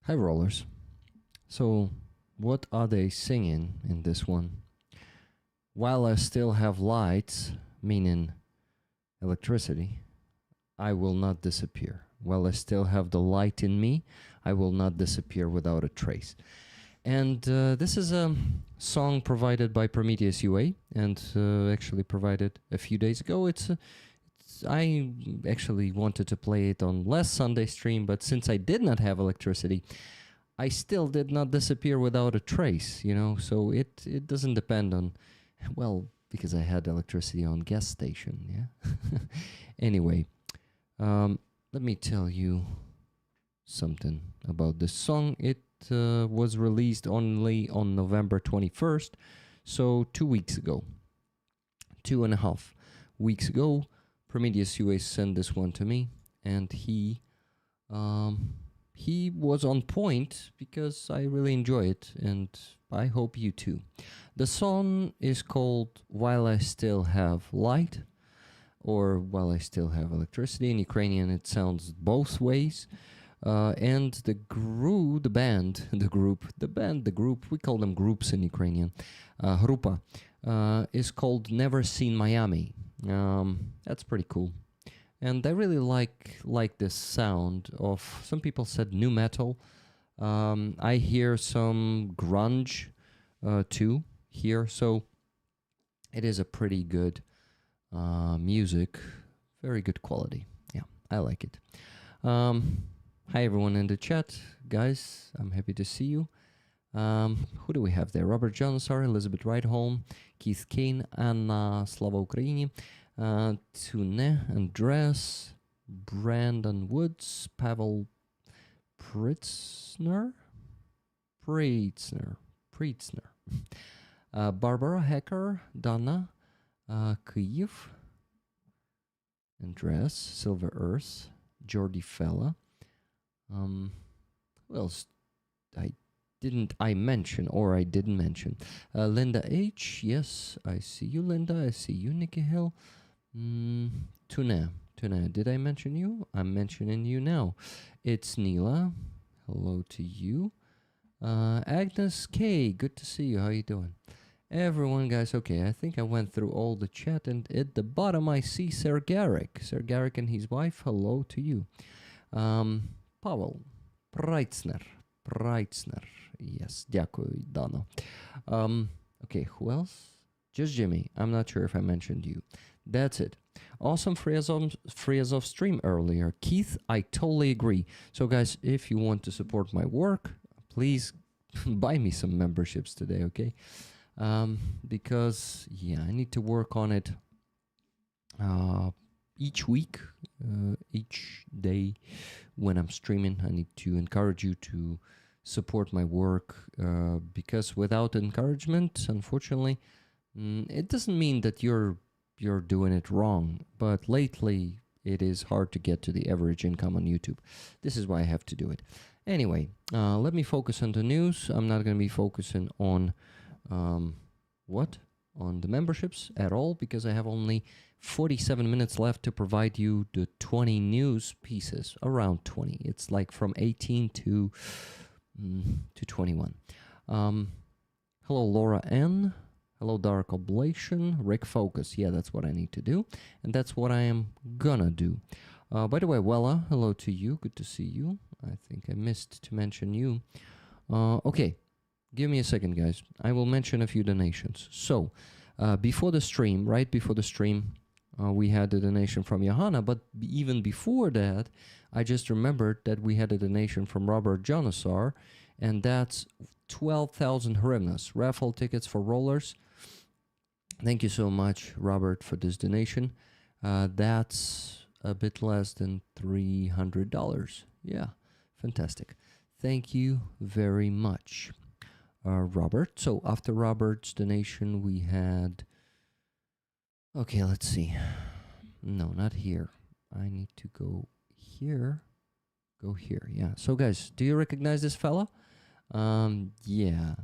Hi, rollers. So, what are they singing in this one? While I still have lights, meaning electricity, I will not disappear. While I still have the light in me, I will not disappear without a trace. And this is a song provided by Prometheus UA and actually provided a few days ago. I actually wanted to play it on last Sunday stream, but since I did not have electricity, I still did not disappear without a trace, so it doesn't depend on, well, because I had electricity on gas station, yeah? Anyway, let me tell you something about this song. It was released only on November 21st, so 2 weeks ago. 2.5 weeks ago, Prometheus UA sent this one to me, and he was on point because I really enjoy it, and I hope you too. The song is called While I Still Have Light, or While I Still Have Electricity. In Ukrainian, it sounds both ways. And the group, we call them groups in Ukrainian, Grupa, is called Never Seen Miami. That's pretty cool. And I really like this sound of, some people said new metal. I hear some grunge too here, so it is a pretty good music, very good quality. Yeah, I like it. Hi everyone in the chat, guys. I'm happy to see you. Who do we have there? Robert Johnson, Elizabeth Wrightholm, Keith Kane, Anna Slava Ukraini, Tune, Andres, Brandon Woods, Pavel Pritzner, Barbara Hecker, Donna, Kyiv, Andres, Silver Earth, Jordi Fella. Who else I didn't mention. Linda H. Yes, I see you, Linda. I see you, Nikki Hill. Tuna. Did I mention you? I'm mentioning you now. It's Neela. Hello to you. Agnes K. Good to see you. How you doing? Everyone, guys. Okay, I think I went through all the chat, and at the bottom I see Sir Garrick. Sir Garrick and his wife. Hello to you. Pavel Preitzner. Yes, дякую, Dano. Okay, who else? Just Jimmy. I'm not sure if I mentioned you. That's it. Awesome Friazov stream earlier. Keith, I totally agree. So guys, if you want to support my work, please buy me some memberships today, okay? Because, yeah, I need to work on it each week, each day when I'm streaming. I need to encourage you to support my work, because without encouragement, unfortunately, it doesn't mean that you're doing it wrong, but lately it is hard to get to the average income on YouTube. This is why I have to do it. Anyway, let me focus on the news. I'm not going to be focusing on on the memberships at all, because I have only 47 minutes left to provide you the 20 news pieces, around 20. It's like from 18 to 21. Hello, Laura N. Hello, Dark Oblation. Rick Focus. Yeah, that's what I need to do, and that's what I am gonna do. By the way, Wella, hello to you. Good to see you. I think I missed to mention you. Okay, give me a second, guys. I will mention a few donations. So, before the stream, right before the stream, we had a donation from Johanna, but even before that, I just remembered that we had a donation from Robert Janasar, and that's 12,000 hryvnias, raffle tickets for rollers. Thank you so much, Robert, for this donation. That's a bit less than $300. Yeah, fantastic. Thank you very much, Robert. So after Robert's donation, we had... Okay, let's see. No, not here. I need to go here. Go here, yeah. So guys, do you recognize this fella? Yeah.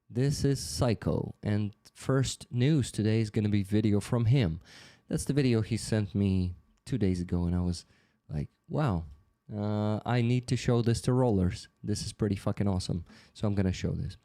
This is Psycho, and first news today is going to be video from him. That's the video he sent me 2 days ago, and I was like, wow, I need to show this to rollers. This is pretty fucking awesome. So I'm gonna show this.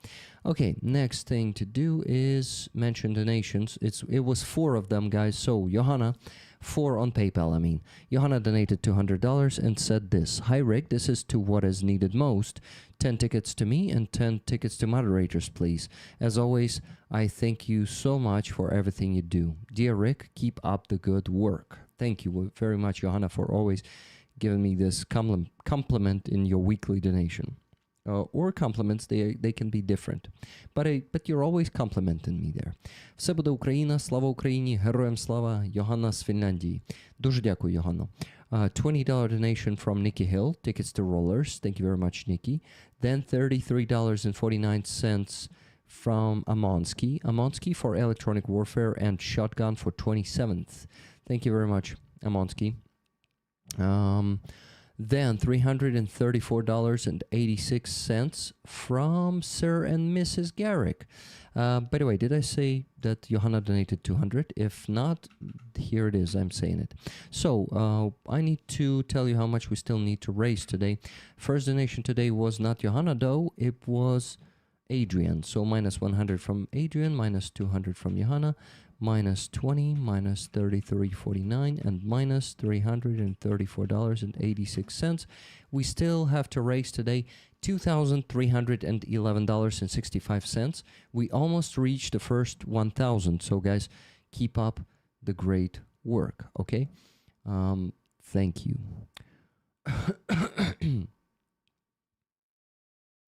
Okay, next thing to do is mention donations. It was 4 of them, guys. So Johanna, 4 on PayPal, I mean. Johanna donated $200 and said this. Hi Rick, this is to what is needed most. 10 tickets to me and 10 tickets to moderators, please. As always, I thank you so much for everything you do. Dear Rick, keep up the good work. Thank you very much, Johanna, for always giving me this compliment in your weekly donation. Or compliments, they can be different. But you're always complimenting me there. Все буде Україна, слава Україні, героям слава, Йоганна з Фінляндії. Дуже дякую, Йоганно. $20 donation from Nikki Hill, tickets to rollers. Thank you very much, Nikki. Then $33.49 from Amonsky. Amonsky for electronic warfare and shotgun for 27th. Thank you very much, Amonsky. Then $334.86 from Sir and Mrs. Garrick. By the way, did I say that Johanna donated 200? If not, here it is. I'm saying it. So I need to tell you how much we still need to raise today. First donation today was not Johanna, though. It was Adrian. So minus 100 from Adrian, minus 200 from Johanna, minus 20, minus 33.49, and minus $334.86. We still have to raise today $2,311.65. We almost reached the first 1,000. So guys, keep up the great work, okay? Thank you.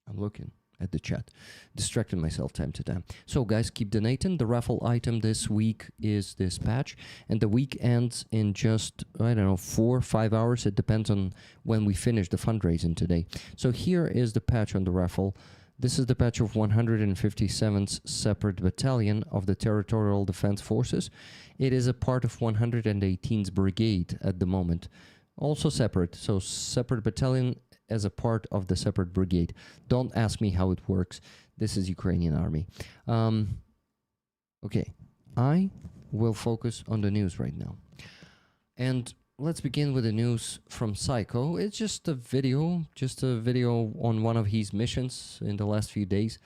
I'm looking at the chat, distracting myself time to time. So guys, keep donating. The raffle item this week is this patch, and the week ends in just, I don't know, 4 or 5 hours. It depends on when we finish the fundraising today. So here is the patch on the raffle. This is the patch of 157th Separate Battalion of the Territorial Defense Forces. It is a part of 118th Brigade at the moment. Also separate, so Separate Battalion as a part of the Separate Brigade. Don't ask me how it works. This is Ukrainian Army. Okay, I will focus on the news right now. And let's begin with the news from Psycho. It's just a video on one of his missions in the last few days.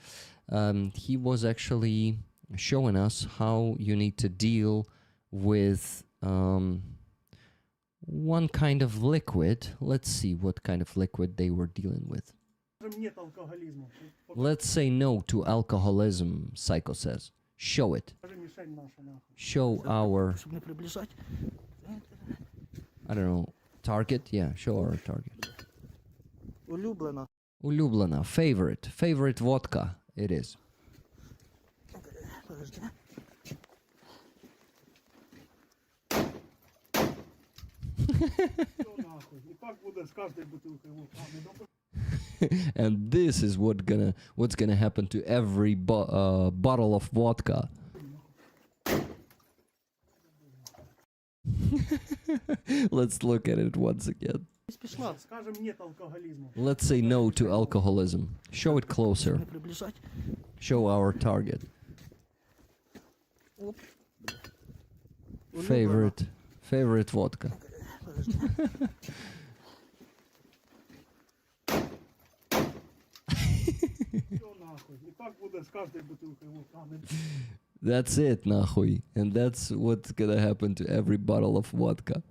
He was actually showing us how you need to deal with one kind of liquid. Let's see what kind of liquid they were dealing with. Let's say no to alcoholism, Psycho says. Show it. Show our, I don't know, target? Yeah, show our target. Улюблена. Favorite vodka. It is. And this is what's gonna happen to every bottle of vodka. Let's look at it once again. Let's say no to alcoholism. Show it closer. Show our target. Favorite vodka. That's it, nahuy. And that's what's gonna happen to every bottle of vodka.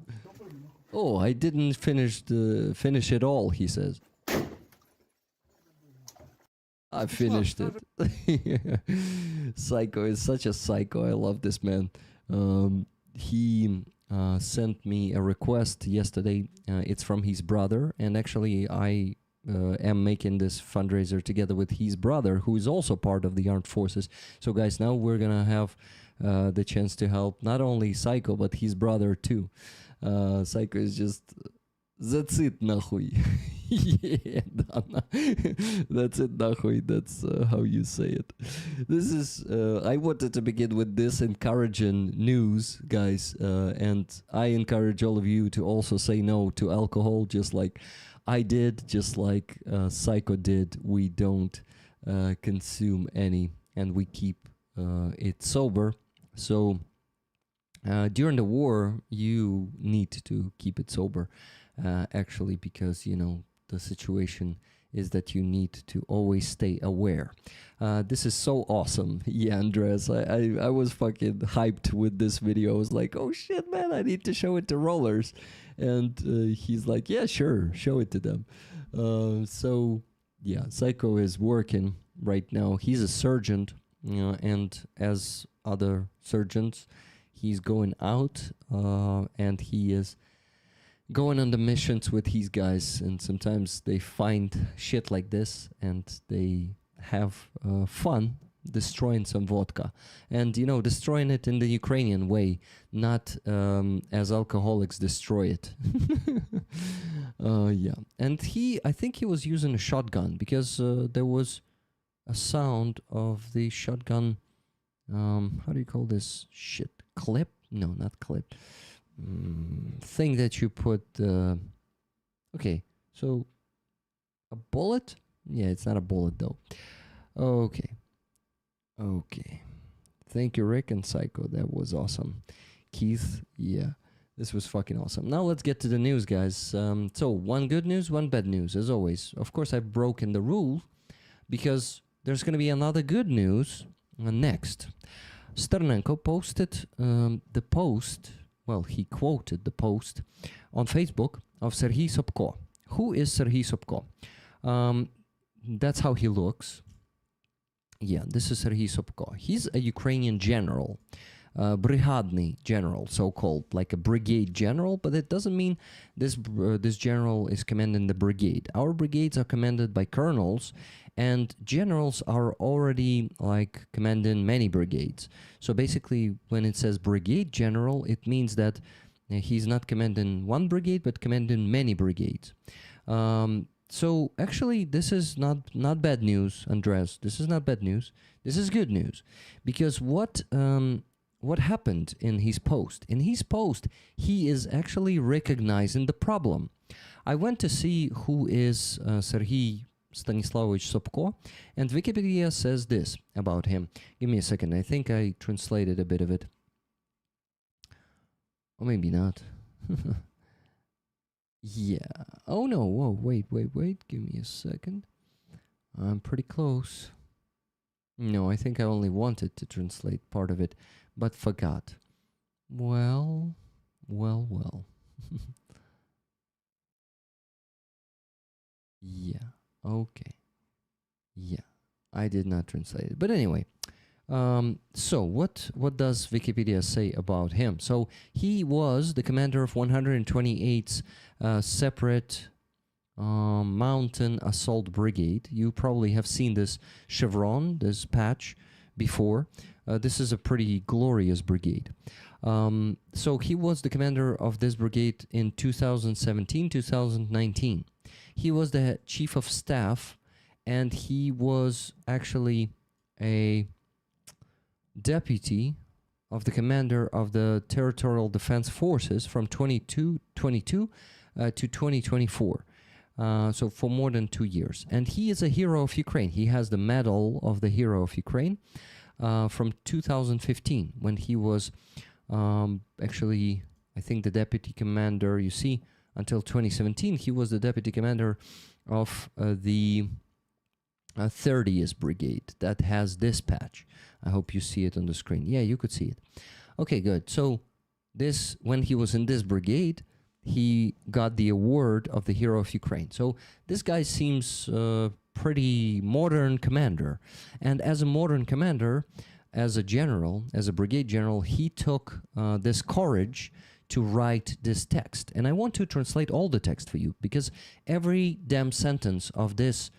Oh, I didn't finish it all, he says. I finished it. Psycho is such a psycho. I love this man. He sent me a request yesterday. It's from his brother, and actually I am making this fundraiser together with his brother, who is also part of the armed forces. So guys, now we're gonna have the chance to help not only Psycho but his brother too. Psycho is just, that's it, nahuy. Yeah, Dana. That's it, nahuy. That's how you say it. This is, I wanted to begin with this encouraging news, guys, and I encourage all of you to also say no to alcohol, just like I did, just like Psycho did. We don't consume any, and we keep it sober. So during the war, you need to keep it sober. actually, because, you know, the situation is that you need to always stay aware. This is so awesome. Yeah, Andres, I was fucking hyped with this video. I was like, oh shit, man, I need to show it to Rollers. And he's like, yeah, sure, show it to them. So, yeah, Psycho is working right now. He's a surgeon, you know, and as other surgeons, he's going out and he is going on the missions with these guys, and sometimes they find shit like this and they have fun destroying some vodka, and, you know, destroying it in the Ukrainian way, not as alcoholics destroy it. Yeah, and I think he was using a shotgun, because there was a sound of the shotgun. How do you call this shit? Clip? No, not clip. Thing that you put. Okay, so a bullet? Yeah, it's not a bullet though. Okay. Thank you, Rick and Psycho. That was awesome. Keith, yeah, this was fucking awesome. Now let's get to the news, guys. So one good news, one bad news, as always. Of course, I've broken the rule because there's going to be another good news next. Sternenko posted the post. Well, he quoted the post on Facebook of Serhiy Sobko. Who is Serhiy Sobko? That's how he looks. Yeah, this is Serhiy Sobko. He's a Ukrainian general, brigadny general, so-called, like a brigade general, but it doesn't mean this general is commanding the brigade. Our brigades are commanded by colonels, and generals are already like commanding many brigades. So basically, when it says brigade general, it means that he's not commanding one brigade, but commanding many brigades. So actually, this is not bad news, Andres. This is not bad news. This is good news, because what happened in his post? In his post, he is actually recognizing the problem. I went to see who is Serhiy Stanislavovich Sobko, and Wikipedia says this about him. Give me a second. I think I translated a bit of it. Or maybe not. Yeah. Oh no. Whoa. Wait. Give me a second. I'm pretty close. No, I think I only wanted to translate part of it, but forgot. Well. Yeah. Okay. Yeah. I did not translate it. But anyway, so what does Wikipedia say about him? So he was the commander of 128th separate mountain assault brigade. You probably have seen this chevron, this patch, before. This is a pretty glorious brigade. So he was the commander of this brigade in 2017, 2019. He was the chief of staff, and he was actually a deputy of the commander of the Territorial Defense Forces from 2022 to 2024. So for more than 2 years. And he is a hero of Ukraine. He has the medal of the hero of Ukraine from 2015, when he was actually, I think, the deputy commander. You see, until 2017, he was the deputy commander of the 30th Brigade that has this patch. I hope you see it on the screen. Yeah, you could see it. Okay, good. So this, when he was in this brigade, he got the award of the Hero of Ukraine. So this guy seems pretty modern commander. And as a modern commander, as a general, as a brigade general, he took this courage to write this text. And I want to translate all the text for you, because every damn sentence of this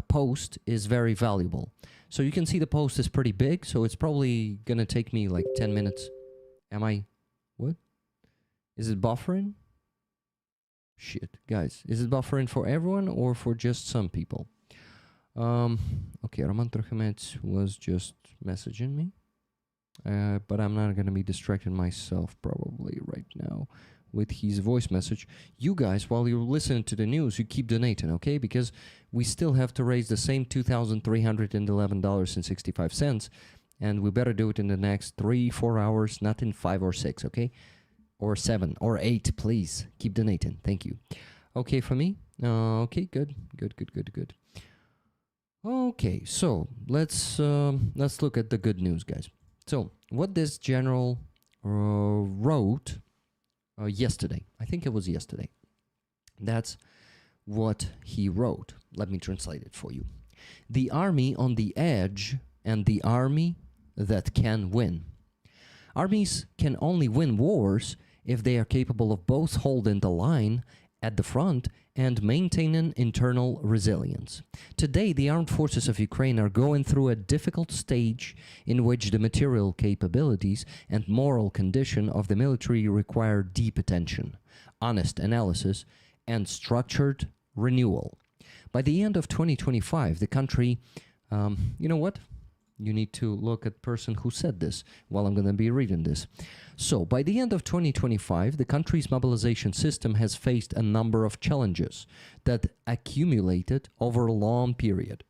post is very valuable. So you can see the post is pretty big, so it's probably gonna take me like 10 minutes. Am I... what? Is it buffering? Shit, guys. Is it buffering for everyone or for just some people? Okay, Roman Trochimets was just messaging me. But I'm not gonna be distracting myself probably right now with his voice message. You guys, while you're listening to the news, you keep donating, okay? Because we still have to raise the same $2,311.65, and we better do it in the next 3-4 hours, not in 5 or 6, okay? or 7 or 8, please keep donating. Thank you. Okay for me? Okay, good. Okay, so let's look at the good news, guys. So what this general wrote yesterday, I think it was yesterday. That's what he wrote. Let me translate it for you. The army on the edge and the army that can win. Armies can only win wars if they are capable of both holding the line at the front and maintaining internal resilience. Today, the armed forces of Ukraine are going through a difficult stage in which the material capabilities and moral condition of the military require deep attention, honest analysis, and structured renewal. By the end of 2025, the country, you know what? You need to look at the person who said this while I'm going to be reading this. So, by the end of 2025, the country's mobilization system has faced a number of challenges that accumulated over a long period.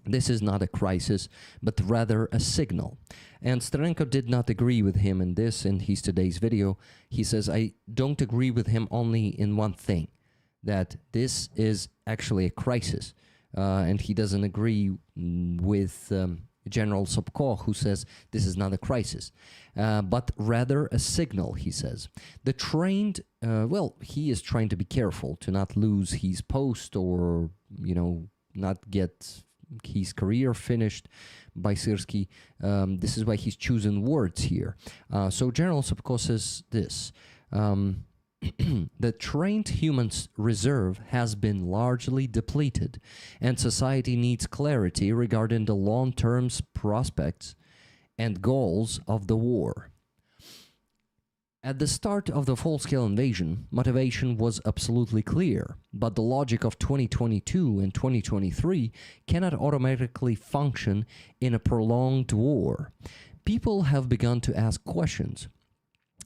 This is not a crisis, but rather a signal. And Sterenko did not agree with him in this in his today's video. He says, I don't agree with him only in one thing, that this is actually a crisis. And he doesn't agree with General Sobko, who says this is not a crisis, but rather a signal, he says. The trained, well, he is trying to be careful to not lose his post or, you know, not get his career finished by Syrski. This is why he's choosing words here. So General Sobko says this. The trained humans reserve has been largely depleted, and society needs clarity regarding the long-term prospects and goals of the war. At the start of the full-scale invasion, motivation was absolutely clear, but the logic of 2022 and 2023 cannot automatically function in a prolonged war. People have begun to ask questions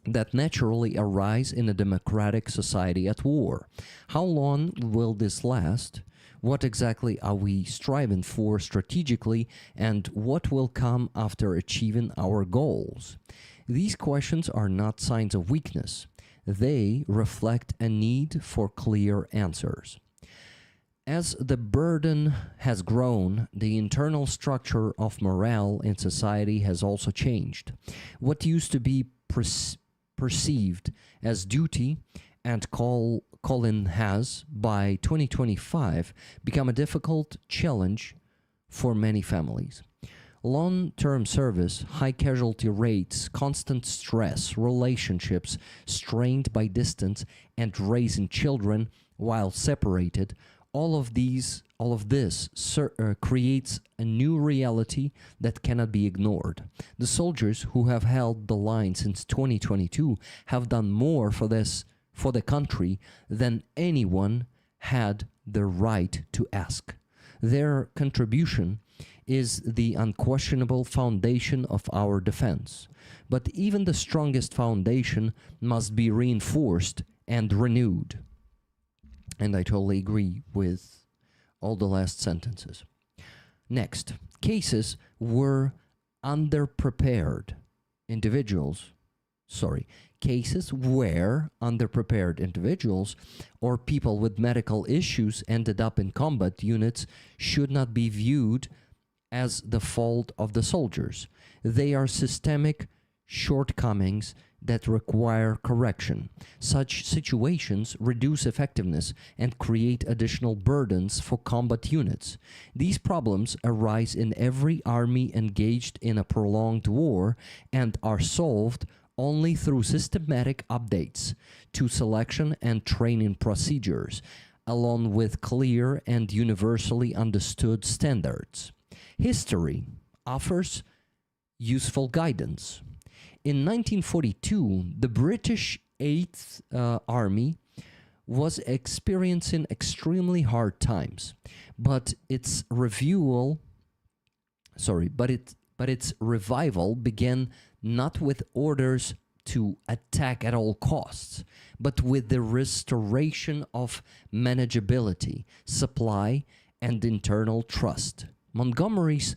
that naturally arise in a democratic society at war. How long will this last? What exactly are we striving for strategically, and what will come after achieving our goals? These questions are not signs of weakness. They reflect a need for clear answers. As the burden has grown, the internal structure of morale in society has also changed. What used to be perceived as duty and calling has, by 2025, become a difficult challenge for many families. Long-term service, high casualty rates, constant stress, relationships strained by distance, and raising children while separated, all of this creates a new reality that cannot be ignored. The soldiers who have held the line since 2022 have done more for the country than anyone had the right to ask. Their contribution is the unquestionable foundation of our defense. But even the strongest foundation must be reinforced and renewed. And I totally agree with all the last sentences. Next, cases were underprepared individuals. Cases where underprepared individuals or people with medical issues ended up in combat units should not be viewed as the fault of the soldiers. They are systemic shortcomings that require correction. Such situations reduce effectiveness and create additional burdens for combat units. These problems arise in every army engaged in a prolonged war and are solved only through systematic updates to selection and training procedures, along with clear and universally understood standards. History offers useful guidance. In 1942, the British 8th Army was experiencing extremely hard times, but its revival began not with orders to attack at all costs, but with the restoration of manageability, supply, and internal trust. Montgomery's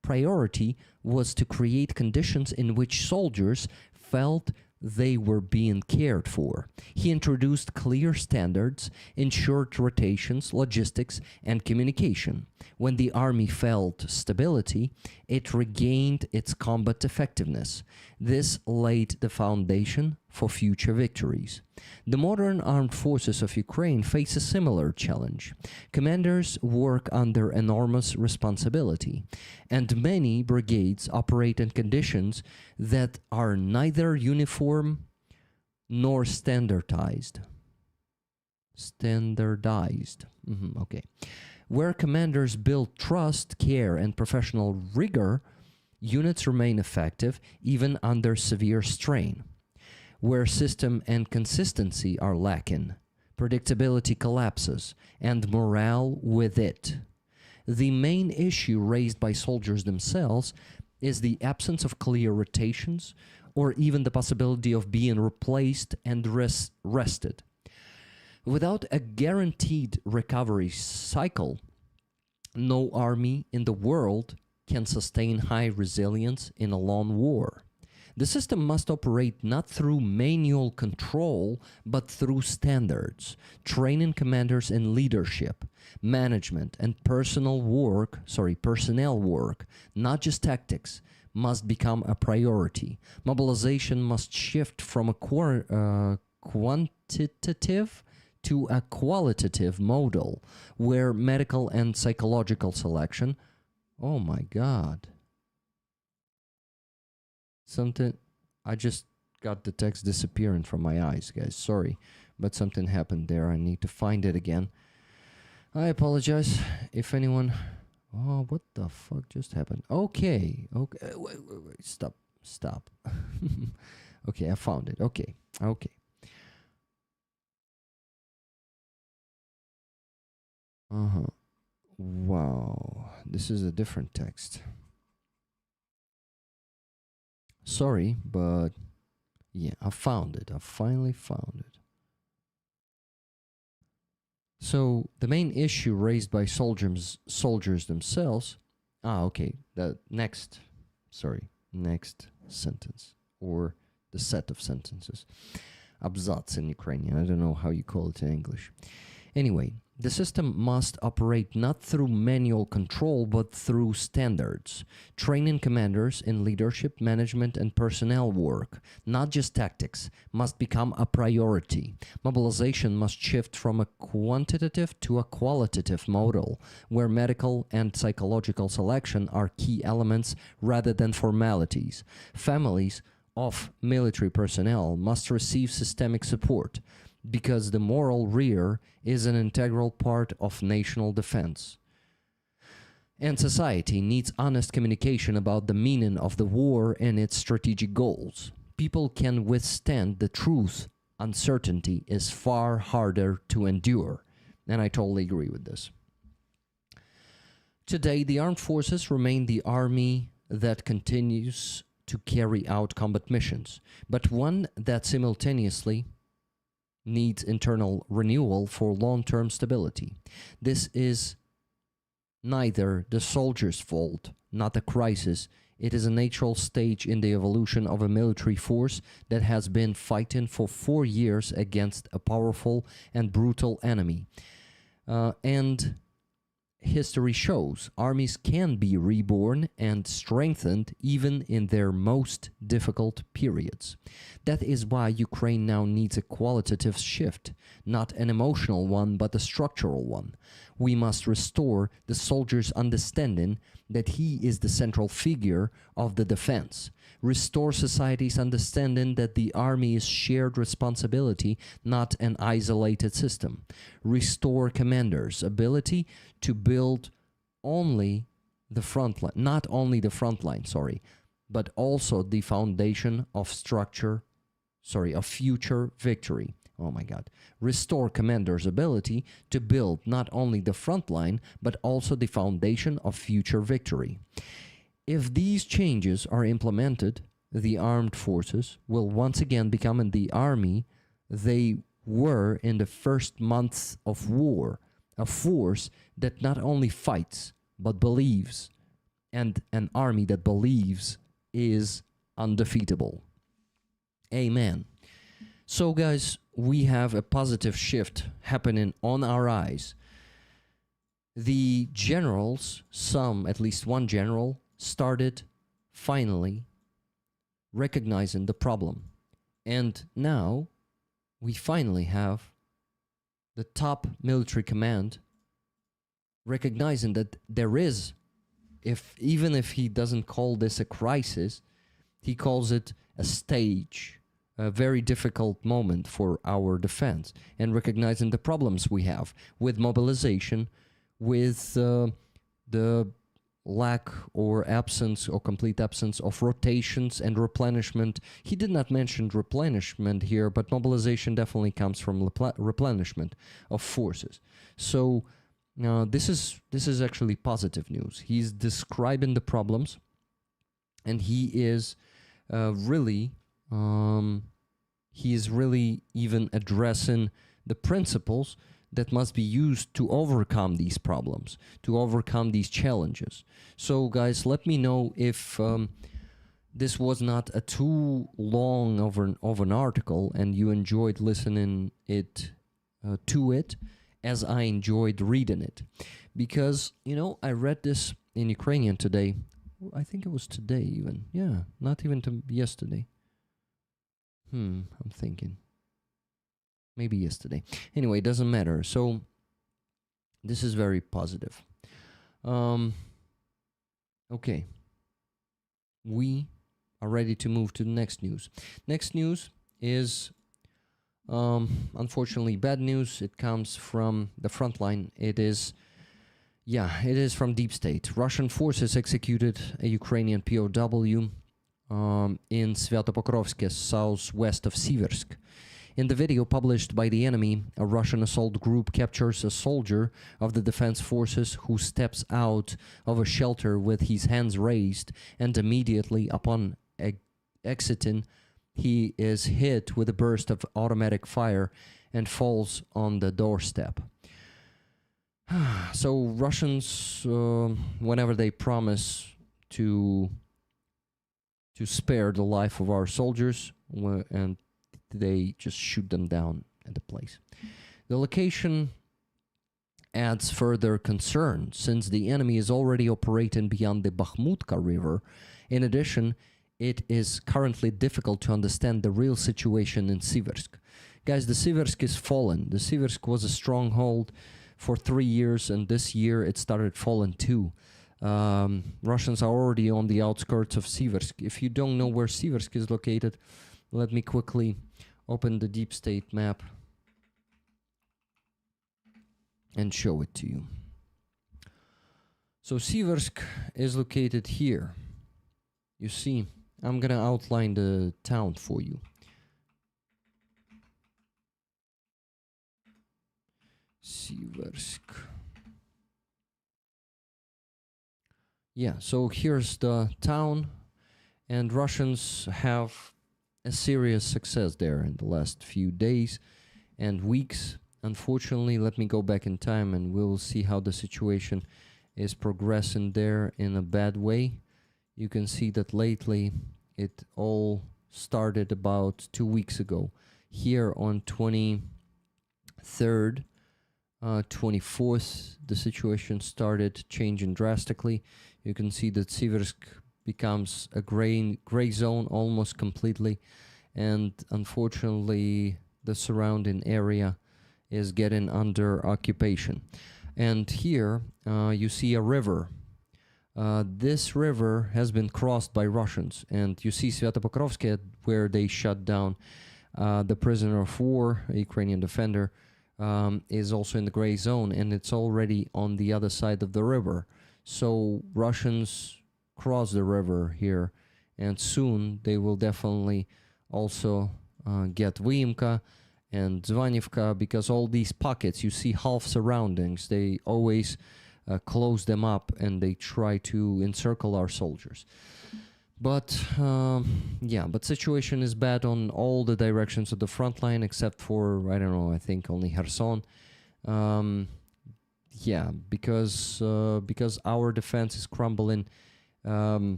priority was to create conditions in which soldiers felt they were being cared for. He introduced clear standards, ensured rotations, logistics, and communication. When the army felt stability, it regained its combat effectiveness. This laid the foundation for future victories. The modern armed forces of Ukraine face a similar challenge. Commanders work under enormous responsibility, and many brigades operate in conditions that are neither uniform nor standardized. Okay. Where commanders build trust, care, and professional rigor, units remain effective even under severe strain. Where system and consistency are lacking, predictability collapses, and morale with it. The main issue raised by soldiers themselves is the absence of clear rotations or even the possibility of being replaced and rested. Without a guaranteed recovery cycle, no army in the world can sustain high resilience in a long war. The system must operate not through manual control, but through standards, training commanders in leadership, management, and personnel work, not just tactics, must become a priority. Mobilization must shift from a quantitative to a qualitative model, where medical and psychological selection, oh my God. I just got the text disappearing from my eyes, guys. Sorry, but something happened there. I need to find it again. I apologize if anyone... Oh, what the fuck just happened? Okay. Wait. Stop. Okay, I found it. Okay. Wow. This is a different text. Sorry, but yeah, I found it. I finally found it. So the main issue raised by soldiers themselves. Okay. The next sentence, or the set of sentences. Abzats in Ukrainian. I don't know how you call it in English. Anyway, the system must operate not through manual control, but through standards. Training commanders in leadership, management, and personnel work, not just tactics, must become a priority. Mobilization must shift from a quantitative to a qualitative model, where medical and psychological selection are key elements rather than formalities. Families of military personnel must receive systemic support, because the moral rear is an integral part of national defense. And society needs honest communication about the meaning of the war and its strategic goals. People can withstand the truth. Uncertainty is far harder to endure. And I totally agree with this. Today, the armed forces remain the army that continues to carry out combat missions, but one that simultaneously needs internal renewal for long-term stability. This is neither the soldier's fault, not a crisis. It is a natural stage in the evolution of a military force that has been fighting for 4 years against a powerful and brutal enemy. And history shows armies can be reborn and strengthened even in their most difficult periods. That is why Ukraine now needs a qualitative shift, not an emotional one, but a structural one. We must restore the soldier's understanding that he is the central figure of the defense. Restore society's understanding that the army is shared responsibility, not an isolated system. Restore commanders' ability to build only the front line, not only the front line, but also the foundation of future victory. Oh my God. Restore commanders' ability to build not only the front line, but also the foundation of future victory. If these changes are implemented, the armed forces will once again become the army they were in the first months of war, a force that not only fights, but believes, and an army that believes is undefeatable. Amen. So, guys, we have a positive shift happening on our eyes. The generals, at least one general, started finally recognizing the problem. And now we finally have the top military command recognizing that there is, even if he doesn't call this a crisis, he calls it a stage, a very difficult moment for our defense, and recognizing the problems we have with mobilization, with the lack or absence or complete absence of rotations and replenishment. He did not mention replenishment here, but mobilization definitely comes from replenishment of forces. So this is actually positive news. He's describing the problems, and he is really even addressing the principles that must be used to overcome these problems, to overcome these challenges. So, guys, let me know if this was not a too long of an article and you enjoyed listening to it as I enjoyed reading it. Because, I read this in Ukrainian today. I think it was today even. Yeah, not even yesterday. I'm thinking. Maybe yesterday. Anyway, it doesn't matter. So this is very positive. Okay. We are ready to move to the next news. Next news is unfortunately bad news. It comes from the front line. It is from Deep State. Russian forces executed a Ukrainian POW in Svyatopokrovsk, southwest of Siversk. In the video published by the enemy, a Russian assault group captures a soldier of the defense forces who steps out of a shelter with his hands raised, and immediately upon exiting, he is hit with a burst of automatic fire and falls on the doorstep. So Russians, whenever they promise to spare the life of our soldiers, and they just shoot them down at the place. The location adds further concern since the enemy is already operating beyond the Bakhmutka River. In addition, it is currently difficult to understand the real situation in Siversk. Guys, the Siversk is fallen. The Siversk was a stronghold for 3 years, and this year it started falling too. Russians are already on the outskirts of Siversk. If you don't know where Siversk is located, let me quickly open the Deep State map and show it to you. So Siversk is located here. You see, I'm gonna outline the town for you. Siversk. Yeah, so here's the town, and Russians have a serious success there in the last few days and weeks. Unfortunately, let me go back in time and we'll see how the situation is progressing there in a bad way. You can see that lately it all started about 2 weeks ago. Here on 23rd, 24th, the situation started changing drastically. You can see that Siversk becomes a gray zone almost completely, and unfortunately the surrounding area is getting under occupation. And here you see a river. This river has been crossed by Russians, and you see Svyatopokrovsk, where they shut down the prisoner of war, a Ukrainian defender, is also in the gray zone, and it's already on the other side of the river. So Russians cross the river here, and soon they will definitely also get Vyimka and Zvanivka, because all these pockets, you see half surroundings, they always close them up and they try to encircle our soldiers. But but situation is bad on all the directions of the front line except for, I don't know, I think only Kherson. Because our defense is crumbling.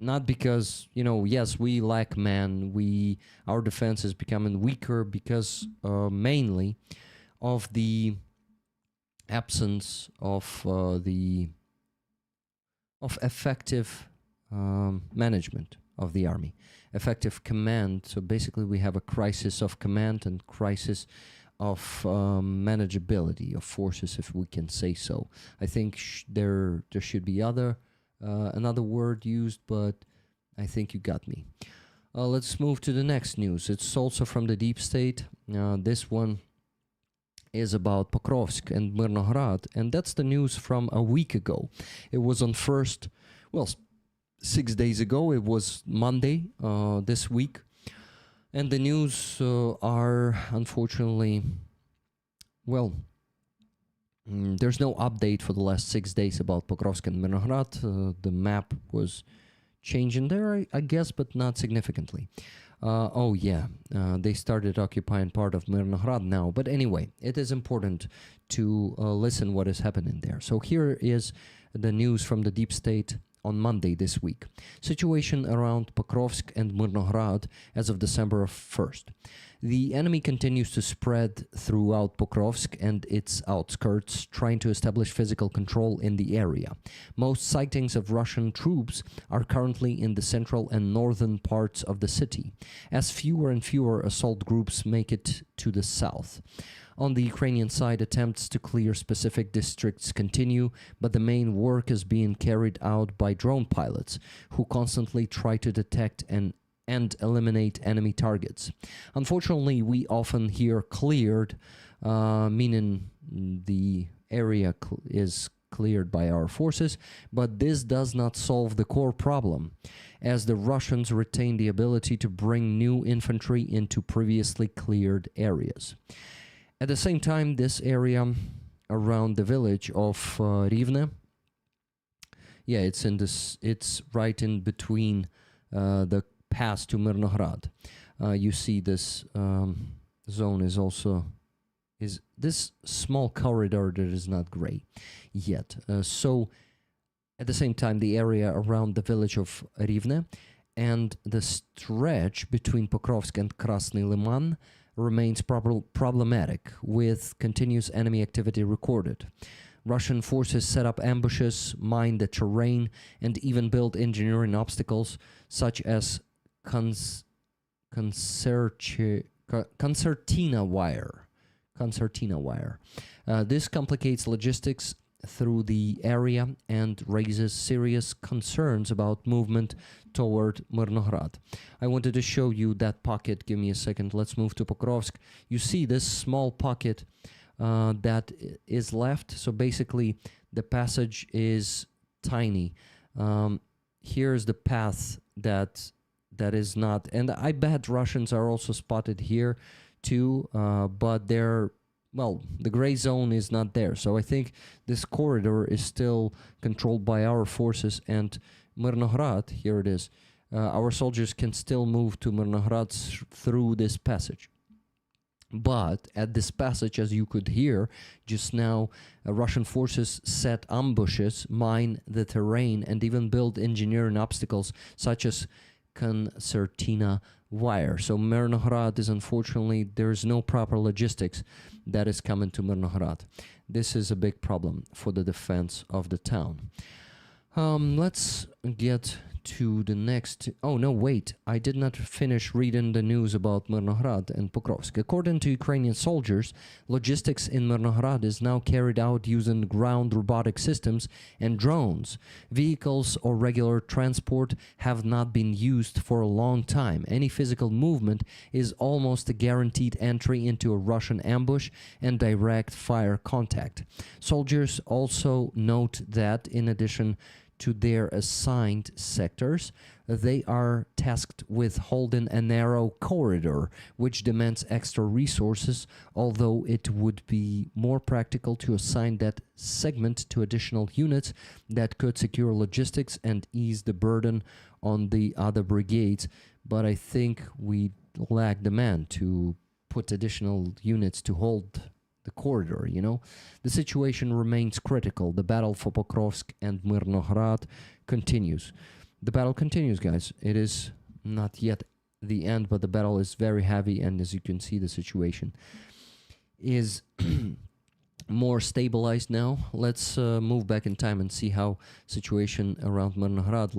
not because, yes, we lack men, our defense is becoming weaker because mainly of the absence of effective management of the army, effective command. So basically, we have a crisis of command and crisis of manageability of forces, if we can say so. I think there should be another word used, but I think you got me. Let's move to the next news. It's also from the deep state. This one is about Pokrovsk and Myrnograd, and that's the news from a week ago. It was on 6 days ago. It was Monday this week, and the news are unfortunately, there's no update for the last 6 days about Pokrovsk and Myrnograd. The map was changing there, I guess, but not significantly. They started occupying part of Myrnograd now. But anyway, it is important to listen what is happening there. So here is the news from the deep state on Monday this week. Situation around Pokrovsk and Myrnograd as of December 1st. The enemy continues to spread throughout Pokrovsk and its outskirts, trying to establish physical control in the area. Most sightings of Russian troops are currently in the central and northern parts of the city, as fewer and fewer assault groups make it to the south. On the Ukrainian side, attempts to clear specific districts continue, but the main work is being carried out by drone pilots, who constantly try to detect and eliminate enemy targets. Unfortunately, we often hear cleared, meaning the area is cleared by our forces, but this does not solve the core problem, as the Russians retain the ability to bring new infantry into previously cleared areas. At the same time, this area around the village of Rivne, it's right in between the pass to Myrnograd. You see this zone is this small corridor that is not gray yet. So at the same time, the area around the village of Rivne and the stretch between Pokrovsk and Krasny Liman remains problematic, with continuous enemy activity recorded. Russian forces set up ambushes, mine the terrain, and even build engineering obstacles such as concertina wire. This complicates logistics through the area and raises serious concerns about movement toward Myrnograd. I wanted to show you that pocket. Give me a second. Let's move to Pokrovsk. You see this small pocket that is left. So basically, the passage is tiny. Here's the path that is not, and I bet Russians are also spotted here too, but the gray zone is not there. So I think this corridor is still controlled by our forces, and Myrnograd, here it is, our soldiers can still move to Myrnograd through this passage. But at this passage, as you could hear just now, Russian forces set ambushes, mine the terrain, and even build engineering obstacles such as concertina wire. So Myrnograd is, unfortunately, there's no proper logistics that is coming to Myrnograd. This is a big problem for the defense of the town. Let's get to the next. Oh no, wait, I did not finish reading the news about Myrnograd and Pokrovsk. According to Ukrainian soldiers, logistics in Myrnograd is now carried out using ground robotic systems and drones. Vehicles or regular transport have not been used for a long time. Any physical movement is almost a guaranteed entry into a Russian ambush and direct fire contact. Soldiers also note that, in addition to their assigned sectors, they are tasked with holding a narrow corridor, which demands extra resources, although it would be more practical to assign that segment to additional units that could secure logistics and ease the burden on the other brigades. But I think we lack the man to put additional units to hold the corridor, The situation remains critical. The battle for Pokrovsk and Myrnograd continues. the battle continues, guys. It is not yet the end, but the battle is very heavy, and as you can see, the situation is more stabilized now. Let's move back in time and see how situation around Mirnohrad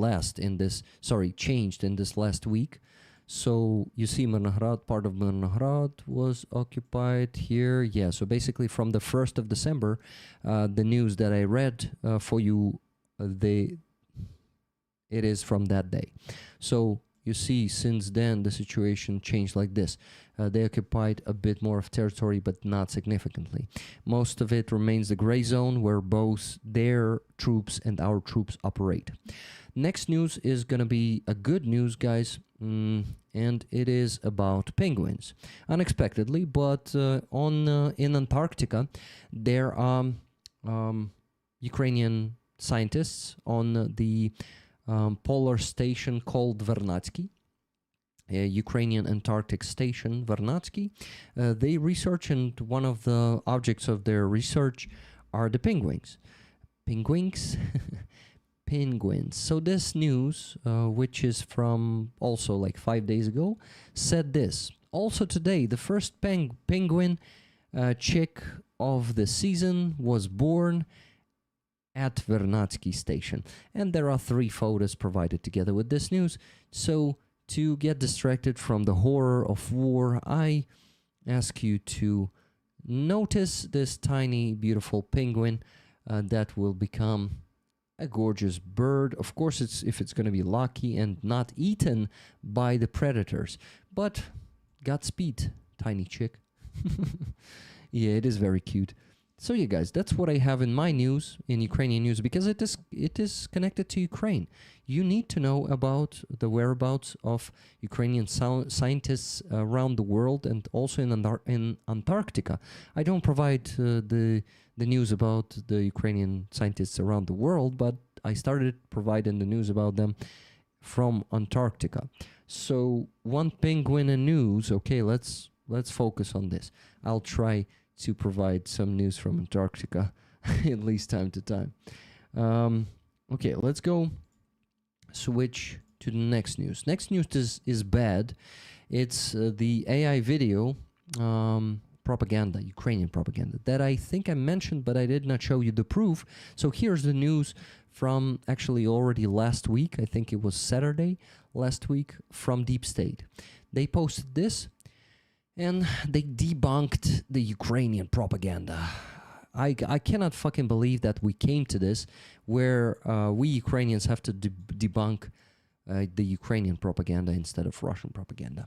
changed in this last week. So you see Mirnohrad, part of Mirnohrad was occupied here. Yeah, so basically from the 1st of December, the news that I read for you, it is from that day. So you see, since then, the situation changed like this. They occupied a bit more of territory, but not significantly. Most of it remains the gray zone where both their troops and our troops operate. Next news is going to be a good news, guys, and it is about penguins. Unexpectedly, but in Antarctica, there are Ukrainian scientists on the polar station called Vernadsky, a Ukrainian Antarctic station, Vernadsky. They research, and one of the objects of their research are the penguins. Penguins? Penguins. So this news, which is from also like 5 days ago, said this. Also today, the first penguin chick of the season was born at Vernadsky station. And there are 3 photos provided together with this news. So to get distracted from the horror of war, I ask you to notice this tiny, beautiful penguin that will become a gorgeous bird. Of course, if it's going to be lucky and not eaten by the predators. But Godspeed, tiny chick. Yeah, it is very cute. So yeah, guys, that's what I have in my news, in Ukrainian news, because it is connected to Ukraine. You need to know about the whereabouts of Ukrainian scientists around the world, and also in Antarctica. I don't provide the news about the Ukrainian scientists around the world, but I started providing the news about them from Antarctica. So one penguin in news. Okay, let's focus on this. I'll try to provide some news from Antarctica, at least time to time. Okay, let's go switch to the next news. Next news is bad. It's the AI video propaganda, Ukrainian propaganda, that I think I mentioned, but I did not show you the proof. So here's the news from actually already last week. I think it was Saturday last week, from Deep State. They posted this, and they debunked the Ukrainian propaganda. I cannot fucking believe that we came to this, where we Ukrainians have to debunk the Ukrainian propaganda instead of Russian propaganda.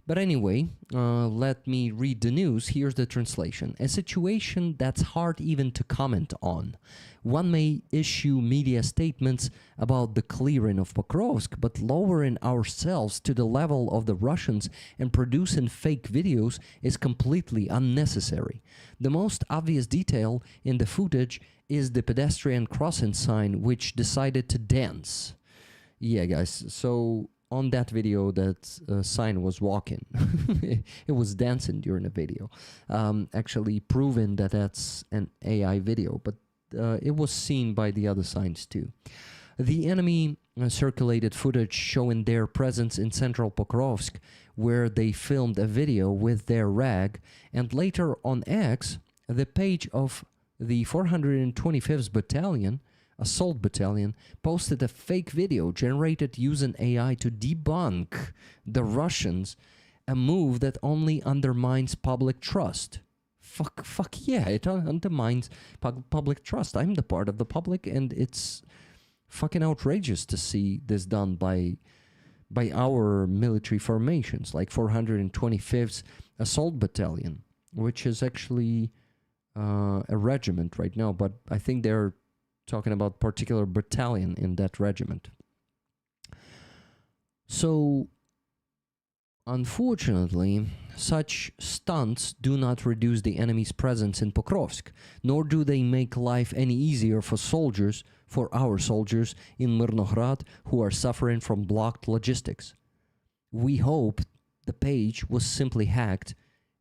But anyway, let me read the news. Here's the translation. A situation that's hard even to comment on. One may issue media statements about the clearing of Pokrovsk, but lowering ourselves to the level of the Russians and producing fake videos is completely unnecessary. The most obvious detail in the footage is the pedestrian crossing sign, which decided to dance. Yeah, guys, so on that video, that sign was walking. It was dancing during the video, actually proving that that's an AI video, but it was seen by the other signs too. The enemy circulated footage showing their presence in central Pokrovsk, where they filmed a video with their RAG, and later on X, the page of the 425th Battalion, Assault Battalion, posted a fake video generated using AI to debunk the Russians, a move that only undermines public trust. Fuck yeah, it undermines public trust. I'm the part of the public, and it's fucking outrageous to see this done by our military formations, like 425th Assault Battalion, which is actually a regiment right now, but I think they're talking about particular battalion in that regiment. So, unfortunately, such stunts do not reduce the enemy's presence in Pokrovsk, nor do they make life any easier for our soldiers in Mirnohrad who are suffering from blocked logistics. We hope the page was simply hacked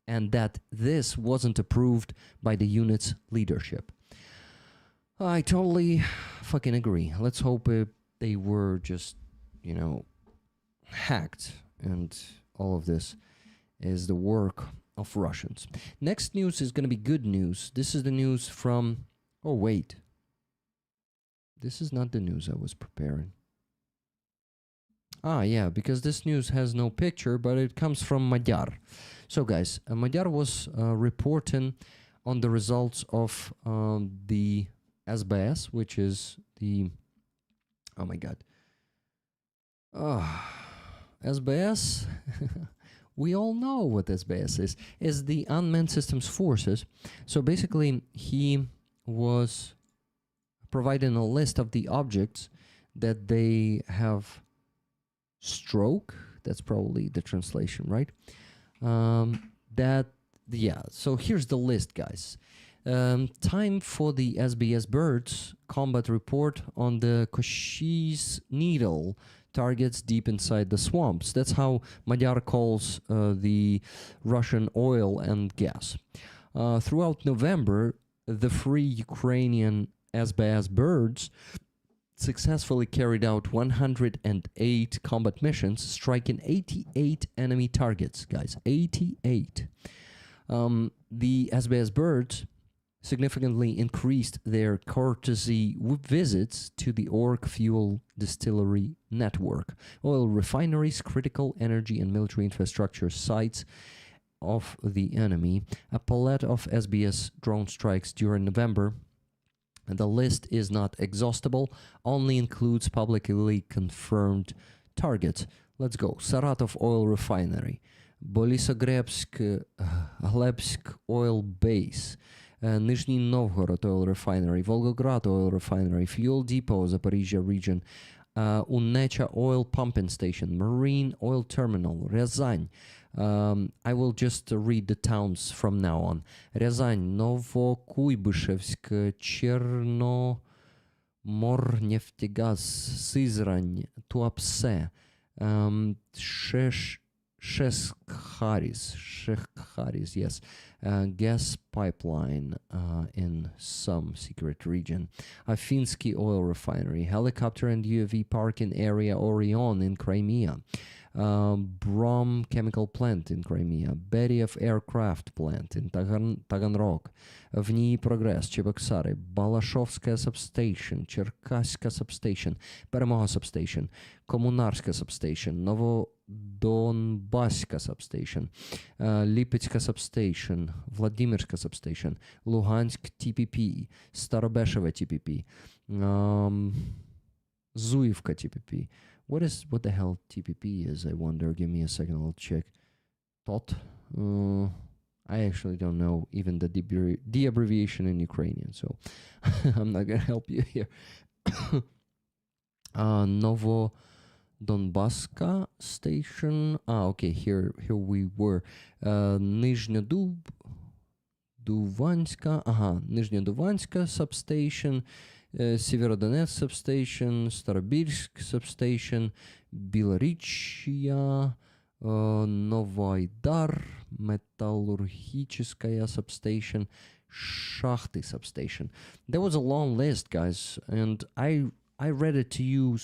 and that this wasn't approved by the unit's leadership. I totally fucking agree. Let's hope they were just hacked, and all of this is the work of Russians. Next news is going to be good news. This is the news from... Oh, wait. This is not the news I was preparing. Ah, yeah, because this news has no picture, but it comes from Magyar. So, guys, Magyar was reporting on the results of the SBS, which is the... Oh, my God. SBS... We all know what SBS is the Unmanned Systems Forces. So basically, he was providing a list of the objects that they have stroke. That's probably the translation, right? So here's the list, guys. Time for the SBS Birds combat report on the Koshis Needle targets deep inside the swamps. That's how Magyar calls the Russian oil and gas. Throughout November, the Free Ukrainian SBS Birds successfully carried out 108 combat missions, striking 88 enemy targets, guys. 88. The SBS Birds significantly increased their courtesy visits to the Ork fuel distillery network, oil refineries, critical energy and military infrastructure sites of the enemy, a palette of SBS drone strikes during November. And the list is not exhaustible, only includes publicly confirmed targets. Let's go. Saratov oil refinery, Borisogrebsk Glebsk oil base, Nizhny Novgorod oil refinery, Volgograd oil refinery, fuel depot, Zaporizhia region, Unecha oil pumping station, marine oil terminal, Ryazan. I will just read the towns from now on. Ryazan, Novokuybышевsk, Chernomorneftegaz, Sызrань, Tuapse, Sheshkharis, yes, gas pipeline in some secret region, Afinsky oil refinery, helicopter and UAV parking area Orion in Crimea, Brom chemical plant in Crimea, Beriev aircraft plant in Taganrog, Vny Progress, Cheboksary, Balashovskaya substation, Cherkasska substation, Перемога substation, Kommunarska substation, Новодонбасска substation, Lipetska substation, Vladimirska substation, Luhansk TPP, Starobesheva TPP, Zuyivka TPP. What the hell TPP is, I wonder? Give me a second, I'll check. TOT? I actually don't know even the abbreviation in Ukrainian, so I'm not gonna help you here. Novodonbaska station. Okay, here we were. Nizhnyoduvanska, Nizhnyoduvanska substation, Severodonetsk substation, Starobirsk substation, Белоречья, Novoaidar, Metallurgicheskaya substation, Shachty substation. There was a long list, guys, and I read it to you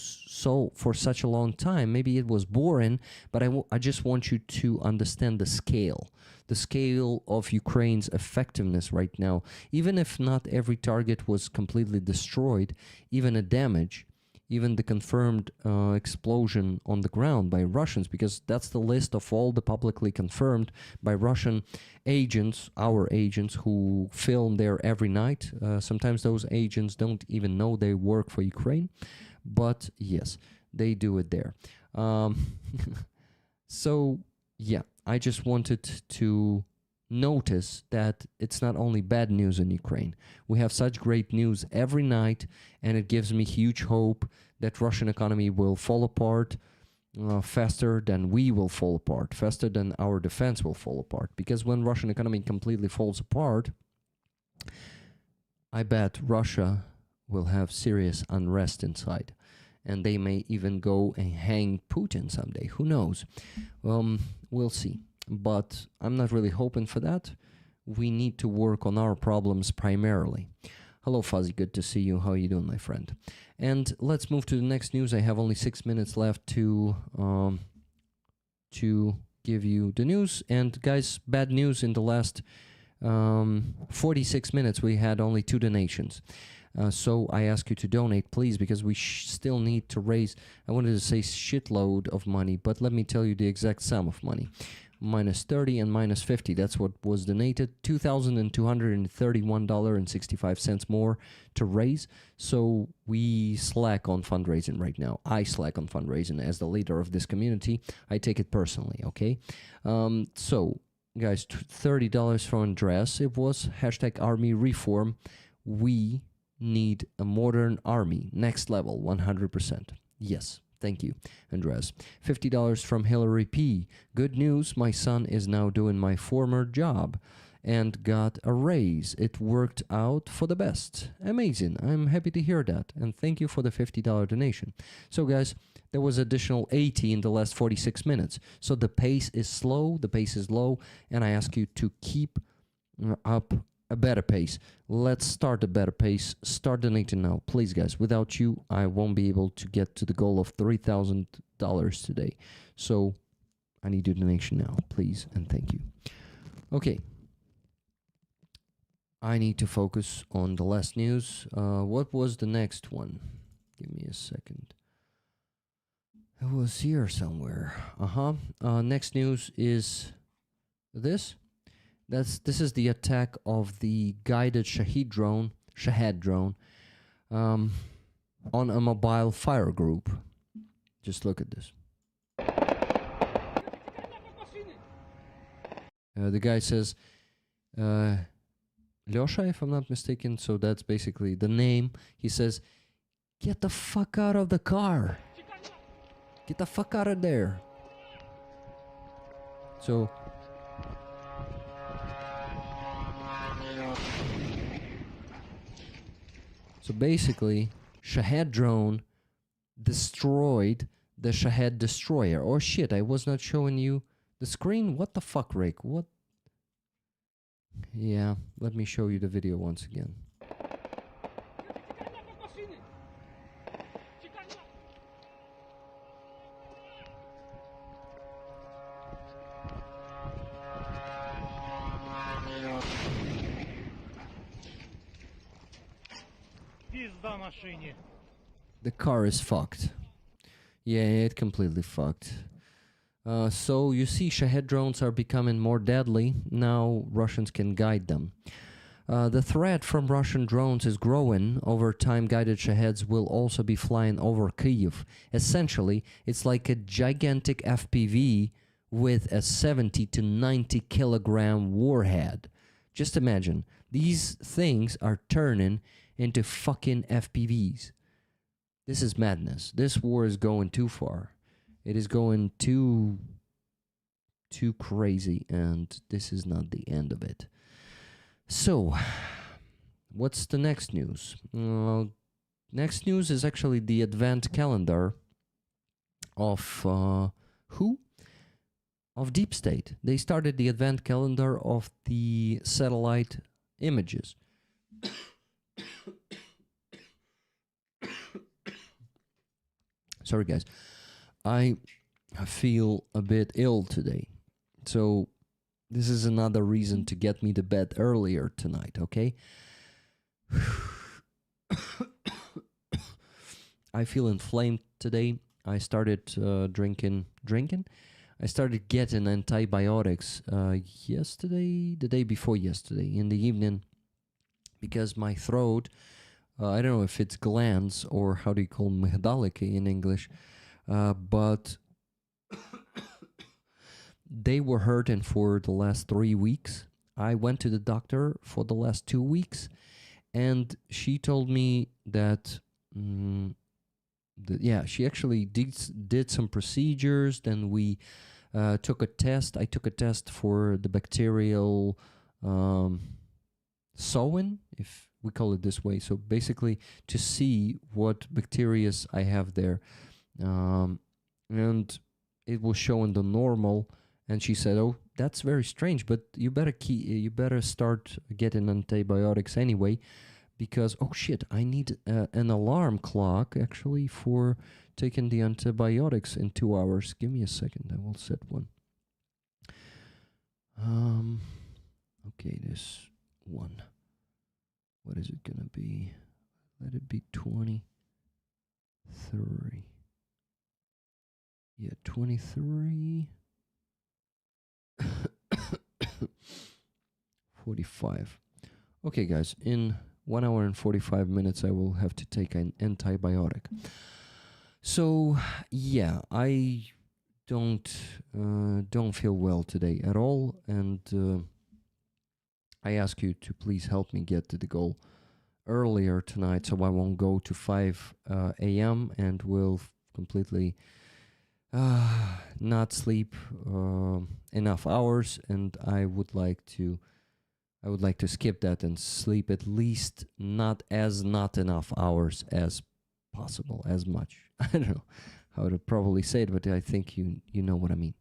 for such a long time. Maybe it was boring, but I just want you to understand the scale of Ukraine's effectiveness right now. Even if not every target was completely destroyed, even a damage, even the confirmed explosion on the ground by Russians, because that's the list of all the publicly confirmed by Russian agents, our agents who film there every night. Sometimes those agents don't even know they work for Ukraine, but yes, they do it there. So, yeah, I just wanted to notice that it's not only bad news in Ukraine. We have such great news every night, and it gives me huge hope that Russian economy will fall apart faster than we will fall apart, faster than our defense will fall apart. Because when Russian economy completely falls apart, I bet Russia will have serious unrest inside. And they may even go and hang Putin someday. Who knows? We'll see. But I'm not really hoping for that. We need to work on our problems primarily. Hello, Fuzzy. Good to see you. How are you doing, my friend? And let's move to the next news. I have only 6 minutes left to give you the news. And guys, bad news in the last 46 minutes. We had only 2 donations. So I ask you to donate, please, because we still need to raise, I wanted to say shitload of money, but let me tell you the exact sum of money. Minus 30 and minus 50, that's what was donated. $2,231.65 more to raise. So we slack on fundraising right now. I slack on fundraising as the leader of this community. I take it personally, okay? So guys, $30 for Andreas. It was hashtag army reform. We need a modern army. Next level, 100%. Yes. Thank you, Andres. $50 from Hillary P. Good news, my son is now doing my former job and got a raise. It worked out for the best. Amazing. I'm happy to hear that. And thank you for the $50 donation. So guys, there was additional 80 in the last 46 minutes. So the pace is slow, the pace is low, and I ask you to keep up a better pace. Let's start a better pace. Start donating now, please, guys. Without you, I won't be able to get to the goal of $3,000 today. So I need your donation now, please, and thank you. Okay. I need to focus on the last news. What was the next one? Give me a second. It was here somewhere. Next news is this. This is the attack of the guided Shahed drone on a mobile fire group. Just look at this. The guy says, Lyosha, if I'm not mistaken, so that's basically the name. He says, get the fuck out of the car. Get the fuck out of there. So basically, Shahed drone destroyed the Shahed destroyer. Oh shit, I was not showing you the screen? What the fuck, Rick? What? Yeah, let me show you the video once again. The car is fucked. Yeah, it completely fucked. So you see, Shahed drones are becoming more deadly. Now Russians can guide them. The threat from Russian drones is growing. Over time, guided Shaheds will also be flying over Kyiv. Essentially, it's like a gigantic FPV with a 70 to 90 kilogram warhead. Just imagine, these things are turning into fucking FPVs. This is madness. This war is going too far. It is going too crazy, and this is not the end of it. So, what's the next news? Next news is actually the advent calendar of who? Of Deep State. They started the advent calendar of the satellite images. Sorry, guys. I feel a bit ill today. So this is another reason to get me to bed earlier tonight, okay? I feel inflamed today. I started drinking? I started getting antibiotics yesterday, the day before yesterday, in the evening, because my throat, I don't know if it's glands or how do you call migdaliki in English, but they were hurting for the last 3 weeks. I went to the doctor for the last 2 weeks, and she told me that, she actually did some procedures. Then we took a test. I took a test for the bacterial sowing, if we call it this way. So basically to see what bacteria I have there. And it was showing the normal. And she said, "Oh, that's very strange, but you better start getting antibiotics anyway, because, oh shit, I need an alarm clock actually for taking the antibiotics in 2 hours. Give me a second, I will set one. Okay, this one. What is it gonna be? Let it be 23. Yeah, 23. 45. Okay, guys, in 1 hour and 45 minutes, I will have to take an antibiotic. So, yeah, I don't feel well today at all, and I ask you to please help me get to the goal earlier tonight, so I won't go to 5 a.m. and will completely not sleep enough hours, and I would like to skip that and sleep at least not enough hours as possible, as much. I don't know how to probably say it, but I think you know what I mean.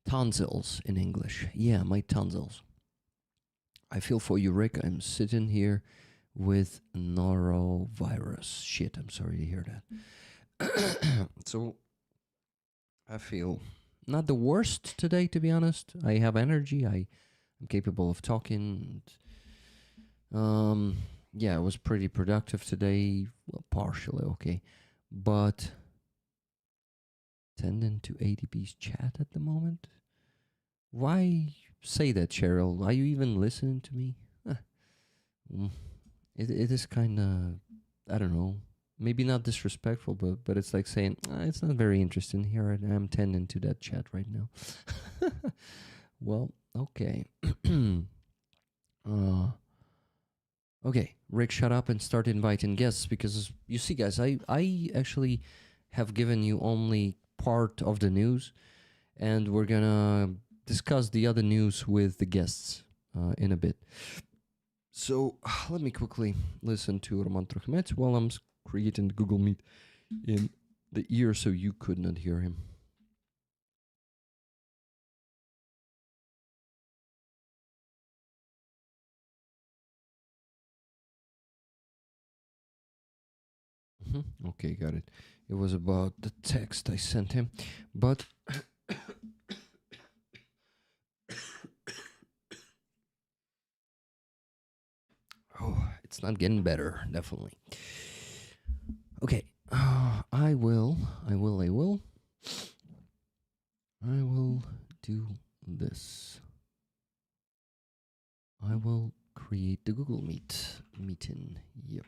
Tonsils in English. Yeah, my tonsils. I feel for you, Rick. I'm sitting here with norovirus. Shit, I'm sorry to hear that. So I feel not the worst today, to be honest. I have energy. I'm capable of talking. Yeah, it was pretty productive today. Well, partially okay, but tending to ADP's chat at the moment. Why say that, Cheryl? Are you even listening to me? It is kind of, I don't know, maybe not disrespectful, but it's like saying it's not very interesting. Here I am tending to that chat right now. Well, okay. Okay, Rick, shut up and start inviting guests, because you see, guys, I actually have given you only part of the news, and we're gonna discuss the other news with the guests in a bit. So let me quickly listen to Roman Trochmets while I'm creating the Google Meet in the ear so you could not hear him. Okay, got it. It was about the text I sent him, but oh, it's not getting better, definitely. Okay, I will do this. I will create the Google meeting. Yep.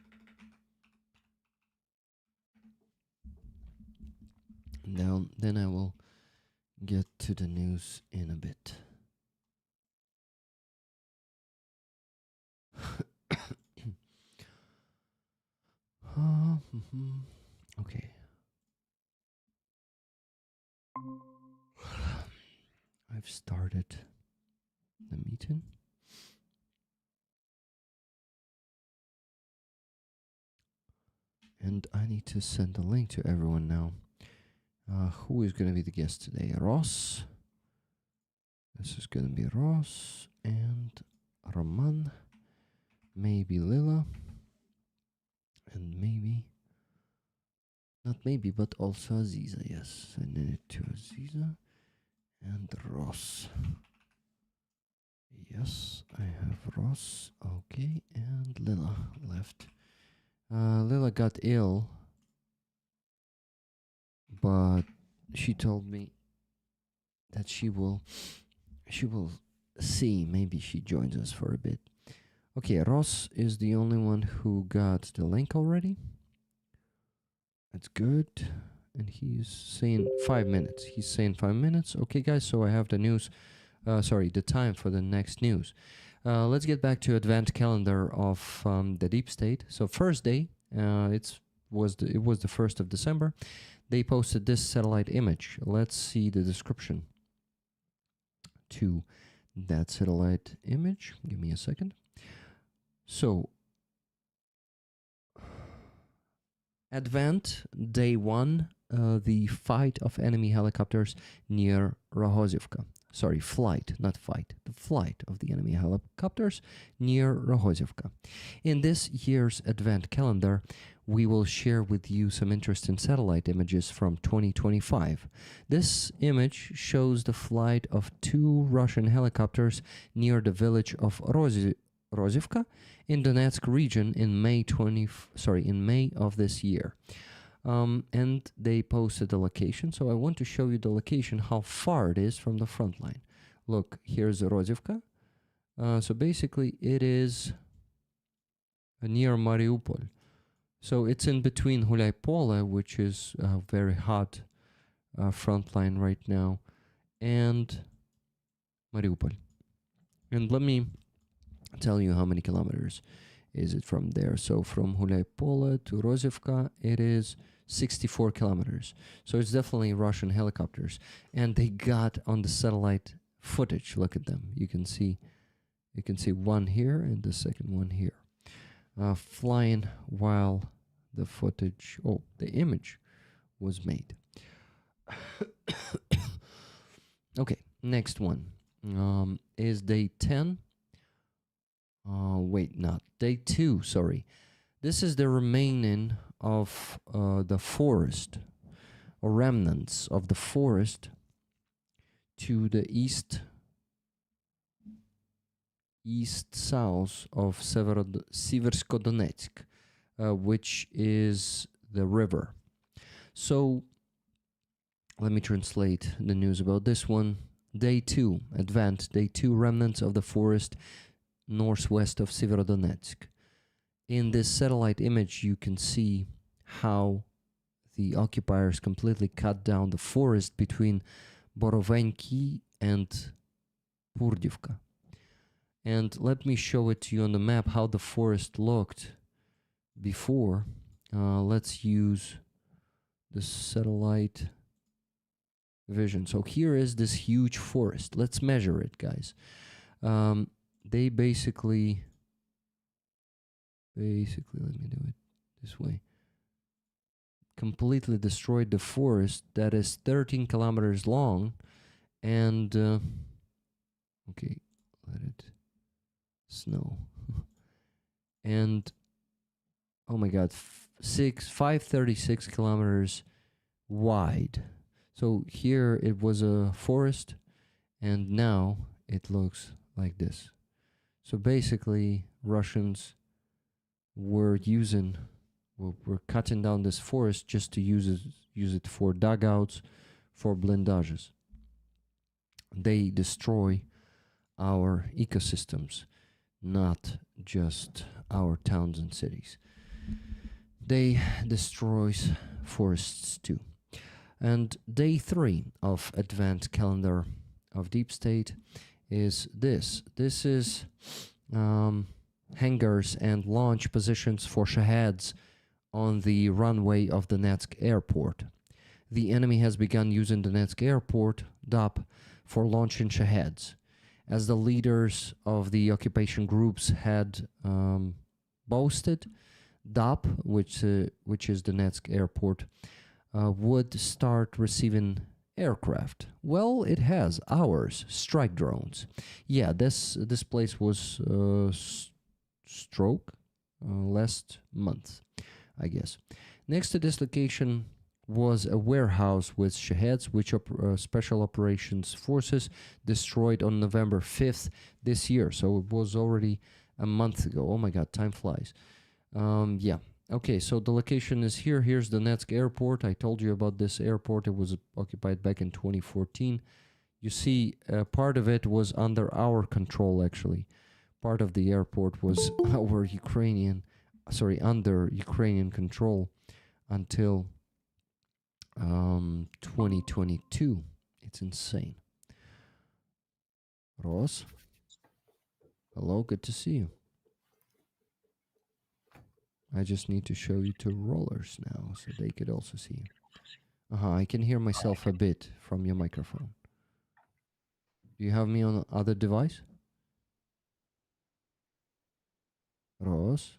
Now, then I will get to the news in a bit. Okay. I've started the meeting. And I need to send a link to everyone now. Who is going to be the guest today? Ross. This is going to be Ross and Roman. Maybe Lila. And maybe, not maybe, but also Aziza. Yes, sending it to Aziza and Ross. Yes, I have Ross. Okay, and Lila left. Lila got ill, but she told me that she will see. Maybe she joins us for a bit. Okay, Ross is the only one who got the link already. That's good. And he's saying 5 minutes. He's saying 5 minutes. Okay, guys, so I have the news. The time for the next news. Let's get back to advent calendar of the deep state. So first day, it was the 1st of December. They posted this satellite image. Let's see the description to that satellite image. Give me a second. So, Advent Day 1 the fight of enemy helicopters near Rohozivka. Sorry, flight, not fight. The flight of the enemy helicopters near Rohozivka. In this year's Advent calendar, we will share with you some interesting satellite images from 2025. This image shows the flight of two Russian helicopters near the village of Rozivka in Donetsk region in May of this year. And they posted the location. So I want to show you the location, how far it is from the front line. Look, here's Rozivka. So basically it is near Mariupol. So it's in between Hulaypole, which is a very hot front line right now, and Mariupol. And let me tell you how many kilometers is it from there. So from Hulaypole to Rozivka, it is 64 kilometers. So it's definitely Russian helicopters. And they got on the satellite footage. Look at them. You can see one here and the second one here. Flying while the footage, the image was made. Okay, next one is day 10. Day 2, sorry. This is the remaining of the forest, or remnants of the forest to the east-south of Seversko-Donetsk, which is the river. So, let me translate the news about this one. Day 2, Advent, Day 2, remnants of the forest northwest of Severodonetsk. In this satellite image, you can see how the occupiers completely cut down the forest between Borovenki and Purdivka. And let me show it to you on the map how the forest looked before. Let's use the satellite vision. So here is this huge forest. Let's measure it, guys. They basically, let me do it this way, completely destroyed the forest that is 13 kilometers long, and okay, let it snow. And oh my god, 536 kilometers wide. So here it was a forest, and now it looks like this. So basically, Russians were cutting down this forest just to use it for dugouts, for blindages. They destroy our ecosystems, not just our towns and cities. They destroy forests too. And day 3 of Advent calendar of Deep State is this. This is hangars and launch positions for Shaheds on the runway of Donetsk airport. The enemy has begun using Donetsk airport, DAP, for launching Shaheds. As the leaders of the occupation groups had boasted, DAP, which is Donetsk airport, would start receiving aircraft. Well, it has ours, strike drones. Yeah, this place was struck last month, I guess. Next to this location was a warehouse with Shaheeds, which Special Operations Forces destroyed on November 5th this year. So it was already a month ago. Oh my god, time flies. Yeah. Okay, so the location is here. Here's Donetsk airport. I told you about this airport. It was occupied back in 2014. You see, part of it was under our control, actually. Part of the airport was under Ukrainian control until 2022. It's insane. Ross? Hello, good to see you. I just need to show you two rollers now so they could also see you. I can hear myself a bit from your microphone. Do you have me on other device? Ross?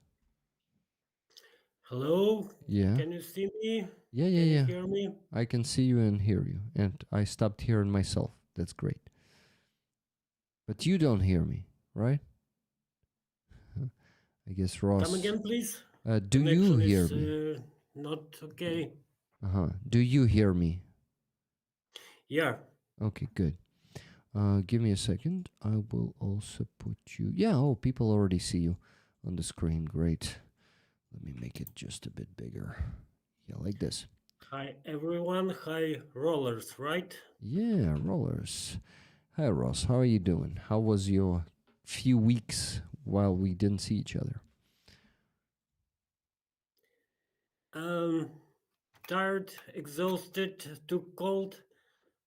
Hello? Yeah. Can you see me? Yeah, yeah, Can you yeah. hear me? I can see you and hear you. And I stopped hearing myself. That's great. But you don't hear me, right? I guess Come Ross. again, please. Do you Connection hear is me? not okay. Uh-huh. Do you hear me? Yeah. Okay, good. Give me a second. I will also put you. Yeah, oh, people already see you on the screen. Great. Let me make it just a bit bigger. Yeah, like this. Hi, everyone. Hi, rollers, right? Yeah, rollers. Hi, Ross. How are you doing? How was your few weeks while we didn't see each other? Um, Tired, exhausted, too cold,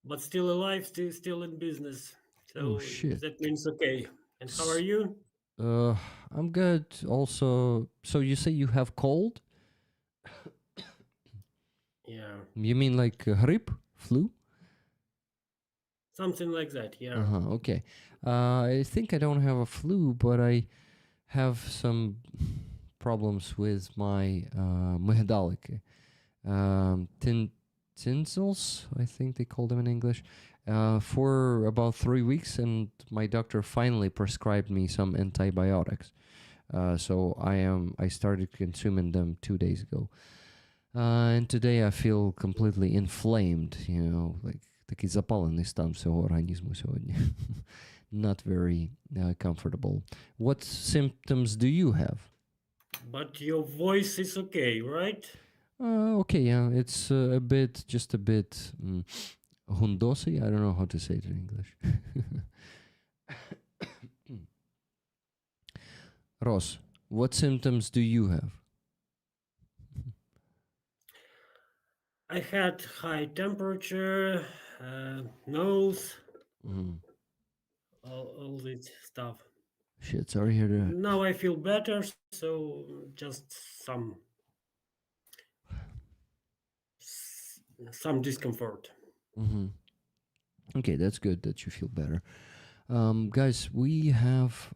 but still alive, still in business. Oh, So shit. that means okay. And how are S- you? Uh, I'm good. Also, so you say you have cold? Yeah, You mean like grip, flu? something like that. Uh Yeah. huh. Okay. I think I don't have a flu, but I have some problems with my myhadalic tinsels. I think they call them in English. For about 3 weeks, and my doctor finally prescribed me some antibiotics. So I started consuming them 2 days ago. And today I feel completely inflamed, like такий запалений стан всього організму сьогодні. Not very comfortable. What symptoms do you have? But your voice is okay, right? Okay, yeah, it's just a bit hundosi. I don't know how to say it in English. Ross, what symptoms do you have? I had high temperature, nose, Mm, all this stuff. shit, sorry to hear that. Now I feel better, so just some discomfort. Hmm. Okay, that's good that you feel better. Guys, we have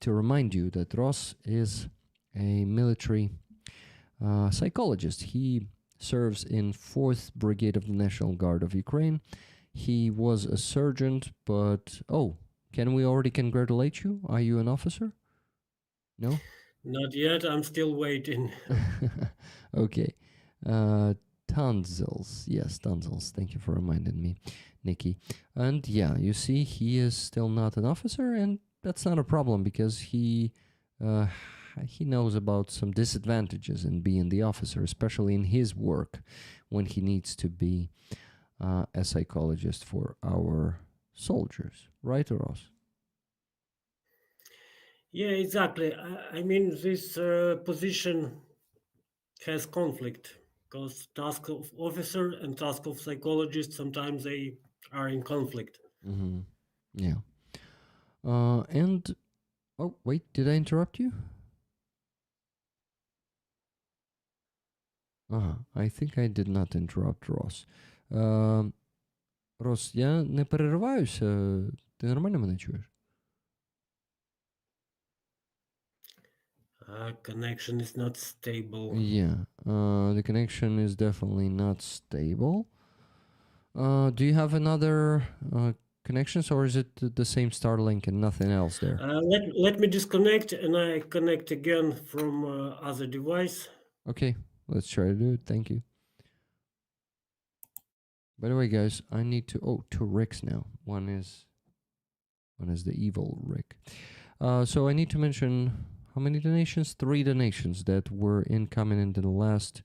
to remind you that Ross is a military psychologist. He serves in 4th Brigade of the National Guard of Ukraine. He was a sergeant, but can we already congratulate you? Are you an officer? No? Not yet. I'm still waiting. Okay. Uh, tonsils. Yes, tonsils. Thank you for reminding me, Nikki. And yeah, you see, he is still not an officer, and that's not a problem because uh, he knows about some disadvantages in being the officer, especially in his work when he needs to be a psychologist for our soldiers. Right, Ross? Yeah, exactly. I mean, this position has conflict because task of officer and task of psychologist sometimes they are in conflict. Mm-hmm. Yeah. And oh, wait, did I interrupt you? I think I did not interrupt Ross. Рос, я не перериваюся. Ти нормально мене чуєш? Connection is not stable. Yeah. The connection is definitely not stable. Do you have another connections, or is it the same Starlink and nothing else there? Let me disconnect and I connect again from other device. Okay, let's try to do it. Thank you. By the way, guys, I need to two Ricks now. One is the evil Rick. So I need to mention how many donations? 3 donations that were incoming in the last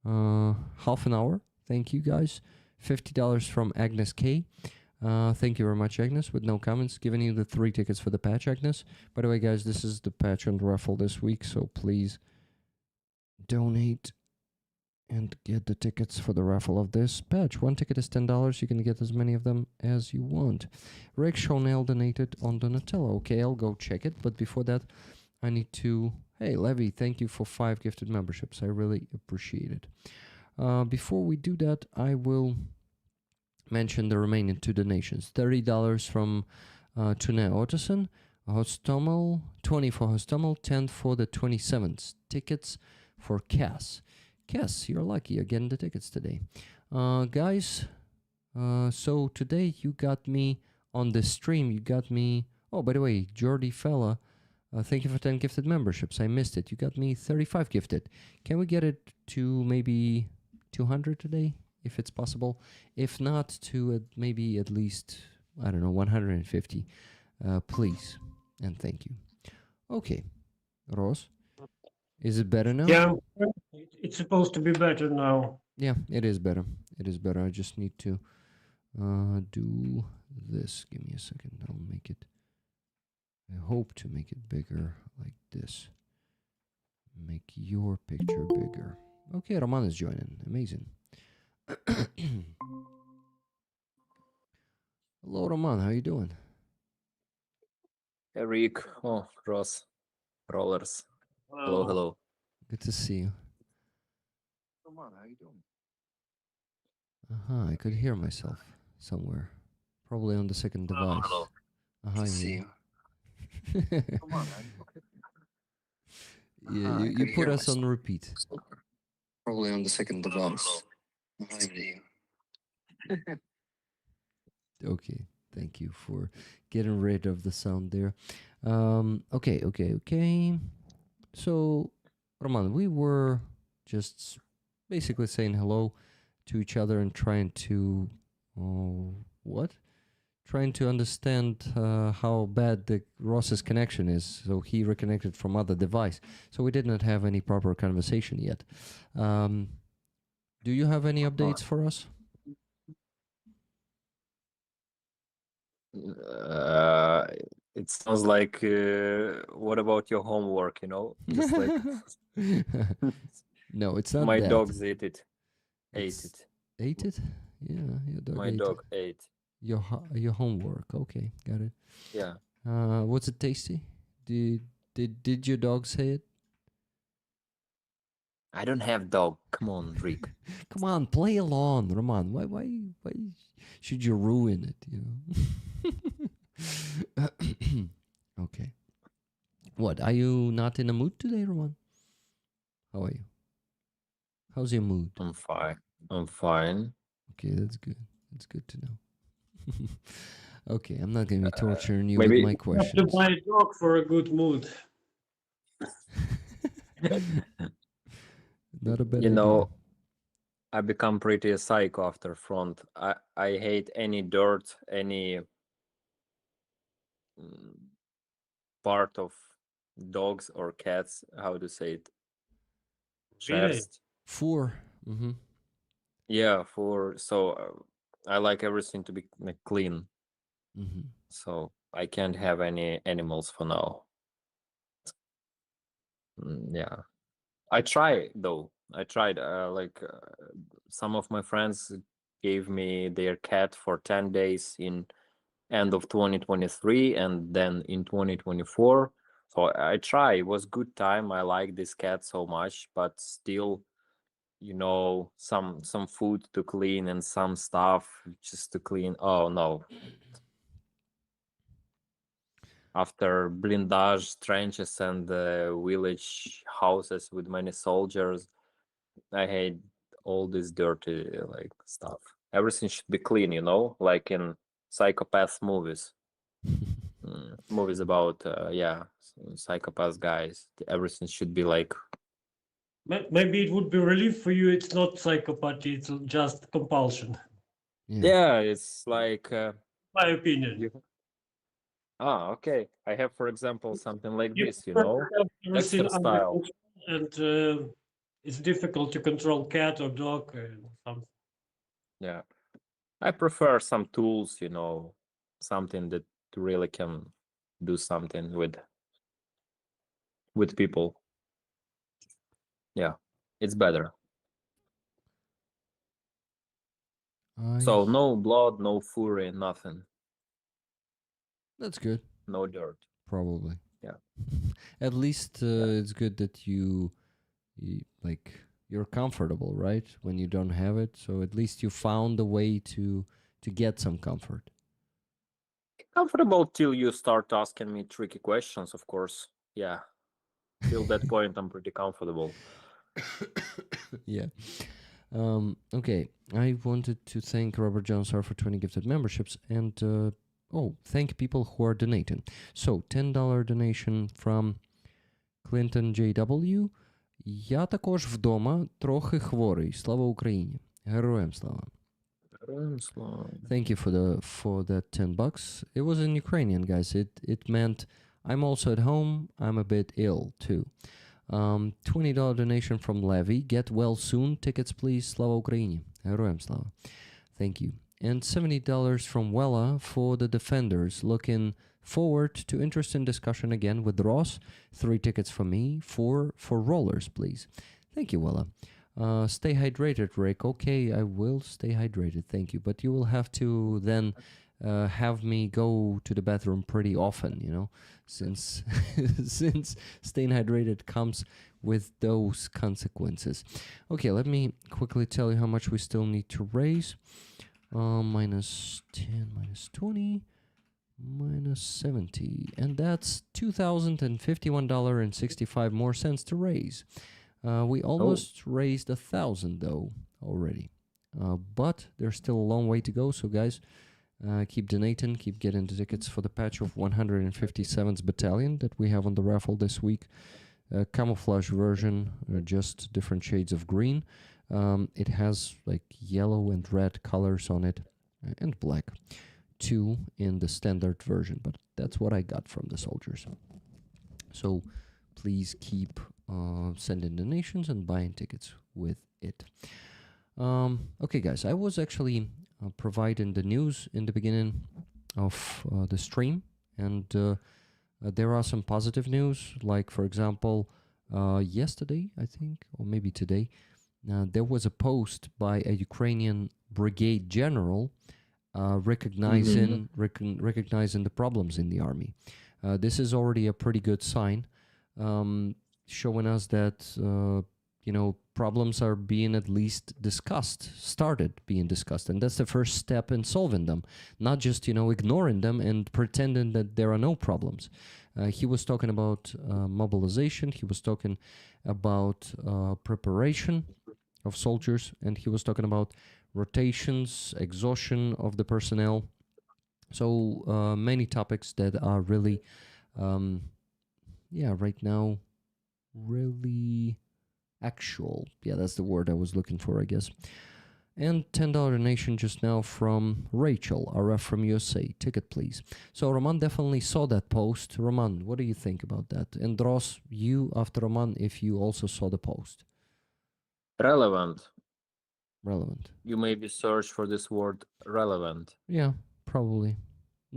half an hour. Thank you, guys. $50 from Agnes K. Thank you very much, Agnes, with no comments. Giving you the 3 tickets for the patch, Agnes. By the way, guys, this is the patch and raffle this week, so please donate and get the tickets for the raffle of this patch. 1 ticket is $10. You can get as many of them as you want. Rick Shonell donated on Donatello. Okay, I'll go check it. But before that, I need to... Hey, Levy, thank you for 5 gifted memberships. I really appreciate it. Before we do that, I will mention the remaining 2 donations. $30 from Tune Ottoson, Hostomel, 20 for Hostomel, 10 for the 27th. Tickets for Cass. Yes, you're lucky. You're getting the tickets today. Guys, so today you got me on the stream. You got me. Oh, by the way, Jordy Fella, thank you for 10 gifted memberships. I missed it. You got me 35 gifted. Can we get it to maybe 200 today, if it's possible? If not, to maybe at least, I don't know, 150. Please. And thank you. Okay. Ross, is it better now? Yeah, it's supposed to be better now. Yeah, it is better. It is better. I just need to do this. Give me a second. I'll make it. I hope to make it bigger like this. Make your picture bigger. Okay, Roman is joining. Amazing. Hello, Roman. How you doing? Eric, oh, Ross, Rollers. Hello, hello. Good to see you. Roman, how you doing? I could hear myself somewhere. Probably on the second device. Hello. Good to see you. Roman, Yeah, you put us on repeat. probably on the second device. Okay, thank you for getting rid of the sound there. Okay. So, Roman, we were just basically saying hello to each other and trying to, trying to understand how bad the Ross's connection is. So he reconnected from other device. So we did not have any proper conversation yet. Do you have any updates for us? It sounds like, what about your homework, you know? Just like no, it's not my that. dogs ate it. Ate it? Yeah, your dog My ate dog it. ate. Your homework. Okay, got it. Yeah. Was it tasty? Did your dog say it? I don't have dog. Come on, Rick. Come on, play along, Roman. Why should you ruin it? You know. Okay. What? Are you not in a mood today, Roman? How are you? How's your mood? I'm fine. I'm fine. Okay, that's good. That's good to know. Okay, I'm not gonna be torturing you maybe with my You have questions. to buy a dog for a good mood. Not a bad You idea. know, I become pretty a psycho after front. I hate any dirt, any part of dogs or cats. How to say it? Really? Chest. 4. Mm-hmm. Yeah, I like everything to be like, clean. Mm-hmm. So I can't have any animals for now. Yeah, I try though. I tried. Some of my friends gave me their cat for 10 days in end of 2023 and then in 2024. So I try. It was good time. I like this cat so much, but still, you know, some food to clean and some stuff just to clean. Oh no. After blindage trenches and village houses with many soldiers, I hate all this dirty like stuff. Everything should be clean, you know, like in psychopath movies. Movies about psychopath guys. Everything should be like. Maybe it would be relief for you. It's not psychopathy. It's just compulsion. Yeah, it's like. My opinion. Okay. I have, for example, something like You this, you know, everything Dexter under style. control, and it's difficult to control cat or dog or something. Yeah, I prefer some tools, you know, something that really can do something with people. Yeah, it's better. So no blood, no fury, nothing. That's good. No dirt. Probably. Yeah. At least it's good that you're comfortable, right? When you don't have it, so at least you found a way to get some comfort. Comfortable till you start asking me tricky questions, of course. Yeah. Till that point, I'm pretty comfortable. Yeah. Okay. I wanted to thank Robert Johnson for 20 gifted memberships and thank people who are donating. So $10 donation from Clinton JW. Я також вдома трохи хворий. Слава Україні. Героям слава. Thank you for that $10. It was in Ukrainian, guys. It meant I'm also at home. I'm a bit ill too. $20 donation from Levy. Get well soon. Tickets, please. Slava Ukraini. Героям слава. Thank you. And $70 from Wella for the Defenders. Looking forward to interesting discussion again with Ross. 3 tickets for me. 4 for rollers, please. Thank you, Wella. Stay hydrated, Rick. Okay, I will stay hydrated. Thank you. But you will have to then have me go to the bathroom pretty often, you know, since since staying hydrated comes with those consequences. Okay, let me quickly tell you how much we still need to raise. Minus 10, minus 20, minus 70, and that's $2,051.65 more cents to raise. We almost raised 1,000 though already, but there's still a long way to go. So guys, keep donating, keep getting the tickets for the patch of 157th Battalion that we have on the raffle this week. Camouflage version, just different shades of green. It has like yellow and red colors on it, and black. 2 in the standard version, but that's what I got from the soldiers. So please keep sending donations and buying tickets with it. Okay, guys, I was actually providing the news in the beginning of the stream, and there are some positive news, like, for example, yesterday, I think, or maybe today, there was a post by a Ukrainian brigade general recognizing the problems in the army. This is already a pretty good sign, showing us that problems are being at least started being discussed, and that's the first step in solving them, not just ignoring them and pretending that there are no problems. He was talking about mobilization, he was talking about preparation of soldiers, and he was talking about rotations, exhaustion of the personnel. So many topics that are really right now really actual. Yeah, that's the word I was looking for, I guess. And $10 donation just now from Rachel, RF from USA. Ticket, please. So Roman definitely saw that post. Roman, what do you think about that? And Ross, you after Roman, if you also saw the post. Relevant. You maybe search for this word relevant. Yeah, probably.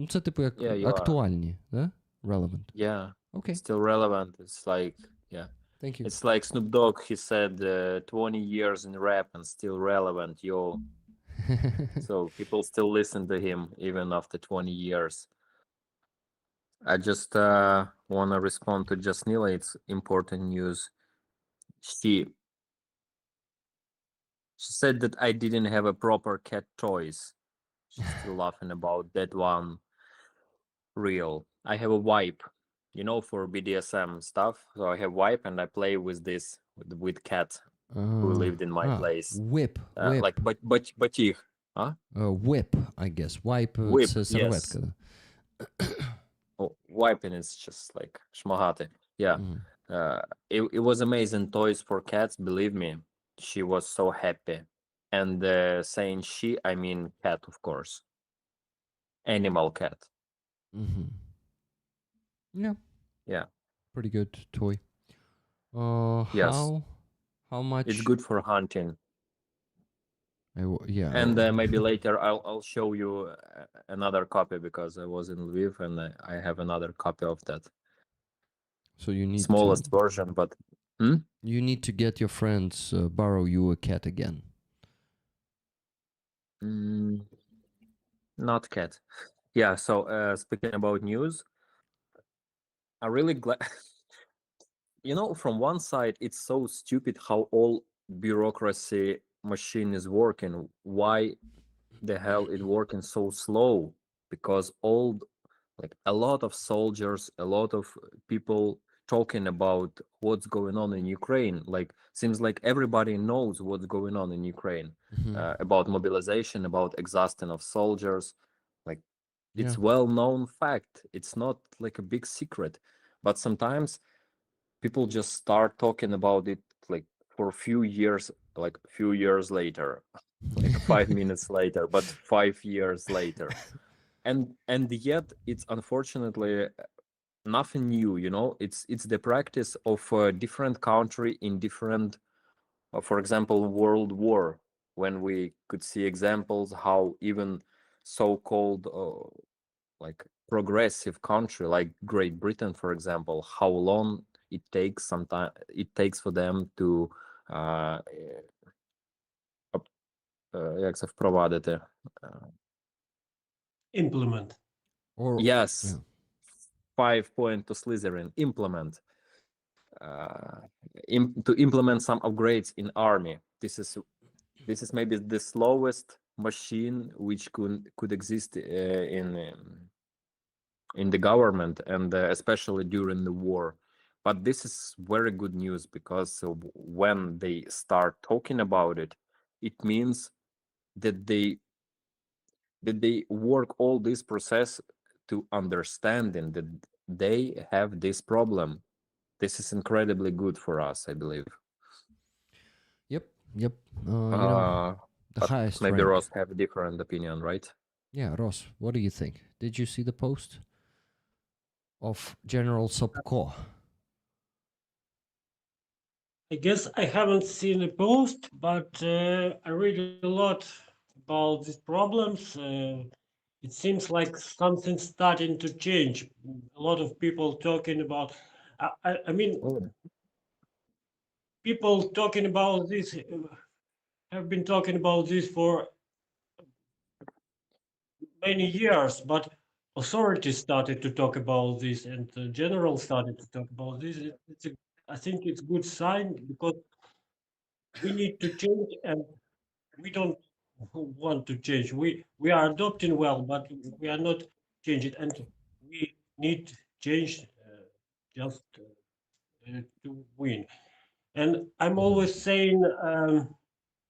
Це типу як актуальні, да? Relevant. Yeah. Okay. Still relevant. It's like, yeah. Thank you. It's like Snoop Dogg, he said 20 years in rap and still relevant, yo. So people still listen to him even after 20 years. I just want to respond to Jasnila. It's important news. She said that I didn't have a proper cat toys. She's still laughing about that one. Real. I have a wipe, for BDSM stuff. So I have wipe and I play with this with cat who lived in my place. Whip. Like батих. Huh? Whip, I guess. Wipe. Whip, yes. Wiping is just like шмагати. Yeah. It was amazing toys for cats, believe me. She was so happy. And saying she, I mean cat, of course. Animal cat. Yeah. Yeah. Pretty good toy. Yes. How much? It's good for hunting. Yeah. And maybe later I'll show you another copy because I was in Lviv and I have another copy of that. So you need smallest version, but you need to get your friends borrow you a cat again. Not cat. Yeah. So speaking about news, I'm really glad. From one side, it's so stupid how all bureaucracy machine is working. Why the hell it working so slow? Because a lot of soldiers, a lot of people talking about what's going on in Ukraine. Like, seems like everybody knows what's going on in Ukraine, about mobilization, about exhaustion of soldiers. Like, it's Yeah. well-known fact. It's not like a big secret, but sometimes people just start talking about it like for a few years, like a few years later, like 5 minutes later, but 5 years later. And yet it's unfortunately nothing new, you know. It's the practice of a different country in different, for example, World War, when we could see examples how even so-called like progressive country like Great Britain, for example, how long it takes for them to як це впровадити? Implement. Or Yes, yeah. 5 point to Slytherin, implement to implement some upgrades in army. This is maybe the slowest machine which could exist in the government, and especially during the war. But this is very good news, because when they start talking about it, it means that they work all this process to understanding that they have this problem. This is incredibly good for us, I believe. Yep. You know, the But highest maybe rank. Ross have a different opinion, right? Yeah, Ross, what do you think? Did you see the post of General Sobko? I guess I haven't seen the post, but I read a lot about these problems. It seems like something's starting to change. A lot of people talking about. I mean, people talking about this have been talking about this for many years, but authorities started to talk about this, and the general started to talk about this. I think it's good sign, because we need to change, and we don't want to change. We are adopting well, but we are not changing, and we need change just to win. And I'm always saying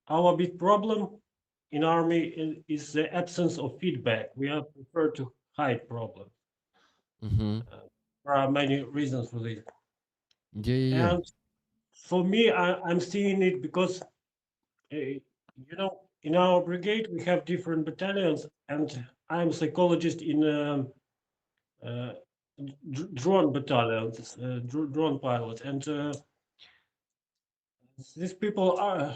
our big problem in army is the absence of feedback. We are prefer to hide problems. There are many reasons for this. Yeah. And for me, I'm seeing it because, in our brigade, we have different battalions, and I'm a psychologist in drone battalions, drone pilots. And these people are,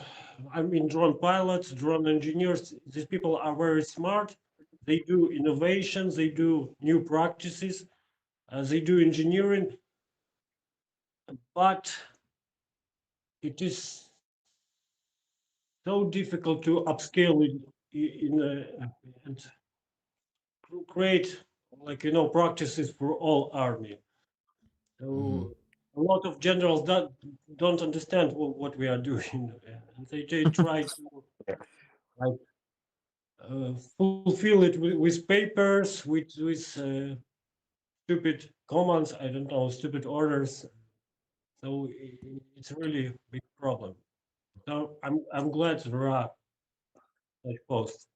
I mean, drone pilots, drone engineers, these people are very smart. They do innovations, they do new practices, they do engineering, but it is so difficult to upscale it and create, like, practices for all army. So a lot of generals don't understand what we are doing, and they try to, like, fulfill it with papers, with stupid commands. I don't know, stupid orders. So it's really a big problem. So I'm glad there are such posts.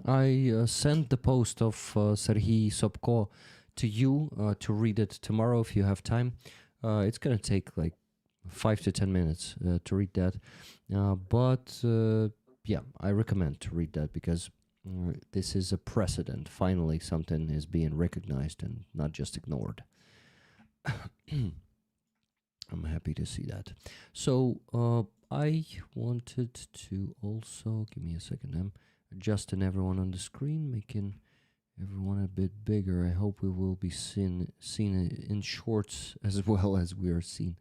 I sent the post of Serhiy Sobko to you to read it tomorrow if you have time. It's gonna take like 5 to 10 minutes to read that, but yeah, I recommend to read that, because this is a precedent. Finally, something is being recognized and not just ignored. I'm happy to see that. So I wanted to also, give me a second, I'm adjusting everyone on the screen, making everyone a bit bigger. I hope we will be seen in shorts as well as we are seen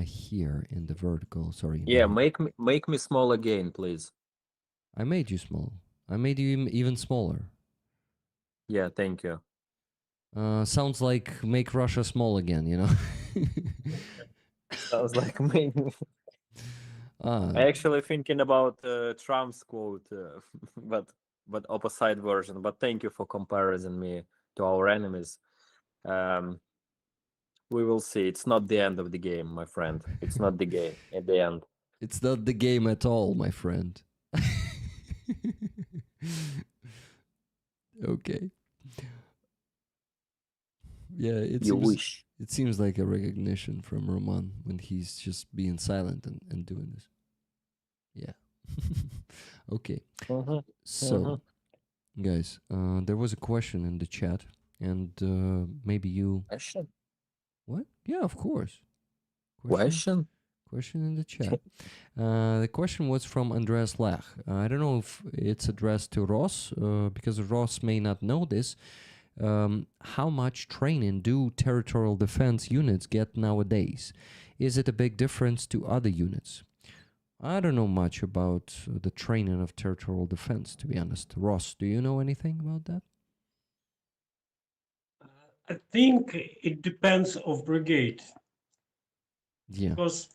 here in the vertical. Sorry. Yeah, make me small again, please. I made you small. I made you even smaller. Yeah, thank you. Sounds like make Russia small again, you know? I was like, maybe. I actually thinking about Trump's quote, but opposite version. But thank you for comparing me to our enemies. We will see. It's not the end of the game, my friend. It's not the game at the end. It's not the game at all, my friend. Okay. Yeah, You wish. it seems like a recognition from Roman when he's just being silent and doing this. Yeah. Okay. Mhm, So, mhm. guys, there was a question in the chat, and maybe you. Question? What? Yeah, of course. Question? Question in the chat. The question was from Andreas Lach. I don't know if it's addressed to Ross, because Ross may not know this. How much training do territorial defense units get nowadays? Is it a big difference to other units? I don't know much about the training of territorial defense, to be honest. Ross, do you know anything about that? I think it depends of brigade, Yeah. because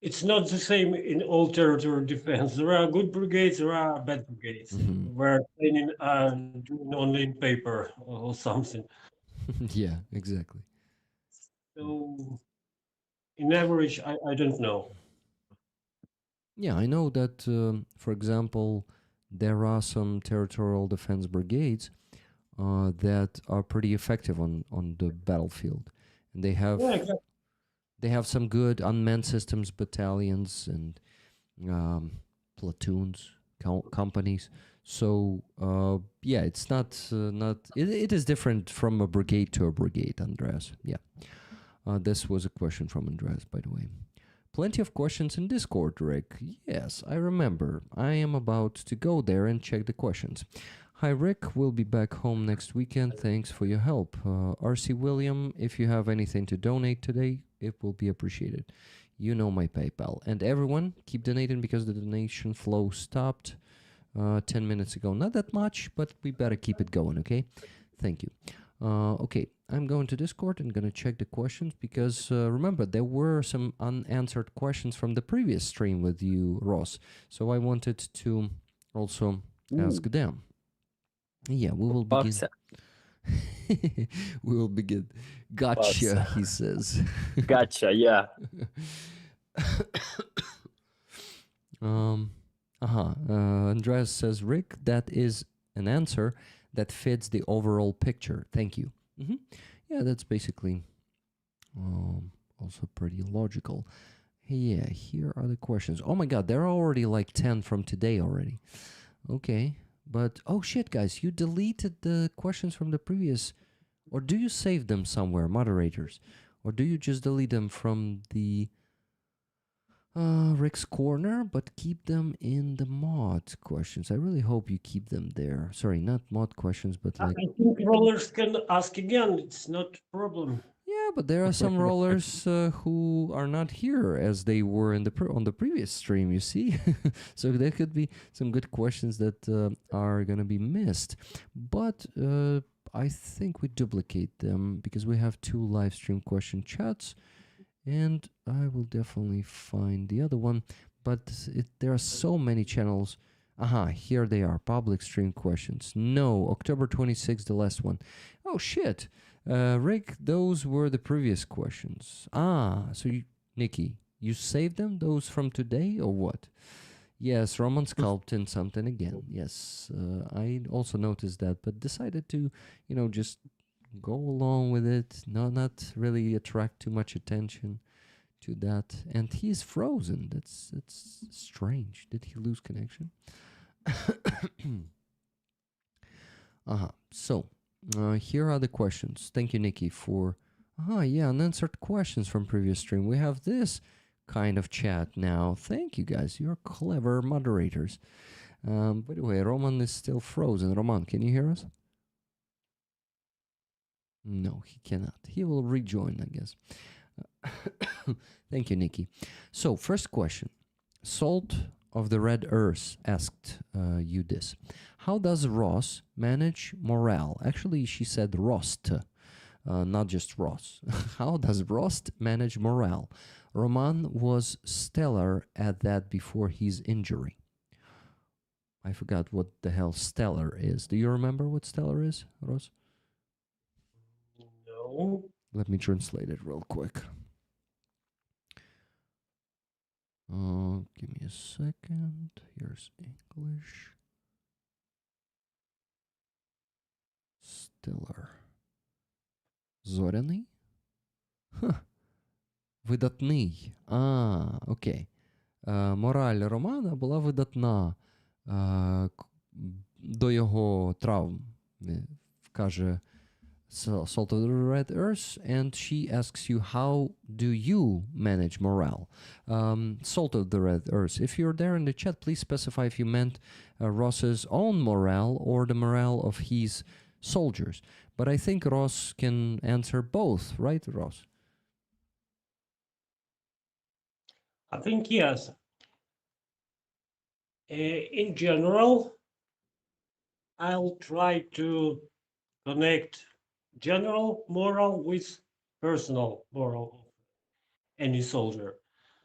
it's not the same in all territorial defense. There are good brigades, there are bad brigades, where training are doing only in paper or something. Yeah, exactly. So, in average, I don't know. Yeah, I know that, for example, there are some territorial defense brigades that are pretty effective on the battlefield, and they have Yeah, exactly. they have some good unmanned systems battalions and platoons, companies. So yeah, it's not it is different from a brigade to a brigade, Andreas. Yeah, this was a question from Andreas, by the way. Plenty of questions in Discord, Rick. Yes, I remember. I am about to go there and check the questions. Hi, Rick. We'll be back home next weekend. Thanks for your help. RC William, if you have anything to donate today, it will be appreciated. You know my PayPal. And everyone, keep donating because the donation flow stopped 10 minutes ago. Not that much, but we better keep it going, okay? Thank you. Okay, I'm going to Discord and going to check the questions because remember, there were some unanswered questions from the previous stream with you, Ross. So I wanted to also ask them. Yeah, we will begin. We will begin. Gotcha, he says. Gotcha, yeah. Andreas says, Rick, that is an answer that fits the overall picture. Thank you. Yeah, that's basically also pretty logical. Yeah, here are the questions. Oh my god, there are already like 10 from today already. Okay, but oh shit, guys, you deleted the questions from the previous, or do you save them somewhere, moderators? Or do you just delete them from the Rick's Corner, but keep them in the mod questions? I really hope you keep them there. Sorry, not mod questions, but like... I think rollers can ask again. It's not a problem. Yeah, but there are some rollers who are not here as they were in the on the previous stream, you see? So there could be some good questions that are going to be missed. But I think we duplicate them because we have 2 live stream question chats. And I will definitely find the other one. But there are so many channels. Aha, here they are. Public stream questions. No, October 26th, the last one. Oh, shit. Rick, those were the previous questions. So Nikki, you saved them? Those from today or what? Yes, Roman sculpting something again. Yes, I also noticed that, but decided to, just go along with it, not really attract too much attention to that. And he's frozen. That's strange. Did he lose connection? So here are the questions. Thank you, Nikki, for unanswered questions from previous stream. We have this kind of chat now. Thank you, guys. You're clever moderators. By the way, Roman is still frozen. Roman, can you hear us? No, he cannot. He will rejoin, I guess. Thank you, Nikki. So, first question. Salt of the Red Earth asked you this. How does Ross manage morale? Actually, she said Rost, not just Ross. How does Rost manage morale? Roman was stellar at that before his injury. I forgot what the hell stellar is. Do you remember what stellar is, Ross? Let me translate it real quick. Give me a second. Here's English. Stellar. Зоряний? Ха. Видатний. Окей. Мораль Романа була видатна до його травм. Каже Salt of the Red Earth, and she asks you, how do you manage morale? Salt of the Red Earth, if you're there in the chat, please specify if you meant Ross's own morale or the morale of his soldiers. But I think Ross can answer both, right, Ross? I think yes. In general, I'll try to connect general moral with personal moral of any soldier.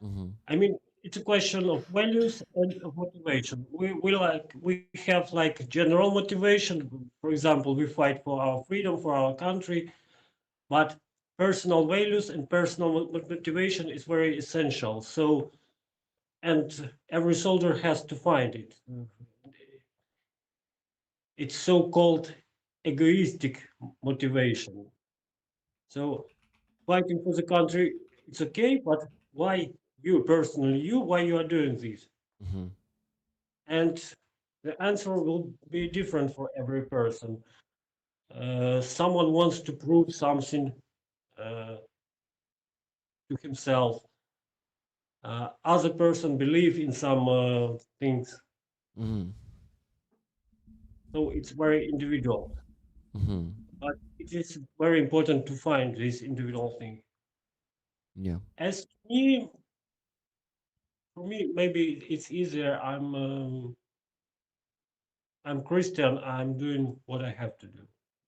Mm-hmm. I mean, it's a question of values and of motivation. We have like general motivation. For example, we fight for our freedom, for our country, but personal values and personal motivation is very essential. So, and every soldier has to find it. It's so-called egoistic motivation. So fighting for the country, it's okay, but why you personally, why you are doing this? Mm-hmm. And the answer will be different for every person. Someone wants to prove something to himself. Other person believe in some things. Mm-hmm. So it's very individual. Mm-hmm. But it is very important to find this individual thing. Yeah. As to me, for me, maybe it's easier. I'm Christian. I'm doing what I have to do.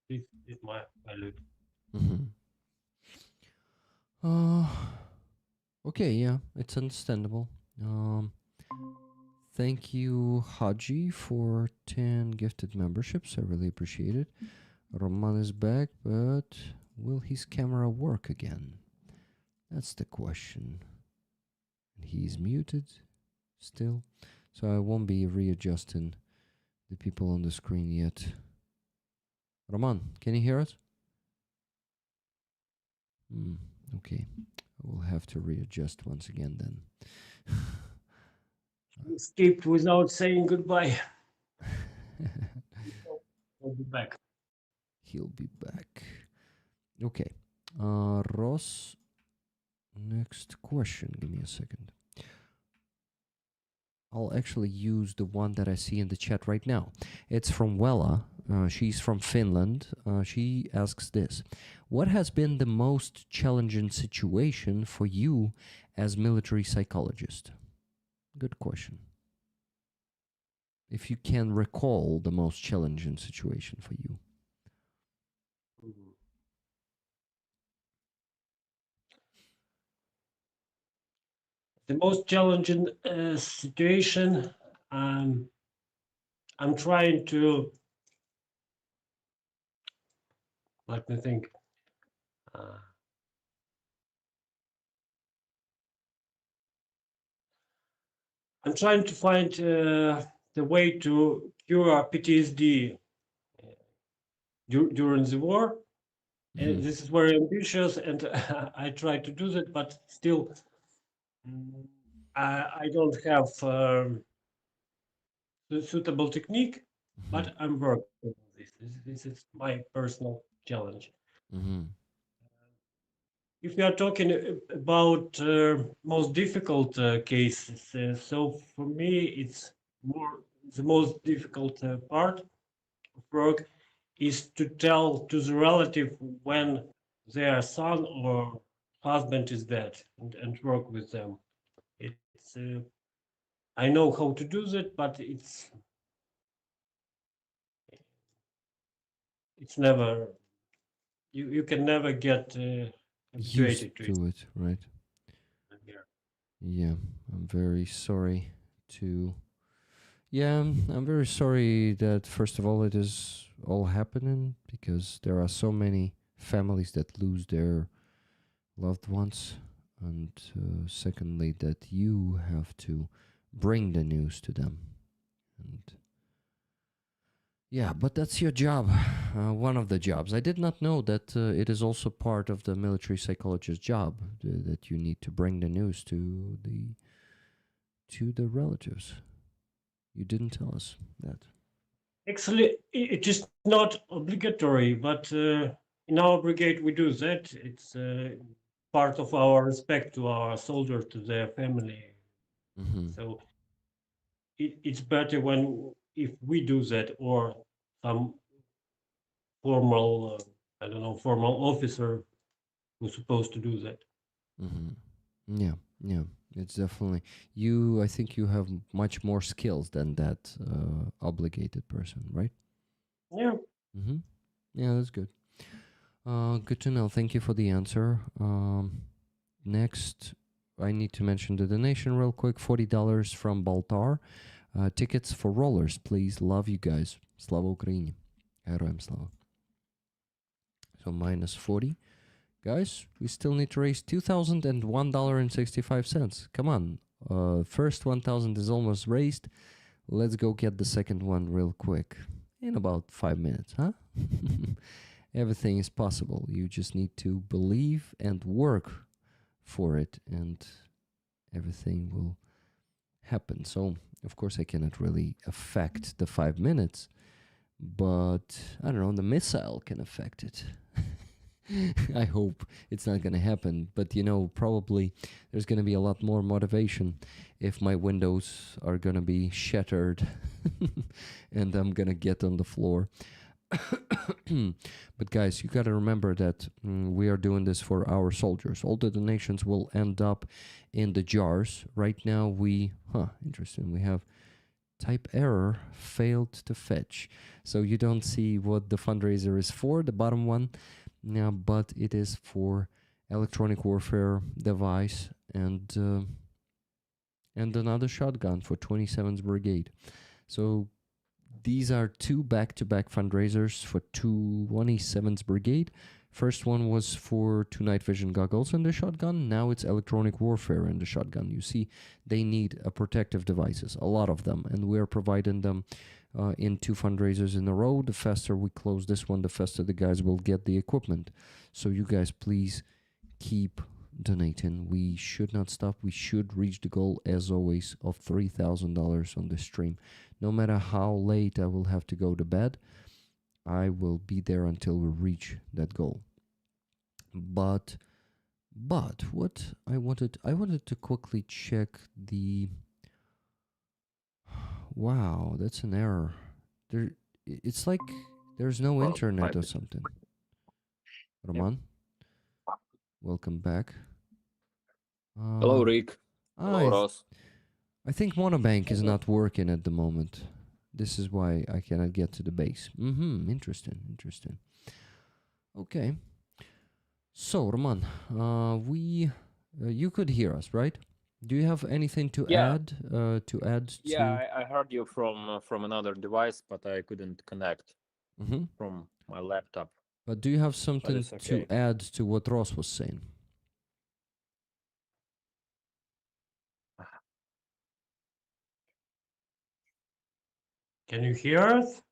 This is my value. Mm-hmm. Okay, yeah, it's understandable. Thank you, Haji, for 10 gifted memberships. I really appreciate it. Roman is back, but will his camera work again? That's the question. And he's muted still, so I won't be readjusting the people on the screen yet. Roman, can you hear us? Okay, I will have to readjust once again then. Escaped without saying goodbye. I'll be back. He'll be back. Okay. Ross, next question. Give me a second. I'll actually use the one that I see in the chat right now. It's from Wella. She's from Finland. She asks this. What has been the most challenging situation for you as military psychologist? Good question. If you can recall the most challenging situation for you. The most challenging situation, I'm trying to, let me think. I'm trying to find the way to cure PTSD during the war. Mhm. This is very ambitious, and I try to do that, but still, I don't have the suitable technique. But I'm working on this. This is my personal challenge. Mhm. If we are talking about most difficult cases, so for me, it's more the most difficult part of work is to tell to the relative when their son or husband is dead and work with them. It's I know how to do that, but it's never you can never get Used habituated to it. to it, right? Yeah, I'm very sorry to. Yeah, I'm very sorry that first of all it is all happening because there are so many families that lose their loved ones, and secondly, that you have to bring the news to them. And yeah, but that's your job, one of the jobs. I did not know that it is also part of the military psychologist's job that you need to bring the news to the relatives. You didn't tell us that. Actually, it is not obligatory, but in our brigade we do that. It's part of our respect to our soldiers, to their family. Mm-hmm. So it's better when if we do that or some formal, I don't know, formal officer who's supposed to do that. Mm-hmm. Yeah, yeah. It's definitely you. I think you have much more skills than that obligated person, right? Yeah. Mm-hmm. Yeah, that's good. Good to know. Thank you for the answer. Next, I need to mention the donation real quick. $40 from Baltar. Tickets for rollers, please. Love you guys. Slava Ukraini. Героям слава. So minus 40. Guys, we still need to raise $2,001.65. Come on. First 1,000 is almost raised. Let's go get the second one real quick. In about 5 minutes, huh? Everything is possible. You just need to believe and work for it, and everything will happen. So, of course, I cannot really affect the 5 minutes, but I don't know, the missile can affect it. I hope it's not going to happen, but probably there's going to be a lot more motivation if my windows are going to be shattered and I'm going to get on the floor. But guys, you got to remember that we are doing this for our soldiers. All the donations will end up in the jars. Right now interesting, we have type error, failed to fetch. So you don't see what the fundraiser is for, the bottom one. Yeah, but it is for electronic warfare device and another shotgun for 27th Brigade. So these are two back-to-back fundraisers for 27th Brigade. First one was for 2 night vision goggles and the shotgun. Now it's electronic warfare and the shotgun. You see, they need protective devices, a lot of them, and we are providing them in 2 fundraisers in a row. The faster we close this one, the faster the guys will get the equipment. So you guys, please keep donating. We should not stop. We should reach the goal, as always, of $3,000 on this stream. No matter how late I will have to go to bed, I will be there until we reach that goal. But what I wanted to quickly check the. Wow, that's an error. It's like there's no internet or something. Roman, welcome back. Hello, Rick. Hello, Ross. I think Monobank is not working at the moment. This is why I cannot get to the base. Interesting. Okay. So, Roman, you could hear us, right? Do you have anything to add? Yeah, I heard you from another device, but I couldn't connect from my laptop. But do you have something to add to what Ross was saying? Can you hear us?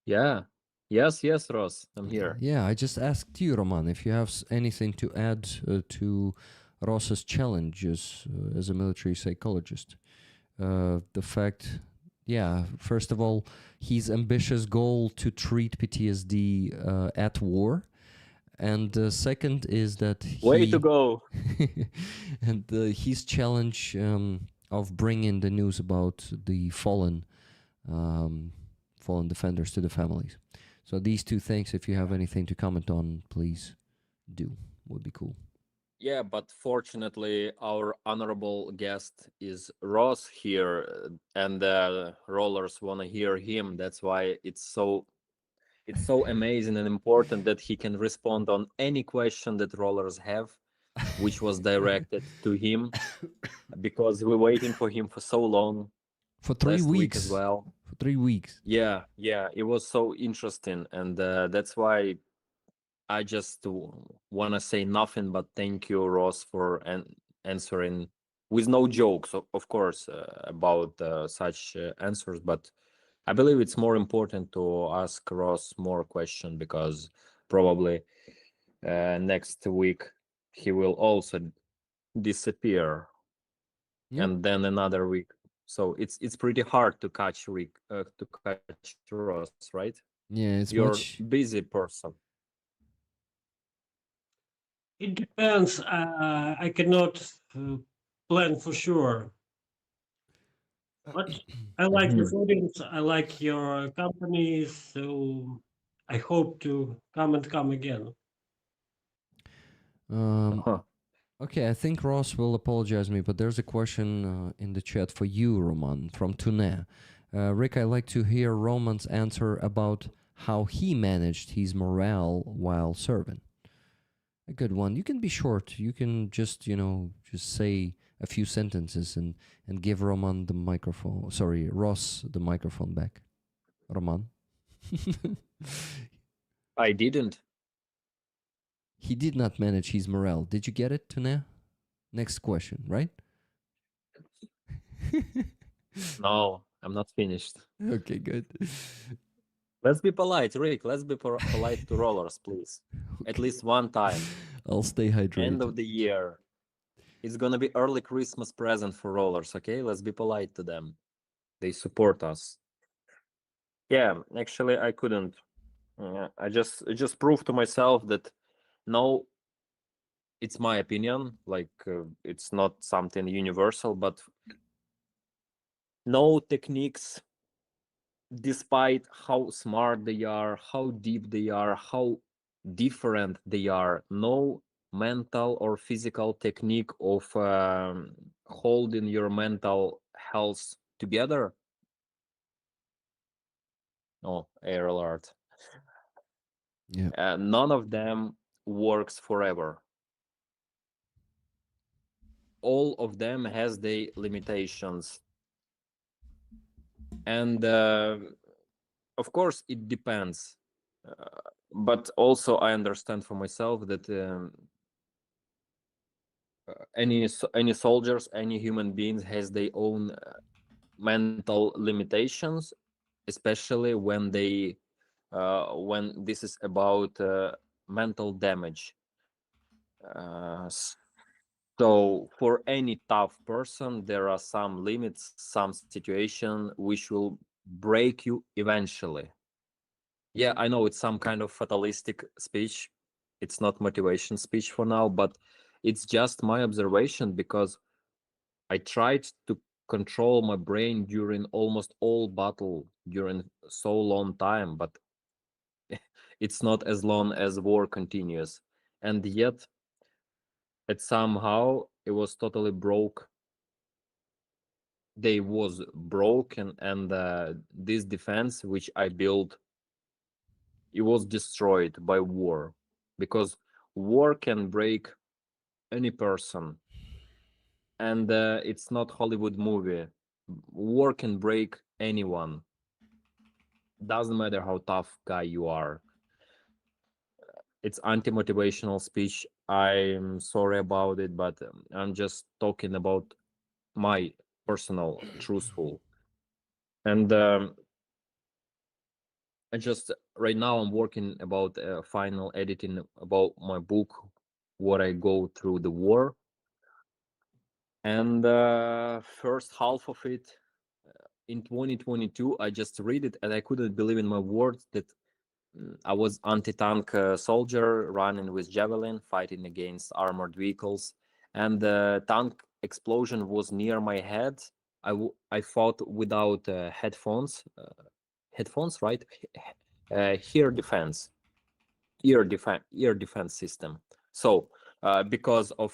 Yeah. Yes, Ross. I'm here. Yeah, I just asked you, Roman, if you have anything to add to Ross's challenges as a military psychologist. The fact, first of all, his ambitious goal to treat PTSD at war. And second is that way to go. And his challenge of bringing the news about the fallen defenders to the families. So these 2 things, if you have anything to comment on, please do. Would be cool. Yeah, but fortunately, our honorable guest is Ross here, and the rollers want to hear him. That's why it's so amazing and important that he can respond on any question that rollers have, which was directed to him, because we're waiting for him for so long. For 3 weeks as well. For 3 weeks. Yeah, it was so interesting, and that's why I just want to say nothing but thank you, Ross, for answering with no jokes, of course, about such answers. But I believe it's more important to ask Ross more questions because probably next week he will also disappear, Yeah. and then another week. So it's pretty hard to catch Ross, right? Yeah, You're it's much. busy person. It depends. I cannot plan for sure, but I like your Mhm. audience. I like your company, so I hope to come again. Um, Huh. okay, I think Ross will apologize me, but there's a question in the chat for you, Roman, from Tune. Rick, I'd like to hear Roman's answer about how he managed his morale while serving. A good one. You can be short. You can just, just say a few sentences and give Roman the microphone. Sorry, Ross the microphone back. Roman. I didn't. He did not manage his morale. Did you get it, Tune? Next question, right? No, I'm not finished. Okay, good. Let's be polite, Rick. Let's be polite to rollers, please. At Okay. least one time. I'll stay End hydrated. of the year. It's gonna be early Christmas present for rollers, okay? Let's be polite to them. They support us. Yeah, actually, I couldn't. I just proved to myself that no, it's my opinion. Like it's not something universal, but no techniques, despite how smart they are, how deep they are, how different they are, no mental or physical technique of holding your mental health together. Oh, air alert. Yeah. None of them works forever. All of them has their limitations, and of course it depends. But also I understand for myself that any soldiers, any human beings has their own mental limitations, especially when this is about mental damage. Uh, so for any tough person, there are some limits, some situation which will break you eventually. Yeah, I know it's some kind of fatalistic speech. It's not motivation speech for now, but it's just my observation because I tried to control my brain during almost all battle during so long time, but it's not as long as war continues. And yet, it somehow it was totally broke. They was broken, and this defense which I built, it was destroyed by war, because war can break any person, and it's not Hollywood movie. War can break anyone. Doesn't matter how tough guy you are. It's anti-motivational speech. I'm sorry about it, but I'm just talking about my personal truthful. And I just right now I'm working about final editing about my book, what I go through the war. And first half of it in 2022, I just read it and I couldn't believe in my words that I was anti-tank soldier running with javelin, fighting against armored vehicles, and the tank explosion was near my head. I fought without headphones, right? Hear defense, ear defense system. So because of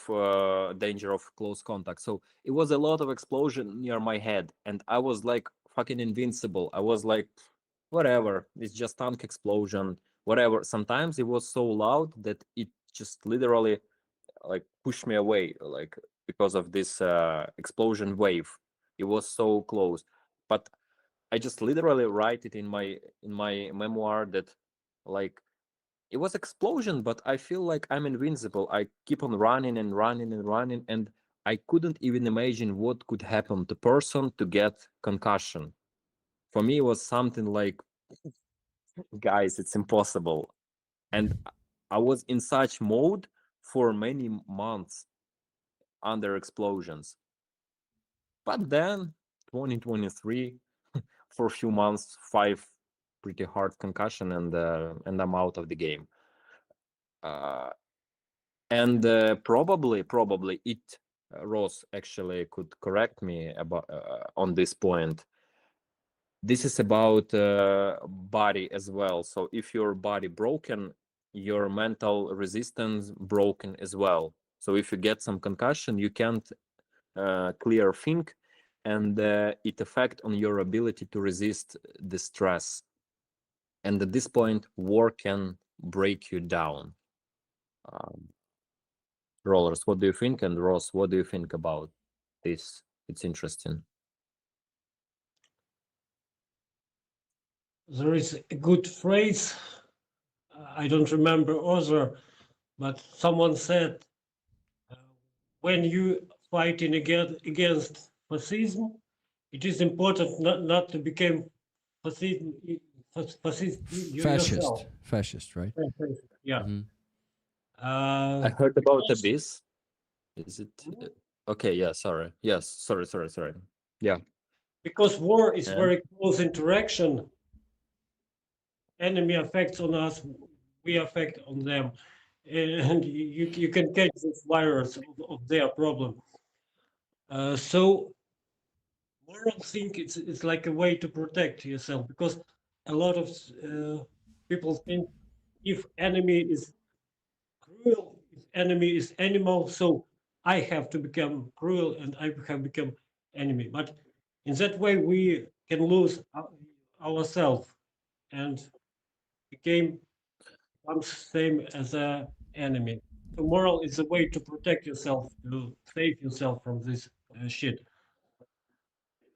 danger of close contact, so it was a lot of explosion near my head, and I was like fucking invincible. I was like, whatever, it's just tank explosion, whatever. Sometimes it was so loud that it just literally like pushed me away, like because of this explosion wave. It was so close. But I just literally write it in my memoir that like it was explosion, but I feel like I'm invincible. I keep on running and running and running, and I couldn't even imagine what could happen to person to get concussion. For me, it was something like, guys, it's impossible. And I was in such mode for many months under explosions. But then 2023, for a few months, 5 pretty hard concussion, and I'm out of the game. Uh, and probably it Ross actually could correct me about on this point. This is about body as well. So if your body broken, your mental resistance broken as well. So if you get some concussion, you can't clear think, and it affect on your ability to resist the stress. And at this point, war can break you down. Rollers, what do you think? And Ross, what do you think about this? It's interesting. There is a good phrase, I don't remember author, but someone said, when you fighting against fascism, it is important not to become fascism, fascist yourself. Fascist, right? Yeah. Mhm. I heard about this. Is it okay? Yeah, sorry. Yes, sorry. Yeah. Because war is And very close interaction. Enemy affects on us, we affect on them, and you can catch this virus of their problem. So moral think it's like a way to protect yourself, because a lot of people think if enemy is cruel, if enemy is animal, so I have to become cruel and I have become enemy. But in that way, we can lose ourselves and became same as a enemy. So moral is a way to protect yourself, to save yourself from this shit.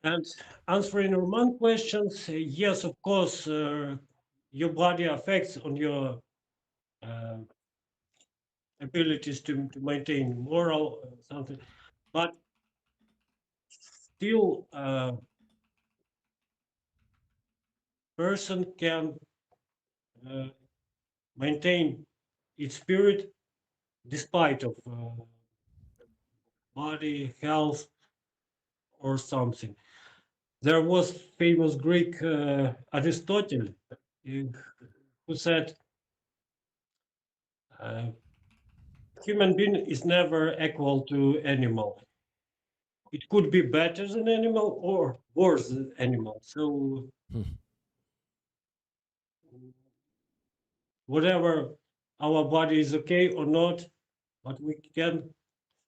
And answering Roman questions, yes, of course, your body affects on your uh, abilities to maintain moral something, but still, person can uh, maintain its spirit despite of body health or something. There was famous Greek Aristotle who said uh, human being is never equal to animal. It could be better than animal or worse than animal. So Hmm. whatever our body is okay or not, but we can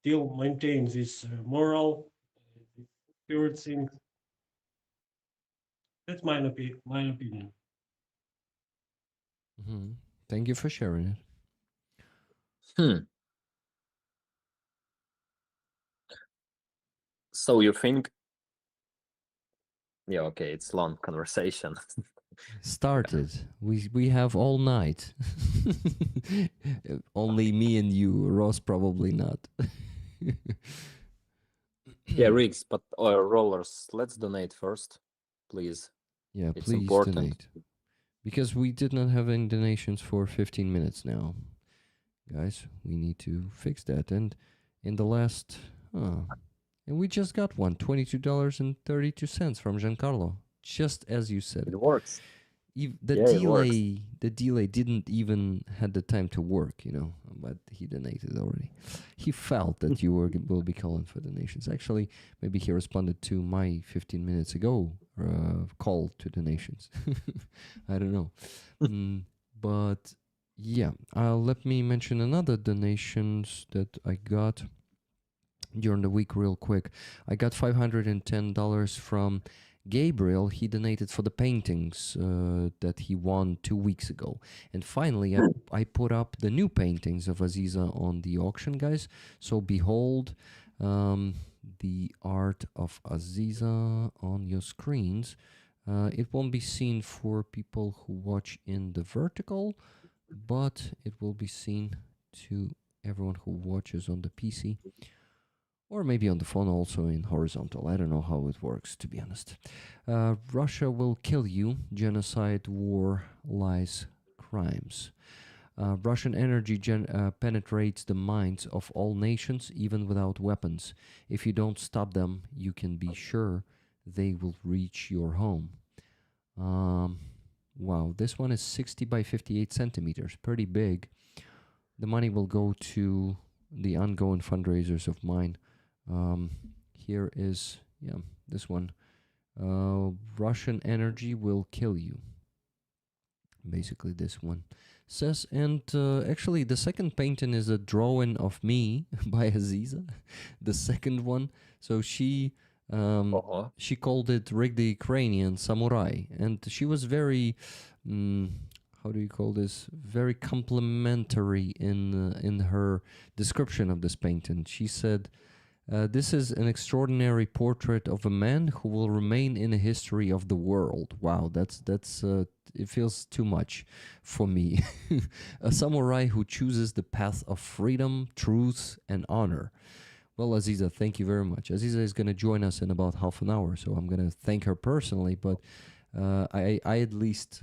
still maintain this moral spirit thing. That's my opinion. Mhm. Thank you for sharing it. hmm. So you think? Yeah, okay, it's long conversation. Started. We have all night. Only me and you, Ross probably not. Yeah, Riggs, but rollers, let's donate first, please. Yeah, It's please important. donate. Because we did not have any donations for 15 minutes now. Guys, we need to fix that. And in the last and we just got one, $22.32 from Giancarlo. Just as you said It it. works. The Yeah, it works. delay didn't even had the time to work, but he donated already. He felt that you will be calling for donations. Actually, maybe he responded to my 15 minutes ago call to donations. I don't know. But yeah, let me mention another donations that I got during the week real quick. I got $510 from Gabriel. He donated for the paintings that he won 2 weeks ago. And finally, I put up the new paintings of Aziza on the auction, guys. So behold, the art of Aziza on your screens. It won't be seen for people who watch in the vertical, but it will be seen to everyone who watches on the PC. Or maybe on the phone also in horizontal. I don't know how it works, to be honest. Russia will kill you. Genocide, war, lies, crimes. Russian energy penetrates the minds of all nations, even without weapons. If you don't stop them, you can be sure they will reach your home. Wow, this one is 60 by 58 centimeters, pretty big. The money will go to the ongoing fundraisers of mine. Here is, this one. Russian energy will kill you. Basically, this one says, and actually, the second painting is a drawing of me by Aziza. The second one, so she called it "Rig the Ukrainian Samurai," and she was very, how do you call this? Very complimentary in her description of this painting. She said, "This is an extraordinary portrait of a man who will remain in the history of the world." Wow, that's it feels too much for me. A samurai who chooses the path of freedom, truth, and honor. Well, Aziza, thank you very much. Aziza is going to join us in about half an hour, so I'm going to thank her personally, but I at least,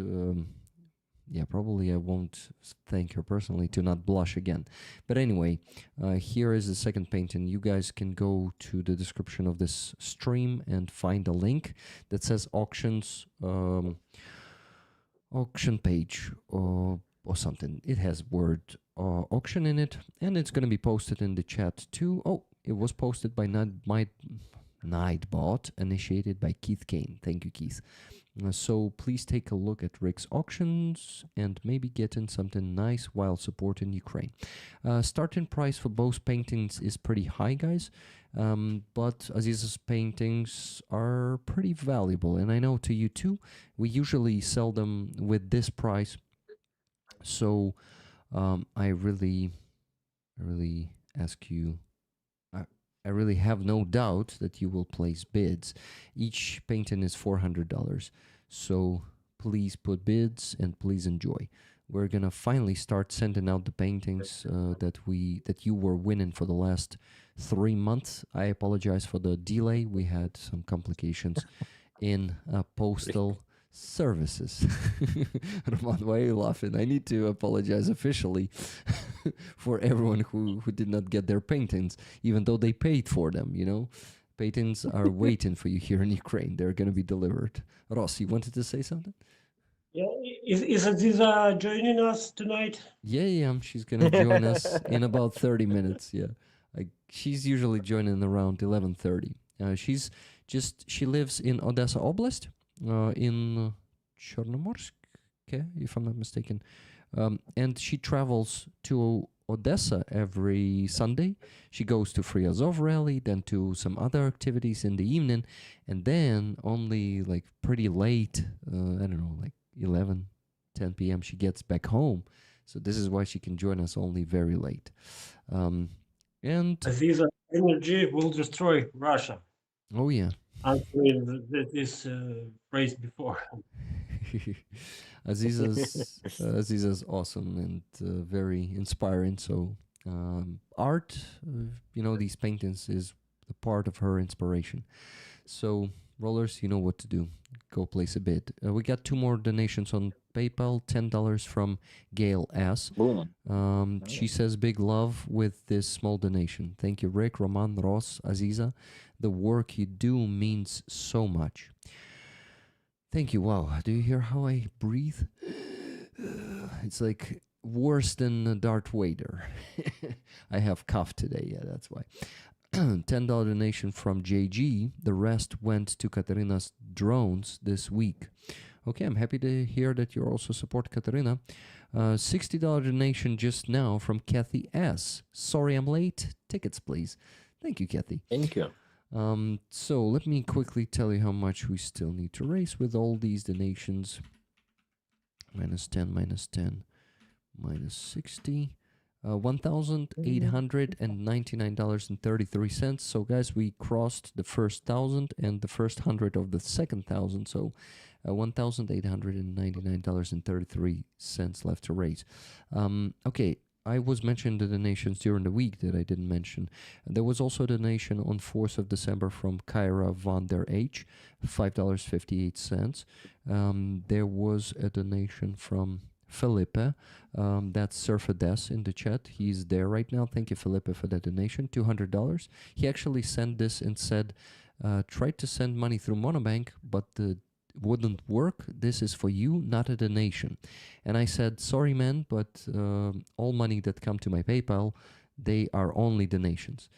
probably I won't thank her personally to not blush again. But anyway, here is the second painting. You guys can go to the description of this stream and find a link that says auctions, auction page or something. It has word auction in it, and it's going to be posted in the chat too. Oh, it was posted by Nightbot, initiated by Keith Kane. Thank you, Keith. So please take a look at Rick's auctions and maybe get in something nice while supporting Ukraine. Starting price for both paintings is pretty high, guys, but Aziza's paintings are pretty valuable, and I know to you too. We usually sell them with this price, so I really ask you. I really have no doubt that you will place bids. Each painting is $400, so please put bids and please enjoy. We're gonna finally start sending out the paintings that you were winning for the last 3 months. I apologize for the delay. We had some complications in postal services. Roman, why are you laughing? I need to apologize officially for everyone who did not get their paintings, even though they paid for them, you know? Paintings are waiting for you here in Ukraine. They're going to be delivered. Ross, you wanted to say something? Yeah, is Aziza joining us tonight? Yeah, she's going to join us in about 30 minutes, yeah. She's usually joining around 11:30. She lives in Odessa Oblast, in Chornomorsk, if I'm not mistaken. And she travels to Odessa every Sunday. She goes to Free Azov rally, then to some other activities in the evening, and then only like pretty late, I don't know, like 11, 10 p.m. she gets back home. So this is why she can join us only very late. And Aziza energy will destroy Russia. oh yeah. Answering this phrase before. Aziza's awesome and very inspiring. So art, these paintings is a part of her inspiration. So rollers, you know what to do. Go place a bid. We got 2 more donations on PayPal. $10 from Gail S. Boom. She says big love with this small donation. Thank you, Rick, Roman, Ross, Aziza. The work you do means so much. Thank you. Wow. Do you hear how I breathe? It's like worse than Darth Vader. I have cough today. Yeah, that's why. $10 donation from JG. The rest went to Katerina's drones this week. Okay, I'm happy to hear that you also support Katerina. $60 donation just now from Kathy S. Sorry I'm late. Tickets, please. Thank you, Kathy. Thank you. So let me quickly tell you how much we still need to raise with all these donations. -10, -10, -60. $1,899.33. So, guys, we crossed the first 1,000 and the first 100 of the second 1,000. So, $1,899.33 left to raise. Okay, I was mentioning the donations during the week that I didn't mention. There was also a donation on 4th of December from Kyra van der H, $5.58. There was a donation from Felipe, that's Surfades in the chat. He's there right now. Thank you, Felipe, for that donation, $200. He actually sent this and said, tried to send money through Monobank, but the wouldn't work. This is for you, not a donation. And I said, sorry, man, but all money that come to my PayPal, they are only donations.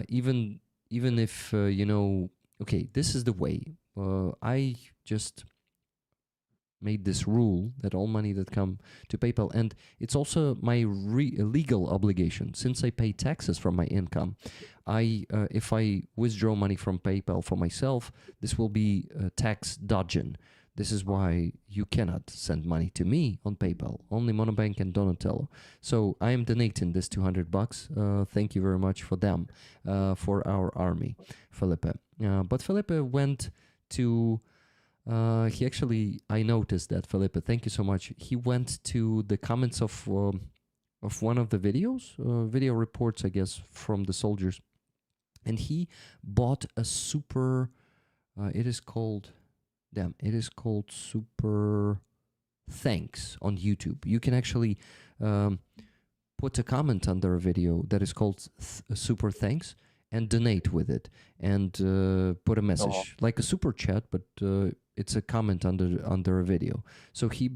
Even if, okay, this is the way. I just made this rule that all money that come to PayPal, and it's also my legal obligation since I pay taxes from my income. If I withdraw money from PayPal for myself, this will be tax dodging. This is why you cannot send money to me on PayPal, only Monobank and Donatello. So I am donating this $200. Thank you very much for them, for our army, Felipe. But Felipe went to I noticed that, Felipe, thank you so much. He went to the comments of one of the videos, video reports, I guess, from the soldiers. And he bought a super, it is called Super Thanks on YouTube. You can actually put a comment under a video that is called Super Thanks and donate with it and put a message, like a super chat, but it's a comment under a video. So he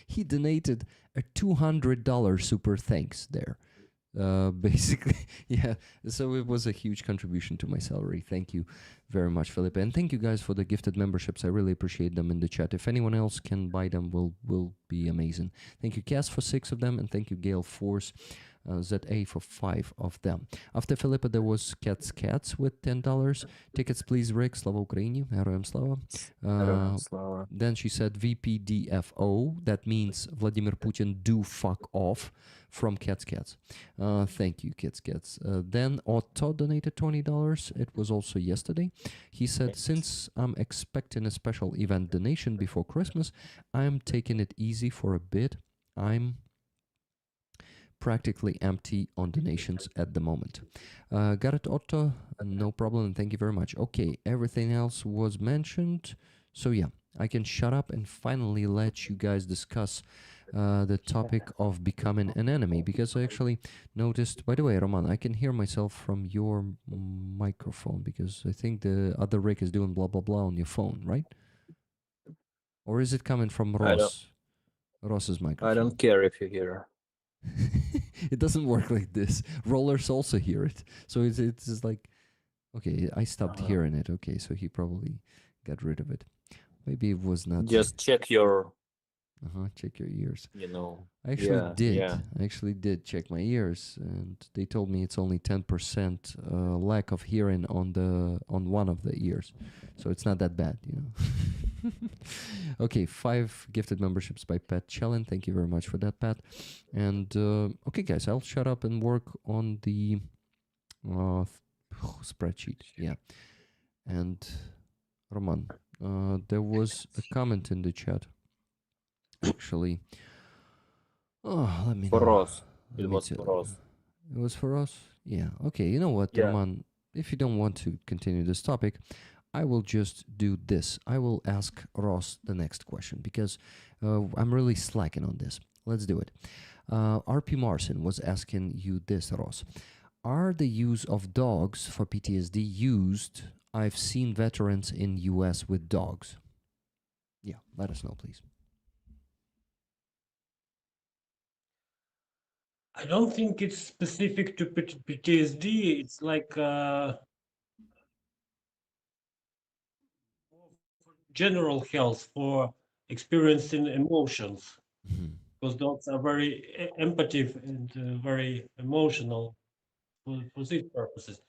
he donated a $200 super thanks there. Basically, yeah. So it was a huge contribution to my salary. Thank you very much, Felipe, and thank you guys for the gifted memberships. I really appreciate them in the chat. If anyone else can buy them, will be amazing. Thank you, Cass, for 6 of them, and thank you, Gale Force. ZA for 5 of them. After Felipe, there was Cats with $10. Tickets, please, Rick. Slava Ukraini. Heroям slava. Then she said VPDFO. That means Vladimir Putin do fuck off from Cats. Thank you, Cats. Then Otto donated $20. It was also yesterday. He said, since I'm expecting a special event donation before Christmas, I'm taking it easy for a bit. I'm practically empty on donations at the moment. Got it, Otto? No problem, and thank you very much. Okay, everything else was mentioned. So yeah, I can shut up and finally let you guys discuss the topic of becoming an enemy, because I actually noticed, by the way, Roman, I can hear myself from your microphone, because I think the other Rick is doing blah, blah, blah on your phone, right? Or is it coming from Ross's microphone? I don't care if you hear. It doesn't work like this. Rollers also hear it. So it's just like, okay, I stopped hearing it. Okay, so he probably got rid of it. Maybe it was not. Just check your... check your ears. I actually did check my ears, and they told me it's only 10% lack of hearing on one of the ears. So it's not that bad, Okay, 5 gifted memberships by Pat Chellen. Thank you very much for that, Pat. And okay, guys, I'll shut up and work on the spreadsheet. Yeah. And Roman, there was a comment in the chat. Actually, let me know. For us. It was for us. It was for us? Yeah. Okay, you know what, Roman? If you don't want to continue this topic, I will just do this. I will ask Ross the next question, because I'm really slacking on this. Let's do it. RP Marson was asking you this, Ross. Are the use of dogs for PTSD used? I've seen veterans in US with dogs. Yeah, let us know, please. I don't think it's specific to PTSD. It's like general health, for experiencing emotions, because dogs are very empathetic and very emotional for these purposes.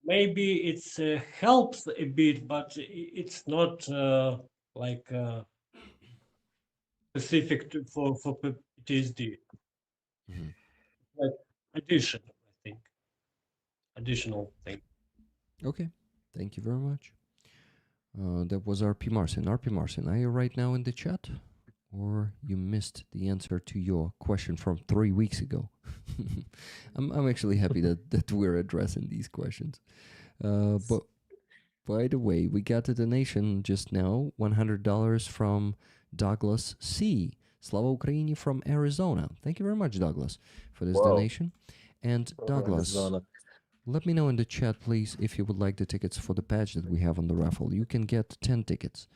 Maybe it's helps a bit, but it's not like specific for PTSD. Mhm. Like addition, I think. Additional thing. Okay, thank you very much. That was RP Marcin. RP Marcin, are you right now in the chat? Or you missed the answer to your question from 3 weeks ago? I'm actually happy that we're addressing these questions. But by the way, we got a donation just now, $100 from Douglas C. Slava Ukraini from Arizona. Thank you very much, Douglas, for this Wow. donation. And Douglas, Arizona. let me know in the chat, please, if you would like the tickets for the patch that we have on the raffle. You can get 10 tickets.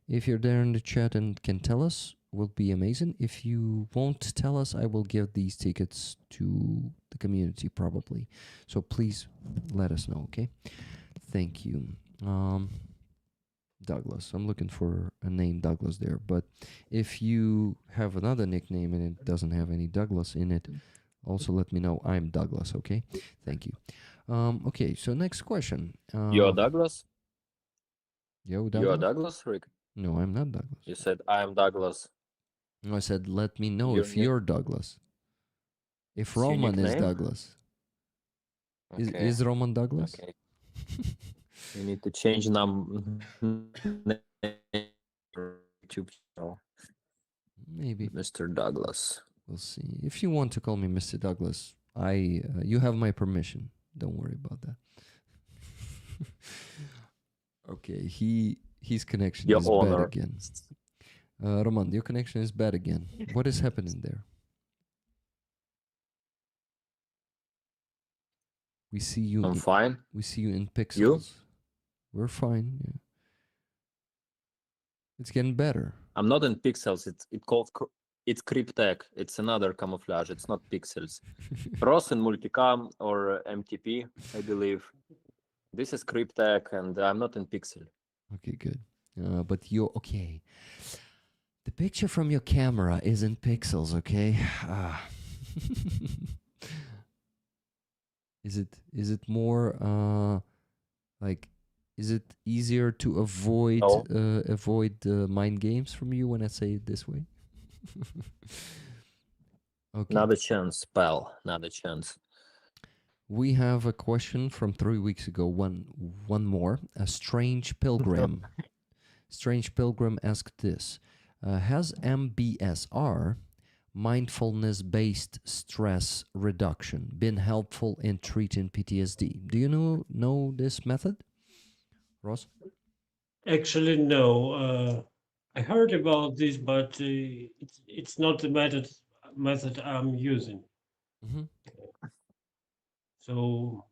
If you're there in the chat and can tell us, will be amazing. If you won't tell us, I will give these tickets to the community probably. So please let us know, okay? Thank you. Douglas. I'm looking for a name Douglas there, but if you have another nickname and it doesn't have any Douglas in it, also let me know. I'm Douglas, okay? Thank you. Okay, so next question. You're Douglas? Yo, You're Douglas? Douglas, Rick? No, I'm not Douglas. You said I'm Douglas. No, I said let me know Your if nick- you're Douglas. If It's your Roman is nickname? Douglas. Okay. Is Roman Douglas? Okay. You need to change YouTube channel. Maybe. Mr. Douglas. We'll see. If you want to call me Mr. Douglas, you have my permission. Don't worry about that. Okay, his connection Your is bad honor. again. Roman, your connection is bad again. What is happening there? We see you. I'm fine. We see you in pixels. You? We're fine. Yeah. It's getting better. I'm not in pixels. It's cryptech. It's another camouflage. It's not pixels. Ross in multicam or MTP, I believe. This is cryptech, and I'm not in pixel. Okay, good. But you're okay. The picture from your camera is in pixels, okay? Is it more like, is it easier to avoid mind games from you when I say it this way? Okay. Not a chance, pal. Not a chance. We have a question from 3 weeks ago. One more. A strange pilgrim. Strange pilgrim asked this: has MBSR, mindfulness-based stress reduction, been helpful in treating PTSD? Do you know this method, Ross? Actually, no. I heard about this, but it's not the method I'm using. Mm-hmm. So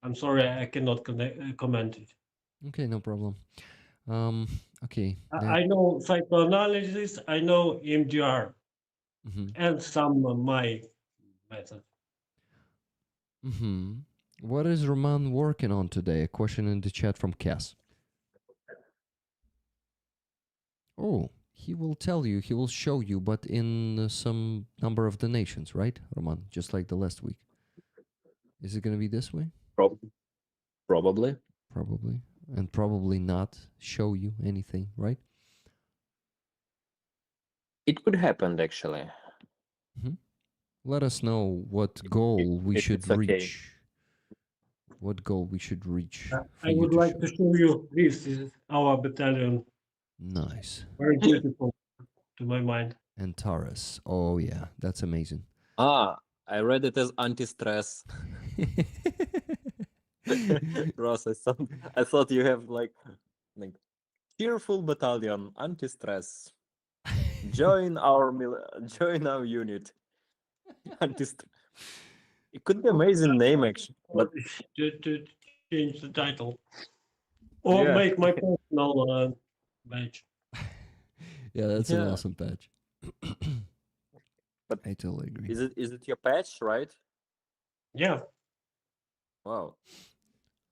I'm sorry, I cannot comment it. Okay, no problem. Okay. I know psychoanalysis, I know EMDR, and some my method. What is Roman working on today? A question in the chat from Cass. Oh, he will tell you, he will show you, but in some number of donations, right, Roman? Just like the last week. Is it going to be this way? Probably. Probably. And probably not show you anything, right? It could happen, actually. Let us know what goal we should reach. Okay. What goal we should reach. I would like to show you this. This is our battalion. Nice. Very beautiful to my mind. And Taurus. Oh, yeah. That's amazing. I read it as anti-stress. Ross, I thought you have like cheerful battalion, anti-stress. Join our unit. It could be an amazing name, actually. But to change the title or make my personal badge. Yeah, that's an awesome patch. But I totally agree. Is it your patch, right? Yeah. Wow.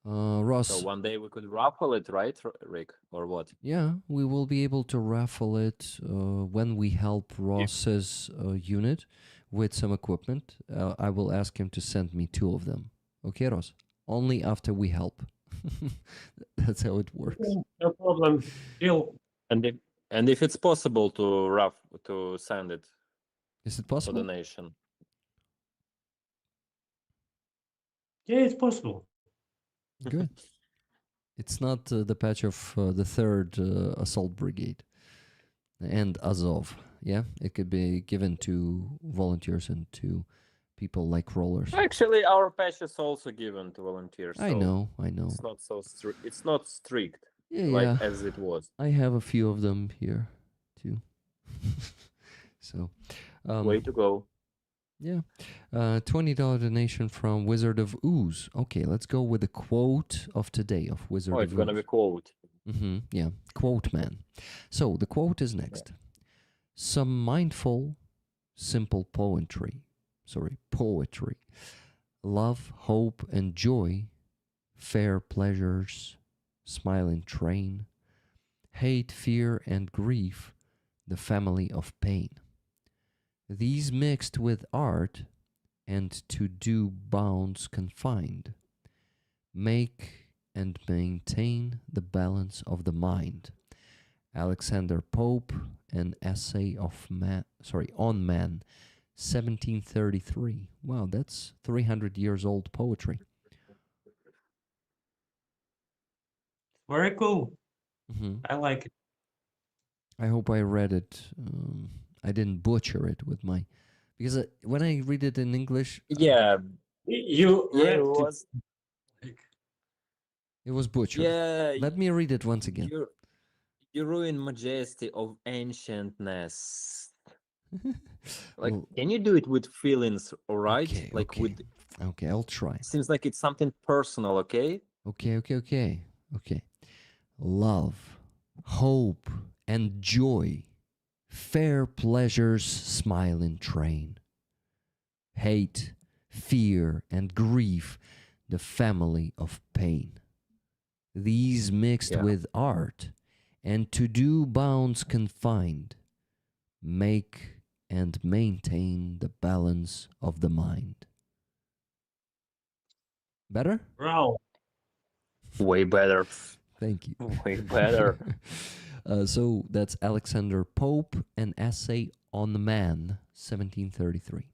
Ross. So one day we could raffle it, right, Rick, or what? Yeah, we will be able to raffle it when we help Ross's unit with some equipment. I will ask him to send me 2 of them. Okay, Ross? Only after we help. That's how it works. No problem. Deal. And if it's possible to send it, Is it for possible? donation. Yeah, it's possible. Good. It's not the patch of the 3rd Assault Brigade and Azov. Yeah, it could be given to volunteers and to people like rollers. Actually, our patch is also given to volunteers. I so know. It's not so strict. It's not strict Yeah, like yeah. as it was. I have a few of them here too. So, Way to go. yeah. $20 donation from Wizard of Ooze. Okay, let's go with the quote of today of Wizard Oh, of it's gonna be Ooze. quote. Yeah, quote man. So the quote is next. Some mindful, simple poetry. Love, hope, and joy, fair pleasures, smiling train, hate, fear, and grief, the family of pain. These mixed with art and to do bounds confined, make and maintain the balance of the mind. Alexander Pope, an essay on man, 1733. Wow, that's 300 years old poetry. Very cool. Mm-hmm. I like it. I hope I read it. I didn't butcher it with my, because when I read it in English, Yeah, You yeah, read it it. was. it was butchered. Yeah, Let me read it once again. you ruin majesty of ancientness. Like, Well, can you do it with feelings, all right? okay, Like okay. with. Okay, I'll try. Seems like it's something personal, okay? Okay. Love, hope, and joy, fair pleasures, smiling train. Hate, fear, and grief, the family of pain. These mixed Yeah. with art, and to do bounds confined, make and maintain the balance of the mind. Better? Wow. Way better. Thank you. Way better. So that's Alexander Pope, an essay on the man, 1733.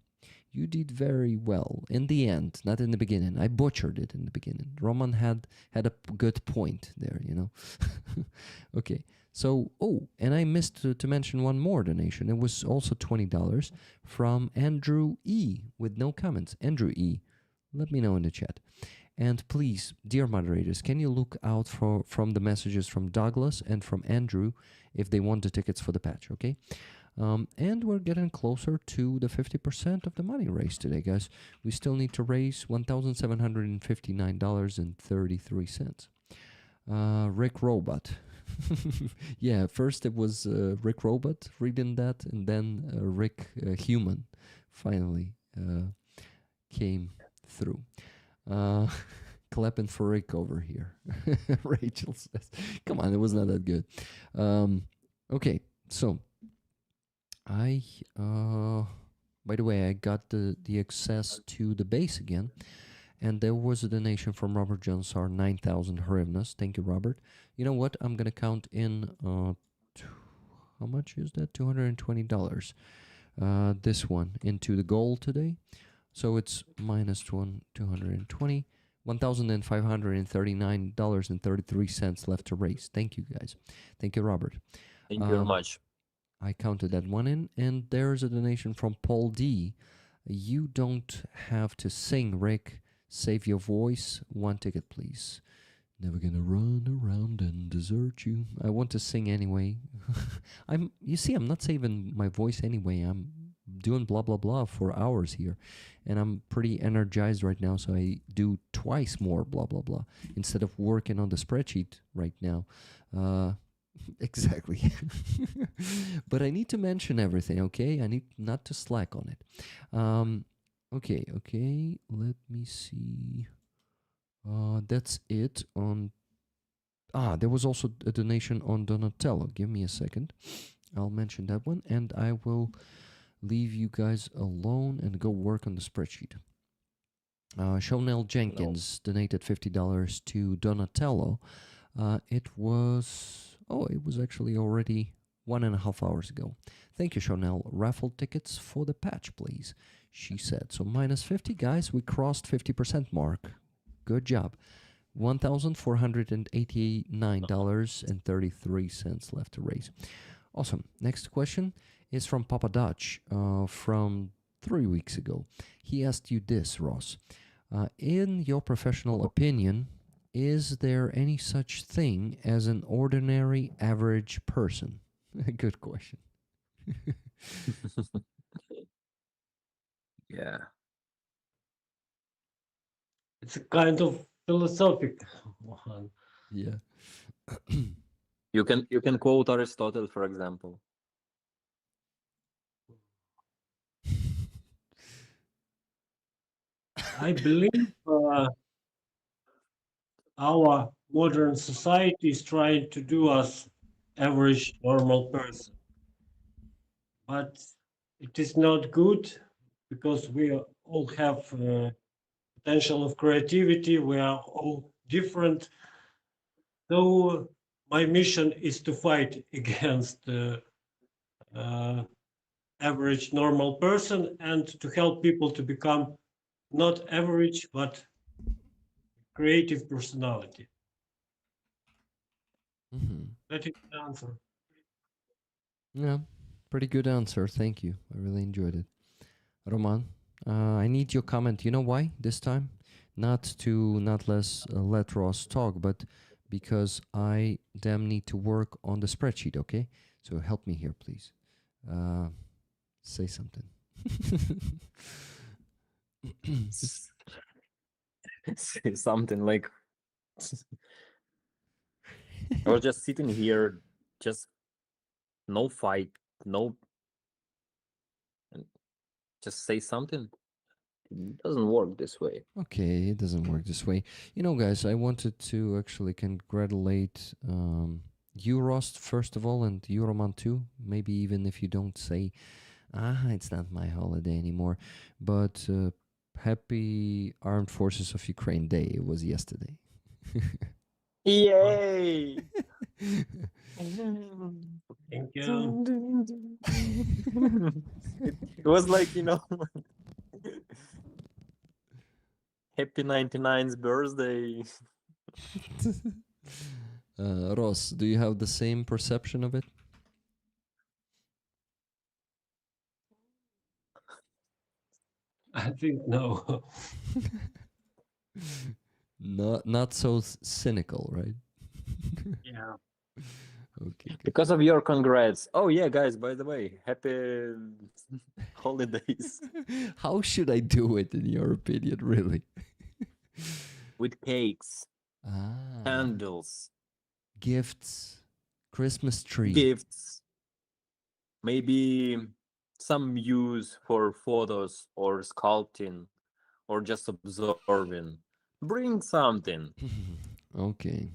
You did very well in the end, not in the beginning. I butchered it in the beginning. Roman had a good point there, you know. Okay. So, and I missed to mention one more donation. It was also $20 from Andrew E. with no comments. Andrew E. Let me know in the chat. And please, dear moderators, can you look out from the messages from Douglas and from Andrew if they want the tickets for the patch, okay? And we're getting closer to the 50% of the money raised today, guys. We still need to raise $1,759.33. Rick Robot. Yeah, first it was Rick Robot reading that, and then Rick Human finally came through. Clapping for Rick over here. Rachel says, come on, it was not that good. Okay, so by the way, I got the access to the base again, and there was a donation from Robert Johnsar, 9,000 hryvnias. Thank you, Robert. You know what? I'm gonna count in how much is that? $220. This one into the goal today. So it's minus 220, $1,539.33 left to raise. Thank you, guys. Thank you, Robert. Thank you very much. I counted that one in, and there's a donation from Paul D. You don't have to sing, Rick. Save your voice. One ticket, please. Never gonna run around and desert you. I want to sing anyway. You see, I'm not saving my voice anyway. I'm doing blah blah blah for hours here, and I'm pretty energized right now, so I do twice more blah blah blah instead of working on the spreadsheet right now. Exactly. But I need to mention everything, okay? I need not to slack on it. Okay, let me see. That's it on... there was also a donation on Donatello. Give me a second. I'll mention that one, and I will leave you guys alone and go work on the spreadsheet. Shonell Jenkins donated $50 to Donatello. It was actually already 1.5 hours ago. Thank you, Chanel. Raffle tickets for the patch, please. She said. So minus 50, guys. We crossed 50% mark. Good job. $1,489.33 left to raise. Awesome. Next question is from Papa Dutch from 3 weeks ago. He asked you this, Ross. In your professional opinion, is there any such thing as an ordinary average person? Good question. Yeah. It's a kind of philosophical one. Yeah. You can quote Aristotle, for example. I believe our modern society is trying to do us average normal person, but it is not good because we all have potential of creativity. We are all different. So my mission is to fight against the average normal person and to help people to become not average but creative personality. That is the answer. Yeah, pretty good answer. Thank you. I really enjoyed it. Roman, I need your comment. You know why this time? Not let Ross talk, but because I damn need to work on the spreadsheet, okay? So help me here, please. Say something. Something like I was just sitting here, just no fight, no, and just say something. It doesn't work this way. Okay, it doesn't work this way. You know, guys, I wanted to actually congratulate you, Ross, first of all, and you, Roman, too. Maybe even if you don't say, it's not my holiday anymore. But happy Armed Forces of Ukraine Day. It was yesterday. Yay! Thank you. It was like, happy 99's birthday. Ross, do you have the same perception of it? I think no. Not so cynical, right? Yeah. Okay. Good. Because of your congrats. Oh yeah, guys, by the way, happy holidays. How should I do it in your opinion, really? With cakes, candles, gifts, Christmas tree. gifts, maybe some muse for photos or sculpting or just observing. Bring something. Okay.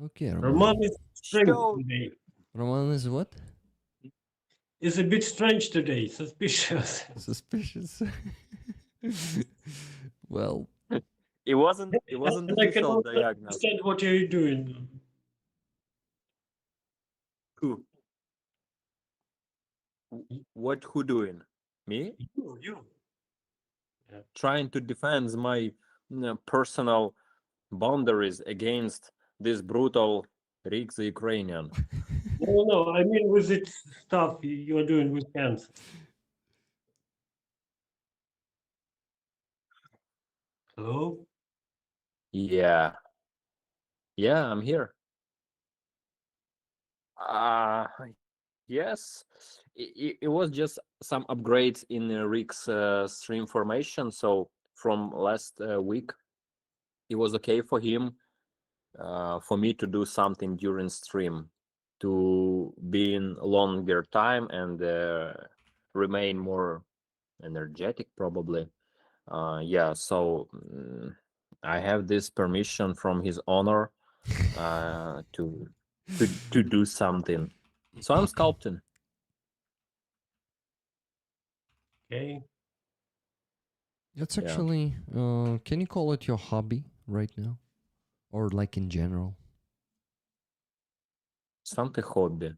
Okay, Roman. Roman is strange Show. today. Roman is what? Is a bit strange today, suspicious. Suspicious. Well, It wasn't And I official cannot diagnosis. understand what are you doing. Who? What who doing? Me? You. Yeah. Trying to defend my personal boundaries against this brutal Rick the Ukrainian. No, I mean with it stuff you are doing with hands. Hello? Yeah. Yeah, I'm here. Yes. It was just some upgrades in Rick's stream formation. So from last week, it was okay for him, for me to do something during stream, to be in longer time and remain more energetic, probably. Yeah, so I have this permission from his honor to do something. So I'm sculpting. Okay. that's Yeah. actually, can you call it your hobby right now? Or like in general? Something hobby.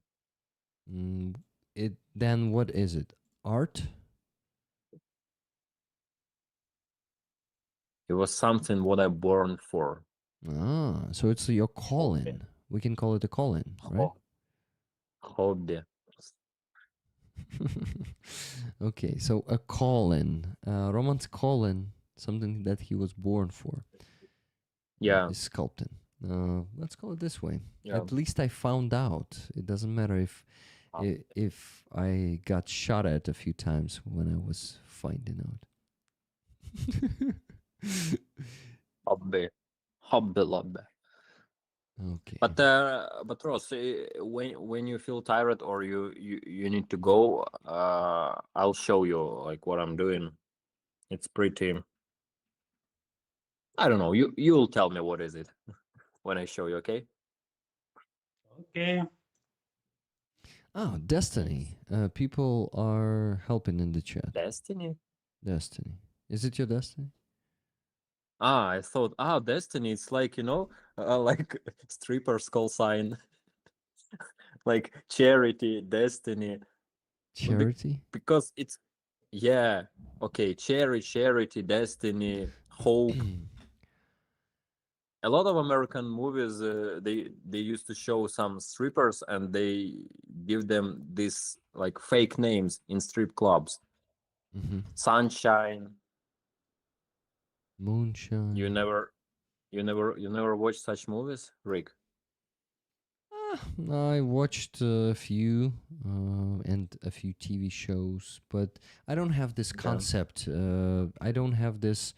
Then what is it? Art? It was something what I born for. So it's your calling. We can call it a calling, right? Hobby. Okay, so a calling. Roman's calling, something that he was born for. Yeah. Is sculpting. Let's call it this way. Yeah. At least I found out. It doesn't matter if I got shot at a few times when I was finding out. Hobby lobby. Okay. But Ross, when you feel tired or you need to go, I'll show you like what I'm doing. It's pretty. I don't know. You'll tell me what is it when I show you. Okay. Okay. Oh, Destiny. People are helping in the chat. Destiny. Destiny. Is it your Destiny? I thought, Destiny. It's like like stripper's call sign, like charity, Destiny. Charity? Because it's okay, charity, Destiny, hope. A lot of American movies, they used to show some strippers and they give them these like fake names in strip clubs. Sunshine. Moonshine. You never watched such movies, Rick? I watched a few and a few TV shows, but I don't have this concept. I don't have this,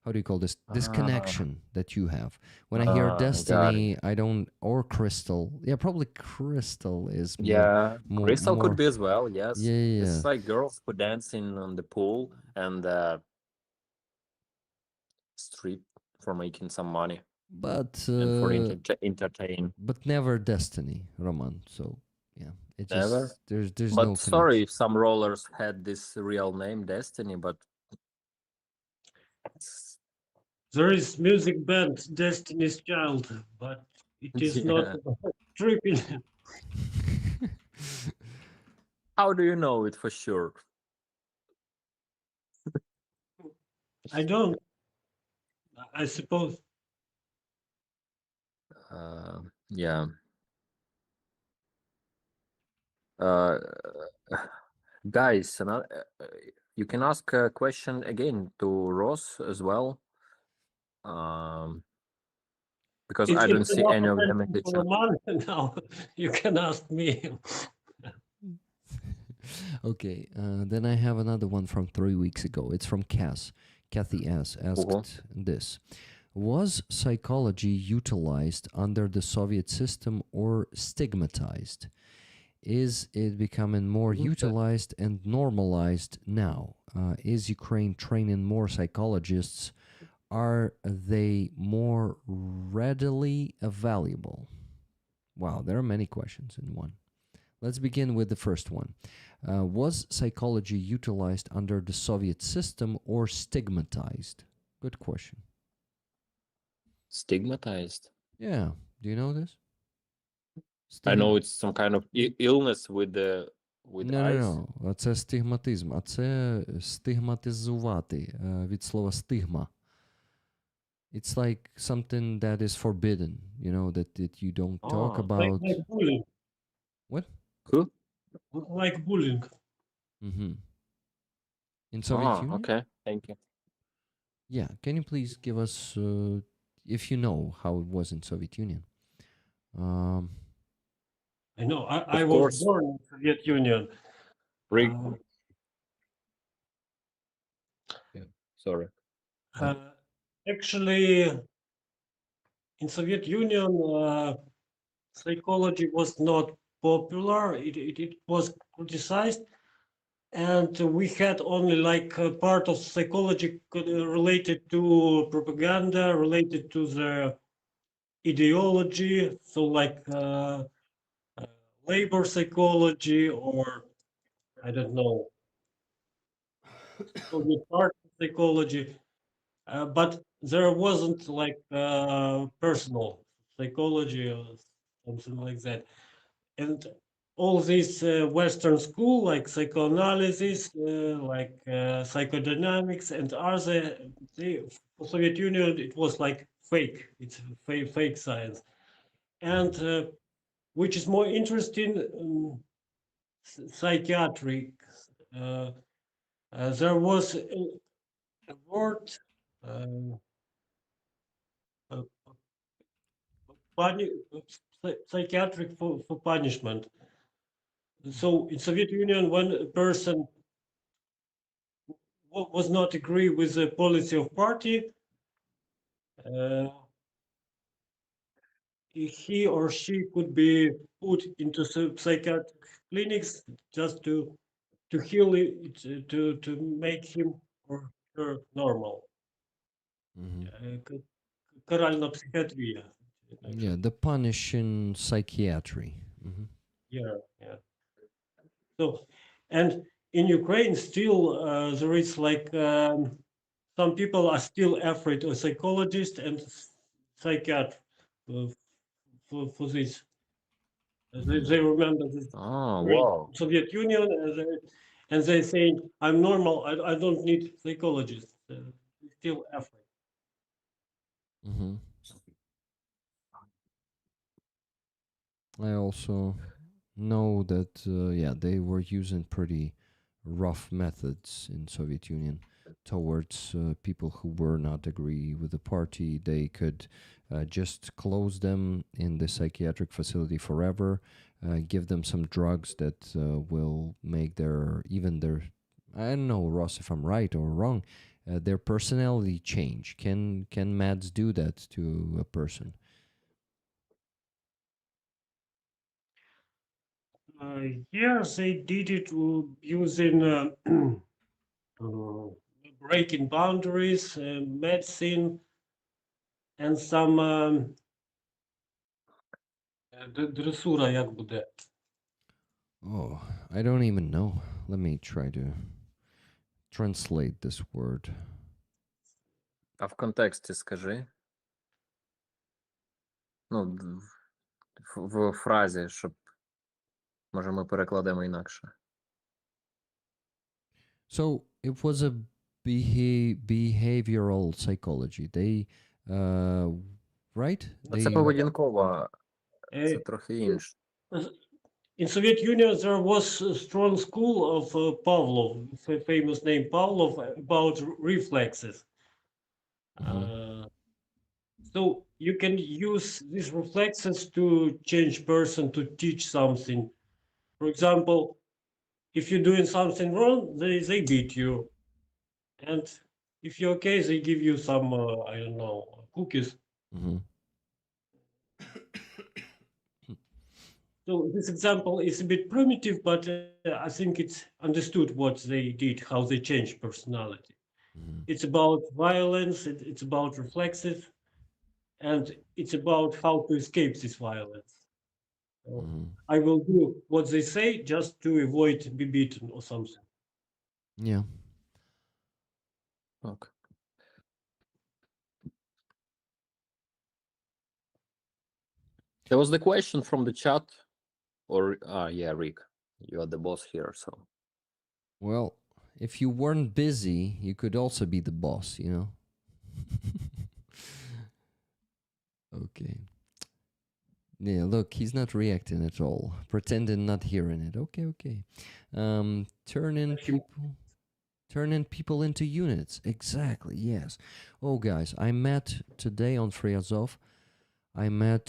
how do you call this? This connection that you have. When I hear Destiny, I don't, or Crystal. Yeah, probably Crystal is more. Crystal could be as well, yes. Yeah. It's like girls who dancing on the pool and strip for making some money. But and for entertain. But never Destiny, Roman. So yeah, it just Never? there's But no sorry connection. if some rollers had this real name, Destiny, but There is music band Destiny's Child, but it is not about tripping. How do you know it for sure? I don't. I suppose. Yeah. Guys, you can ask a question again to Ross as well. Because I don't see any of them in the chat. Now you can ask me. Okay, then I have another one from 3 weeks ago. It's from Cass. Kathy S. asked this. Was psychology utilized under the Soviet system or stigmatized? Is it becoming more utilized and normalized now? Is Ukraine training more psychologists? Are they more readily available? Wow, there are many questions in one. Let's begin with the first one. Was psychology utilized under the Soviet system or stigmatized? Good question. Stigmatized? Yeah. Do you know this? I know it's some kind of illness with eyes. No. Це стигматизм. А це стигматизувати від слова стигма. It's like something that is forbidden, that you don't talk about. Like bullying. What? Who? Like bullying. In Soviet Union? Okay. Thank you. Yeah. Can you please give us, if you know how it was in Soviet Union? I know. I was born in Soviet Union. Sorry. Actually, in Soviet Union, psychology was not popular. It was criticized, and we had only like a part of psychology related to propaganda, related to the ideology. So like labor psychology, or I don't know, Soviet party psychology. But there wasn't like personal psychology or something like that. and all this Western school, like psychoanalysis, like psychodynamics, and other, for Soviet Union, it was like fake. It's fake science, and which is more interesting, psychiatric. Uh, there was a word, uh, uh, psychiatric for punishment. So in Soviet Union, when a person was not agree with the policy of party, uh, he or she could be put into psychiatric clinics just to heal it, to make him or her normal. Каральна психиатрия. Yeah, the punish in psychiatry. Yeah, yeah. So, and in Ukraine, still there is like some people are still afraid of psychologist and psychiatrist uh, for this. They remember this Oh, wow. Soviet Union, and they saying, "I'm normal. I don't need psychologist." Still afraid. I also know that yeah, they were using pretty rough methods in Soviet Union towards people who were not agree with the party. They could just close them in the psychiatric facility forever, give them some drugs that will make their even their, I don't know, Ross, if I'm right or wrong, their personality change. Can meds do that to a person? Yeah, they did it using breaking boundaries, medicine, and some дресура, як буде. Oh, I don't even know. Let me try to translate this word. А в контексті скажи. Ну, в фразі, щоб, може, ми перекладемо інакше. So it was a behavioral psychology. They, right? Це поведінкова, це трохи інше. In Soviet Union, there was a strong school of Pavlov, famous name Pavlov, about reflexes. So you can use these reflexes to change person, to teach something. For example, if you're doing something wrong, they beat you. And if you're okay, they give you some, I don't know, cookies. So this example is a bit primitive, but I think it's understood what they did, how they changed personality. It's about violence, it's about reflexes, and it's about how to escape this violence. So I will do what they say just to avoid be beaten or something. Yeah. Okay. There was the question from the chat, or yeah, Rick, you are the boss here, so. Well, if you weren't busy, you could also be the boss, you know? Okay. Yeah, look, he's not reacting at all, pretending not hearing it. Okay. Turning people into units. Exactly, yes. Oh, guys, I met today on Fryazov, I met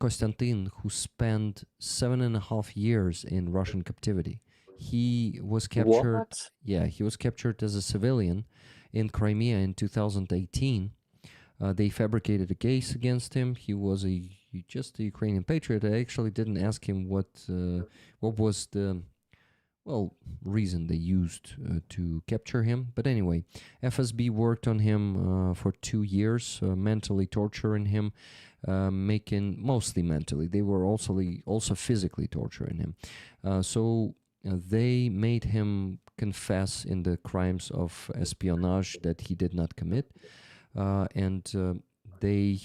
Konstantin, who spent 7.5 years in Russian captivity. He was captured. What? Yeah, he was captured as a civilian in Crimea in 2018. They fabricated a case against him. He was just a Ukrainian patriot. I actually didn't ask him what was the reason they used to capture him. But anyway, FSB worked on him for 2 years, mentally torturing him, making mostly mentally. They were also physically torturing him. So they made him confess in the crimes of espionage that he did not commit, and they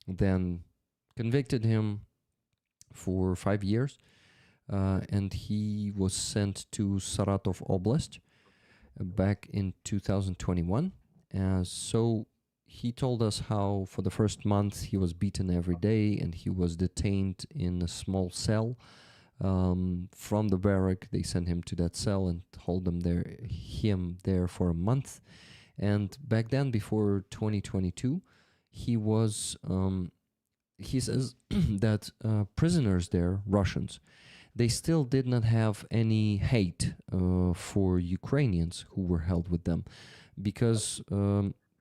then convicted him for 5 years, and he was sent to Saratov Oblast back in 2021. So he told us how for the first month he was beaten every day and he was detained in a small cell. From the barrack, they sent him to that cell and hold him there for a month. And back then, before 2022, he was. He says that prisoners there, Russians, they still did not have any hate for Ukrainians who were held with them, because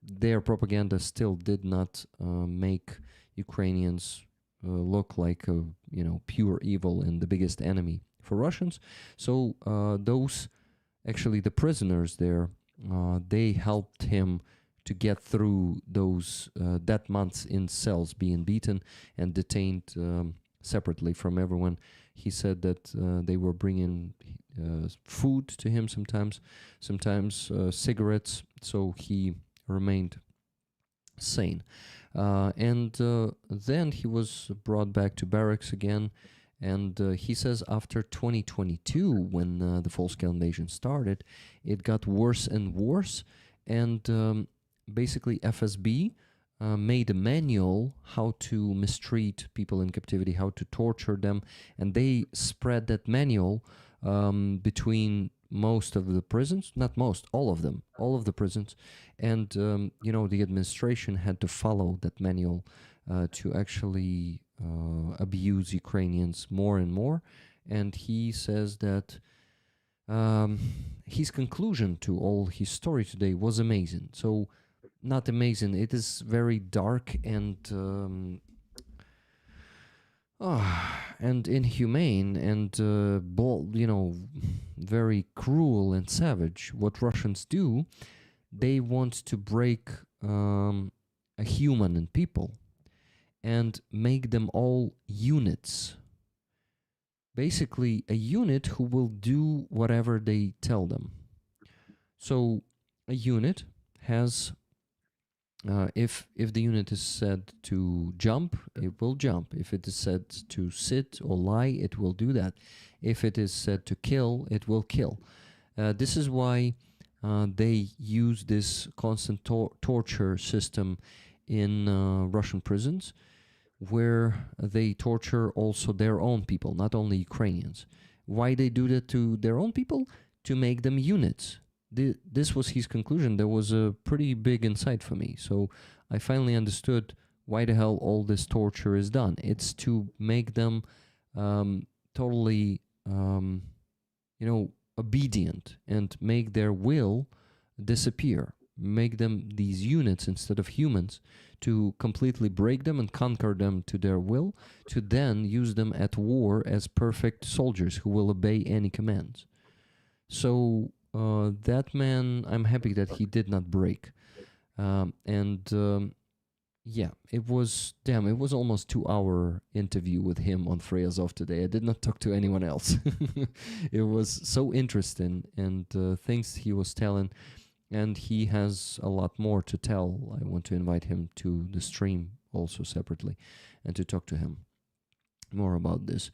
their propaganda still did not make Ukrainians look like pure evil and the biggest enemy for Russians. So those actually the prisoners there, they helped him to get through those that months in cells, being beaten and detained separately from everyone. He said that they were bringing food to him sometimes cigarettes, so he remained sane. And then he was brought back to barracks again. And he says after 2022, when the full-scale invasion started, it got worse and worse. And basically FSB made a manual how to mistreat people in captivity, how to torture them. And they spread that manual between most of the prisons, not most, all of them, all of the prisons. And, the administration had to follow that manual to actually abuse Ukrainians more and more. And he says that his conclusion to all his story today was amazing. So, not amazing, it is very dark and and inhumane and bold, very cruel and savage. What Russians do, they want to break a human and people and make them all units. Basically, a unit who will do whatever they tell them. So, a unit has, if the unit is said to jump, it will jump. If it is said to sit or lie, it will do that. If it is said to kill, it will kill. This is why they use this constant torture system in Russian prisons, where they torture also their own people, not only Ukrainians. Why they do that to their own people? To make them units. This was his conclusion. There was a pretty big insight for me. So I finally understood why the hell all this torture is done. It's to make them totally, obedient and make their will disappear. Make them these units instead of humans, to completely break them and conquer them to their will, to then use them at war as perfect soldiers who will obey any commands. So that man, I'm happy that he did not break. Yeah, it was almost 2-hour interview with him on Freyazov today. I did not talk to anyone else. It was so interesting, and things he was telling, and he has a lot more to tell. I want to invite him to the stream also separately and to talk to him more about this.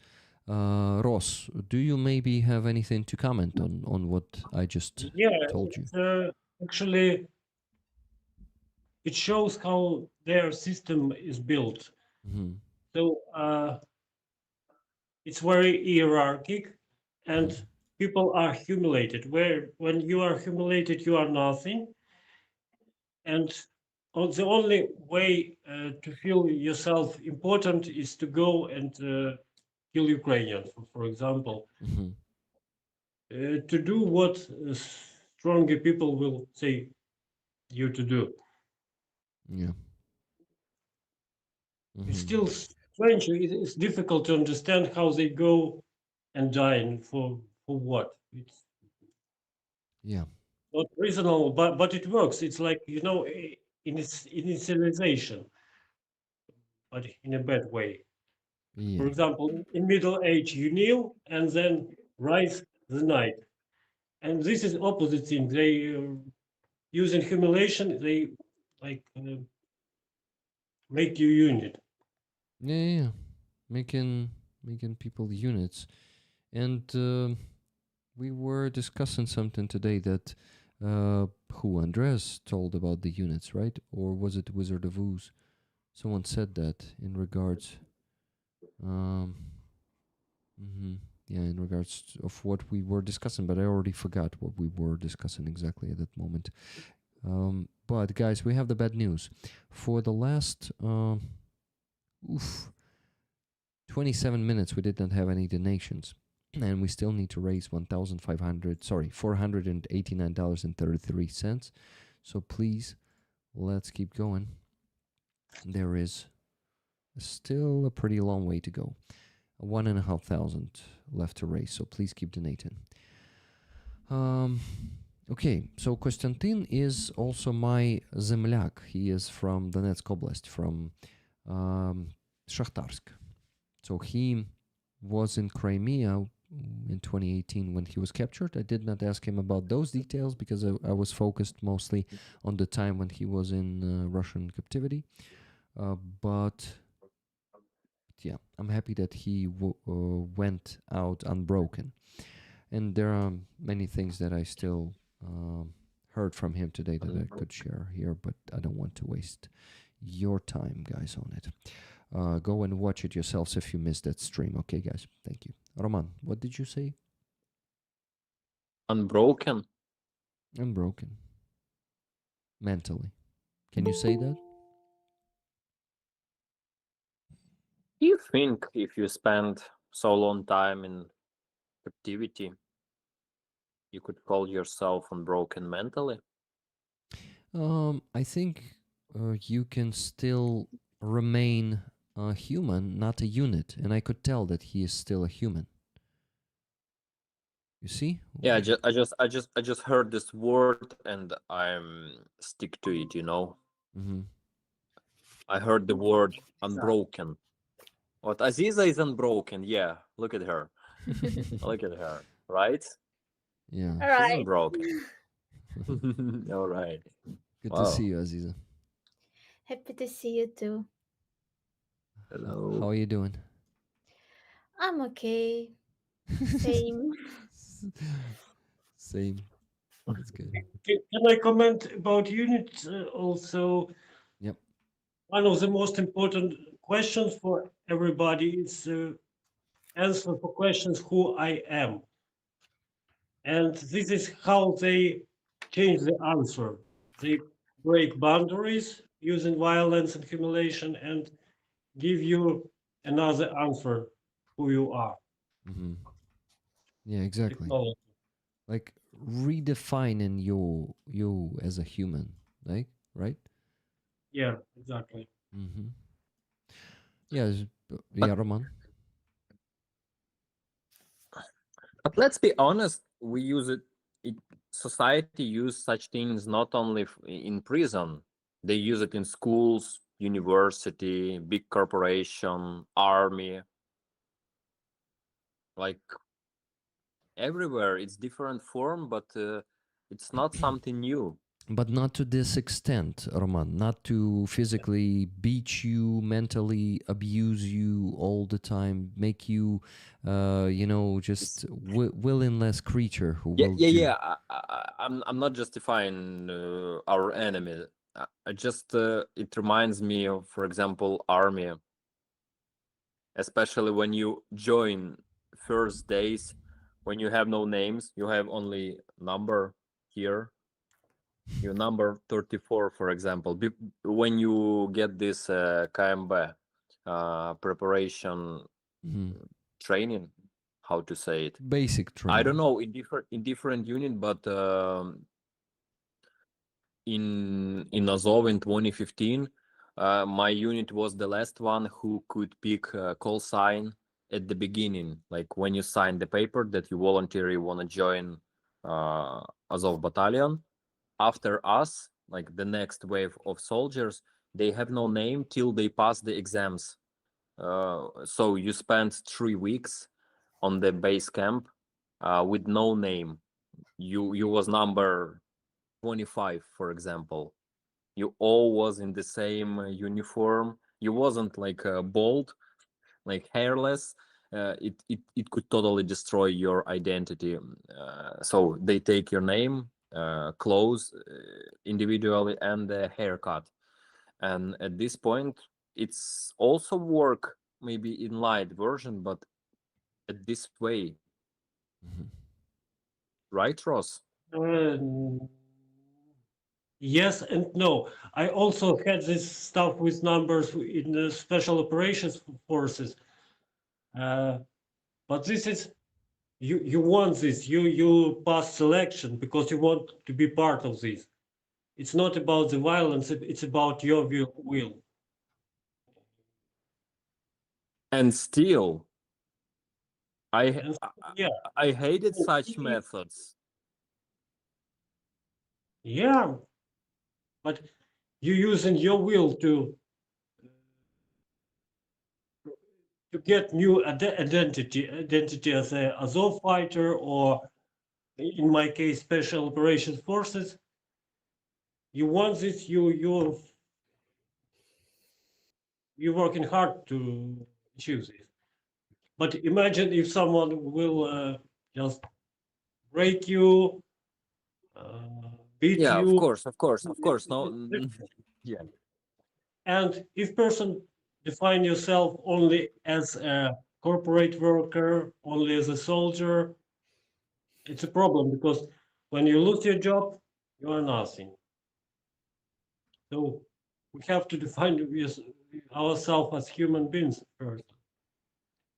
Ross, do you maybe have anything to comment on what I just told you? Actually, it shows how their system is built. Mm-hmm. So it's very hierarchic, and people are humiliated. When you are humiliated, you are nothing. And the only way to feel yourself important is to go and kill Ukrainians, for example. Mm-hmm. To do what stronger people will say you to do. Yeah. It's still strange. It's difficult to understand how they go and die for what. It's not reasonable, but it works. It's like, initialization, but in a bad way. For example, in Middle Age, you kneel and then rise the night. And this is opposite thing. They using humiliation, they like make you unit. Yeah. Making making people units. And we were discussing something today that who Andres told about the units, right? Or was it Wizard of Ooze? Someone said that in regards. Um, yeah, in regards of what we were discussing, but I already forgot what we were discussing exactly at that moment. But guys, we have the bad news. For the last 27 minutes, we did not have any donations, and we still need to raise $489.33. So please, let's keep going. There is still a pretty long way to go. 1,500 left to raise, so please keep donating. Okay, so Konstantin is also my земляк. He is from Donetsk Oblast, from Shakhtarsk. So he was in Crimea in 2018 when he was captured. I did not ask him about those details because I was focused mostly on the time when he was in Russian captivity. But yeah, I'm happy that he went out unbroken. And there are many things that I still heard from him today that I could share here, but I don't want to waste your time, guys, on it. Go and watch it yourselves if you missed that stream. Okay, guys? Thank you. Roman, what did you say? Unbroken? Unbroken. Mentally. Can you say that? Do you think if you spend so long time in captivity, you could call yourself unbroken mentally? I think you can still remain a human, not a unit, and I could tell that he is still a human. You see? Yeah, I just heard this word and I'm stick to it, you know. Mm-hmm. I heard the word unbroken. What Aziza is unbroken, yeah. Look at her. Look at her, right? Yeah. All She's right. unbroken. All right. Good Wow. to see you, Aziza. Happy to see you too. Hello. How are you doing? I'm okay. Same. Same. That's good. Can I comment about units also? Yep. One of the most important questions for everybody is answer for questions who I am. And this is how they change the answer. They break boundaries using violence and humiliation and give you another answer who you are. Mm-hmm. Yeah, exactly. Technology. Like redefining you as a human, like, right? Yeah, exactly. Mm-hmm. Yeah, yeah, Roman. But let's be honest, we use it, society use such things not only in prison. They use it in schools, university, big corporation, army. Like everywhere, it's different form, but it's not something new. But not to this extent, Roman. Not to physically beat you, mentally abuse you all the time, make you, just willingless creature who will do. Yeah. I'm not justifying our enemy. I just it reminds me of, for example, army. Especially when you join first days, when you have no names, you have only number here. Your number 34, for example. When you get this KMB preparation training, how to say it? Basic training. I don't know in different unit, but in Azov in 2015, my unit was the last one who could pick call sign at the beginning, like when you sign the paper that you voluntarily want to join Azov battalion. After us, like the next wave of soldiers, they have no name till they pass the exams. So you spend 3 weeks on the base camp with no name. You was number 25, for example. You all was in the same uniform. You wasn't like bald, like hairless, it could totally destroy your identity. So they take your name, clothes individually, and the haircut. And at this point, it's also work maybe in light version, but at this way, Mhm. right, Ross? Yes and no. I also had this stuff with numbers in the special operations forces. But this is you want this. You pass selection because you want to be part of this. It's not about the violence. It's about your will. And still, I And yeah, I hated so such methods. yeah, but you're using your will to get new identity as a Azov fighter, or in my case, special operations forces. You want this. You're working hard to achieve this. But imagine if someone will just break you, beat Yeah, you, of course. No, yeah. and if person define yourself only as a corporate worker, only as a soldier, it's a problem because when you lose your job, you are nothing. So we have to define ourselves as human beings first,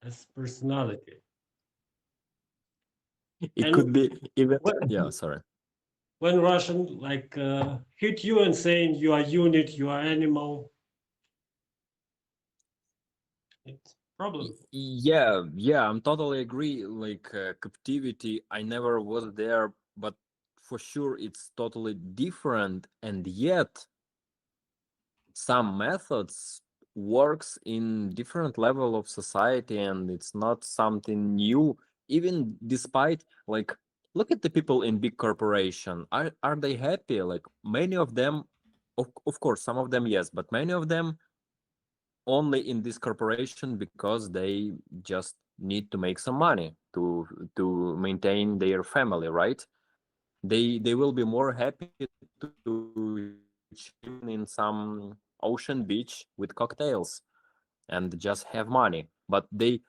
as personality. It And could be even. Yeah, when, sorry. when Russian like hit you and saying you are unit, you are animal, it's problem. Yeah, I'm totally agree. Like captivity, I never was there, but for sure it's totally different. And yet, some methods works in different level of society, and it's not something new. Even despite, like, look at the people in big corporation. Are they happy? Like many of them, of course, some of them yes, but many of them only in this corporation because they just need to make some money to maintain their family, right? They will be more happy to chill in some ocean beach with cocktails and just have money, but they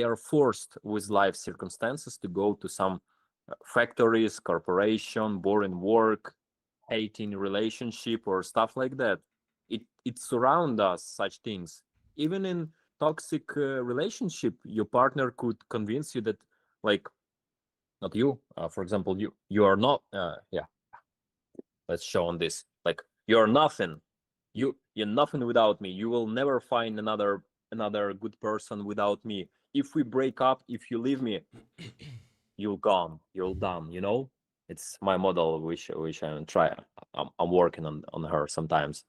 are forced with life circumstances to go to some factories, corporation, boring work, hating relationship or stuff like that. It surround us such things. Even in toxic relationship, your partner could convince you that, like, not you, for example, you are not yeah, let's show on this, like, you're nothing, you're nothing without me, you will never find another good person without me. If we break up, if you leave me, you'll gone, you'll done, you know. It's my model, which I'm try, I'm working on her sometimes.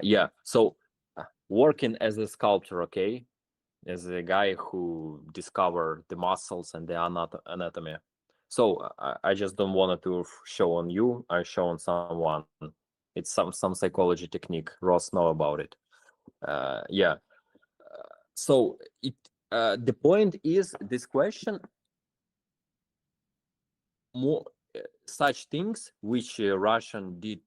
Yeah, so working as a sculptor, okay, as a guy who discovered the muscles and the anatomy. So I just don't want to show on you, I show on someone. It's some psychology technique, Ross know about it. Yeah. So it the point is this question, more such things which Russian did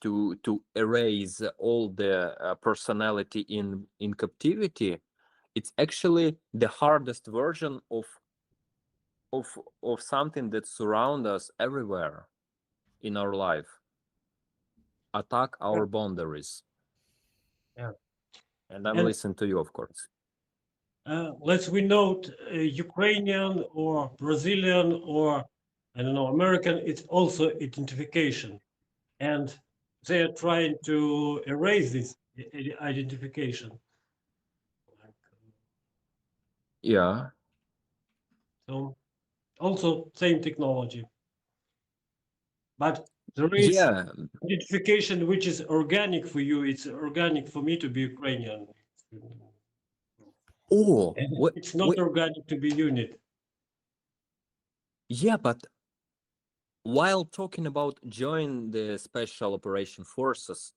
to erase all the personality in captivity. It's actually the hardest version of something that surround us everywhere in our life, attack our boundaries. Yeah. And I'm And listening to you, of course. let's we note Ukrainian or Brazilian or I don't know American. It's also identification, and they are trying to erase this identification. Yeah. So also same technology, but there is Yeah. identification which is organic for you. It's organic for me to be Ukrainian. Oh, And wait, it's not wait. organic to be unit. Yeah, but while talking about join the special operation forces,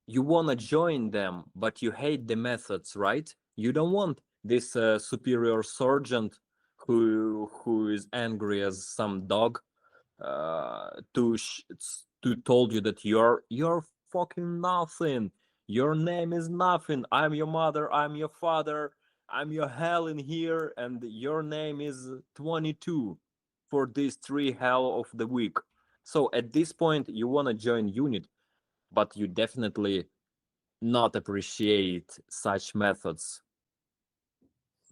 you want to join them, but you hate the methods, right? You don't want this superior sergeant who is angry as some dog, to told you that you're fucking nothing. Your name is nothing. I'm your mother. I'm your father. I'm your hell in here, and your name is 22 for these 3 hell of the week. So at this point, you want to join unit, but you definitely not appreciate such methods.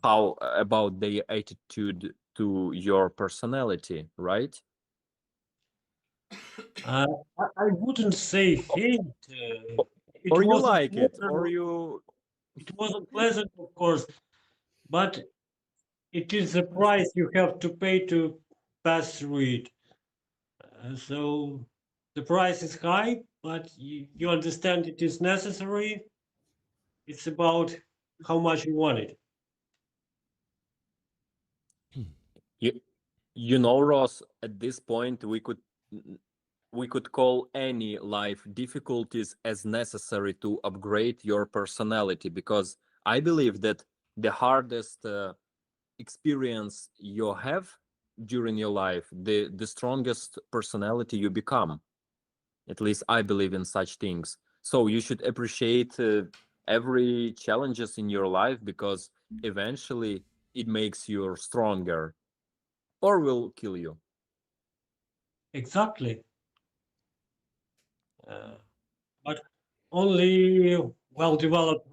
How about their attitude to your personality, right? I wouldn't say hate. It Or you wasn't like it, or pleasant. you It wasn't pleasant, of course, but it is the price you have to pay to pass through it. So the price is high, but you understand it is necessary. It's about how much you want it. you you know, Ross, at this point we could call any life difficulties as necessary to upgrade your personality, because I believe that the hardest experience you have during your life, the strongest personality you become. At least I believe in such things. So you should appreciate every challenges in your life, because eventually it makes you stronger, or will kill you. Exactly. But only well-developed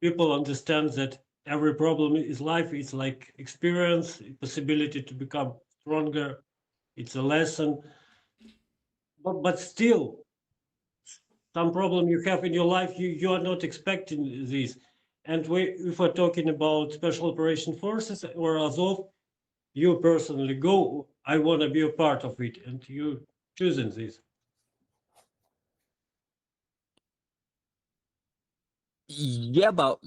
people understand that every problem is life. It's like experience, possibility to become stronger. It's a lesson. But still, some problem you have in your life, you are not expecting this. And if we're talking about special operation forces or Azov, you personally go, I want to be a part of it, and you choosing this. Yeah, but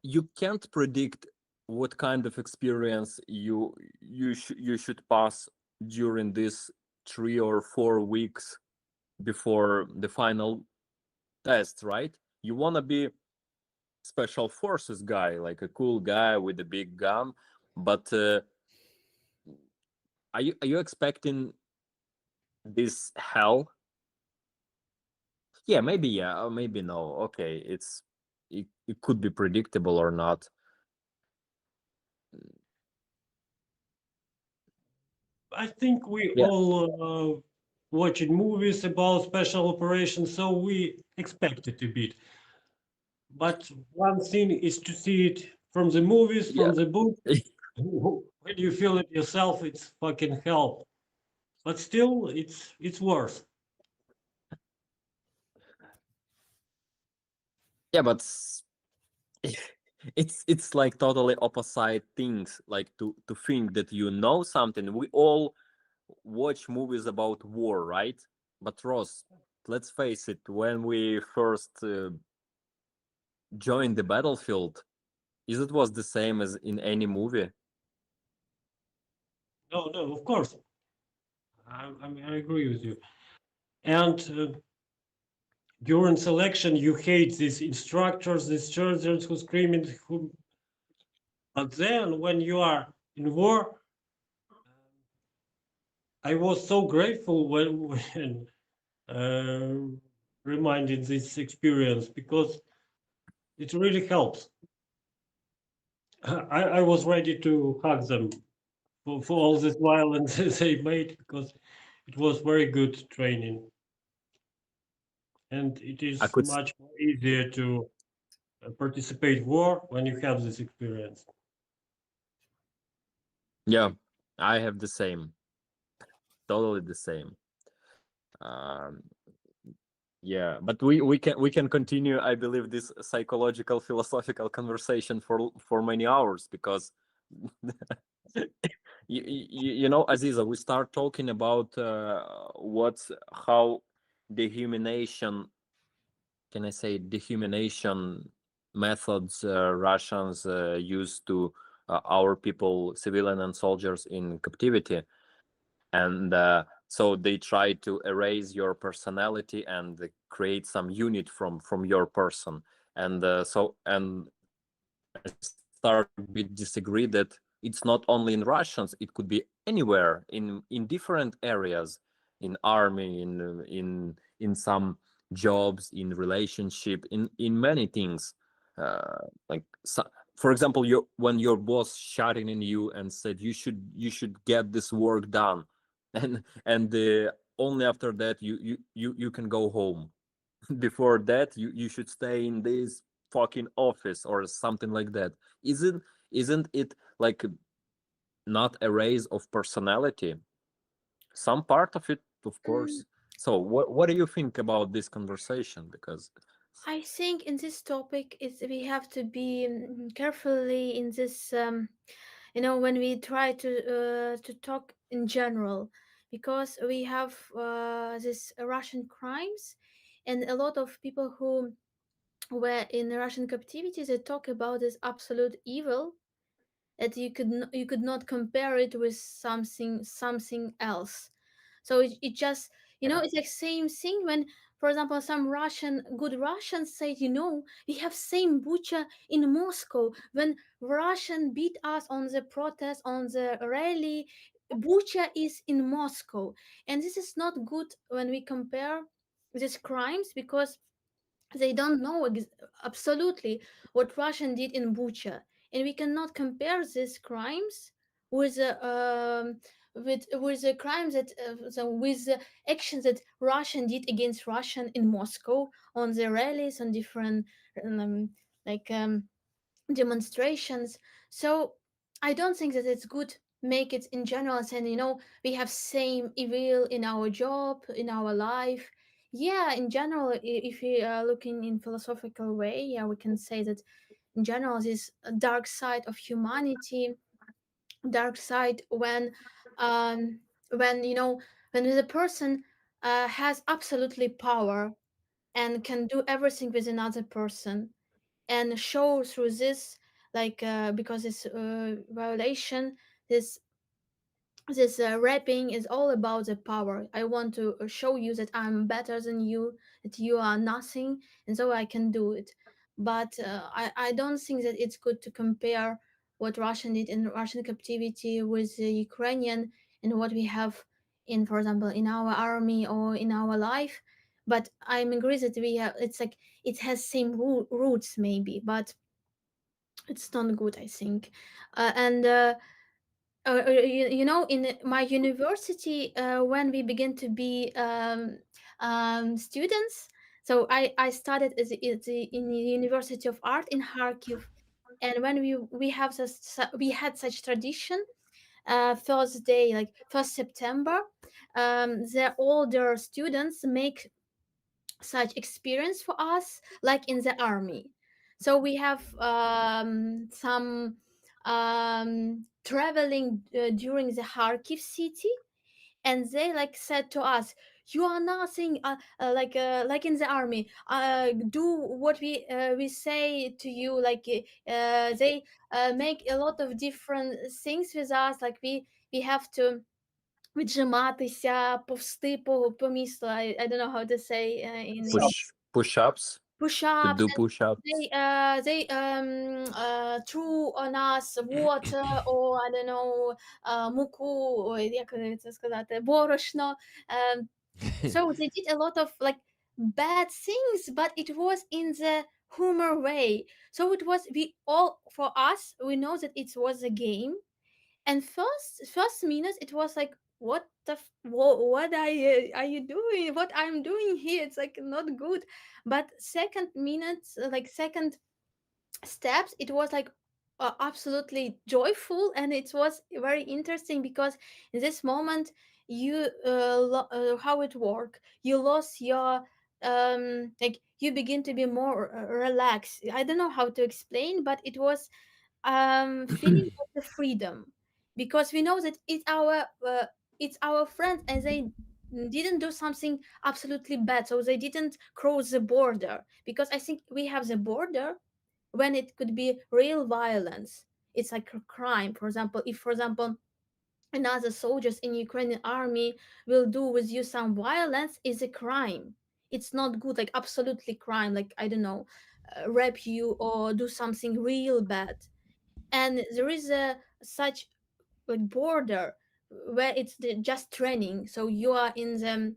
you can't predict what kind of experience you should pass during this 3 or 4 weeks before the final test, right? You want to be special forces guy, like a cool guy with a big gun, but are you expecting this hell? Yeah, maybe yeah, or maybe no. Okay, it could be predictable or not. I think we Yeah, all watching movies about special operations, so we expect it a bit. But one thing is to see it from the movies, yeah. from the book. When you feel it yourself, it's fucking hell. But still, it's worse. Yeah, but it's like totally opposite things. Like to think that you know something. We all watch movies about war, right? But Ross, let's face it, when we first joined the battlefield, is it was the same as in any movie? No, no, of course. I agree with you. And during selection, you hate these instructors, these soldiers who screaming. But then, when you are in war, I was so grateful when reminded this experience because it really helps. I was ready to hug them for all this violence they made because it was very good training, and it I is could, much more easier to participate war when you have this experience. yeah, I have the same, totally the same. Um, yeah, but we can continue, I believe, this psychological philosophical conversation for many hours, because you know, Aziza, we start talking about what's how dehumanization, can I say, dehumanization methods Russians use to our people, civilian and soldiers in captivity, and so they try to erase your personality and create some unit from your person, and so and as start be disagree that it's not only in Russians, it could be anywhere in different areas, in army, in some jobs, in relationship, in many things. Like so, for example, when your boss shouting in you and said you should get this work done, and only after that you can go home. Before that you should stay in this fucking office or something like that. Isn't it like not a raise of personality? Some part of it, of Mm, course. So what do you think about this conversation? Because I think in this topic is we have to be carefully in this when we try to talk in general, because we have this Russian crimes, and a lot of people who were in Russian captivity, they talk about this absolute evil that you could not compare it with something else. So it just it's like same thing when, for example, some good Russians say, we have same Bucha in Moscow. When Russian beat us on the protest, on the rally, Bucha is in Moscow. And this is not good when we compare these crimes, because they don't know absolutely what Russian did in Bucha, and we cannot compare these crimes with with the crimes that with the actions that Russian did against Russian in Moscow on the rallies, on different um, like demonstrations. So I don't think that it's good make it in general saying, we have same evil in our job, in our life. Yeah, in general, if we are looking in philosophical way, yeah, we can say that in general this dark side of humanity, dark side when when the person has absolutely power and can do everything with another person, and show through this, because this violation, this rapping is all about the power. I want to show you that I'm better than you, that you are nothing, and so I can do it. But I don't think that it's good to compare what Russian did in Russian captivity with the Ukrainian, and what we have in, for example, in our army or in our life. But I'm agree that we have, it's like it has same roots maybe, but it's not good, I think. And in my university, when we begin to be students, so I studied in the University of Art in Kharkiv. And when we have we had such tradition, first day, like 1st September, the older students make such experience for us like in the army. So we have some traveling during the Kharkiv city, and they like said to us, you are nothing, like in the army, do what we say to you, they make a lot of different things with us, like we have to віджиматися, повсти по місту. I don't know how to say in English. push-ups, to Push-ups, do and push-ups. they threw on us water, or I don't know, муку, ой, як це сказати, борошно. So they did a lot of like bad things, but it was in the humor way. So it was, we all, for us, we know that it was a game. And first minutes it was like, what are you doing, what I'm doing here, it's like not good. But second minutes, like second steps, it was like absolutely joyful, and it was very interesting, because in this moment you how it work, you lost your like you begin to be more relaxed. I don't know how to explain, but it was feeling of the freedom, because we know that it's our friends, and they didn't do something absolutely bad, so they didn't cross the border, because I think we have the border when it could be real violence. It's like a crime. For example, if, for example, another soldiers in Ukrainian army will do with you some violence, is a crime. It's not good, like absolutely crime, like I don't know, rape you or do something real bad. and there is a such like border where it's just training, so you are in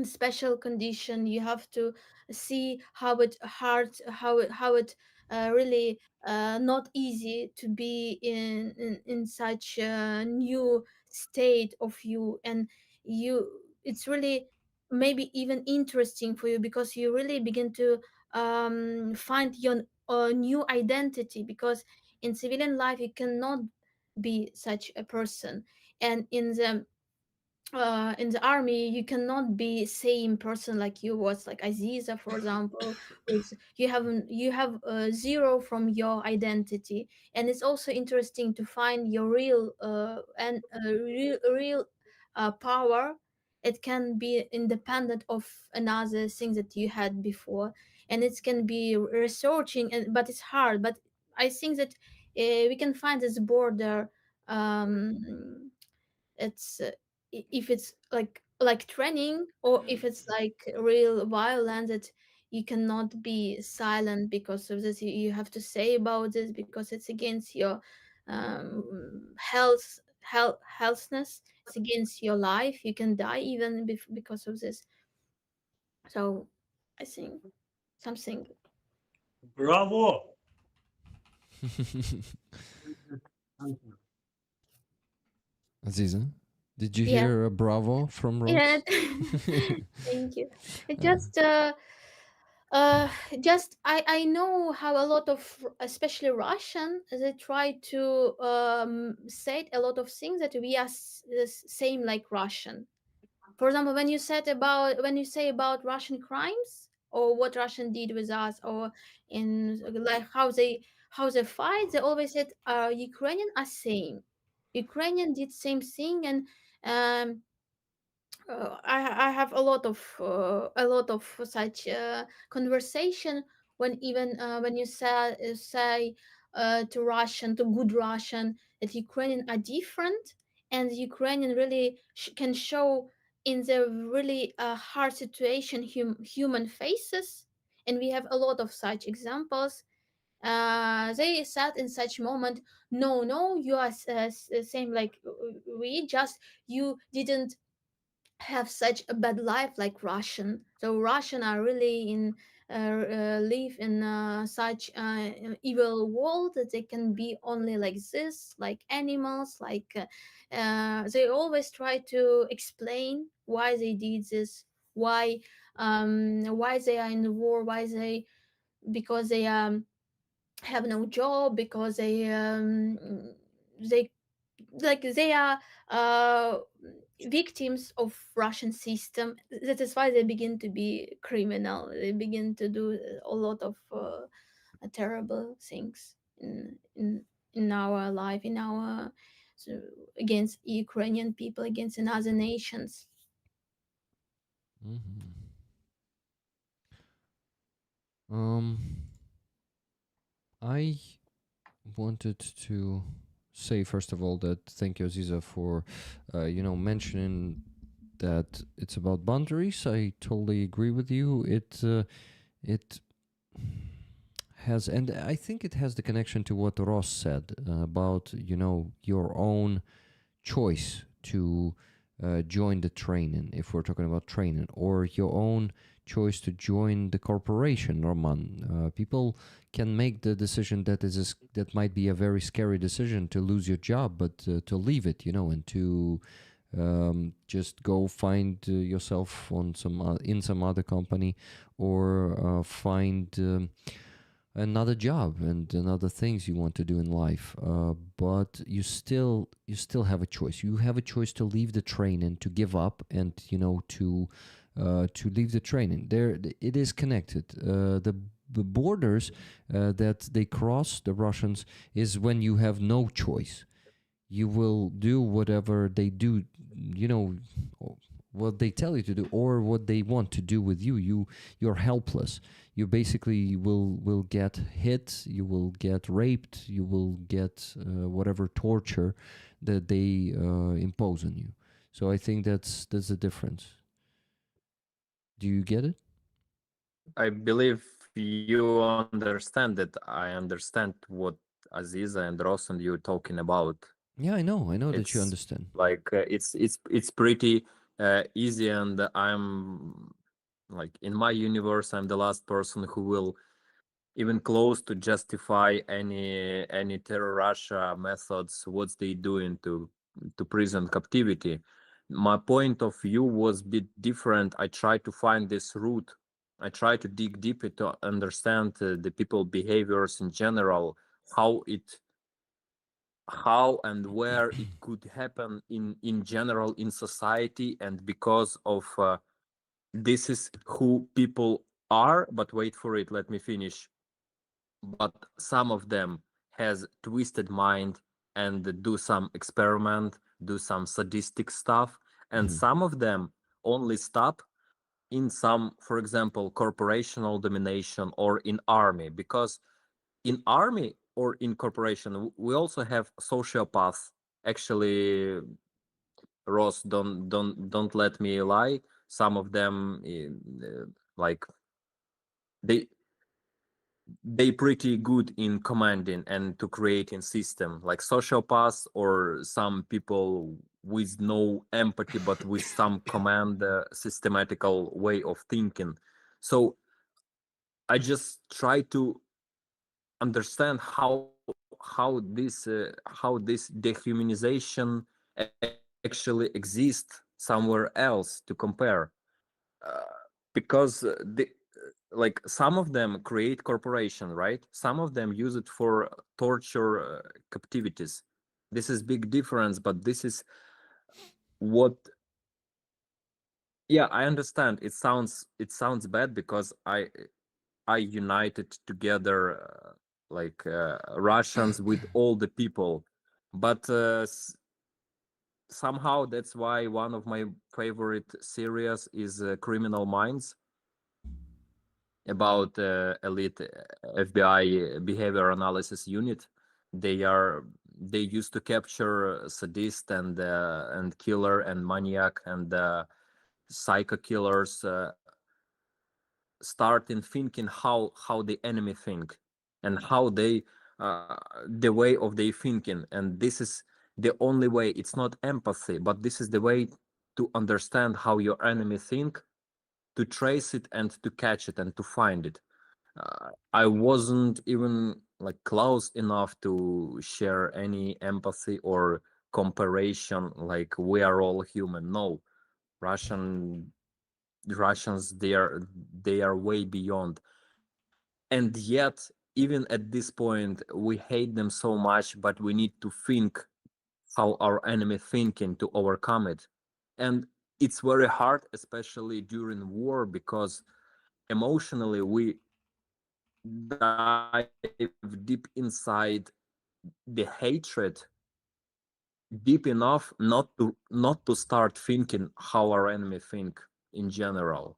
special condition. You have to see how it hard, how it really not easy to be in such a new state of you, and you it's really maybe even interesting for you because you really begin to find your new identity, because in civilian life you cannot be such a person, and in the army you cannot be same person like you was like Aziza, for example, with you have zero from your identity. And it's also interesting to find your real and real power. It can be independent of another thing that you had before, and it can be researching, and but it's hard. But I think that we can find this border. It's if it's like training, or if it's like real violence, that you cannot be silent because of this. You have to say about this because it's against your healthness. It's against your life. You can die even because of this. So I think something. Bravo. Aziza, did you Yeah. hear a bravo from Yeah. Ross? Thank you. It Uh, just I know how a lot of especially Russian, they try to say a lot of things that we are same like Russian. For example, when you say about Russian crimes, or what Russian did with us, or in like how they fight, they always said Ukrainian are same. Ukrainian did same thing, and um, I have a lot of such conversation when even when you say to Russian, to good Russian, that Ukrainian are different, and the Ukrainian really can show in the really hard situation human faces, and we have a lot of such examples. They said in such moment, no, you are same like we, just you didn't have such a bad life like Russian. So Russian are really in live in such evil world that they can be only like this, like animals, like they always try to explain why they did this, why they are in the war, why they because they have no job, because they like they are uh, victims of Russian system. That is why they begin to be criminal. They begin to do a lot of terrible things in our life, in our so, against Ukrainian people, against other nations. mhm. Um, I wanted to say first of all that thank you, Aziza, for mentioning that it's about boundaries. I totally agree with you. It has, and I think it has the connection to what Ross said about your own choice to join the training, if we're talking about training, or your own choice to join the corporation, Roman. People can make the decision that that might be a very scary decision to lose your job, but to leave it, and to just go find yourself on in some other company, or find another job and another things you want to do in life, but you still have a choice. You have a choice to leave the training, to give up, and to leave the training. It is connected. The borders that they cross, the Russians, is when you have no choice. You will do whatever they do, you know what they tell you to do, or what they want to do with you're helpless. You basically will get hit, you will get raped, you will get whatever torture that they impose on you. So I think that's the difference. Do you get it? I believe you understand that I understand what Aziza and Ross and you talking about. Yeah, I know that you It's understand. like it's pretty easy, and I'm like in my universe, I'm the last person who will even close to justify any terror Russia methods, what they doing to prison captivity. My point of view was a bit different. I try to find this root. I try to dig deeper to understand the people behaviors in general, how it how and where it could happen in general in society, and because of this is who people are. But wait for it, let me finish. But some of them has twisted mind and do some experiment, do some sadistic stuff, and Mhm. some of them only stop in some, for example, corporational domination or in army, because in army or in corporation we also have sociopaths. Actually, Ross, don't let me lie, some of them like they they pretty good in commanding and to creating system, like sociopaths or some people with no empathy but with some command systematical way of thinking. So I just try to understand how this dehumanization actually exists somewhere else to compare, uh, because like some of them create corporation, right? Some of them use it for torture captivities. This is big difference, but this is what, yeah, I understand. It sounds bad because I united together like Russians with all the people, but somehow that's why one of my favorite series is Criminal Minds, about elite FBI behavior analysis unit. They used to capture sadist and killer and maniac and psycho killers, starting thinking how the enemy think and how they the way of their thinking. And this is the only way. It's not empathy, but this is the way to understand how your enemy think, to trace it and to catch it and to find it. I wasn't even like close enough to share any empathy or comparison, like we are all human. No, russian Russians, they are way beyond. And yet, even at this point, we hate them so much, but we need to think how our enemy thinking to overcome it. And it's very hard, especially during war, because emotionally we dive deep inside the hatred, deep enough not to start thinking how our enemy think in general.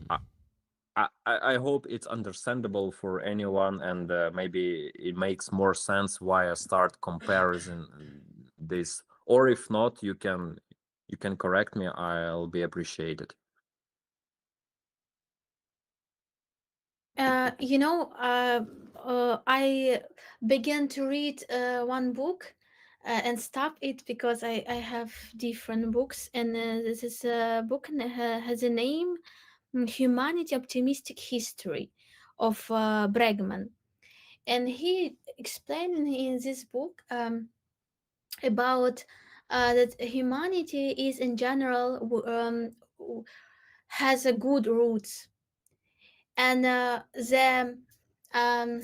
I, Mhm. I hope it's understandable for anyone, and maybe it makes more sense why I start comparison this. Or if not, you can correct me. I'll be appreciated. I began to read one book and stop it because I have different books, and this is a book and has a name, Humanity Optimistic History of Bregman. And he explained in this book about that humanity is in general has a good roots, and the um,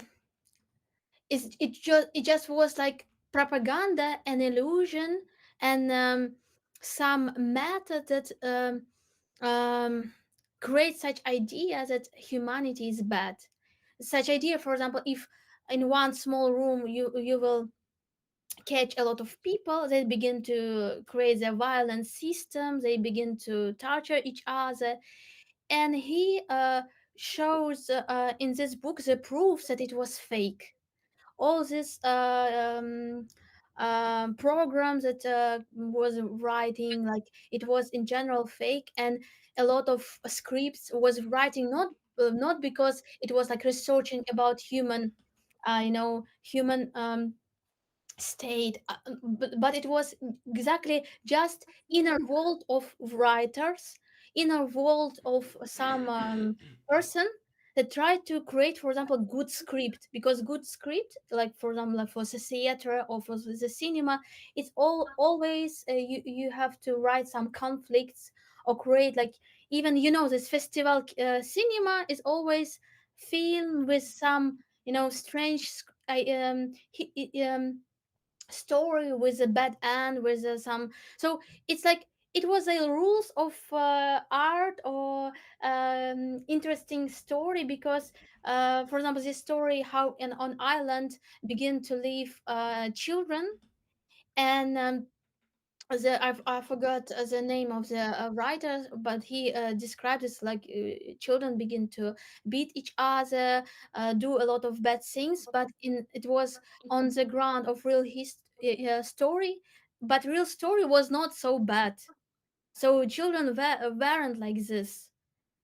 it just was like propaganda and illusion, and some method that um, create such idea that humanity is bad. Such idea, for example, if in one small room you will catch a lot of people, they begin to create a violent system, they begin to torture each other. And he shows in this book the proof that it was fake. All this programs that was writing, like, it was in general fake, and a lot of scripts was writing not because it was like researching about human human state, but it was exactly just inner world of writers, inner world of some person that tried to create, for example, good script, because good script, like for example, like for the theater or for the cinema, it's always you have to write some conflicts or create, like, even this festival cinema is always filled with some strange story with a bad end, with some. So it's like it was a rules of art or interesting story, because for example, this story how in on island begin to live children, and I forgot the name of the writer, but he described it like children begin to beat each other, do a lot of bad things, but it was on the ground of real story, but real story was not so bad. So children weren't like this.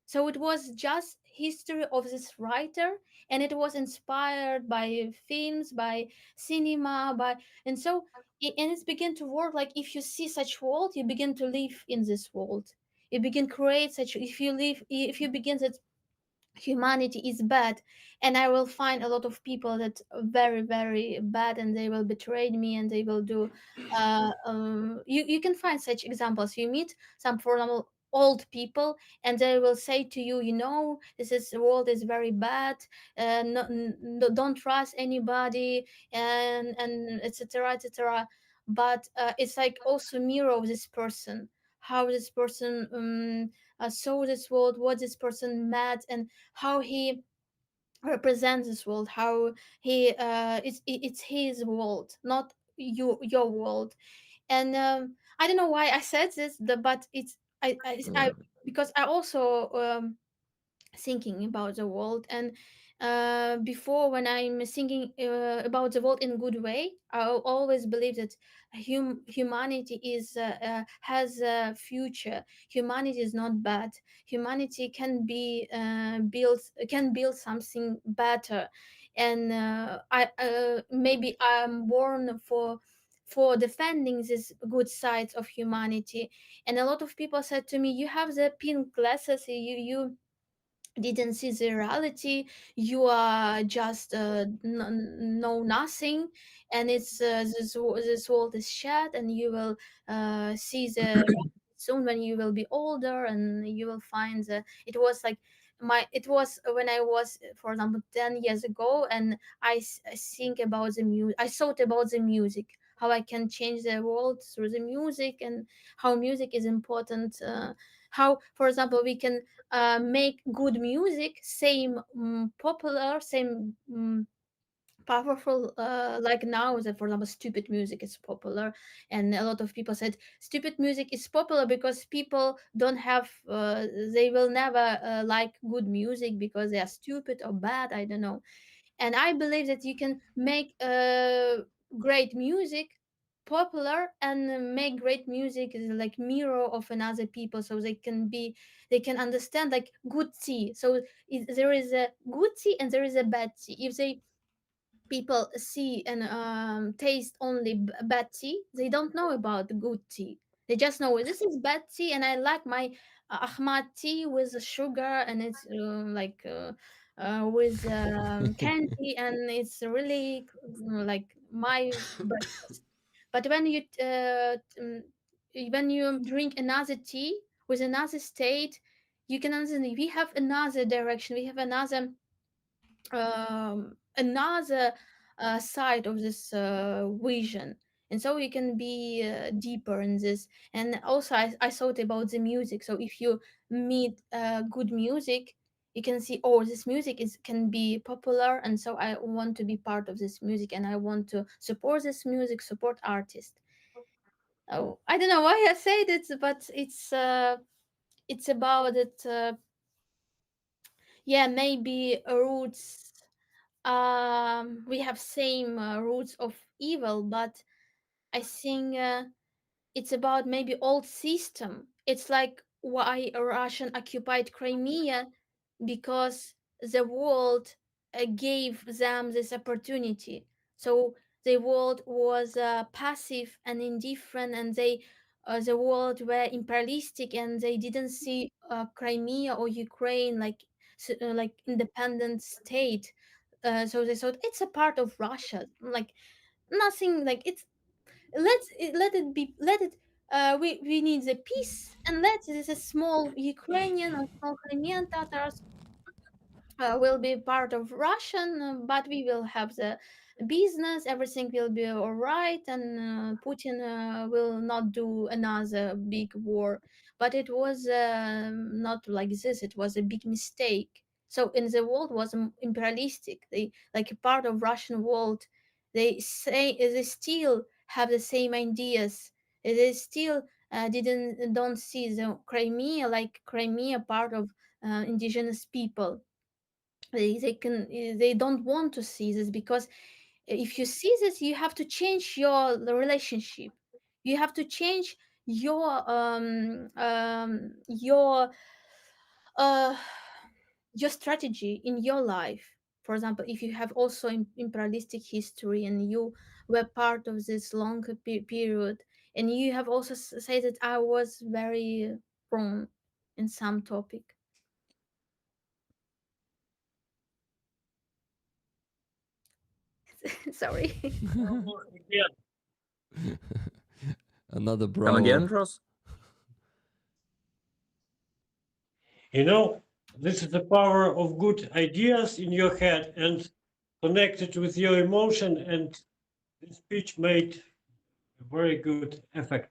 So it was just history of this writer, and it was inspired by films, by cinema, by and so and it's begin to work like if you see such world, you begin to live in this world. You begin create such if you begin that humanity is bad, and I will find a lot of people that are very very bad, and they will betray me, and they will do you can find such examples. You meet some, for example, old people, and they will say to you, this is the world is very bad, no, don't trust anybody, and etc etc. But it's like also mirror of this person, how this person saw this world, what this person met, and how he represents this world, how he it's his world, not your world. And I don't know why I said this, but it's I because I also thinking about the world, and before, when I'm thinking about the world in good way, I always believe that humanity is has a future. Humanity is not bad. Humanity can be can build something better. And I maybe I'm born for defending these good sides of humanity. And a lot of people said to me, you have the pink glasses, you didn't see the reality, you are just know nothing, and it's this world is shared, and you will see the reality soon when you will be older, and you will find the it was like my it was when I was, for example, 10 years ago, and I think about the music, I thought about the music, how I can change the world through the music, and how music is important, how, for example, we can make good music, same popular, same powerful, like now that, for example, stupid music is popular, and a lot of people said stupid music is popular because people don't have they will never like good music because they are stupid or bad, I don't know. And I believe that you can make great music popular, and make great music is like mirror of another people, so they can understand like good tea. So there is a good tea and there is a bad tea. If they people see and taste only bad tea, they don't know about the good tea. They just know this is bad tea, and I like my Ahmad tea with the sugar, and it's with candy, and it's really like my breakfast. But when you drink another tea with another state, you can understand we have another direction, we have another side of this vision, and so you can be deeper in this. And also I thought about the music, so if you meet good music, you can see, oh, this music is can be popular, and so I want to be part of this music, and I want to support this music, support artists. Oh, I don't know why I said it, but it's about it, yeah, maybe roots. We have same roots of evil, but I think it's about maybe old system. It's like why Russian occupied Crimea, because the world gave them this opportunity. So the world was passive and indifferent, and the world were imperialistic, and they didn't see Crimea or Ukraine like independent state. So they thought it's a part of Russia, like nothing, like it's let it be, let it we need the peace, and let this a small Ukrainian or small Crimean Tatars will be part of Russian, but we will have the business. Everything will be all right, and Putin will not do another big war. But it was not like this. It was a big mistake. So in the world was imperialistic. They like a part of Russian world. They say they still have the same ideas. They still don't see the Crimea like Crimea part of indigenous people. They don't want to see this, because if you see this, you have to change your the relationship. You have to change your uh your strategy in your life. For example, if you have also imperialistic history, and you were part of this long period, and you have also said that I was very wrong in some topic. Sorry. Again, Another Come again, bro. Ross? you know, this is the power of good ideas in your head and connected with your emotion, and this speech made a very good effect.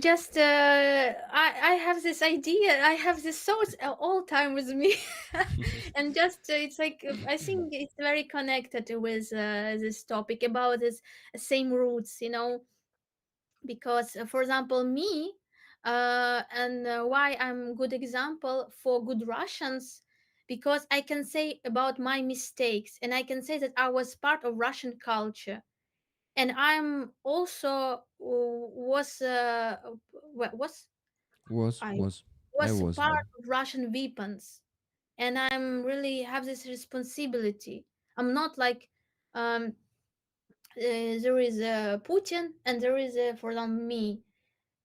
Just I have this idea, I have this thoughts all time with me. And just it's like I think it's very connected with this topic about this same roots, because for example me, and why I'm good example for good Russians, because I can say about my mistakes, and I can say that I was part of Russian culture, and I'm also was Was I was I was was part of Russian weapons, and I'm really have this responsibility. I'm not like um, there is Putin, and there is for example me.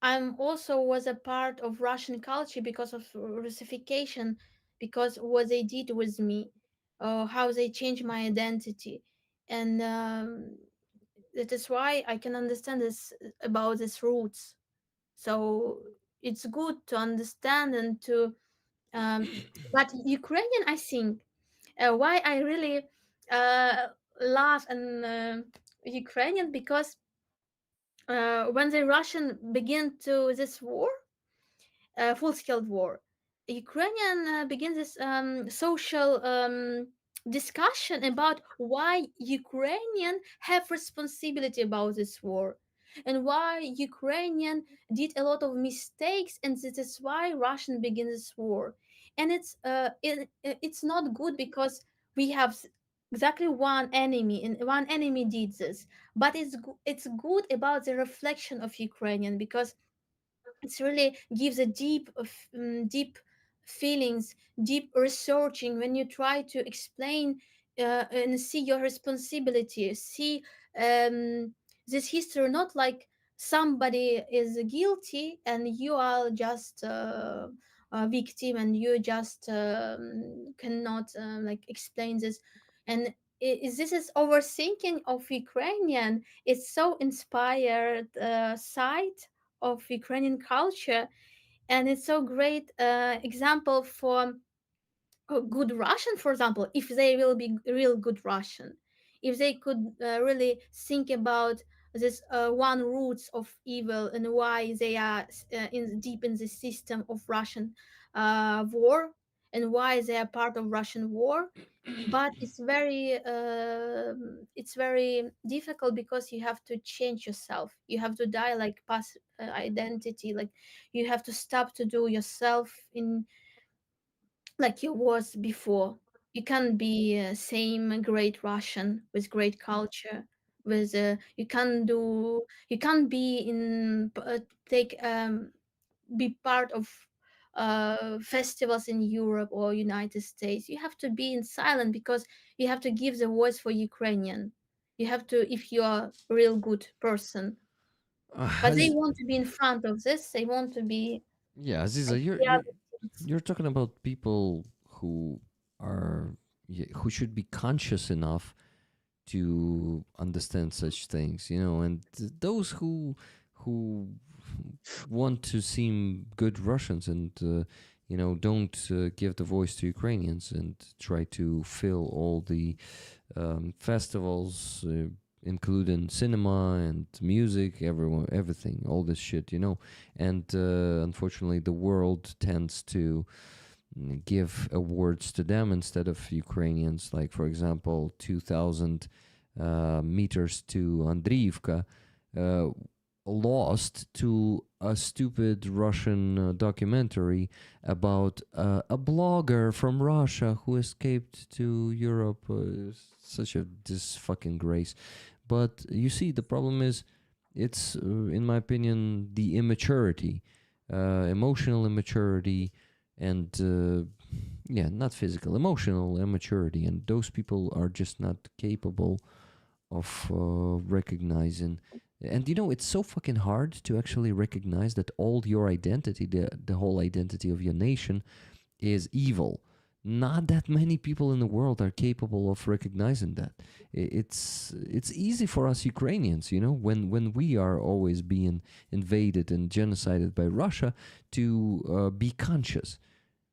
I'm also was a part of Russian culture because of Russification, because what they did with me, how they changed my identity, and that is why I can understand this about these roots. So it's good to understand and to um, but Ukrainian, I think, why I really uh, love and Ukrainian, because when the Russian begin to this war, full-scale war, Ukrainian begins this social discussion about why Ukrainian have responsibility about this war, and why Ukrainian did a lot of mistakes, and this is why Russian begins this war. And it's not good, because we have exactly one enemy, and one enemy did this. But it's good about the reflection of Ukrainian, because it really gives a deep feelings, deep researching, when you try to explain and see your responsibility, see this history not like somebody is guilty and you are just a victim, and you just cannot like explain this. And this is overthinking of Ukrainian. It's so inspired side of Ukrainian culture, and it's so great example for good Russian, for example, if they will be real good Russian, if they could really think about this one roots of evil, and why they are deep in the system of Russian war, and why they are part of Russian war. But it's very difficult, because you have to change yourself, you have to die like past identity, like you have to stop to do yourself in like you was before. You can't be same great Russian with great culture. With you can't be in take be part of festivals in Europe or United States, you have to be in silent because you have to give the voice for Ukrainian. You have to, if you are a real good person. But they Has want to be in front of this. They want to be Yeah, Aziza, like you're the you're other things. you're talking about people who are who should be conscious enough to understand such things, and those who want to seem good Russians and don't give the voice to Ukrainians and try to fill all the festivals, including cinema and music, everything, all this shit, and unfortunately, the world tends to give awards to them instead of Ukrainians. Like, for example, 2,000 meters to Andriivka uh, lost to a stupid Russian documentary about a blogger from Russia who escaped to Europe. Such a this fucking grace. But you see, the problem is, it's in my opinion the immaturity, emotional immaturity, and not physical, emotional immaturity, and those people are just not capable of recognizing. And it's so fucking hard to actually recognize that all your identity, the whole identity of your nation, is evil. Not that many people in the world are capable of recognizing that. It's easy for us Ukrainians, when we are always being invaded and genocided by Russia, to be conscious.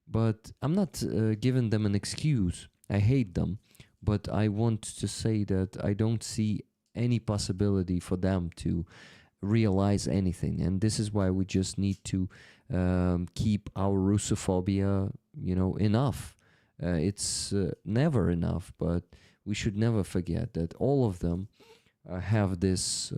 But I'm not giving them an excuse. I hate them, but I want to say that I don't see any possibility for them to realize anything, and this is why we just need to keep our Russophobia, enough. It's never enough, but we should never forget that all of them have this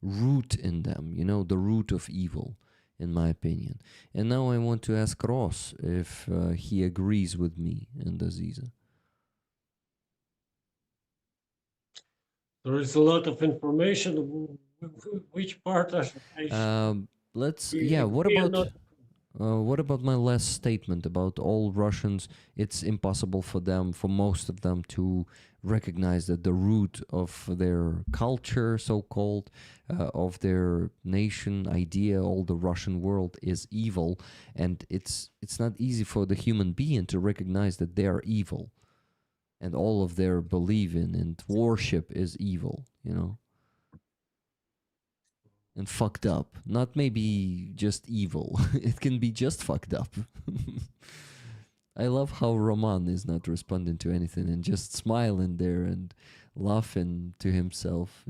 root in them, the root of evil, in my opinion. And now I want to ask Ross if he agrees with me and Aziza. There is a lot of information. Which part I Let's. we Yeah. agree or not? What about my last statement about all Russians? It's impossible for them, for most of them, to recognize that the root of their culture, so-called, of their nation idea, all the Russian world is evil, and it's not easy for the human being to recognize that they are evil, and all of their believing and worship is evil, and fucked up. Not maybe just evil. It can be just fucked up. I love how Roman is not responding to anything and just smiling there and laughing to himself,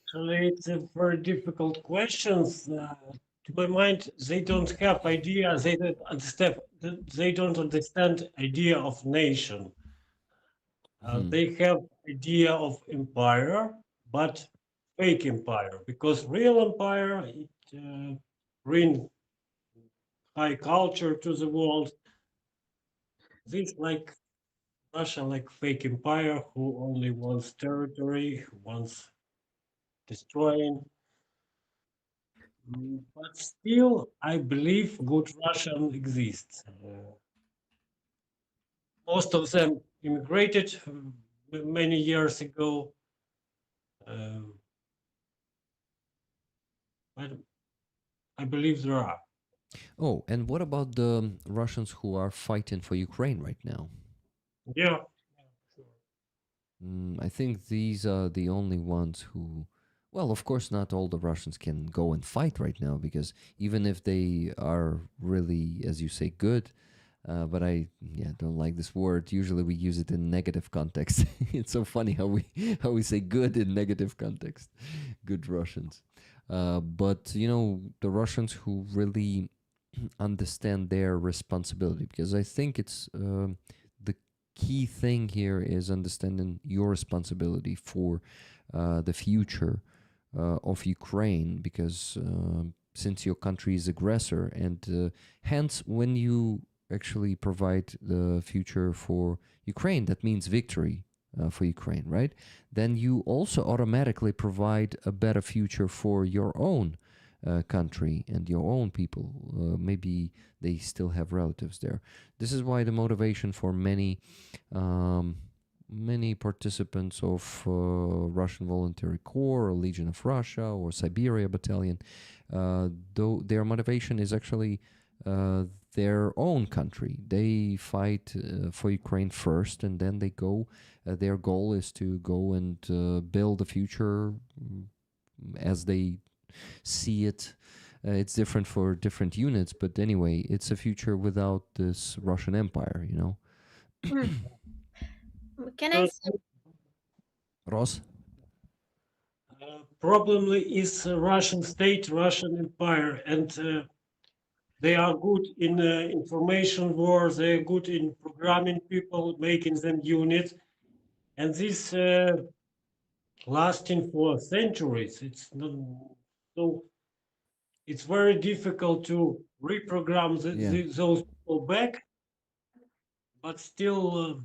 Actually, it's a very difficult questions. To my mind, they don't have idea. They don't understand. They don't understand idea of nation. They have idea of empire, but fake empire, because real empire it bring high culture to the world. This like Russia, like fake empire who only wants territory, who wants destroying. But still, I believe good Russian exists. Most of them immigrated many years ago. But I believe there are. Oh, and what about the Russians who are fighting for Ukraine right now? Yeah, sure. I think these are the only ones who, well, of course, not all the Russians can go and fight right now, because even if they are really, as you say, good, but I don't like this word. Usually we use it in negative context. It's so funny how we say good in negative context. Good Russians. But the Russians who really understand their responsibility, because I think it's the key thing here is understanding your responsibility for the future of Ukraine, because since your country is aggressor, and hence when you actually provide the future for Ukraine, that means victory. for Ukraine, right? Then you also automatically provide a better future for your own country and your own people. Maybe they still have relatives there. This is why the motivation for many participants of Russian Voluntary Corps, or Legion of Russia, or Siberia Battalion, though their motivation is actually their own country. They fight for Ukraine first, and then they go. Their goal is to go and build a future as they see it. It's different for different units, but anyway, it's a future without this Russian Empire, you know. Can I say? Ross? Probably is Russian state, Russian empire, and they are good in information war. They are good in programming people, making them units, and this lasting for centuries. It's not so. It's very difficult to reprogram those people back, but still,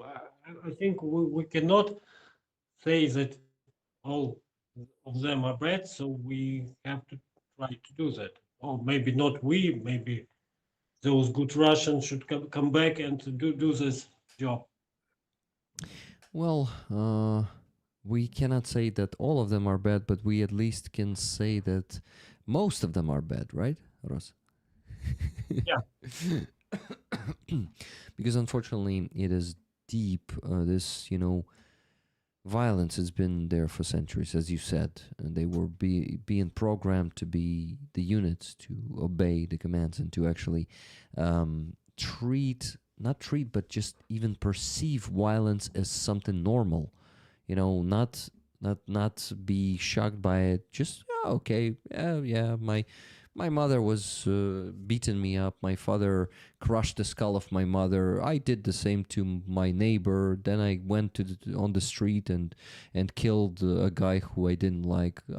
I think we cannot say that all of them are bad, so we have to try to do that. Or maybe not we, maybe those good Russians should come back and do this job. Well, we cannot say that all of them are bad, but we at least can say that most of them are bad, right, Ross? Yeah. Because unfortunately, it is deep. This, violence has been there for centuries, as you said, and they were being programmed to be the units to obey the commands and to actually not treat, but just even perceive violence as something normal. Not be shocked by it. Just okay, yeah. My mother was beating me up. My father crushed the skull of my mother. I did the same to my neighbor. Then I went on the street and killed a guy who I didn't like. We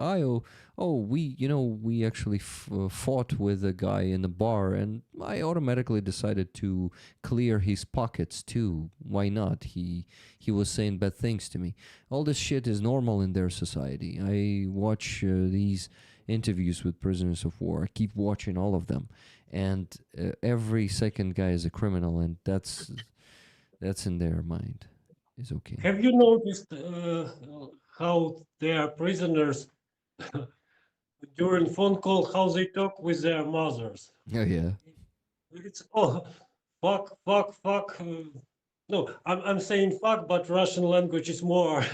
actually fought with a guy in a bar, and I automatically decided to clear his pockets too. Why not? He was saying bad things to me. All this shit is normal in their society. I watch these interviews with prisoners of war. I keep watching all of them, and every second guy is a criminal, and that's in their mind. Is okay. Have you noticed how their prisoners during phone call how they talk with their mothers? Oh yeah. It's fuck. No, I'm saying fuck, but Russian language is more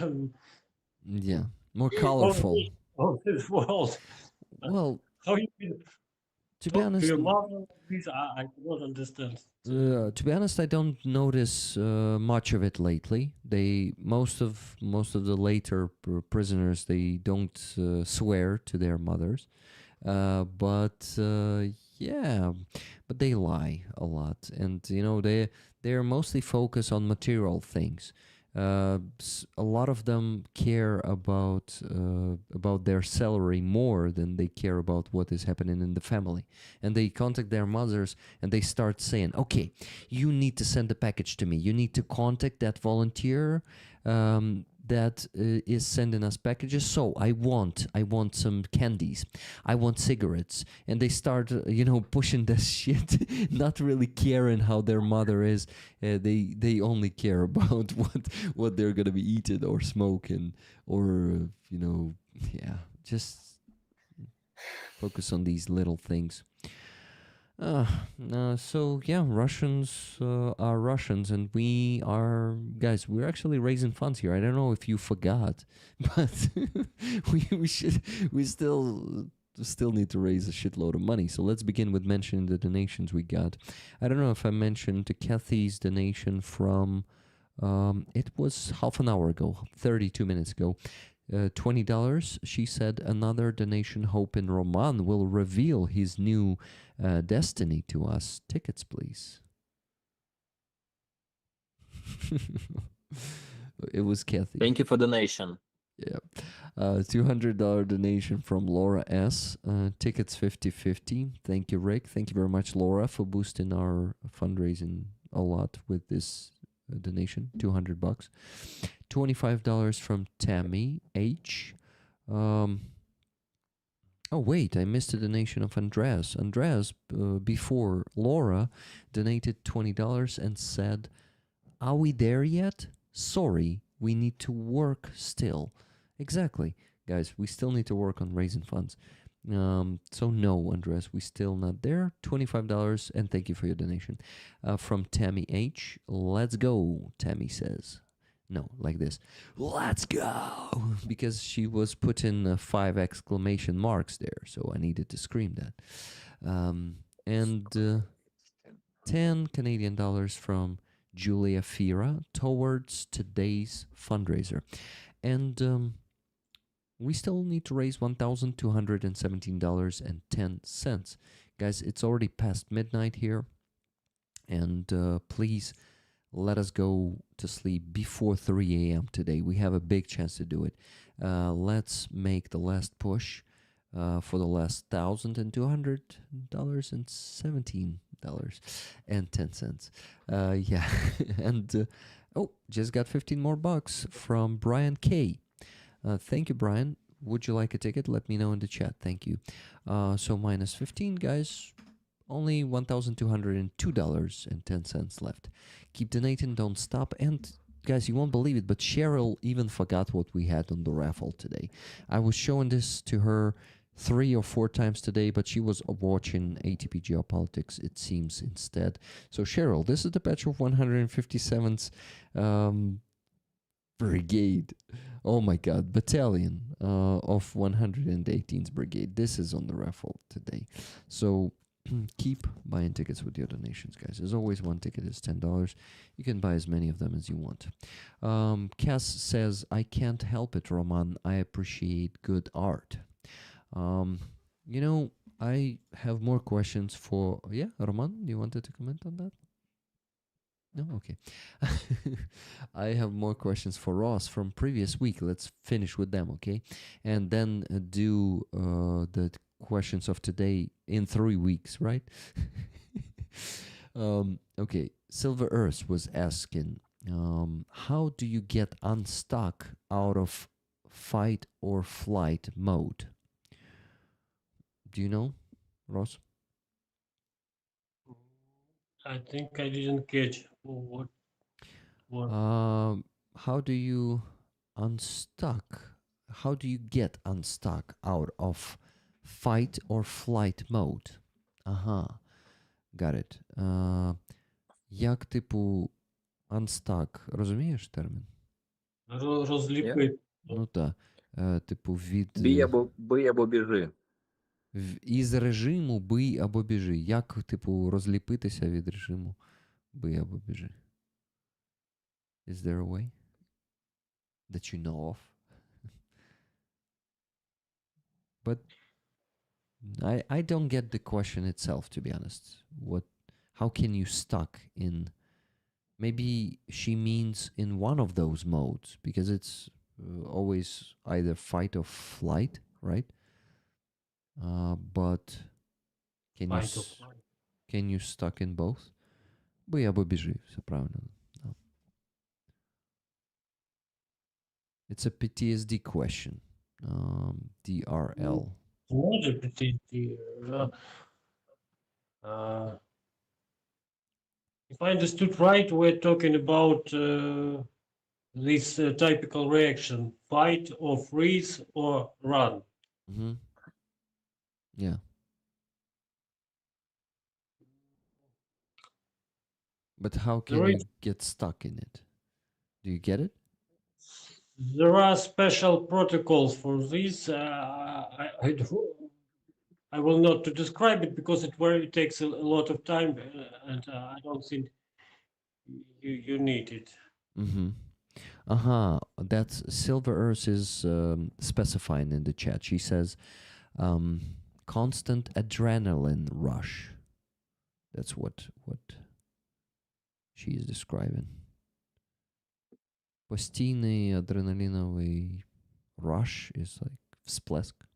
Yeah, more colorful. of this world. Well, How you can to be talk to honest, your mother? Please, I cannot understand. to be honest, I don't notice much of it lately. Most of the later prisoners, they don't swear to their mothers, but yeah, but they lie a lot, and they're mostly focused on material things. A lot of them care about their salary more than they care about what is happening in the family, and they contact their mothers and they start saying, "Okay, you need to send a package to me. You need to contact that volunteer that is sending us packages. So I want some candies. I want cigarettes." And they start, pushing this shit, not really caring how their mother is. They only care about what they're gonna be eating or smoking, or just focus on these little things. So yeah, Russians are Russians, and we are guys. We're actually raising funds here. I don't know if you forgot, but we still need to raise a shitload of money. So let's begin with mentioning the donations we got. I don't know if I mentioned Kathy's donation from. It was half an hour ago, 32 minutes ago. $20. She said another donation. Hope in Roman will reveal his new destiny to us. Tickets, please. It was Kathy. Thank you for donation. Yeah. $200 donation from Laura S. Tickets 50/50. Thank you, Rick. Thank you very much, Laura, for boosting our fundraising a lot with this donation. $200. $25 from Tammy H. Um, oh, wait, I missed a donation of Andreas. Andreas, before Laura, donated $20 and said, "Are we there yet? Sorry, we need to work still." Exactly, guys, we still need to work on raising funds. So no, Andres, we still not there. $25, and thank you for your donation. From Tammy H. Let's go, Tammy says. No, like this. Let's go! Because she was putting 5 exclamation marks there, so I needed to scream that. And 10 Canadian dollars from Julia Fira towards today's fundraiser. And we still need to raise $1,217.10. Guys, it's already past midnight here. And please let us go to sleep before 3 a.m. today. We have a big chance to do it. Let's make the last push for the last $1,200.17.10. Yeah. And just got 15 more bucks from Brian K. Thank you, Brian. Would you like a ticket? Let me know in the chat. Thank you. So minus 15, guys. Only $1,202.10 left. Keep donating, don't stop. And guys, you won't believe it, but Cheryl even forgot what we had on the raffle today. I was showing this to her 3 or 4 times today, but she was watching ATP Geopolitics, it seems, instead. So Cheryl, this is the batch of 157th Brigade. Oh my God, battalion of 118th Brigade. This is on the raffle today. So keep buying tickets with your donations, guys. As always, one ticket is $10. You can buy as many of them as you want. Cass says, "I can't help it, Roman. I appreciate good art." I have more questions for... Yeah, Roman, you wanted to comment on that? No? Okay. I have more questions for Ross from previous week. Let's finish with them, okay? And then do the questions of today in 3 weeks, right? Okay. Silver Earth was asking, how do you get unstuck out of fight or flight mode? Do you know, Ross? I think I didn't catch what. How do you unstuck? How do you get unstuck out of fight or flight mode? Ага, got it. Як, типу, unstuck? Розумієш термін? Розліпити. Ну так. Типу, від... Бий або біжи. Із режиму бий або біжи. Як, типу, розліпитися від режиму бий або біжи? Is there a way that you know of? But I don't get the question itself, to be honest. How can you stuck in... Maybe she means in one of those modes, because it's always either fight or flight, right? But can you stuck in both? Бий або біжи, все правильно. No. It's a PTSD question. DRL. Може піти. If I understood right, we're talking about this typical reaction: fight or freeze or run. Mm-hmm. Yeah. But how can you get stuck in it? Do you get it? There are special protocols for this. I will not to describe it because it takes a lot of time, and I don't think you need it. Mm-hmm. That's Silver Earth is specifying in the chat. She says, constant adrenaline rush. That's what she is describing. Постійний адреналіновий rush is like всплеск.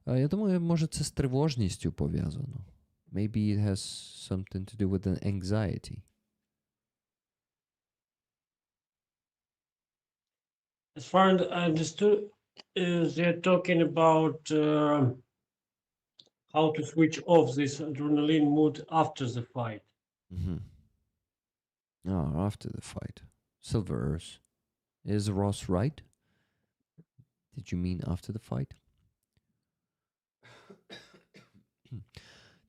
Я думаю, може це з тривожністю пов'язано. Maybe it has something to do with an anxiety. As far as I understood, they're talking about how to switch off this adrenaline mood after the fight. Mm-hmm. Oh, after the fight. Silver Earth. Is Ross right? Did you mean after the fight?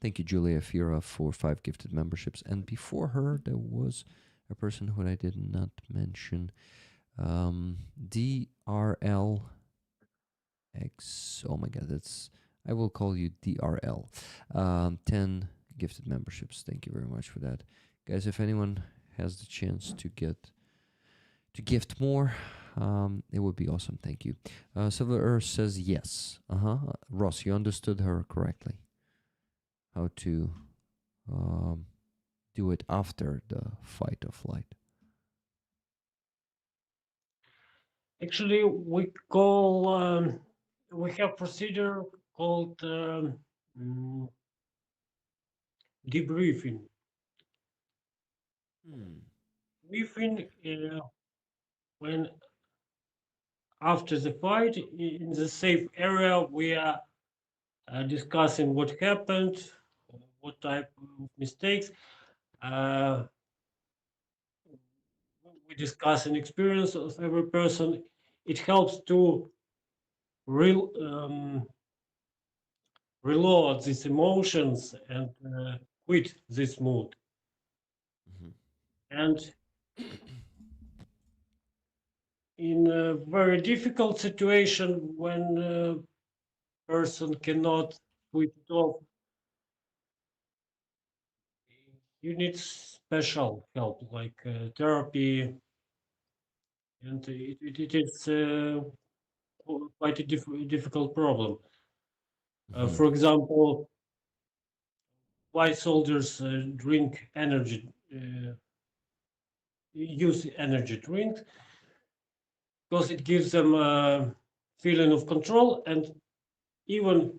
Thank you, Julia Fira, for 5 gifted memberships. And before her, there was a person who I did not mention. DRLX. Oh my God, I will call you DRL. 10 gifted memberships. Thank you very much for that. Guys, if anyone has the chance to gift more, it would be awesome. Thank you. Silver Earth says yes. Ross, you understood her correctly. How to do it after the fight or flight. Actually, we have procedure called debriefing. Briefing when after the fight in the safe area we are discussing what happened, what type of mistakes. We discuss an experience of every person. It helps to reload these emotions and quit this mood. And in a very difficult situation when a person cannot quit it off, you need special help like therapy, and it is quite a difficult problem. For example, why soldiers drink energy, use energy drink, because it gives them a feeling of control, and even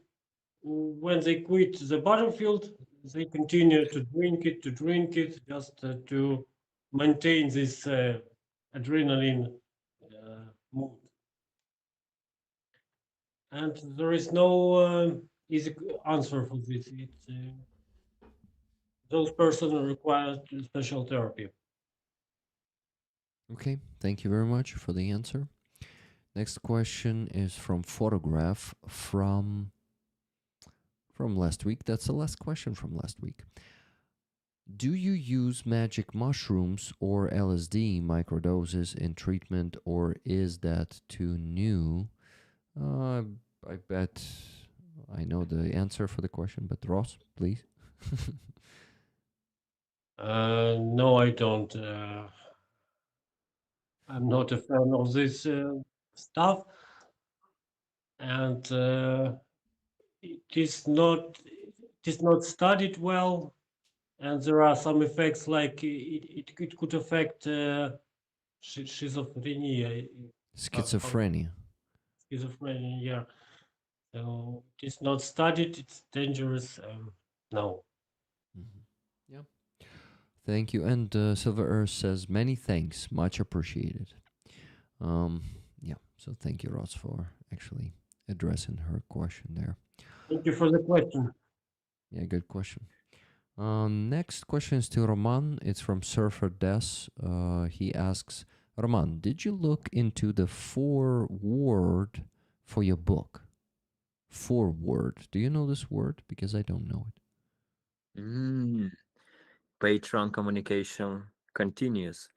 when they quit the battlefield, they continue to drink it just to maintain this adrenaline mood. And there is no easy answer for this. Those persons require special therapy. Okay, thank you very much for the answer. Next question is from Photograph from last week. That's the last question from last week. Do you use magic mushrooms or LSD microdoses in treatment, or is that too new? I bet I know the answer for the question, but Ross, please. No, I don't. I'm not a fan of this stuff, and it is not studied well, and there are some effects like it could affect schizophrenia. Schizophrenia. Schizophrenia, yeah. So it is not studied. It's dangerous. No. Yeah. Thank you. And Silver Earth says many thanks, much appreciated. Yeah. So thank you, Ross, for actually addressing her question there. Thank you for the question. Yeah, good question. Next question is to Roman. It's from Surfer Des. He asks, Roman, did you look into the foreword for your book? Foreword. Do you know this word? Because I don't know it. Patron communication continues.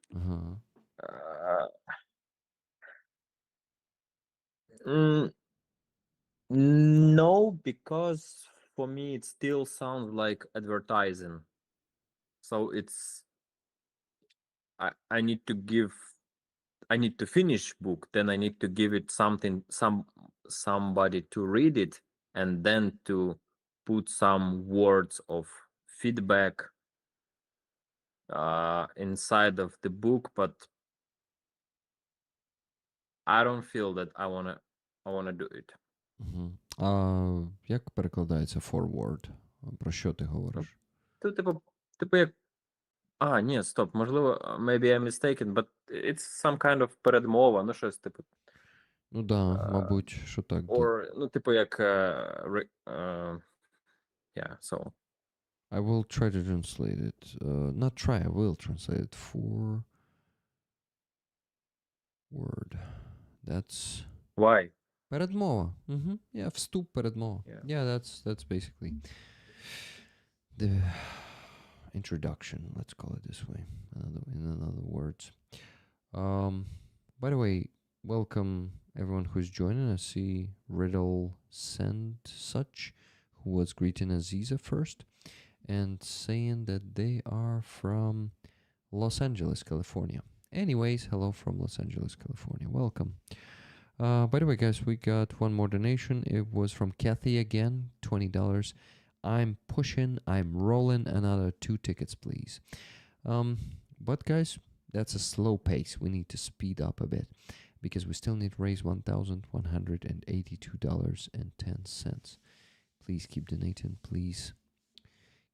No, because for me it still sounds like advertising. So it's I need to finish book, then I need to give it somebody to read it, and then to put some words of feedback. inside of the book, but I don't feel that I wanna do it. Як перекладається forward? Про що ти говориш? Тут, типу, як. Ні, стоп, можливо, maybe I'm mistaken, but it's some kind of передмова, ну щось типу. Ну да, мабуть, що так. Or, ну, типу, як yeah, so. I will try to translate it. Not try, I will translate it. Forward. That's Why? передмова. Yeah, вступ, передмова. Yeah. Yeah, that's basically the introduction. Let's call it this way. In other words. By the way, welcome everyone who's joining. I see Riddle Send Such, who was greeting Aziza first and saying that they are from Los Angeles, California. Anyways, hello from Los Angeles, California. Welcome. By the way, guys, we got one more donation. It was from Kathy again, $20. I'm pushing, I'm rolling another 2 tickets, please. But guys, that's a slow pace. We need to speed up a bit because we still need to raise $1,182.10. Please keep donating. Please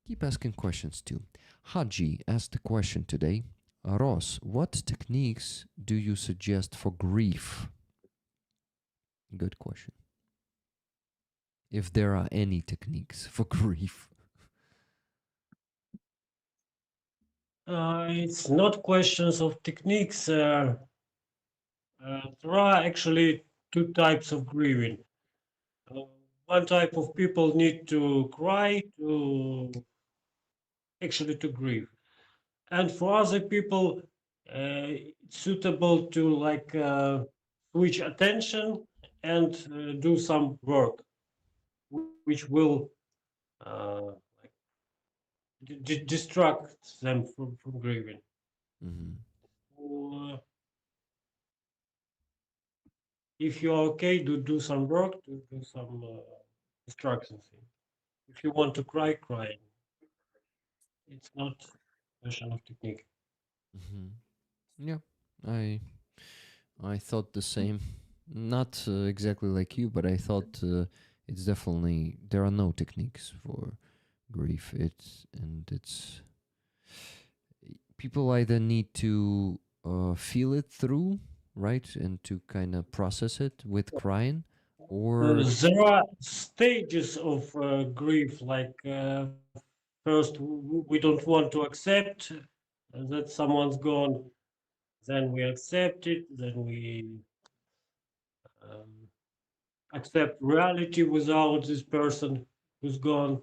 keep asking questions too. Haji asked the question today. Ross, what techniques do you suggest for grief? Good question. If there are any techniques for grief. It's not questions of techniques. There are actually 2 types of grieving. One type of people need to cry to grieve, and for other people, it's suitable to like switch attention and do some work, which will like distract them from grieving. So, if you're okay, do some work, do some distraction thing. If you want to cry, cry. It's not a question of technique. Yeah, I thought the same. Not exactly like you, but I thought it's definitely there are no techniques for grief. It's people either need to feel it through, right, and to kind of process it with crying, or There are stages of grief, like first we don't want to accept that someone's gone, then we accept it, then we accept reality without this person who's gone,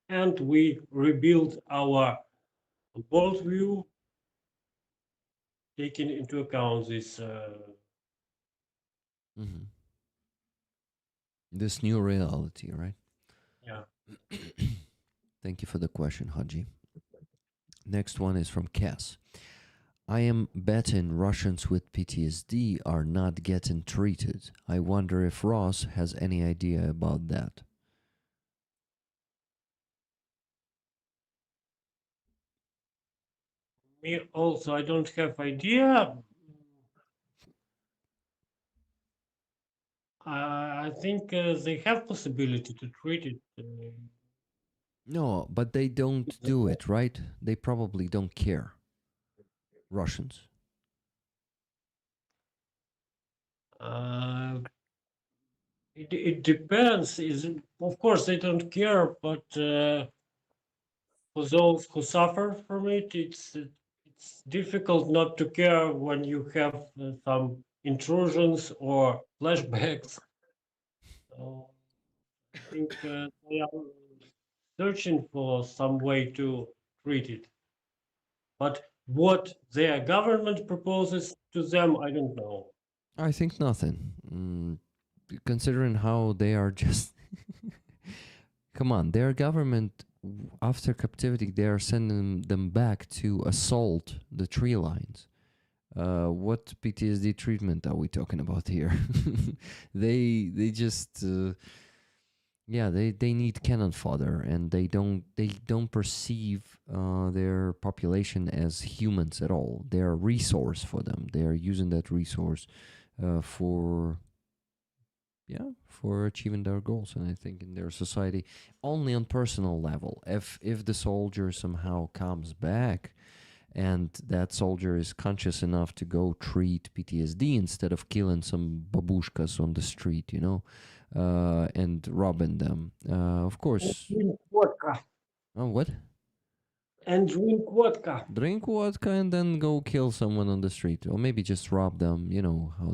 and we rebuild our worldview, taking into account this this new reality, right? yeah. Thank you for the question, Haji. Next one is from Cass. I am betting Russians with PTSD are not getting treated. I wonder if Ross has any idea about that. Me also, I don't have idea. I think they have possibility to treat it. No, but they don't do it, right? They probably don't care. Russians. It depends. Of course they don't care, but for those who suffer from it, it's difficult not to care when you have some intrusions or flashbacks. So I think they are searching for some way to treat it. But what their government proposes to them, I don't know. I think nothing. Considering how they are just. Come on, their government, after captivity, they are sending them back to assault the tree lines. What PTSD treatment are we talking about here? They just yeah, they need cannon fodder, and they don't perceive their population as humans at all. They're a resource for them. They are using that resource for, yeah, for achieving their goals. And I think in their society, only on personal level, if the soldier somehow comes back and that soldier is conscious enough to go treat PTSD instead of killing some babushkas on the street, and robbing them. Of course. Drink vodka. Oh, what? And drink vodka. Drink vodka and then go kill someone on the street, or maybe just rob them. You know how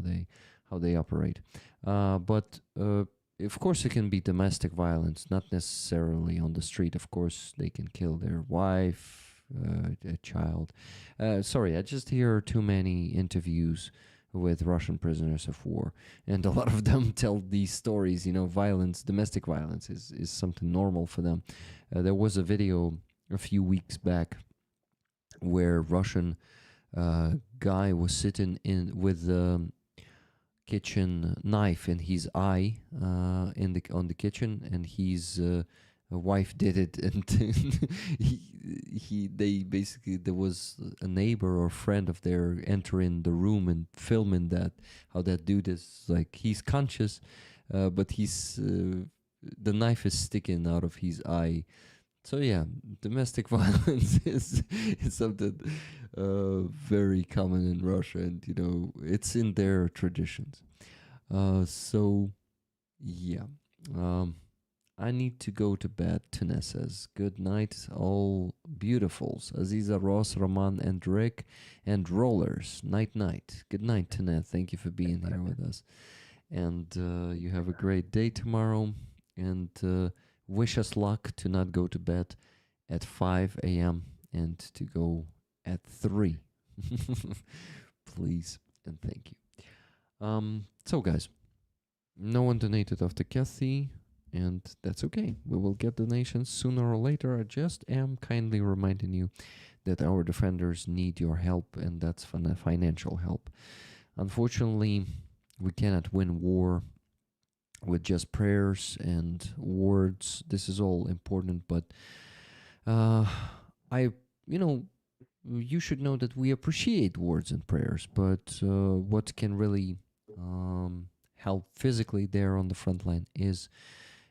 they operate. But of course, it can be domestic violence, not necessarily on the street. Of course, they can kill their wife, a child. Sorry, I just hear too many interviews with Russian prisoners of war, and a lot of them tell these stories. Violence, domestic violence, is something normal for them. There was a video a few weeks back where Russian guy was sitting in with the kitchen knife in his eye on the kitchen, and his wife did it, and they basically, there was a neighbor or friend of their entering the room and filming that, how that dude is like, he's conscious, but the knife is sticking out of his eye. So yeah, domestic violence is something very common in Russia, and it's in their traditions. So yeah, I need to go to bed. Tune says, "Good night, all beautifuls. Aziza, Ross, Roman, and Rick, and Rollers. Night, night. Good night, Tune. Thank you for being here with us, and you have a great day tomorrow. And wish us luck to not go to bed at 5 a.m. and to go at 3. Please and thank you. So guys, no one donated after Kathy, and that's okay. We will get donations sooner or later. I just am kindly reminding you that our defenders need your help, and that's financial help. Unfortunately, we cannot win war with just prayers and words. This is all important, but you should know that we appreciate words and prayers, but what can really help physically there on the front line is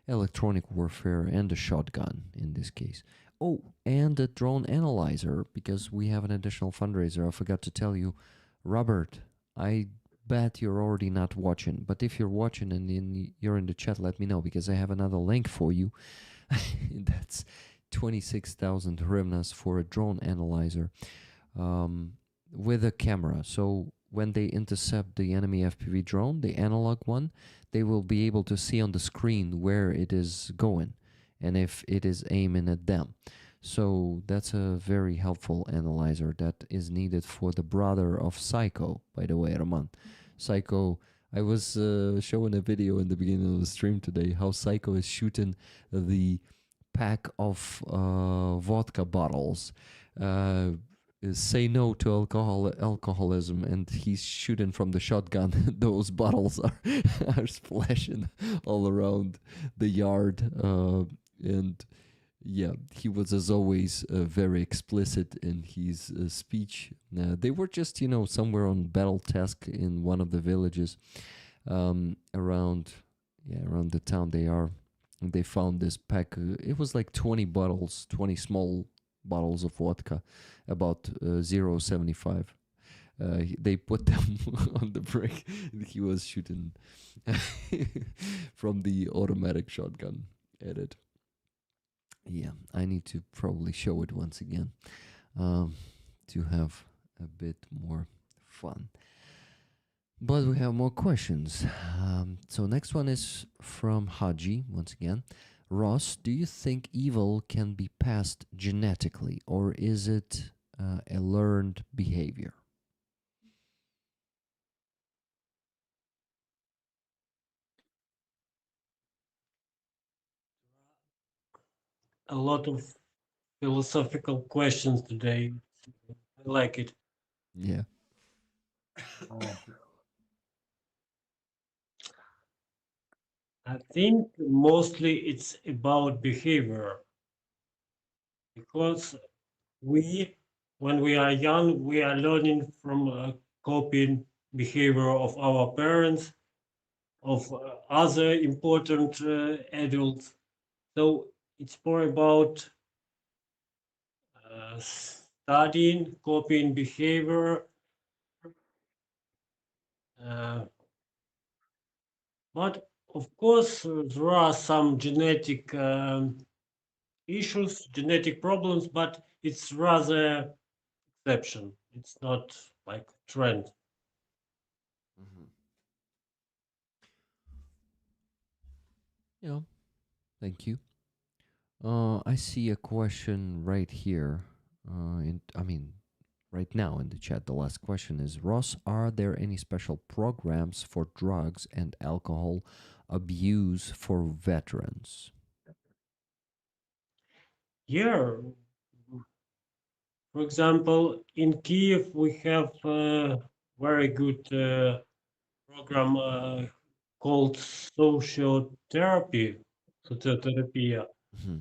electronic warfare and a shotgun in this case. Oh, and a drone analyzer, because we have an additional fundraiser. I forgot to tell you, Robert, I bet you're already not watching, but if you're watching and you're in the chat, let me know, because I have another link for you. That's 26,000 hryvnias for a drone analyzer with a camera. So when they intercept the enemy FPV drone, the analog one, they will be able to see on the screen where it is going and if it is aiming at them. So that's a very helpful analyzer that is needed for the brother of Psycho, by the way, Roman. Psycho, I was showing a video in the beginning of the stream today how Psycho is shooting the pack of vodka bottles. Say no to alcoholism, and he's shooting from the shotgun. Those bottles are splashing all around the yard, and yeah, he was, as always, very explicit in his speech. They were just, somewhere on battle task in one of the villages around the town they are. And they found this pack. It was like 20 bottles, 20 small bottles of vodka, about 0.75. They put them on the brick. He was shooting from the automatic shotgun at it. Yeah, I need to probably show it once again to have a bit more fun. But we have more questions. So next one is from Haji, once again. Ross, do you think evil can be passed genetically, or is it a learned behavior? A lot of philosophical questions today. I like it. Yeah. I think mostly it's about behavior because we, when we are young, we are learning from coping behavior of our parents, of other important adults. So it's more about studying, copying behavior. Uh, but of course, there are some genetic issues, genetic problems, but it's rather exception. It's not like trend. Mm-hmm. Yeah, thank you. I see a question right here. Right now in the chat. The last question is, Ross, are there any special programs for drugs and alcohol abuse for veterans? Yeah, for example, in Kiev we have a very good program called sociotherapy, Mm-hmm.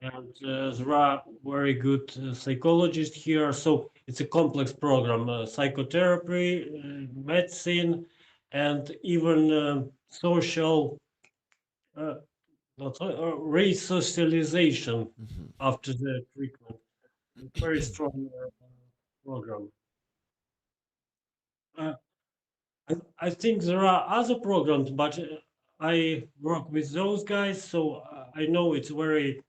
and there are very good psychologists here. So it's a complex program: psychotherapy, medicine, and even social, uh, not resocialization Mm-hmm. after the treatment. It's very strong program. Uh, I think there are other programs, but I work with those guys, so I know it's very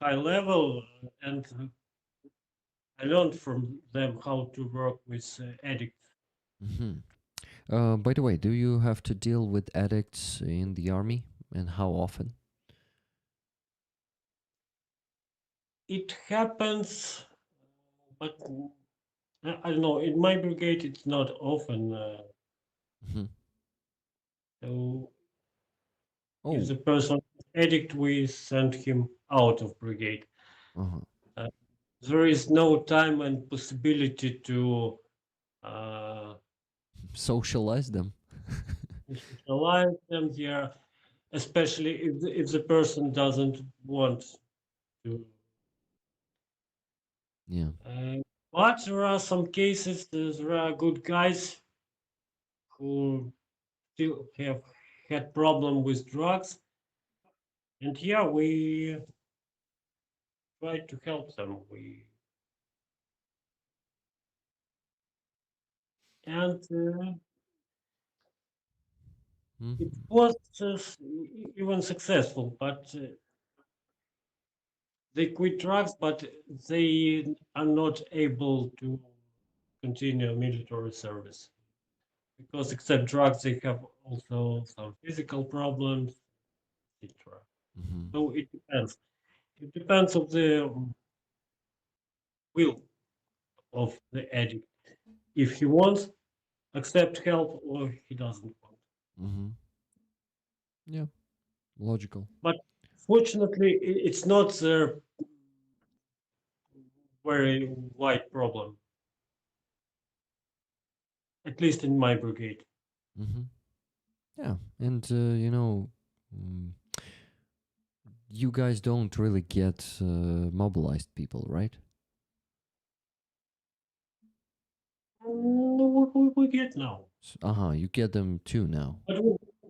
high level, and I learned from them how to work with addicts. Mm-hmm. By the way, do you have to deal with addicts in the army, and how often? It happens, but I don't know. In my brigade, it's not often. Mm-hmm. So if Oh, the person is addict, we send him out of brigade. uh-huh. Uh, there is no time and possibility to uh, Socialize them. socialize them here, especially if the person doesn't want to. Yeah. Uh, but there are some cases, there are good guys who still have had problem with drugs, and yeah, we try to help them. We and it Mm-hmm. was even successful, but they quit drugs, but they are not able to continue military service because except drugs, they have also some physical problems, etc. Mm-hmm. So it depends. It depends of the will of the addict. If he wants, accept help, or he doesn't want. Mm-hmm. Yeah. Logical. But fortunately, it's not a very wide problem, at least in my brigade. Mm-hmm. Yeah. And mm, you guys don't really get mobilized people, right? We get now. Uh-huh. You get them too now. But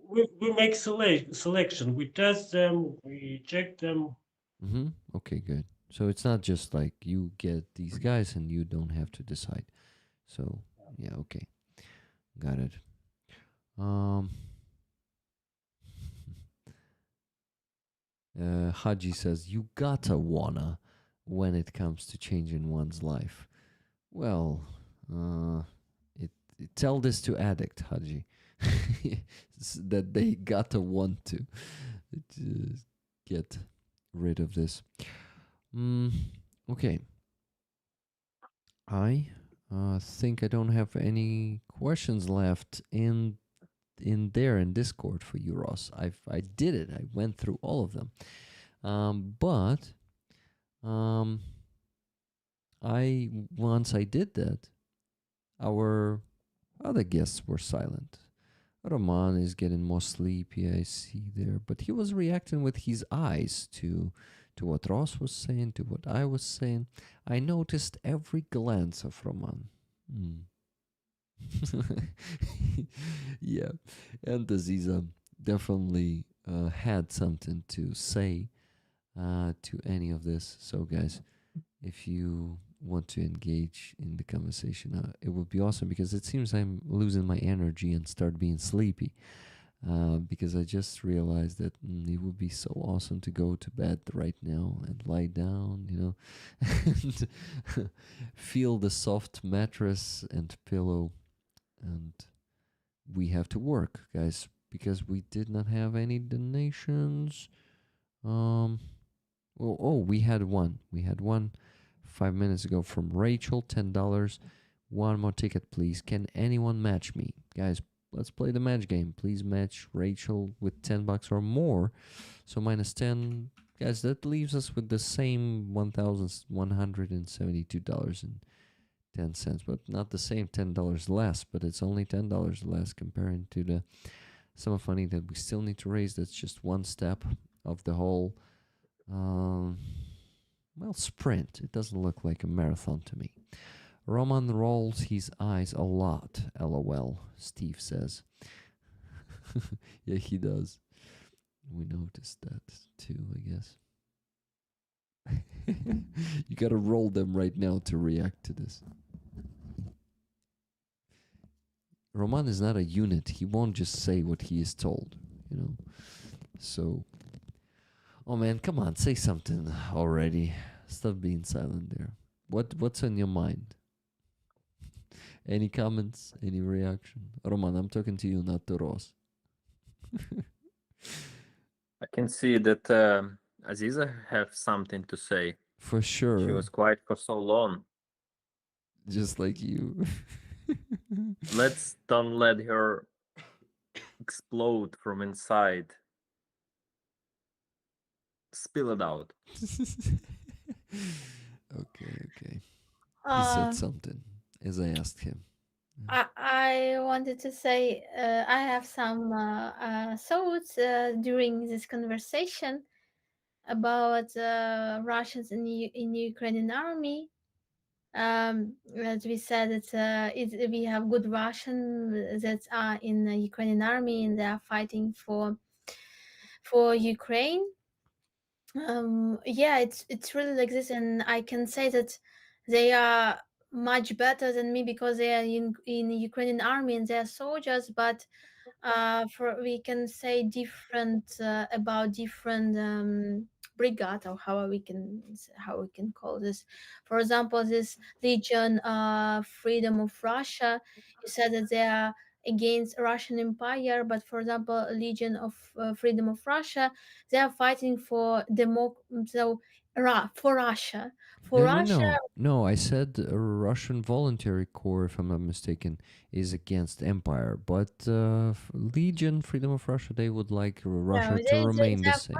we make selection. We test them, we check them. Mm-hmm. Okay, good. So it's not just like you get these guys and you don't have to decide. So yeah, okay, got it. Um, Haji says you gotta wanna when it comes to changing one's life. Well, uh, tell this to addict Haji that they gotta want to get rid of this. Mm, okay, I think I don't have any questions left in Discord for you, Ross. I did it. I went through all of them. But um, I once I did that, our other guests were silent. Roman is getting more sleepy, I see there, but he was reacting with his eyes to what Ross was saying, to what I was saying. I noticed every glance of Roman. Hmm. Yeah, and Aziza definitely had something to say to any of this. So, guys, if you want to engage in the conversation, it would be awesome because it seems I'm losing my energy and start being sleepy. Because I just realized that it would be so awesome to go to bed right now and lie down, and feel the soft mattress and pillow. And we have to work, guys, because we did not have any donations. Um, we had one. We had one 5 minutes ago from Rachel, $10. One more ticket, please. Can anyone match me? Guys, let's play the match game. Please match Rachel with $10 or more. So minus 10. Guys, that leaves us with the same $1,172.10. But not the same $10 less, but it's only $10 less comparing to the sum of money that we still need to raise. That's just one step of the whole sprint. It doesn't look like a marathon to me. Roman rolls his eyes a lot, lol, Steve says. Yeah, he does. We noticed that too, I guess. You gotta roll them right now to react to this. Roman is not a unit. He won't just say what he is told, So, oh man, come on, say something already. Stop being silent there. What's on your mind? Any comments? Any reaction? Roman, I'm talking to you, not to Ross. I can see that Aziza have something to say. For sure. She was quiet for so long. Just like you. Let's don't let her explode from inside. Spill it out. Okay. He said Uh, something as I asked him. I wanted to say I have some thoughts during this conversation about Russians in Ukrainian army. As we said, we have good Russian that are in the Ukrainian army and they are fighting for Ukraine. Yeah, it's really like this, and I can say that they are much better than me because they are in the Ukrainian army and they are soldiers, but for we can say different about different brigade or how we can call this. For example, this Legion Freedom of Russia, you said that they are against Russian Empire, but for example, Legion of Freedom of Russia, they are fighting for for Russia. For Russia, No, I said a Russian Voluntary Corps, if I'm not mistaken, is against Empire. But Legion, Freedom of Russia, they would like no, Russia to remain the same.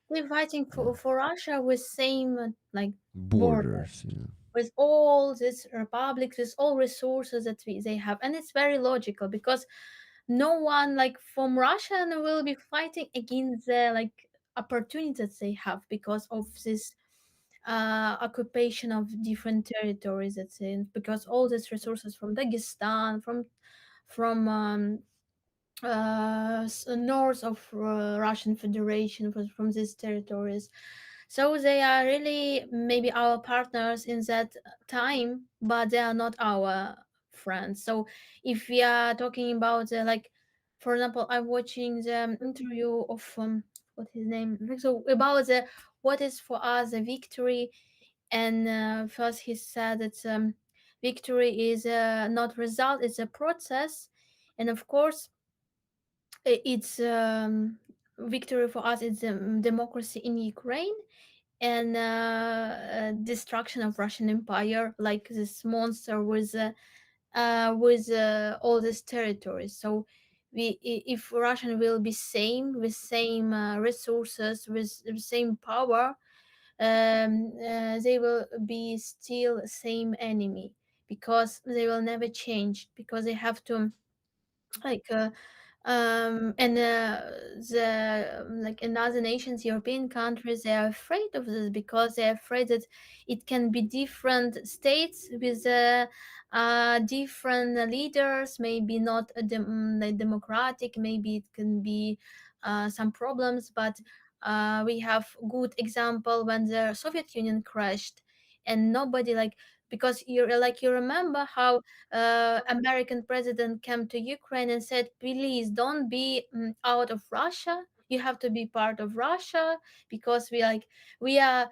they're fighting for Russia with same like border, Borders, yeah. with all these republics, with all resources that they have, and it's very logical because no one like from Russia will be fighting against the like opportunities they have because of this occupation of different territories. That's in because all these resources from Dagestan, from north of Russian Federation from these territories. So they are really maybe our partners in that time, but they are not our friends. So if we are talking about like, for example, I'm watching the interview of what his name so about the what is for us a victory, and first he said that victory is not result, it's a process, and of course it's victory for us is democracy in Ukraine and destruction of Russian Empire, like this monster with all these territories. So if Russian will be same with same resources with the same power, they will be still same enemy because they will never change because they have to like And the like in other nations, European countries, they are afraid of this because they're afraid that it can be different states with different leaders, maybe not like democratic, maybe it can be some problems. But we have good example when the Soviet Union crashed, and nobody like, because you remember how American president came to Ukraine and said, "Please don't be out of Russia. You have to be part of Russia because we are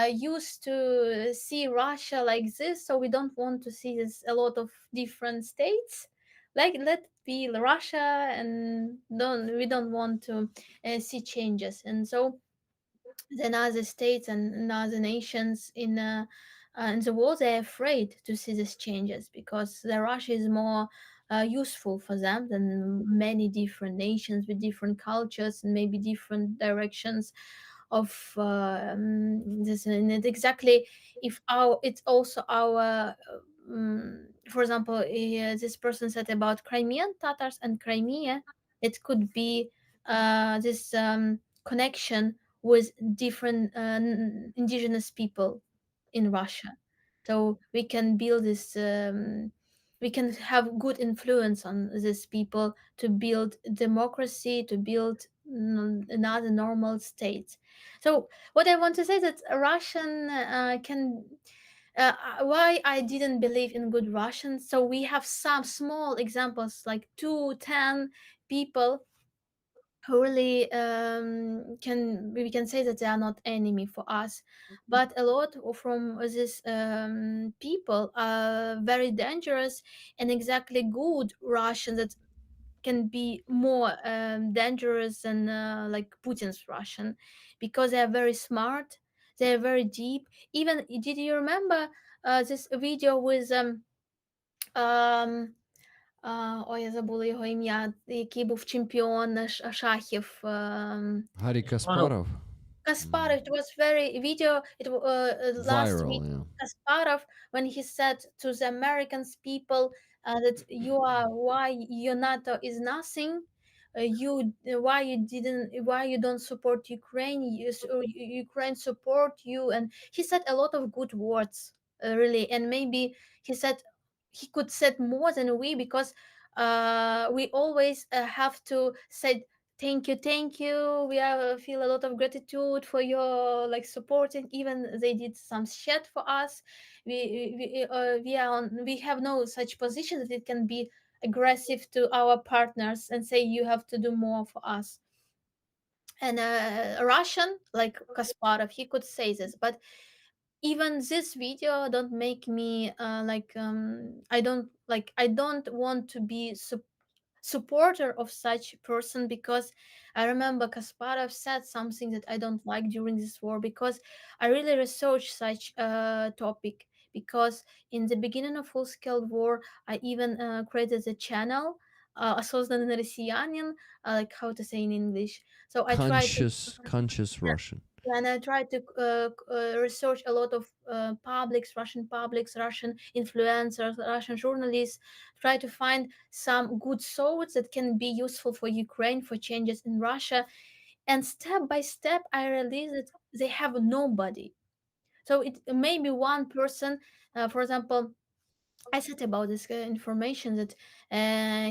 used to see Russia like this, so we don't want to see this a lot of different states. Like let be Russia, and don't want to see changes." And so then other states and other nations in the world, they're afraid to see these changes because the Russia is more useful for them than many different nations with different cultures and maybe different directions of this. And it exactly, if our it's also our for example, this person said about Crimean Tatars and Crimea, it could be this connection with different indigenous people in Russia. So we can build this. We can have good influence on these people to build democracy, to build another normal state. So what I want to say is that a Russian can. Why I didn't believe in good Russians? So we have some small examples, like 2, 10 people who really can, we can say that they are not enemy for us, but a lot from these people are very dangerous and exactly good Russian that can be more dangerous than like Putin's Russian, because they are very smart, they are very deep. Even did you remember this video with um ой, я забула його ім'я, який був чемпіон шахів. Harry Well, Kasparov. Kasparov, it was very video. Last week, Viral, yeah. Kasparov, when he said to the Americans people that you are, why your NATO is nothing, you why you didn't, why you don't support Ukraine, Ukraine support you, and he said a lot of good words, really, and maybe he said he could said more than we, because we always have to say thank you, we feel a lot of gratitude for your like support, and even they did some shit for us. We have no such position that it can be aggressive to our partners and say you have to do more for us. And a Russian like Kasparov, he could say this, but even this video don't make me I don't want to be supporter of such person, because I remember Kasparov said something that I don't like during this war, because I really researched such a topic, because in the beginning of full scale war I even created a channel осознанный россиянин, like how to say in English. So I tried to Conscious Russian. and I tried to research a lot of publics, Russian influencers, Russian journalists, try to find some good thoughts that can be useful for Ukraine for changes in Russia. And step by step, I realized that they have nobody. So it may be one person, for example, I said about this information that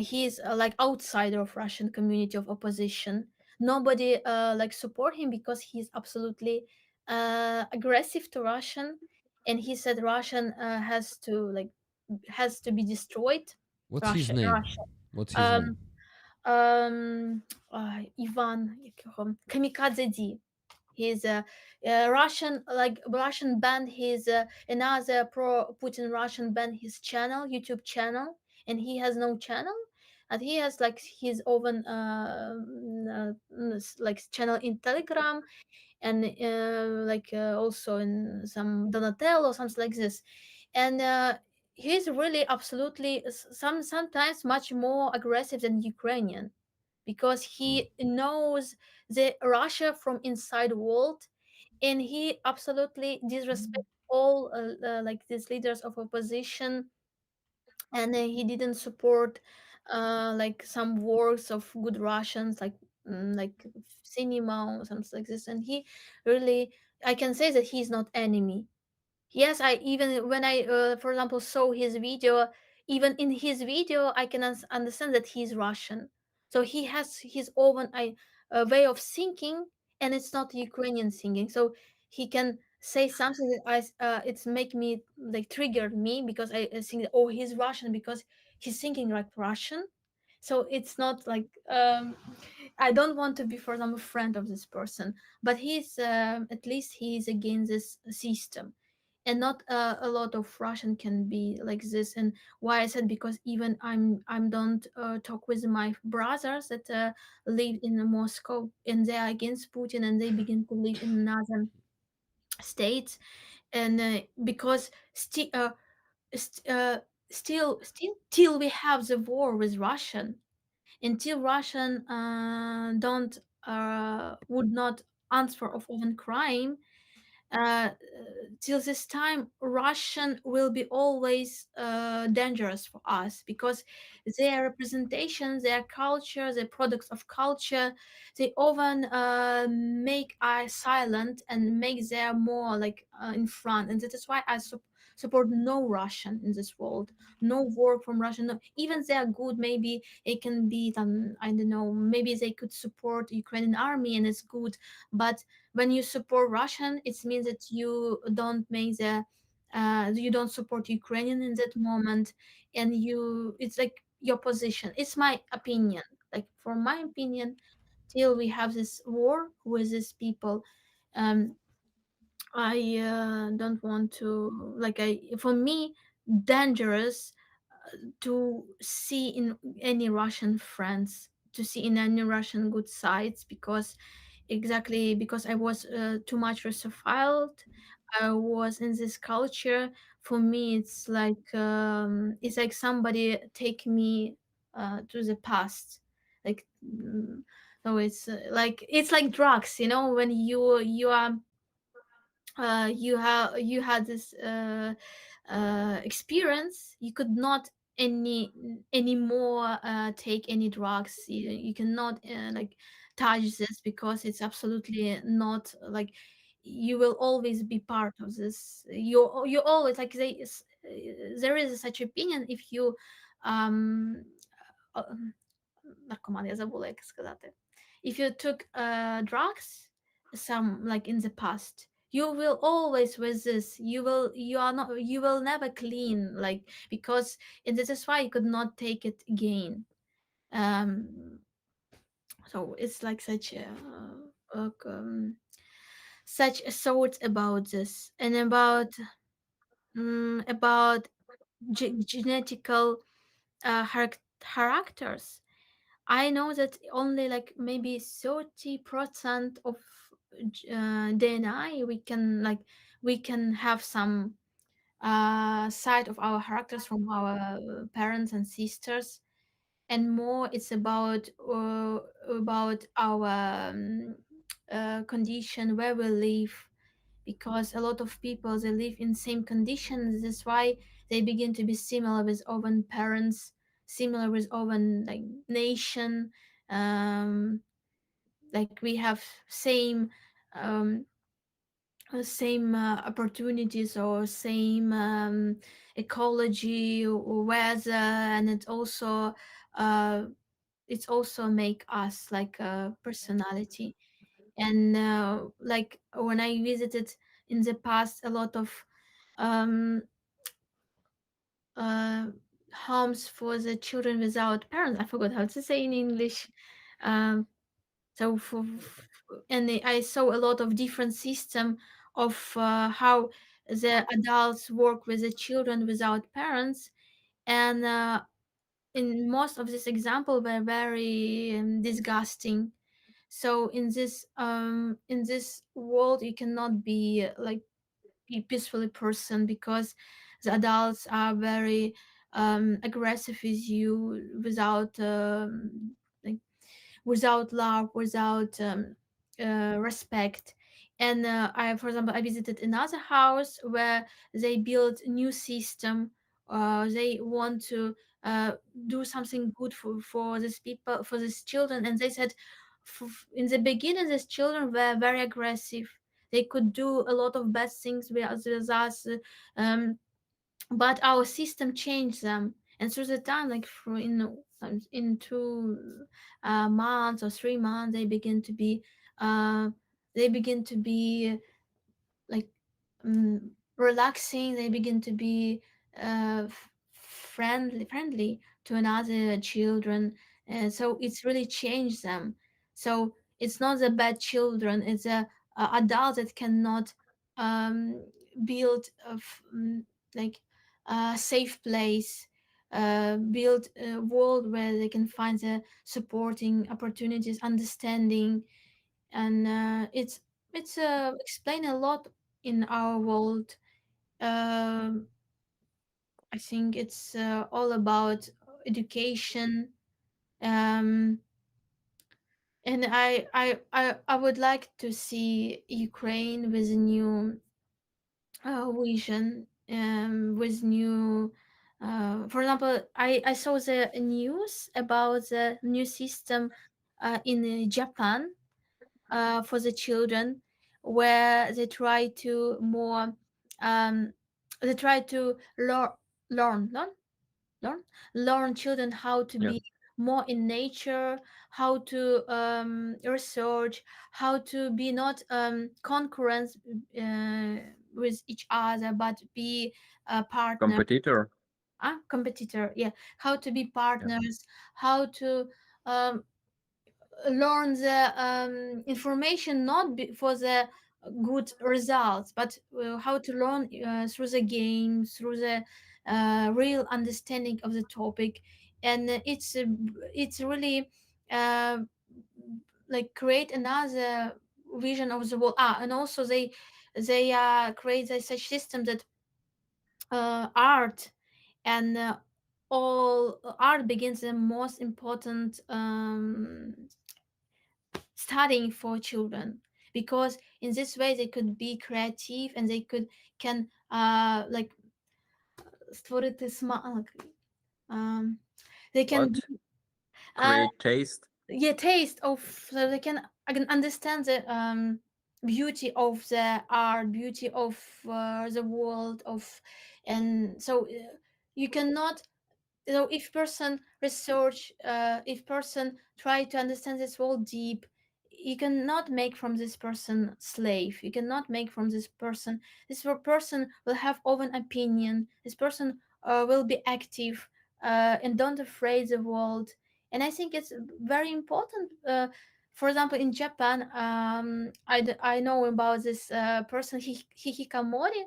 he is like outsider of Russian community of opposition. Nobody like support him because he's absolutely aggressive to Russian, and he said Russian has to be destroyed. What's his Russia, name? Russia. What's his Um, name? Iván, як його? Kamikaze D. He's a Russian, like Russian banned his another pro Putin Russian banned his channel, YouTube channel, and he has no channel, and he has like his own like channel in Telegram, and also in some Donatello or something like this, and he's really absolutely sometimes much more aggressive than Ukrainian, because he knows the Russia from inside world, and he absolutely disrespect all like these leaders of opposition, and he didn't support like some works of good Russians, like cinema or something like this, and he really, I can say that he's not enemy. Yes, I even when I, for example, saw his video, even in his video, I can understand that he's Russian. So he has his own way of thinking, and it's not Ukrainian thinking. So he can say something that it's make me like triggered me because I think, oh, he's Russian because he's thinking like Russian. So it's not like I don't want to be, for example, a friend of this person, but he's at least he is against this system, and not a lot of Russian can be like this. And why I said, because even I'm don't talk with my brothers that live in Moscow, and they are against Putin, and they begin to live in another states, and because st- uh, still till we have the war with Russian, until Russian don't would not answer of open crime, uh, till this time, Russian will be always dangerous for us, because their representations, their culture, their products of culture, they often make us silent and make them more like in front. And that is why I support no Russian in this world, no work from Russian. No, even they are good, maybe it can be, I don't know, maybe they could support Ukrainian army and it's good, but when you support Russian, it means that you don't make the you don't support Ukrainian in that moment, and you it's like your position. It's my opinion. Like for my opinion, till we have this war with these people, um, I don't want to like I for me dangerous to see in any Russian friends, to see in any Russian good sides, because exactly because I was too much Russophiled. I was in this culture. For me, it's like somebody take me to the past, like so it's like drugs, you know, when you are you had this experience, you could not anymore take any drugs. You cannot like touch this because it's absolutely not like you will always be part of this. You always like there is such opinion if you um uh, наркоман, я забула, як сказати. If you took drugs, some like in the past, you will always with this. You are not. You will never clean like because and this is why you could not take it again. Um, so it's like such a thought about this and about genetical characters. I know that only like maybe 30% of DNA we can have some side of our characters from our parents and sisters, and more it's about our condition where we live, because a lot of people they live in same conditions. That's why they begin to be similar with own parents, similar with own like nation. um like we have same um same opportunities or same ecology or weather, and uh it's also make us like a personality. And like when I visited in the past a lot of um uh homes for the children without parents, I forgot how to say in English. um so and I saw a lot of different system of how the adults work with the children without parents, and in most of this example were very disgusting. So in this world you cannot be like be peacefully person, because the adults are very aggressive with you without like without love, without respect. And I, for example, I visited another house where they built new system. They want to uh, do something good for these people, for these children. And they said in the beginning these children were very aggressive. They could do a lot of bad things with us, um, but our system changed them. And through the time, like in 2 months or 3 months, uh, they begin to be like relaxing. They begin to be friendly to another children, and so it's really changed them. So it's not the bad children, it's a adult that cannot um, build like a safe place, build a world where they can find the supporting opportunities, understanding. And it's explain a lot in our world. Um, I think it's all about education. Um, and I would like to see Ukraine with a new vision, with new. For example, I saw the news about the new system in Japan for the children, where um, they try to learn learn learn learn children how to Yeah. be more in nature, how to research, how to be not concurrents uh, with each other, but be a partner. Competitor. Competitor, yeah. How to be Yeah. partners, how to um, learn the information, not for the good results, but how to learn through the game, through the real understanding of the topic. And it's really uh, like create another vision of the world. And also they create such system that art and all art begins the most important studying for children, because in this way they could be creative and they can like stvorити um they can What? uh Create taste. yeah, taste of, so they can I can understand the beauty of the art, beauty of the world of. And so you cannot, so if person research, if person try to understand this world deep, you cannot make from this person slave. You cannot make from this person, person will have own opinion. This person will be active and don't afraid the world. And I think it's very important. For example, in Japan, I know about this person, Hikikomori.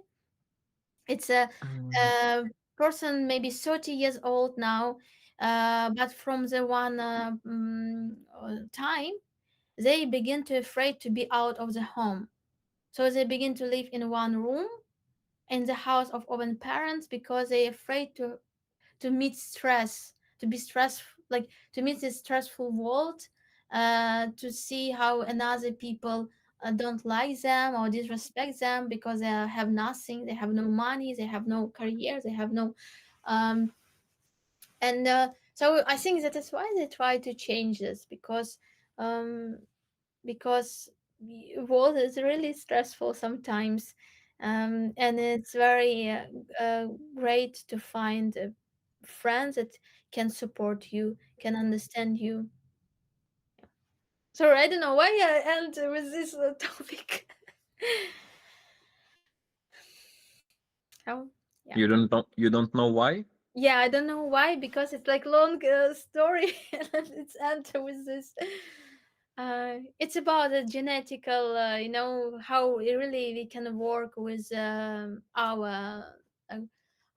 It's Mm, a person maybe 30 years old now, but from the one time, they begin to afraid to be out of the home. So they begin to live in one room in the house of own parents, because they afraid to meet stress, to be stress, like to meet this stressful world, to see how another people don't like them or disrespect them because they have nothing, they have no money, they have no career, they have no um and so I think that is why they try to change this, um because the world is really stressful sometimes. And it's very great to find friends that can support you, can understand you. Sorry, I don't know why I end with this topic. How? Yeah. you don't know. You don't know why? Yeah, I don't know why, because it's like long story and it's end with this. It's about the genetical, how really we can work with our, uh,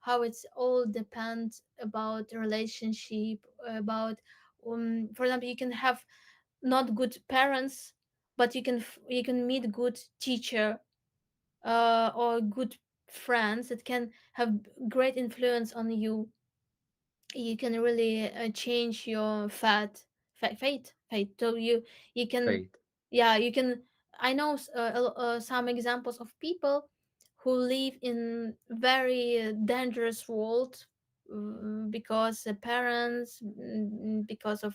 how it's all depends about relationship, about, for example, you can have not good parents, but you can meet good teacher, or good friends that can have great influence on you. You can really change your fate. So you can, Fate. yeah, you can. I know some examples of people who live in very dangerous world, because the parents, because of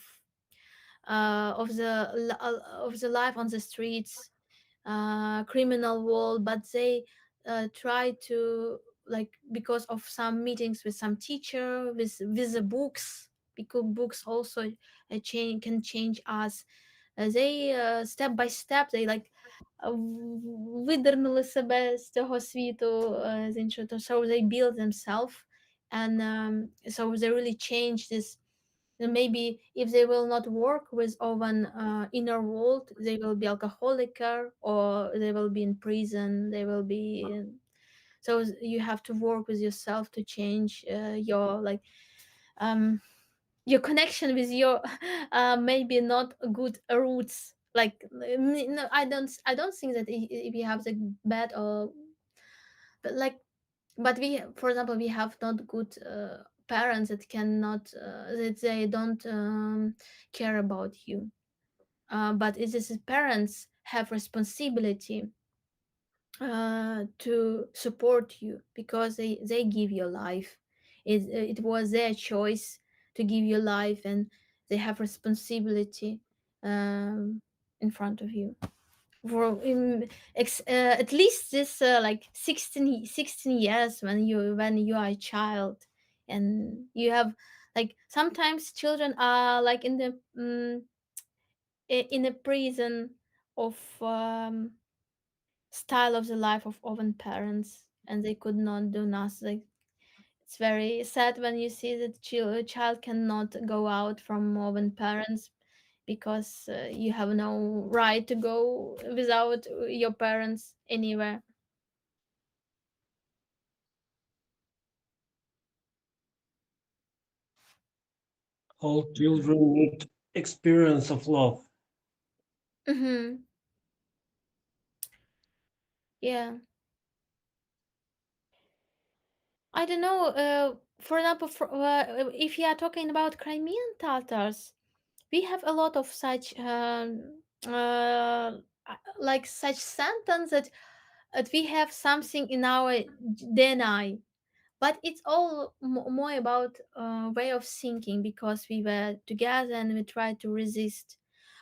the life on the streets, criminal world, but they try to, like, because of some meetings with some teacher, with the books, because books also can change us. They step by step, they like видернули себе з цього світу, з іншого, so they build themselves, and so they really change this. And maybe if they will not work with own inner world, they will be alcoholic, or they will be in prison. They will be. So you have to work with yourself to change um, your connection with your maybe not good roots. Like, no, I don't think that if you have the bad, or but like, but we, for example, we have not good parents that cannot that they don't care about you, but it is parents have responsibility to support you, because they give you life. It was their choice to give you life, and they have responsibility in front of you for at least this like 16 years when you are a child, and you have, like, sometimes children are like in the in a prison of style of the life of own parents, and they could not do nothing. It's very sad when you see that a child cannot go out from own parents, because you have no right to go without your parents anywhere. All children need experience of love. Mm-hmm. Yeah, I don't know. For example, if you are talking about Crimean Tatars, we have a lot of such like such sentence that we have something in our DNA, but it's all more about way of thinking, because we were together and we tried to resist.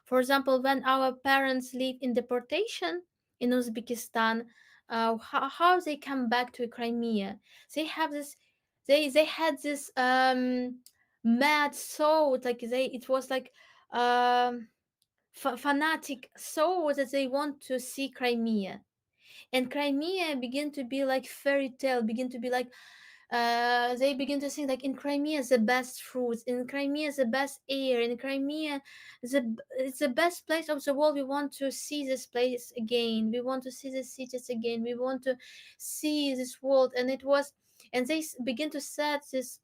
For example, when our parents live in deportation in Uzbekistan, how they come back to Crimea, they have this, they had this mad thought, like it was like um fanatic thought that they want to see Crimea, and Crimea begin to be like fairy tale, begin to be like they begin to think like in Crimea is the best fruits, in Crimea is the best air, in Crimea it's the best place of the world. We want to see this place again. We want to see the cities again. We want to see this world, and it was, and they begin to set this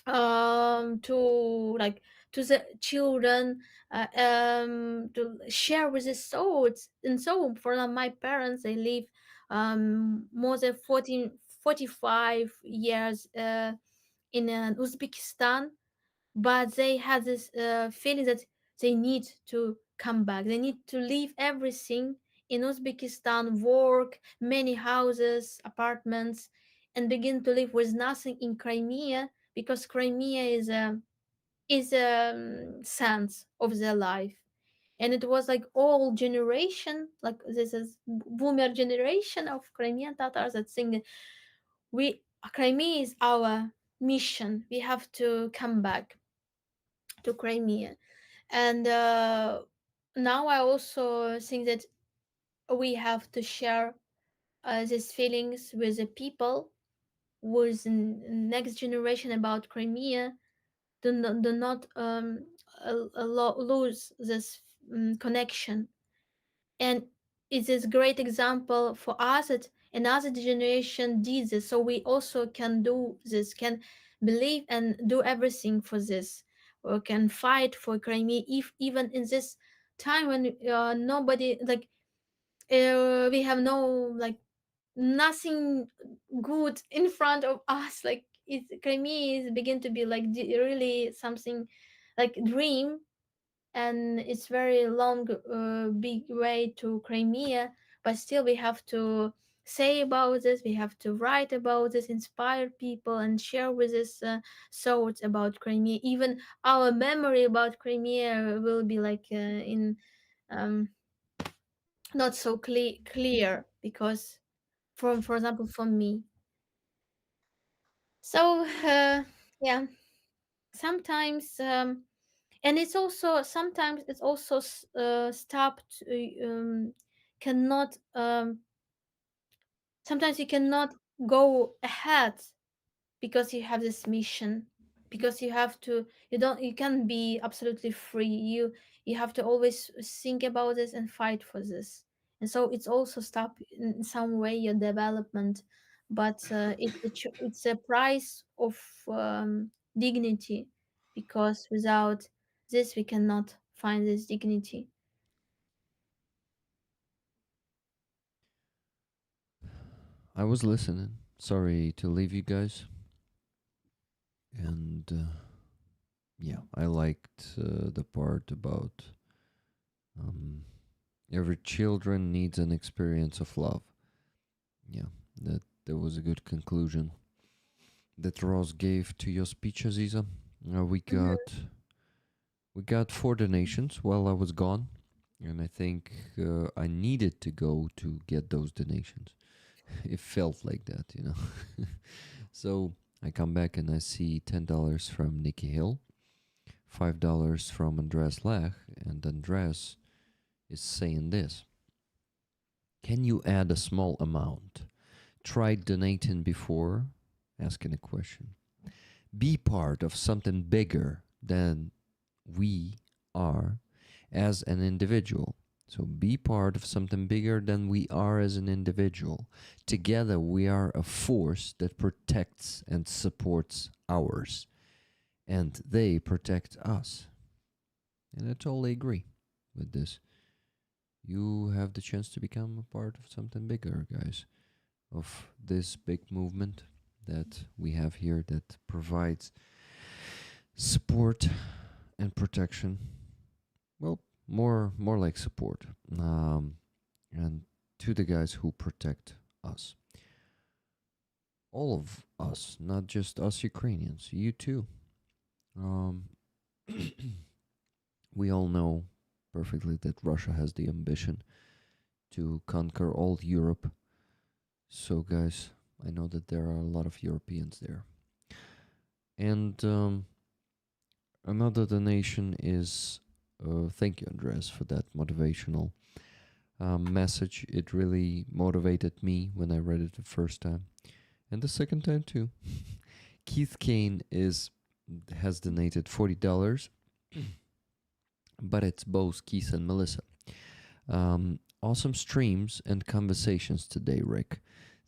to like to the children, to share with the souls. And so for my parents, they live more than 45 years in Uzbekistan, but they had this feeling that they need to come back, they need to leave everything in Uzbekistan, work, many houses, apartments, and begin to live with nothing in Crimea, because Crimea is a sense of their life. And it was like all generation, like this is boomer generation of Crimean Tatars that think we Crimea is our mission. We have to come back to Crimea. And now I also think that we have to share these feelings with the people, with the next generation about Crimea. Do not lose this connection. And it is a great example for us that another generation did this, so we also can do this, can believe and do everything for this, or can fight for Crimea, if even in this time when nobody, like, we have no, like, nothing good in front of us, like Crimea is begin to be like really something like dream, and it's very long big way to Crimea, but still we have to say about this, we have to write about this, inspire people, and share with us thoughts about Crimea. Even our memory about Crimea will be like in um, not so clear because, for example, for me. So yeah, sometimes and it's also sometimes it's also stopped. Cannot sometimes you cannot go ahead because you have this mission, because you can't be absolutely free. You have to always think about this and fight for this, and so it's also stop in some way your development. But it's a price of dignity, because without this we cannot find this dignity. I was listening. Sorry to leave you guys. And yeah, I liked the part about um, every children needs an experience of love. Yeah, that was a good conclusion that Ross gave to your speech, Aziza. We Mhm. got 4 donations while I was gone, and I think I needed to go to get those donations. It felt like that, you know. So I come back and I see $10 from Nikki Hill, $5 from Andres Lech, and Andres is saying this: can you add a small amount? Tried donating before? Asking a question. Be part of something bigger than we are as an individual. So be part of something bigger than we are as an individual. Together, we are a force that protects and supports ours, and they protect us. And I totally agree with this. You have the chance to become a part of something bigger, guys, of this big movement that we have here that provides support and protection. Well, more like support, and to the guys who protect us. All of us, not just us Ukrainians. You too. Um, we all know perfectly that Russia has the ambition to conquer all Europe. So, guys, I know that there are a lot of Europeans there. And another donation is thank you, Andres, for that motivational message. It really motivated me when I read it the first time, and the second time too. Keith Kane has donated $40, but it's both Keith and Melissa. Awesome streams and conversations today, Rick.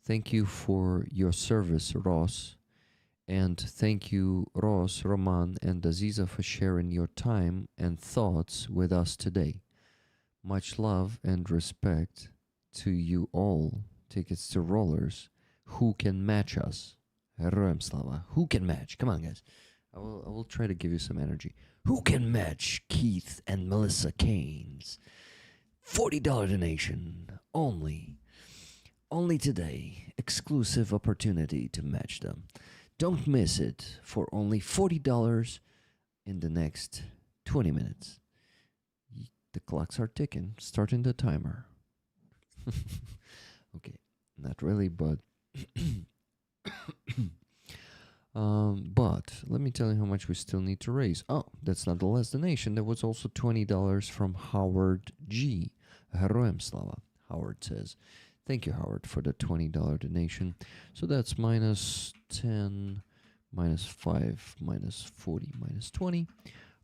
Thank you for your service, Ross. And thank you, Ross, Roman, and Aziza, for sharing your time and thoughts with us today. Much love and respect to you all. Tickets to Rollers. Who can match us? Heroem Slava. Who can match? Come on, guys. I will try to give you some energy. Who can match Keith and Melissa Kane's $40 donation? Only today. Exclusive opportunity to match them. Don't miss it for only $40 in the next 20 minutes. The clocks are ticking, starting the timer. Okay, not really, but but let me tell you how much we still need to raise. Oh, that's not the last donation. There was also $20 from Howard G. Heroem Slava. Howard says, thank you, Howard, for the $20 donation. So that's minus 10, minus 5, minus 40, minus 20.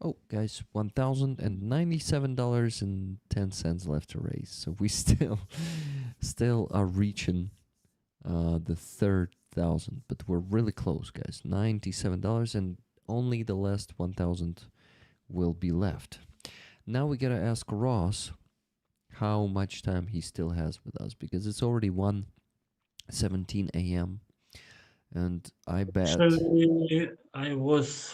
Oh, guys, $1,097.10 left to raise. So we still are reaching the 3,000, but we're really close, guys. $97, and only the last 1,000 will be left. Now we gotta ask Ross how much time he still has with us, because it's already 1:17 a.m. and I bet. Actually, I was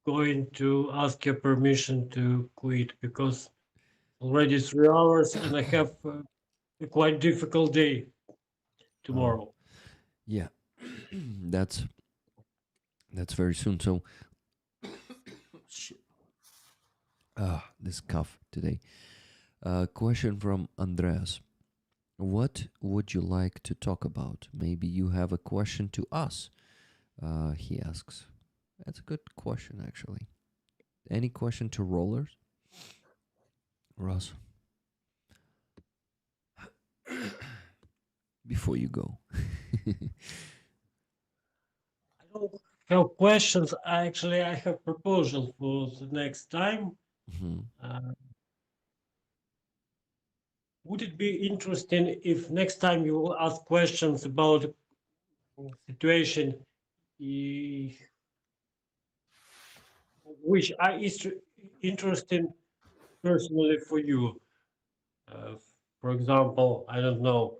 going to ask your permission to quit because already 3 hours and I have a quite difficult day tomorrow. Yeah, that's very soon. So, shit. This cough today. Question from Andreas. What would you like to talk about? Maybe you have a question to us. He asks. That's a good question, actually. Any question to rollers, Ross? Before you go. I don't have questions. Actually, I have proposal for the next time. Mhm. Would it be interesting if next time you will ask questions about situation which are interesting personally for you? For example, I don't know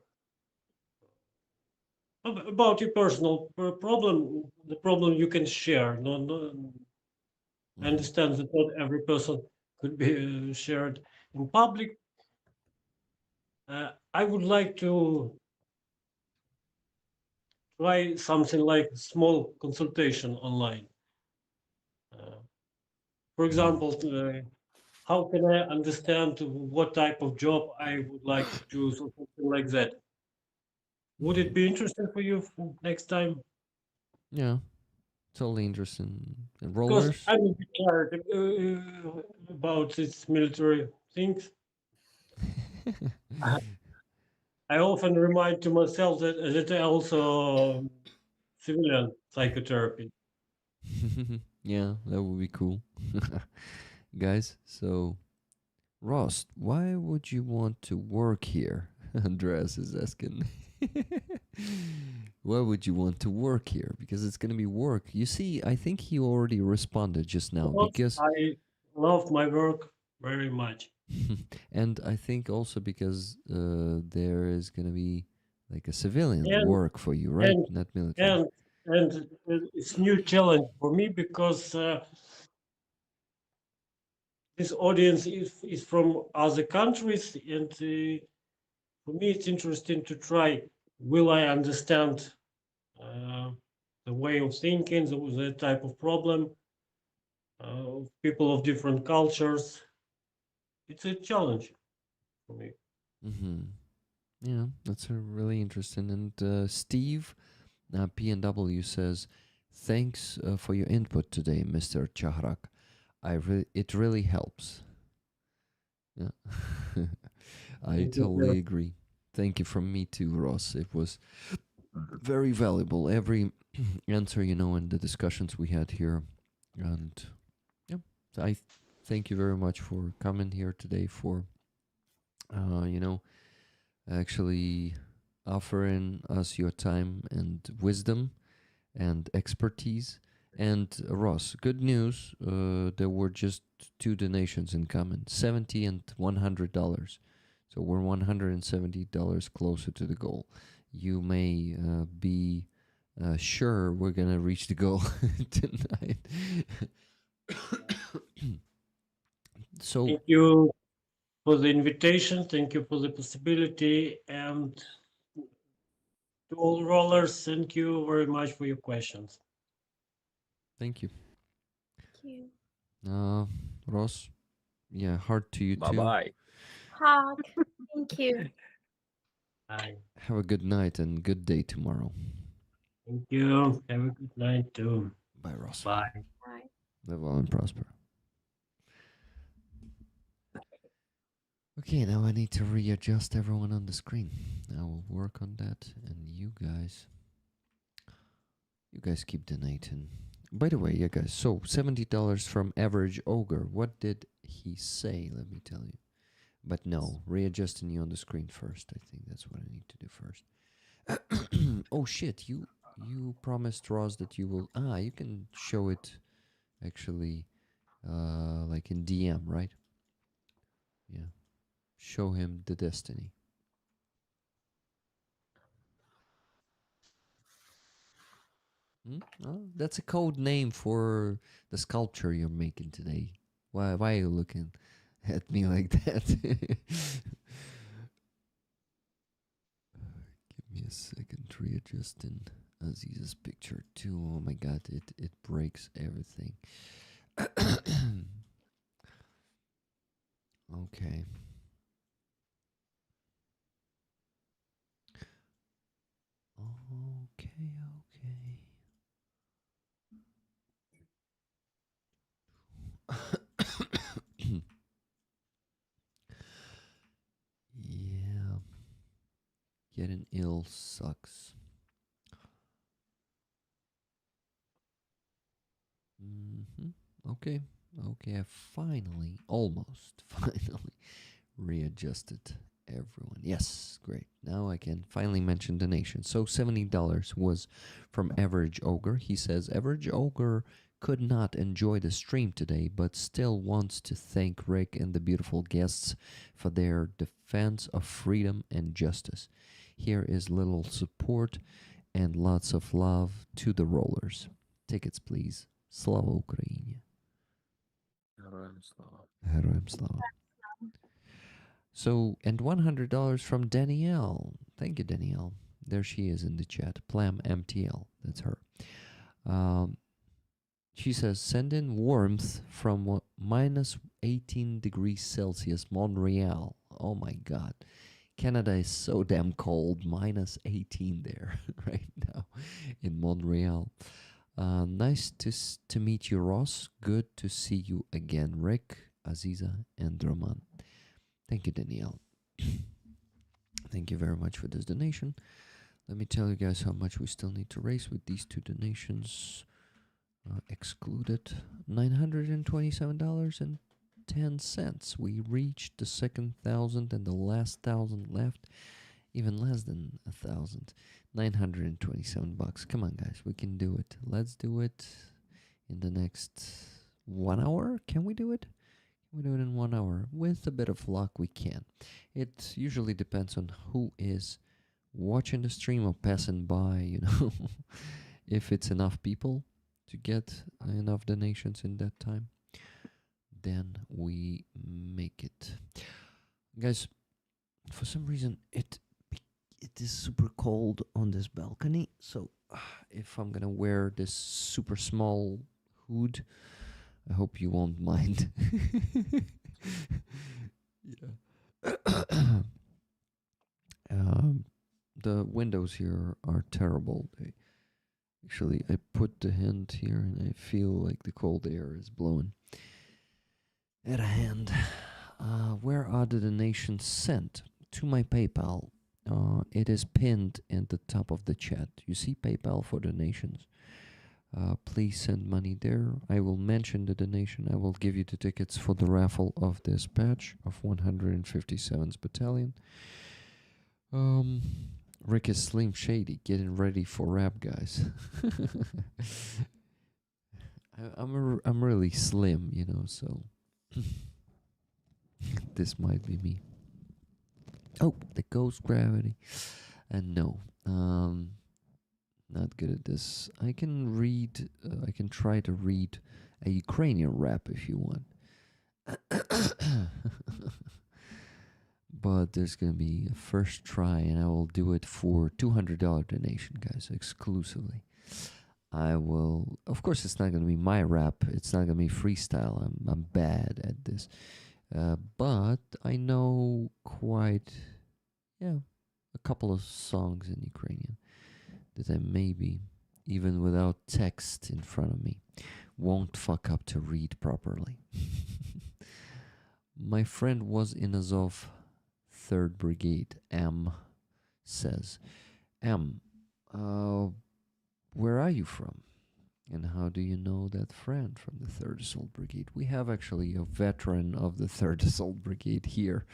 about your personal problem, the problem you can share. No, I understand that not every person could be shared in public. I would like to try something like small consultation online. For example, how can I understand what type of job I would like to choose or something like that? Would it be interesting for you next time? Yeah, totally interesting. And Because rollers? I'm a bit tired about these military things. I often remind to myself that I also civilian psychotherapy. Yeah, that would be cool. Guys, so Ross, why would you want to work here? Andreas is asking. Why would you want to work here? Because it's going to be work. You see, I think he already responded just now Because because I love my work very much. and I think also because there is going to be like a civilian And work for you, right? and Not military. and it's new challenge for me because this audience is from other countries, and for me it's interesting to try. Will I understand uh, the way of thinking, the type of problem, people of different cultures? It's a challenge for me. Mm-hmm. Yeah, that's a really interesting. And Steve, PNW says, "Thanks for your input today, Mr. Chahrak. It really helps." Yeah, I Thank you very totally agree. Thank you from me too, Ross. It was very valuable. Every answer, in the discussions we had here, and yeah, thank you very much for coming here today. For you know, actually offering us your time and wisdom and expertise. And Ross, good news. There were just two donations in common, $70 and $100. So we're $170 closer to the goal. You may be sure we're gonna reach the goal tonight. So Thank you for the invitation. Thank you for the possibility. And to all rollers, thank you very much for your questions. thank you, Thank you. Ross. Yeah, heart to you Bye too. bye. Hug. Thank you. Bye. Have a good night and good day tomorrow. Thank you. Have a good night too. Bye, Ross. Bye. Bye. Live well and prosper. Okay, now I need to readjust everyone on the screen. I will work on that, and you guys keep donating. By the way, yeah, guys. So $70 from Average Ogre. What did he say? Let me tell you. But no, readjusting you on the screen first. I think that's what I need to do first. Oh shit! You promised Ross that you will. You can show it actually, like in DM, right? Yeah. Show him the destiny. Oh, that's a code name for the sculpture you're making today. Why are you looking at me like that? Give me a second, readjusting Aziza's picture too. Oh my god, it breaks everything. Okay. Okay, okay. Yeah, getting ill sucks. Okay, okay, I finally, almost, finally readjusted everyone. Yes, great. Now I can finally mention donation. So $70 was from Average Ogre. He says, Average Ogre could not enjoy the stream today, but still wants to thank Rick and the beautiful guests for their defense of freedom and justice. Here is little support and lots of love to the rollers. Tickets, please. Slava Ukraini. Героям слава. Heroim Slava. So, and $100 from Danielle. Thank you, Danielle. There she is in the chat. Plam MTL. That's her. She says, send in warmth from minus 18 degrees Celsius, Montreal. Oh my God. Canada is so damn cold. Minus 18 there right now in Montreal. Nice to meet you, Ross. Good to see you again, Rick, Aziza, and Roman. Thank you, Danielle. Thank you very much for this donation. Let me tell you guys how much we still need to raise with these two donations excluded. $927.10. We reached the second 1,000 and the last 1,000 left. Even less than 1,000. $927. Come on, guys. We can do it. Let's do it in the next 1 hour. Can we do it? We do it in 1 hour. With a bit of luck, we can. It usually depends on who is watching the stream or passing by, you know. If it's enough people to get enough donations in that time, then we make it. Guys, for some reason, it is super cold on this balcony. So if I'm going to wear this super small hood, I hope you won't mind. Yeah. The windows here are terrible. Actually, I put the hand here and I feel like the cold air is blowing at a hand. Where are the donations sent? To my PayPal. It is pinned in the top of the chat. You see PayPal for donations. Please send money there. I will mention the donation. I will give you the tickets for the raffle of this badge of 157th Battalion. Rick is Slim Shady, getting ready for rap, guys. I'm really slim, you know, so this might be me. Oh, the ghost gravity. And no, not good at this. I can read, I can try to read a Ukrainian rap if you want. But there's going to be a first try, and I will do it for $200 donation, guys, exclusively. I will, of course, it's not going to be my rap. It's not going to be freestyle. I'm bad at this. But I know quite, a couple of songs in Ukrainian that I maybe, even without text in front of me, won't fuck up to read properly. My friend was in Azov 3rd Brigade. M says, M, where are you from? And how do you know that friend from the 3rd Assault Brigade? We have actually a veteran of the 3rd Assault Brigade here.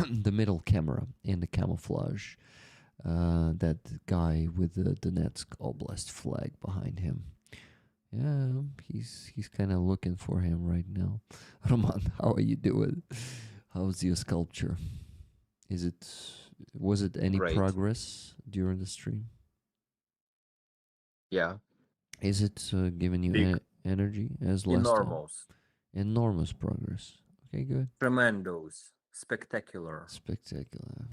The middle camera in the camouflage. That guy with the Donetsk Oblast flag behind him. Yeah, he's kind of looking for him right now. Roman, how are you doing? How's your sculpture? Was it any Great. progress during the stream? Yeah. Is it giving you Big. energy as last time? Enormous. Enormous progress. Okay, good. Tremendous. Spectacular. Spectacular.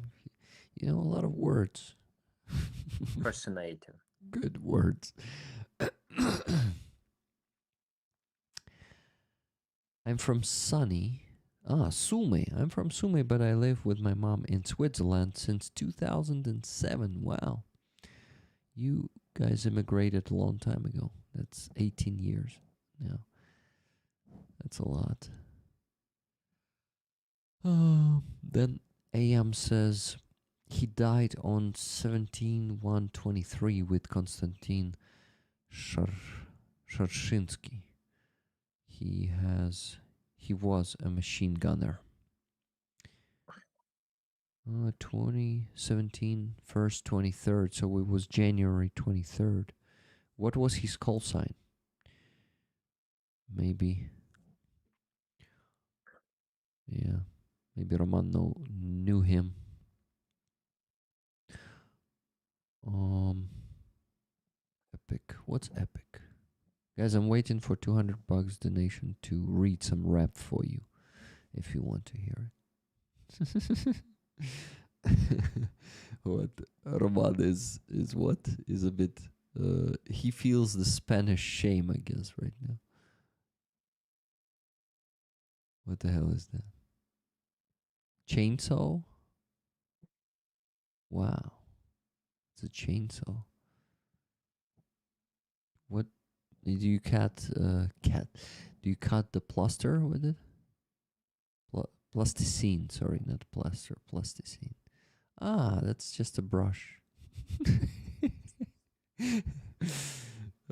You know, a lot of words. Fascinating. Good words. I'm from sunny. Sume. I'm from Sume, but I live with my mom in Switzerland since 2007. Wow. You guys immigrated a long time ago. That's 18 years now. That's a lot. Then AM says he died on 17/1/23 with Konstantin Sharshinsky. He was a machine gunner. 2017, 1st, 23rd, so it was January 23rd. What was his call sign? Maybe. Yeah. Maybe Roman knew him. Epic. What's epic? Guys, I'm waiting for $200 donation to read some rap for you, if you want to hear it. What Roman is what is a bit. He feels the Spanish shame, I guess, right now. What the hell is that? Chainsaw? Wow, it's a chainsaw. What do you cut? Do you cut the plaster with it? Plasticine, sorry, not plaster. Plasticine. That's just a brush.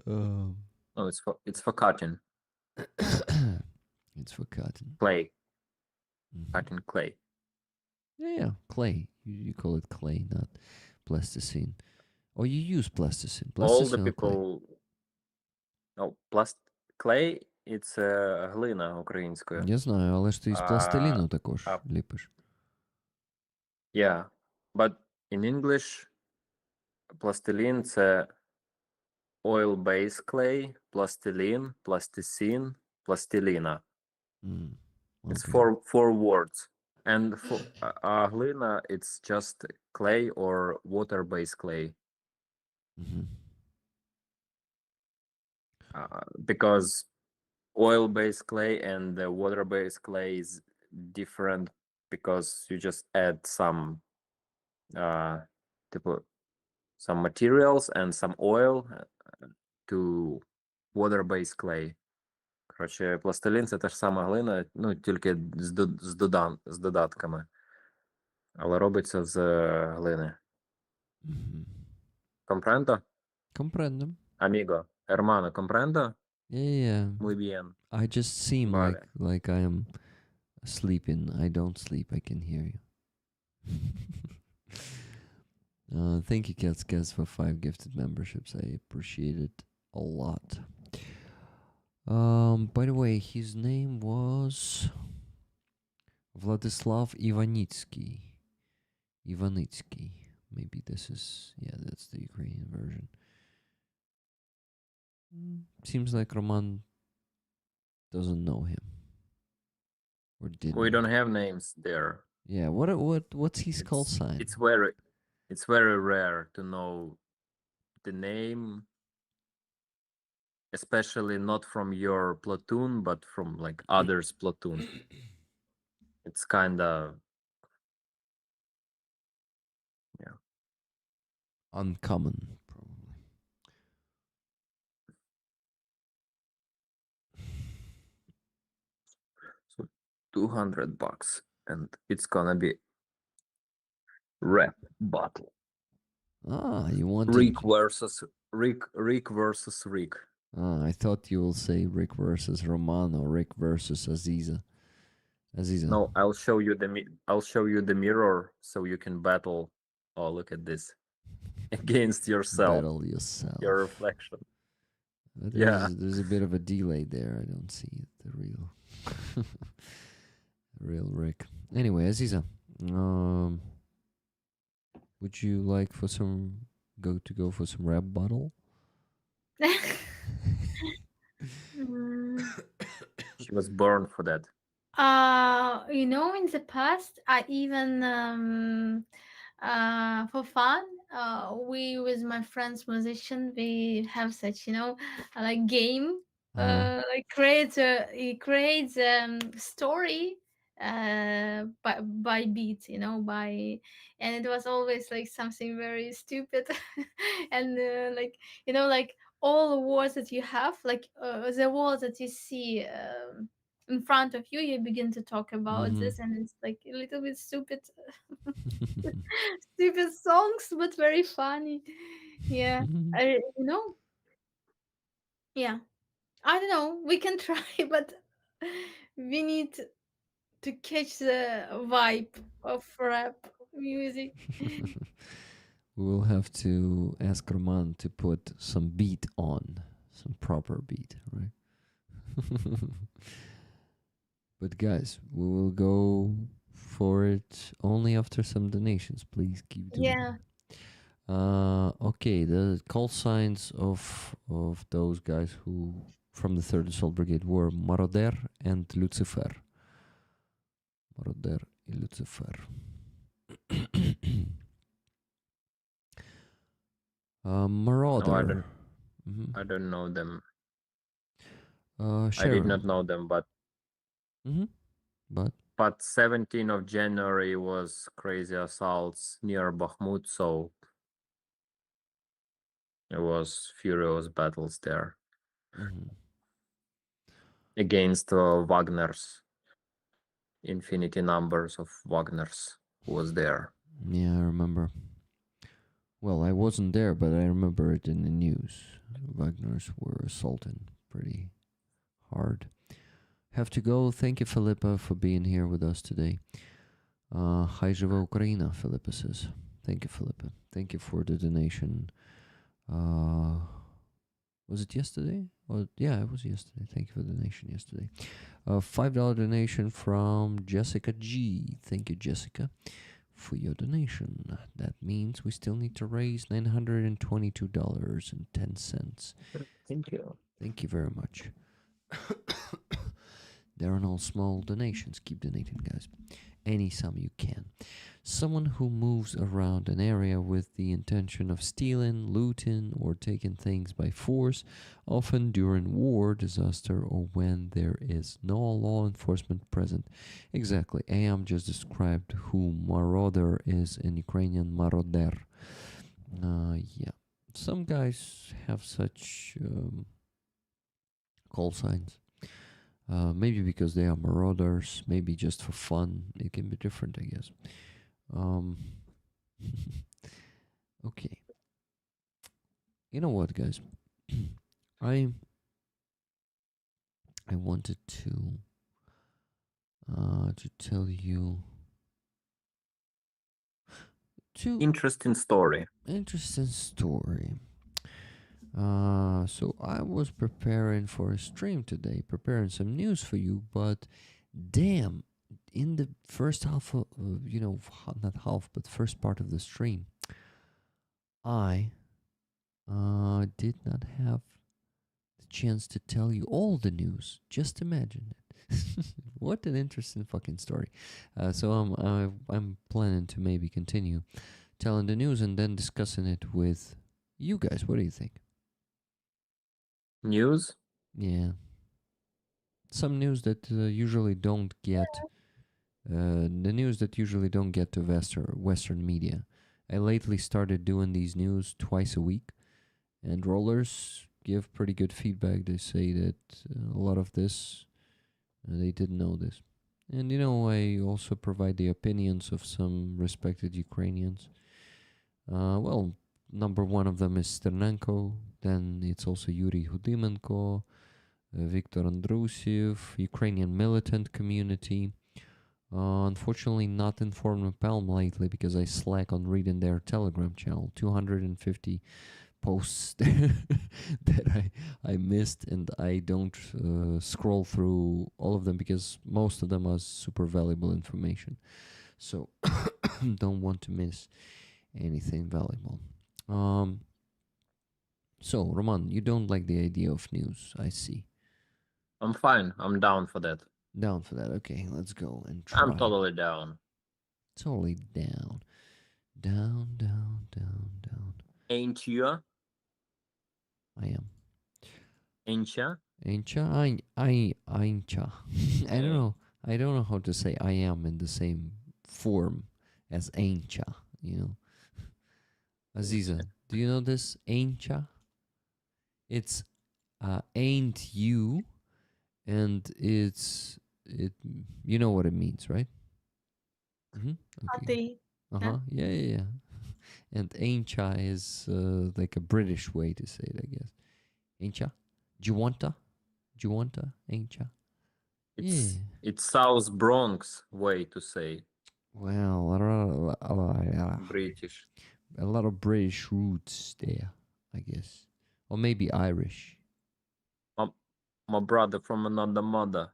Oh, it's for cutting It's for cotton. clay. Mhm. Cutting clay. Yeah, clay. You call it clay, not plasticine. Or you use plasticine. All the Plasticine or clay? people. No, clay it's глина українською. Я знаю, але ж ти з пластиліну також ліпиш. Yeah, but in English plastilin це oil-based clay, plastilin, plasticine, plastilina. It's four words. And for глина, it's just clay or water-based clay. Because oil-based clay and the water-based clay is different because you just add some some materials and some oil to water-based clay. Коротше, пластилін це та ж сама глина, ну, тільки з додатками. Але робиться з глини. Comprendo? Comprendo. Amigo. Hermano, comprendo? Yeah. Muy bien. I just seem Vale. like I am sleeping. I don't sleep. I can hear you. Thank you, Cats, for 5 gifted memberships. I appreciate it a lot. By the way, his name was Vladislav Ivanitsky. Maybe this is, that's the Ukrainian version. Seems like Roman doesn't know him. Or didn't. We don't have names there. Yeah, what's his call sign? It's very rare to know the name, especially not from your platoon, but from like others' platoon. It's kind of uncommon, probably. So $200, and it's gonna be rap battle. You want Rick versus Rick. I thought you will say Rick versus Roman or Rick versus Aziza. No, I'll show you the mirror so you can battle. Oh, look at this. Against yourself. Battle yourself. Your reflection. There's a bit of a delay there. I don't see the real Rick. Anyway, Aziza, would you like for go for some rap battle? She was born for that. In the past, I even for fun, we with my friends musician, we have such, like game, like he creates story by beat, and it was always like something very stupid, and like, like all the words that you have, like the words that you see in front of you, you begin to talk about Mm-hmm. this, and it's like a little bit stupid. Stupid songs, but very funny. Yeah, you know, yeah. I don't know. We can try, but we need to catch the vibe of rap music. We will have to ask Roman to put some beat on, some proper beat, right? But guys, we will go for it only after some donations. Please keep doing Yeah, it. Okay, the call signs of those guys who from the Third Assault Brigade were Maroder and Lucifer. Maroder y Lucifer. Marauder. Mm-hmm. I don't know them. I did Sharon. not know them, but Mm-hmm. But 17th of January was crazy assaults near Bakhmut, so it was furious battles there mm-hmm. against Wagner's infinity numbers of Wagner's who was there. Yeah, I remember. Well, I wasn't there, but I remember it in the news. Wagners were assaulting pretty hard. Have to go. Thank you, Philippa, for being here with us today. High Živa Ukraina, Philippa says. Thank you, Philippa. Thank you for the donation. Was it yesterday? Oh, yeah, it was yesterday. Thank you for the donation yesterday. $5 donation from Jessica G. Thank you, Jessica, for your donation. That means we still need to raise $922.10. Thank you. Thank you very much. There are no small donations. Keep donating, guys. Any sum you can. Someone who moves around an area with the intention of stealing, looting, or taking things by force, often during war, disaster, or when there is no law enforcement present. Exactly. Am just described who marauder is in Ukrainian maroder. Yeah. Some guys have such call signs. Maybe because they are marauders, maybe just for fun. It can be different, I guess. Okay. You know what, guys? I wanted to tell you Interesting story. interesting story. So I was preparing for a stream today, preparing some news for you, but damn, in the first half of, not half, but first part of the stream, I did not have the chance to tell you all the news. Just imagine it. What an interesting fucking story. So I'm planning to maybe continue telling the news and then discussing it with you guys. What do you think? News? Yeah. Some news that usually don't get the news that usually don't get to Western media. I lately started doing these news twice a week, and rollers give pretty good feedback. They say that a lot of this they didn't know this, and I also provide the opinions of some respected Ukrainians. Well, number one of them is Sternenko. Then it's also Yuri Hudimenko, Viktor Andrusiev, Ukrainian militant community. Unfortunately, not informed on Palm lately because I slack on reading their Telegram channel. 250 posts that I missed, and I don't scroll through all of them because most of them are super valuable information. So don't want to miss anything valuable. So Roman, you don't like the idea of news, I see. I'm fine. I'm down for that. Down for that. Okay, let's go and try. I'm totally down. Totally down. Down, down, down, down. Ain't you? I am. Ain't ya? Aincha? Aincha. I don't know. I don't know how to say I am in the same form as aincha, you know. Aziza, do you know this? Aincha? It's ain't you, and it. You know what it means, right? Mm-hmm. А Okay. ти? Uh-huh. Yeah. And aincha is like a British way to say it, I guess. Aincha? Juwanta? Aincha? Yeah. It's South Bronx way to say Well, British. a lot of British roots there, I guess. Or maybe Irish. My brother from another mother.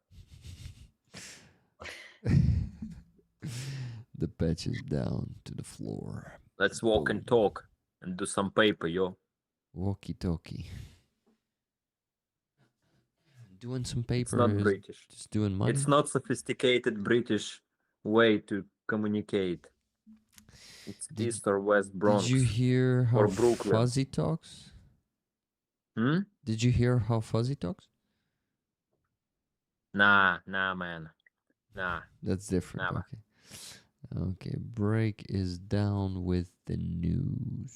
The patch is down to the floor. Let's walk and Boom. talk and do some paper, yo. Walkie talkie. Doing some It's paper not is British. just doing money. It's not sophisticated British way to communicate. It's East or West Bronx. Did you hear how or Brooklyn. Fuzzy talks? Did you hear how Fuzzy talks? Nah, man. Nah. That's different. Nah. Okay, break is down with the news.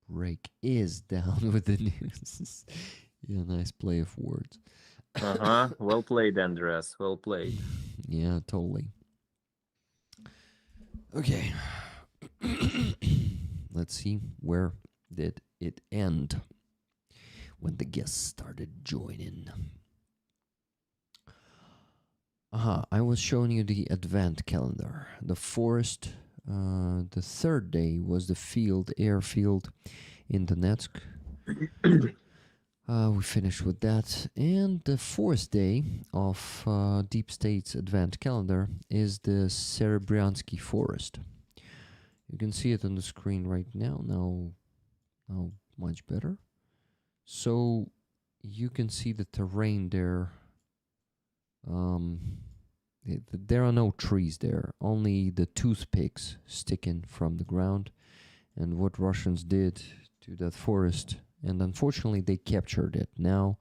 Break is down with the news. Yeah, nice play of words. Well played, Andreas. Well played. Yeah, totally. Okay. Let's see, where did it end when the guests started joining? I was showing you the advent calendar. The forest, the third day was the airfield in Donetsk. We finished with that. And the fourth day of Deep State's advent calendar is the Serebryansky forest. You can see it on the screen right now. Now much better. So you can see the terrain there. There are no trees there, only the toothpicks sticking from the ground. And what Russians did to that forest, and unfortunately they captured it. Now,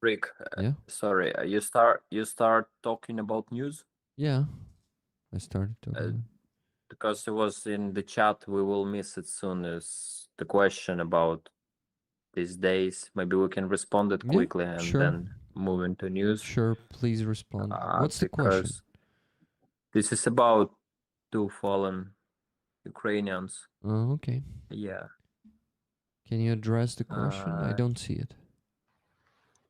Rick, yeah, sorry, you start talking about news? yeah, I started talking. Because it was in the chat, we will miss it soon. Is the question about these days? Maybe we can respond it quickly and then move into news. Sure, please respond. What's the question? This is about 2 fallen Ukrainians. Oh, okay. Yeah. Can you address the question? I don't see it.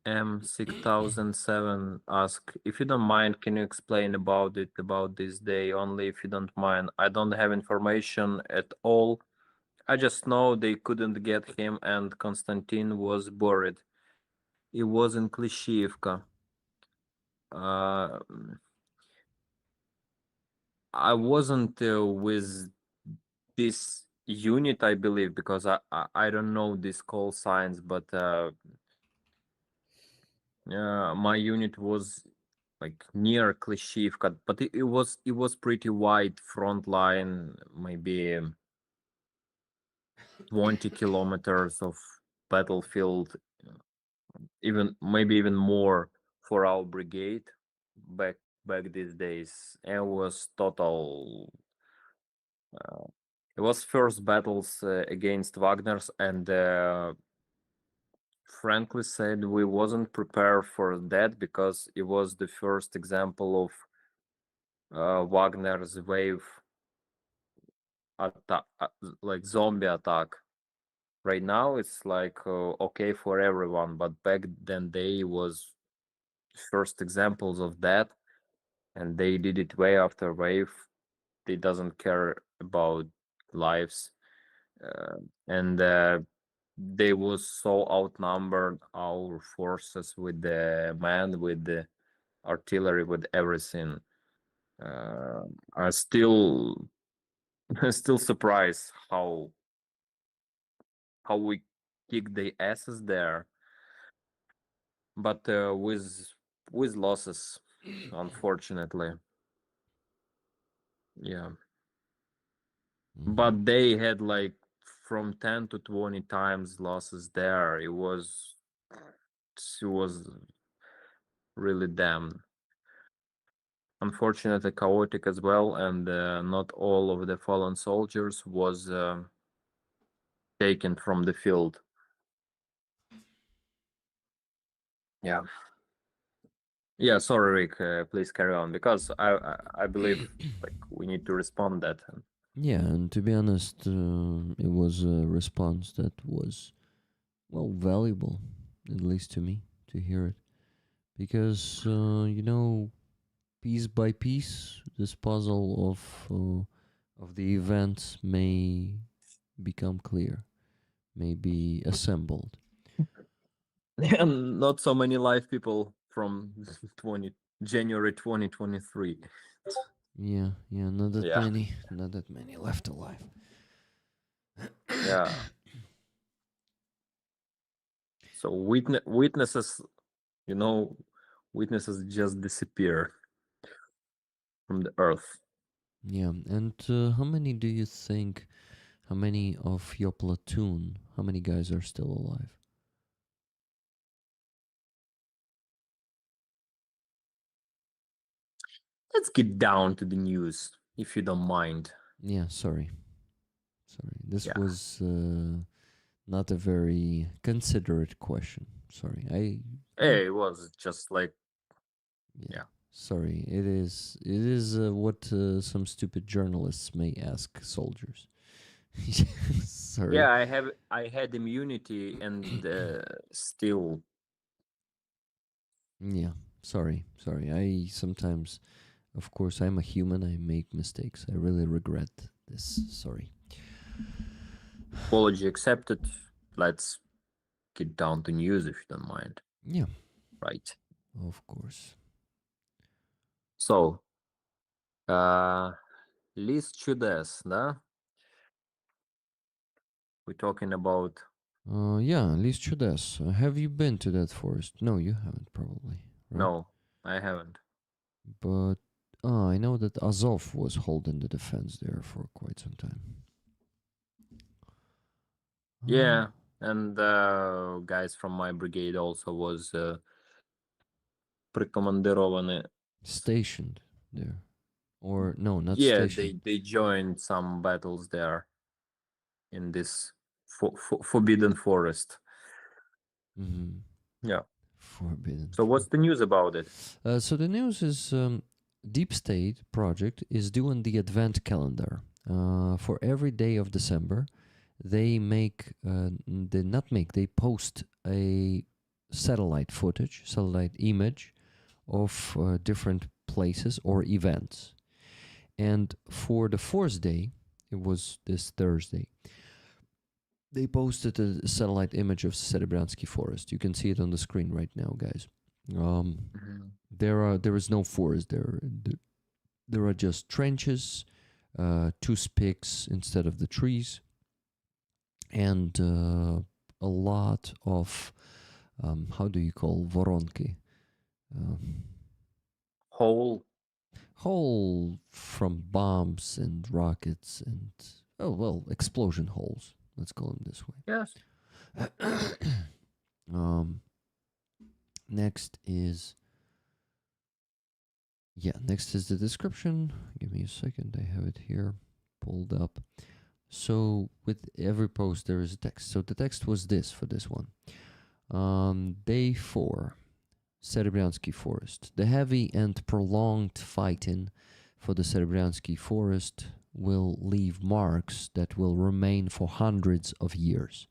M6007 ask, if you don't mind, can you explain about this day? Only if you don't mind. I don't have information at all. I just know they couldn't get him and Konstantin was buried. It was in Klishivka. I wasn't with this unit, I believe, because I don't know these call signs, but my unit was like near Klishivka, but it was pretty wide front line, maybe 20 kilometers of battlefield, maybe even more for our brigade back these days. And it was total. It was first battles against Wagner's, and frankly said, we wasn't prepared for that because it was the first example of Wagner's wave attack, like zombie attack. Right now, it's like okay for everyone, but back then they was first examples of that, and they did it wave after wave. They doesn't care about lives, and they was so outnumbered our forces with the man, with the artillery, with everything. I still still surprised how we kicked the asses there, but with losses, unfortunately. Yeah. Mhm. But they had like from 10 to 20 times losses there. It was really damn unfortunate and chaotic as well, and not all of the fallen soldiers was taken from the field. Yeah. Yeah, sorry, Rick. Please carry on, because I believe like we need to respond that. Yeah, and to be honest, it was a response that was, well, valuable, at least to me, to hear it. Because, piece by piece, this puzzle of the events may become clear, may be assembled. And not so many live people from 20 January 2023. Yeah, not that Yeah. many left alive. Yeah. So witnesses, witnesses just disappear from the earth. Yeah, and how many do you think? How many of your platoon? How many guys are still alive? Let's get down to the news, if you don't mind. Yeah, sorry. This Yeah. was not a very considerate question. Sorry, Hey, it was just like, yeah. Sorry, it is. It is what some stupid journalists may ask soldiers. Sorry. Yeah, I had immunity and still. Yeah. Sorry. I sometimes, of course, I'm a human. I make mistakes. I really regret this. Sorry. Apology accepted. Let's get down to news, if you don't mind. Yeah. Right. Of course. So, Лист чудес, да? We're talking about. Yeah, Лис Чудес. Have you been to that forest? No, you haven't, probably. Right? No, I haven't. But I know that Azov was holding the defense there for quite some time. Yeah, and guys from my brigade also was прикомандированы. Stationed there. Or no, not Yeah, stationed. they joined some battles there in this forbidden forest. Mm-hmm. Yeah. Forbidden. So what's the news about it? So the news is Deep State project is doing the advent calendar. For every day of December, they they post a satellite image of different places or events. And for the fourth day, it was this Thursday, they posted a satellite image of Serebransky Forest. You can see it on the screen right now, guys. There is no forest there. There are just trenches, toothpicks instead of the trees, and a lot of how do you call voronki? Hole from bombs and rockets and explosion holes. Let's call them this way. Yes. Next is the description. Give me a second. I have it here pulled up. So with every post there is a text. So the text was this for this one. Day 4, Serebransky Forest. The heavy and prolonged fighting for the Serebransky Forest will leave marks that will remain for hundreds of years.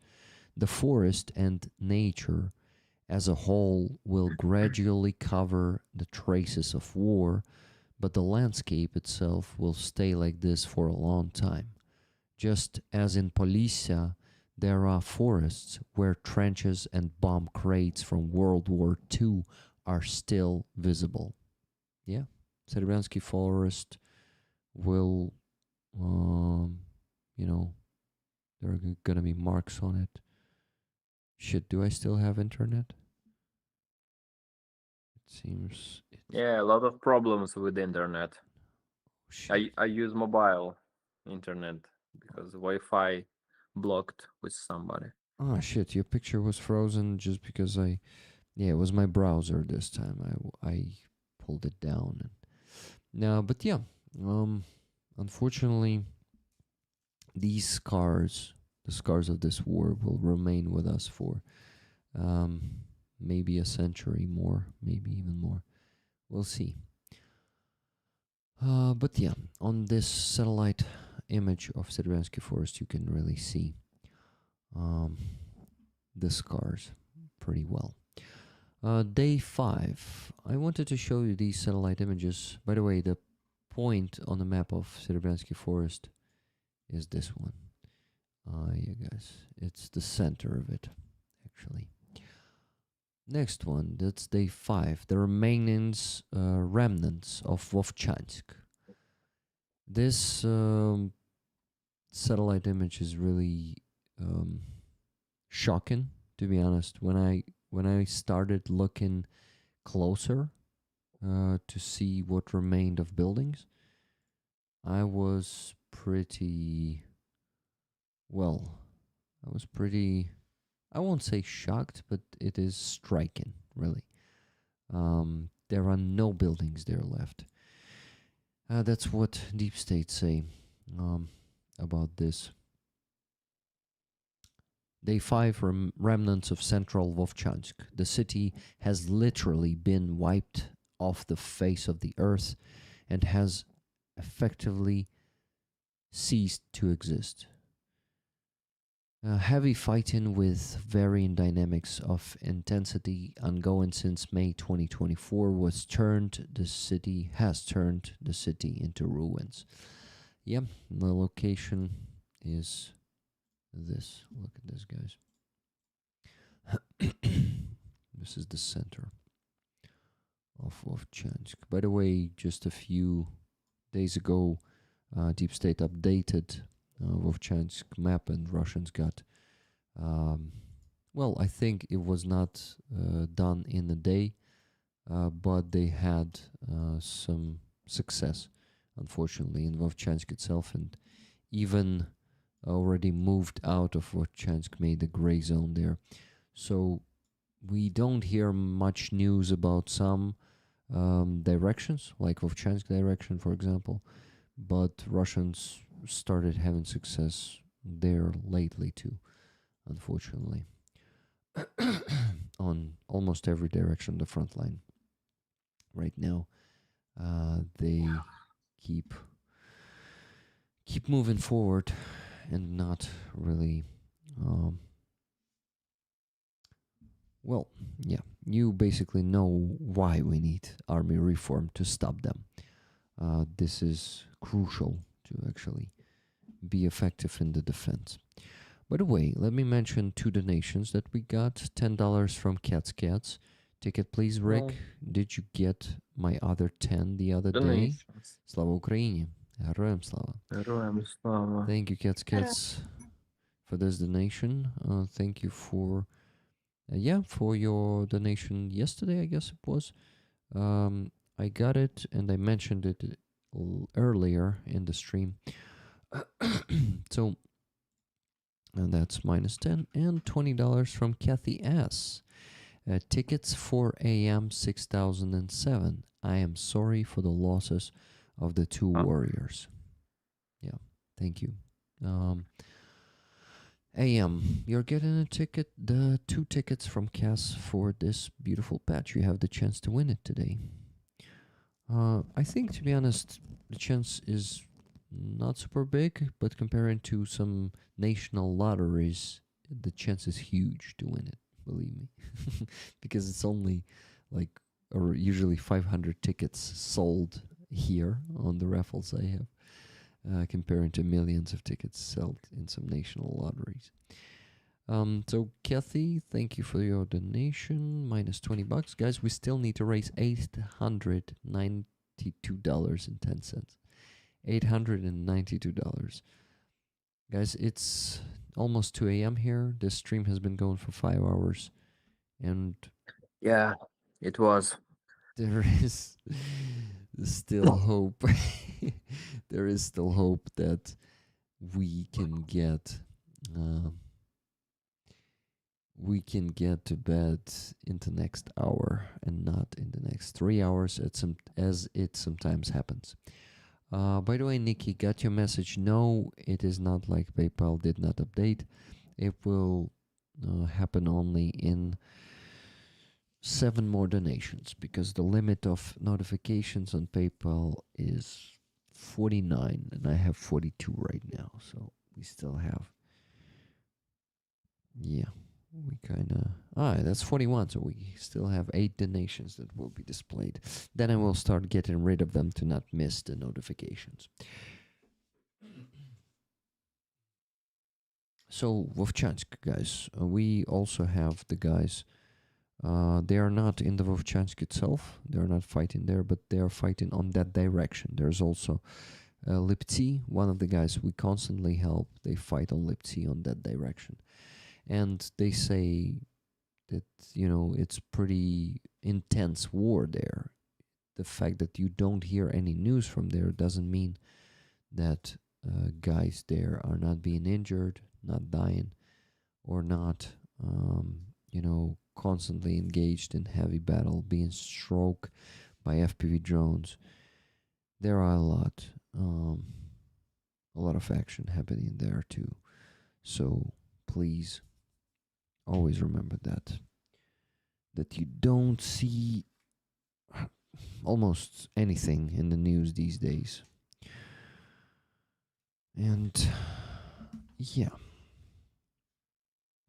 The forest and nature as a whole will gradually cover the traces of war, but the landscape itself will stay like this for a long time. Just as in Polisia, there are forests where trenches and bomb crates from World War II are still visible. Yeah, Serebransky Forest will, there are gonna be marks on it. Shit, do I still have internet? It seems. Yeah, a lot of problems with the internet. shit. I use mobile internet because Wi-Fi blocked with somebody. Oh shit, your picture was frozen just because yeah, it was my browser this time. I pulled it down. No, but yeah, unfortunately, these scars, the scars of this war, will remain with us for um, maybe a century more, maybe even more. We'll see. But yeah, on this satellite image of Sedrensky Forest, you can really see um, the scars pretty well. Day 5. I wanted to show you these satellite images. By the way, the point on the map of Serebransky Forest is this one. Yeah, guys, it's the center of it, actually. Next one, that's day 5. The remnants of Vovchansk. This satellite image is really shocking, to be honest. When I started looking closer to see what remained of buildings, I was pretty well. I won't say shocked, but it is striking, really. There are no buildings there left. That's what deep states say about this. Day 5, remnants of central Vovchansk. The city has literally been wiped off the face of the earth and has effectively ceased to exist. Heavy fighting with varying dynamics of intensity ongoing since May 2024 has turned the city into ruins. Yeah, the location is this. Look at this, guys. This is the center of Vovchansk. By the way, just a few days ago, Deep State updated Vovchansk map, and Russians got, well, I think it was not done in a day, but they had some success, unfortunately, in Vovchansk itself, and even already moved out of Vovchansk, made a gray zone there. So we don't hear much news about some directions, like Vovchansk direction, for example, but Russians started having success there lately too, unfortunately, on almost every direction, the front line. Right now, they keep moving forward and not really well, yeah, you basically know why we need army reform to stop them. This is crucial to actually be effective in the defense. By the way, let me mention 2 donations that we got. $10 from Cats. Ticket, please, Rick. Well, Did you get my other 10 the other day? donations. Slava Ukraini. Героям слава. Героям слава. Thank you, Cats, for this donation. Thank you for for your donation yesterday, I guess it was. I got it and I mentioned it earlier in the stream. So, and that's -10 and $20 from Kathy S. Tickets 4 a.m. 6007. I am sorry for the losses of the 2 warriors. Yeah, thank you. AM, you're getting a ticket, the 2 tickets from Cass for this beautiful patch. You have the chance to win it today. I think, to be honest, the chance is not super big, but comparing to some national lotteries, the chance is huge to win it, believe me. Because it's only like, or usually 500 tickets sold here on the raffles I have. Comparing to millions of tickets sold in some national lotteries. So Kathy, thank you for your donation. -$20. Guys, we still need to raise $892.10. $892. Guys, it's almost 2 a.m. here. This stream has been going for 5 hours. And Yeah, it was. there is still hope. There is still hope that we can get um, we can get to bed in the next hour and not in the next 3 hours as it sometimes happens. By the way, Nikki, got your message. No, it is not like PayPal did not update. It will happen only in 7 more donations because the limit of notifications on PayPal is 49 and I have 42 right now. So we still have, yeah, we kind of, that's 41. So we still have 8 donations that will be displayed. Then I will start getting rid of them to not miss the notifications. So Vovchansk, guys, we also have the guys. They are not in the Vovchansk itself. They are not fighting there, but they are fighting on that direction. There's also Liptsi, one of the guys we constantly help. They fight on Liptsi on that direction, and they say that it's pretty intense war there. The fact that you don't hear any news from there doesn't mean that guys there are not being injured, not dying, or not, constantly engaged in heavy battle, being struck by FPV drones. There are a lot of action happening there too. So please always remember that you don't see almost anything in the news these days. And yeah,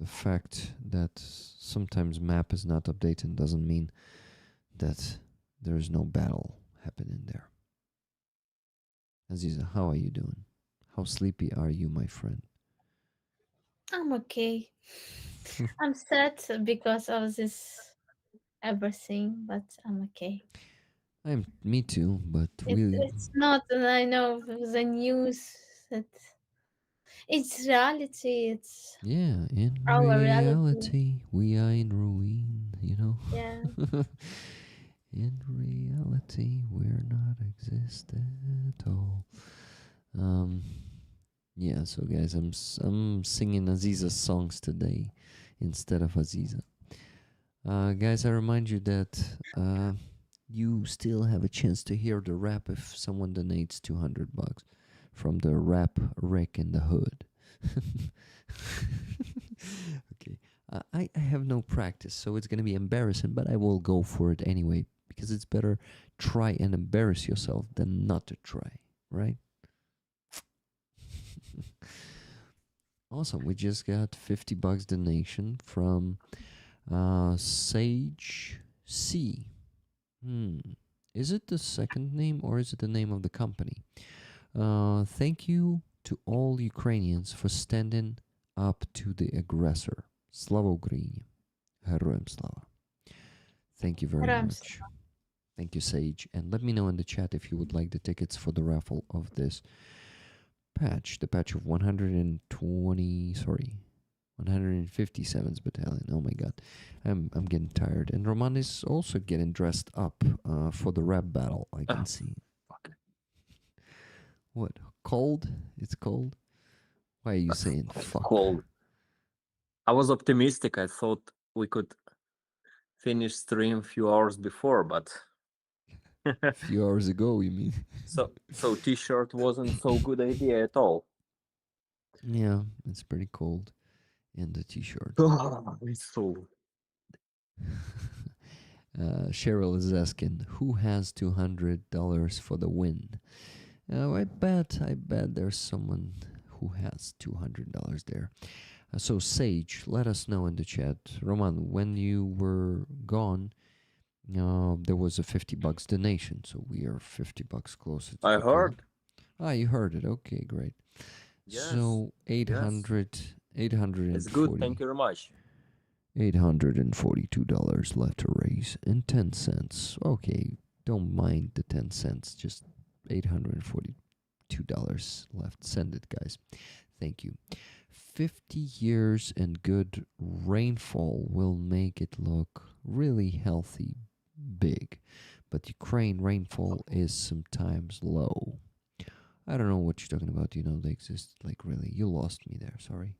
the fact that sometimes map is not updated doesn't mean that there is no battle happening there. Aziza, how are you doing? How sleepy are you, my friend? I'm okay. I'm sad because of this everything, but I'm okay. Me too, but It's not, I know, the news that it's reality. It's yeah, in our reality. reality, we are in ruin, Yeah. In reality, we're not exist at all. Yeah, so guys, I'm singing Aziza's songs today instead of Aziza. Guys, I remind you that you still have a chance to hear the rap if someone donates $200 from the rap Rick in the Hood. Okay, I have no practice, so it's gonna be embarrassing, but I will go for it anyway because it's better try and embarrass yourself than not to try, right? Awesome. We just got $50 donation from Sage C. Is it the second name or is it the name of the company? Thank you to all Ukrainians for standing up to the aggressor. Slava Ukraini. Героям слава. Thank you very Rams. much. Thank you, Sage. And let me know in the chat if you would like the tickets for the raffle of this patch. The patch of 157th Battalion. Oh my god. I'm getting tired. And Roman is also getting dressed up for the rap battle, I can see. Fuck. What? Cold? It's cold? Why are you saying fuck? Cold. I was optimistic. I thought we could finish stream a few hours before, but A few hours ago, you mean? so t-shirt wasn't so good idea at all. Yeah, it's pretty cold in the t-shirt. It's so. Cheryl is asking, who has $200 for the win? I bet there's someone who has $200 there. So Sage, let us know in the chat. Roman, when you were gone, there was a $50 donation, so we are $50 closer to I the goal. heard. You heard it. Okay, great. Yes. So 800, Yes. 840. It's good. Thank you very much. $842 left to raise and 10 cents. Okay, don't mind the 10 cents. Just $842 left. Send it, guys. Thank you. 50 years and good rainfall will make it look really healthy, big. but Ukraine rainfall is sometimes low. I don't know what you're talking about. They exist. Like, really, you lost me there. Sorry.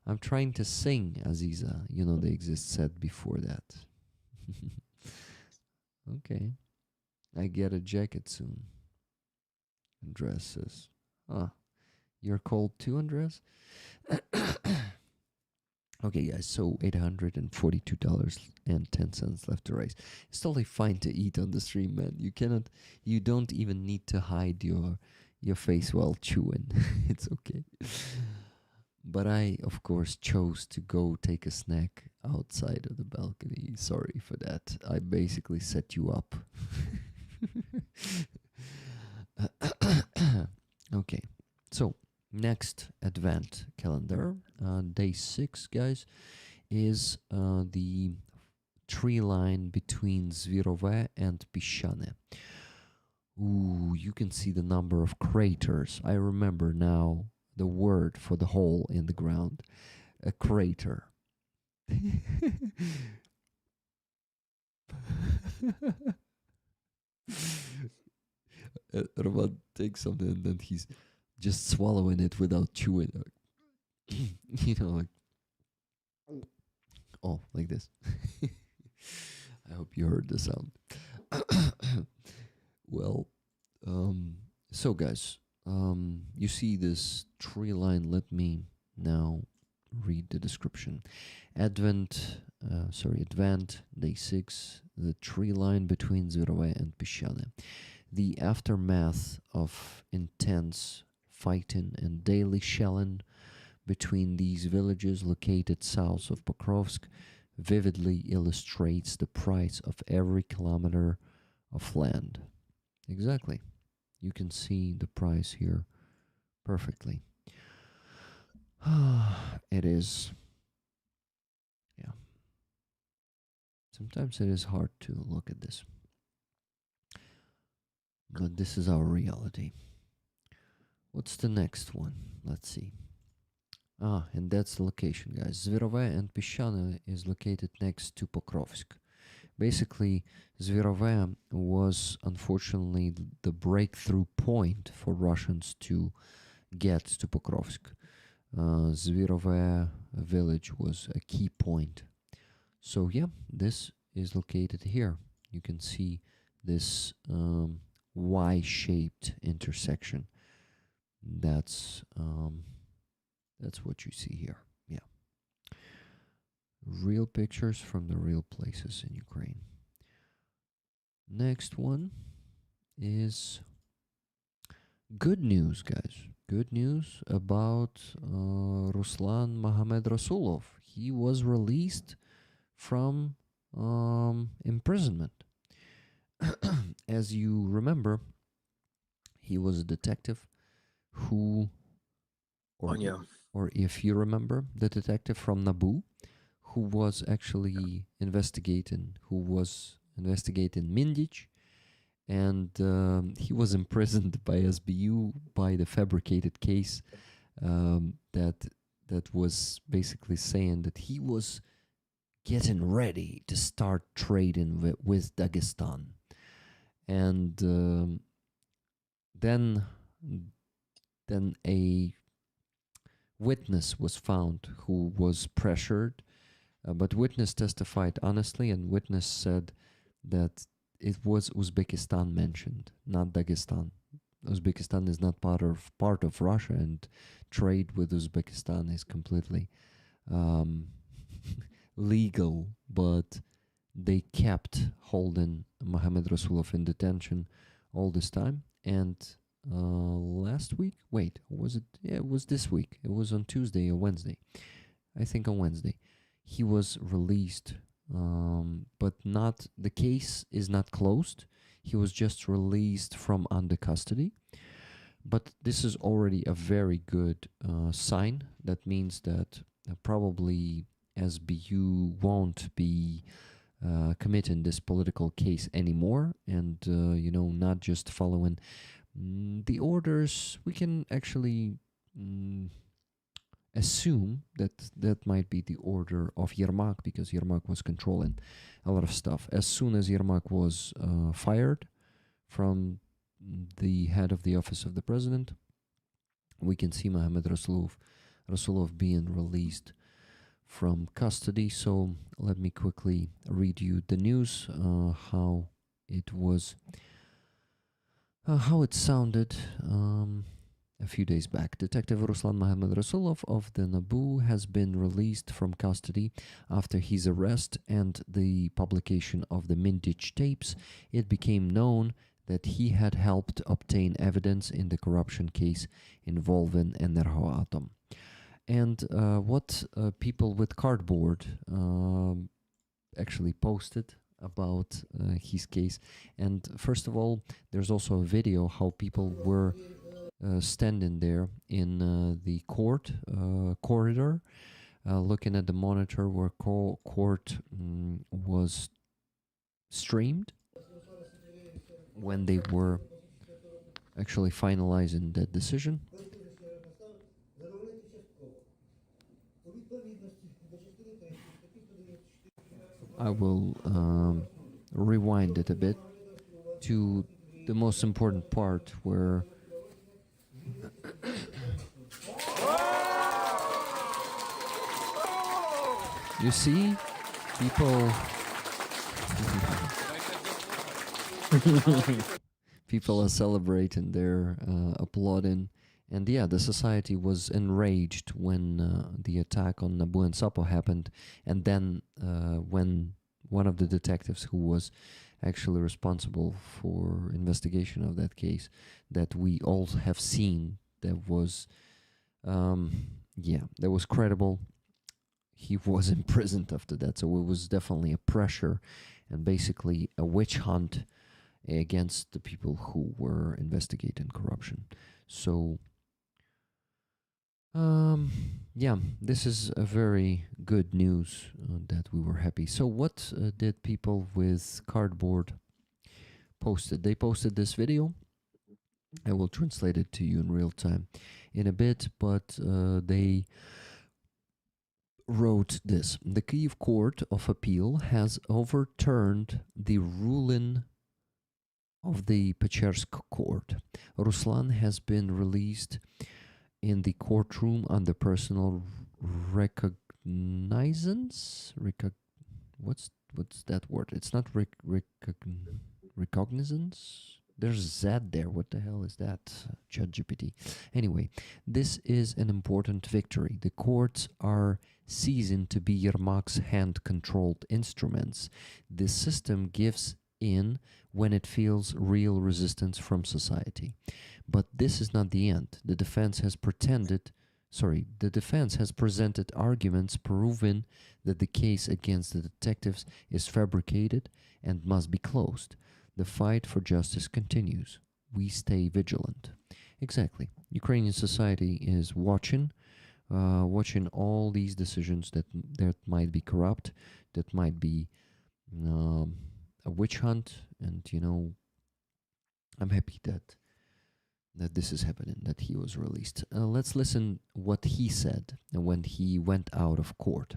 I'm trying to sing, Aziza. They exist said before that. Okay. I get a jacket soon. Andres says, you're cold too, Andres? Okay, guys, so $842.10 left to raise. It's totally fine to eat on the stream, man. You don't even need to hide your face while chewing. It's okay. But I, of course, chose to go take a snack outside of the balcony. Sorry for that. I basically set you up. Okay, so next Advent calendar, day 6, guys, is the tree line between Zvirove and Pishane. Ooh, you can see the number of craters. I remember now the word for the hole in the ground, a crater. Roman takes something and then he's just swallowing it without chewing. Like, oh, like this. I hope you heard the sound. Well, so guys, you see this tree line. Let me now read the description. Advent, day 6, the tree line between Zvirove and Pishane. The aftermath of intense fighting and daily shelling between these villages located south of Pokrovsk vividly illustrates the price of every kilometer of land. Exactly. You can see the price here perfectly. It is. Yeah. Sometimes it is hard to look at this. But this is our reality. What's the next one? Let's see. And that's the location, guys. Zvirove and Pishane is located next to Pokrovsk. Basically, Zvirove was unfortunately the breakthrough point for Russians to get to Pokrovsk. Zvirove village was a key point. So yeah, this is located here. You can see this Y-shaped intersection. That's what you see here. Yeah. Real pictures from the real places in Ukraine. Next one is good news, guys. Good news about Ruslan Mohamed Rasulov. He was released from imprisonment. As you remember, he was a detective who, or if you remember, the detective from Nabu, who was actually investigating Mindich, and he was imprisoned by SBU by the fabricated case that was basically saying that he was getting ready to start trading with Dagestan, and then a witness was found who was pressured, but witness testified honestly, and witness said that it was Uzbekistan mentioned, not Dagestan. Uzbekistan is not part of Russia, and trade with Uzbekistan is completely legal, but they kept holding Mohamed Rasulov in detention all this time. And last week, was it? Yeah, it was this week. It was on Tuesday or Wednesday. I think on Wednesday. He was released, but not, the case is not closed. He was just released from under custody. But this is already a very good sign. That means that probably SBU won't be committing this political case anymore, and not just following the orders. We can actually assume that that might be the order of Yermak, because Yermak was controlling a lot of stuff. As soon as Yermak was fired from the head of the office of the president, we can see Mohammed Rasulov being released from custody. So let me quickly read you the news, how it was, how it sounded a few days back. Detective Ruslan Mohammed Rasulov of the NABU has been released from custody after his arrest and the publication of the Mintage tapes. It became known that he had helped obtain evidence in the corruption case involving Energoatom. And what people with cardboard actually posted about his case. And first of all, there's also a video how people were standing there in the court corridor, looking at the monitor where court was streamed when they were actually finalizing that decision. I will rewind it a bit to the most important part where you see people people are celebrating, they're applauding. And yeah, the society was enraged when the attack on Nabu and Sapo happened. And then when one of the detectives who was actually responsible for investigation of that case, that we all have seen, that was, that was credible. He was imprisoned after that. So it was definitely a pressure and basically a witch hunt against the people who were investigating corruption. So this is a very good news that we were happy. So what did people with cardboard posted? They posted this video. I will translate it to you in real time in a bit, but they wrote this. The Kyiv Court of Appeal has overturned the ruling of the Pechersk court. Ruslan has been released in the courtroom under personal recognizance. What's that word? It's not recognizance. There's Z there. What the hell is that? ChatGPT. Anyway, this is an important victory. The courts are ceasing to be Yermak's hand-controlled instruments. This system gives in when it feels real resistance from society. But this is not the end. The defense has presented arguments proving that the case against the detectives is fabricated and must be closed. The fight for justice continues. We stay vigilant. Exactly. Ukrainian society is watching all these decisions that might be corrupt, that might be a witch hunt, and I'm happy that this is happening, that he was released. Let's listen what he said when he went out of court.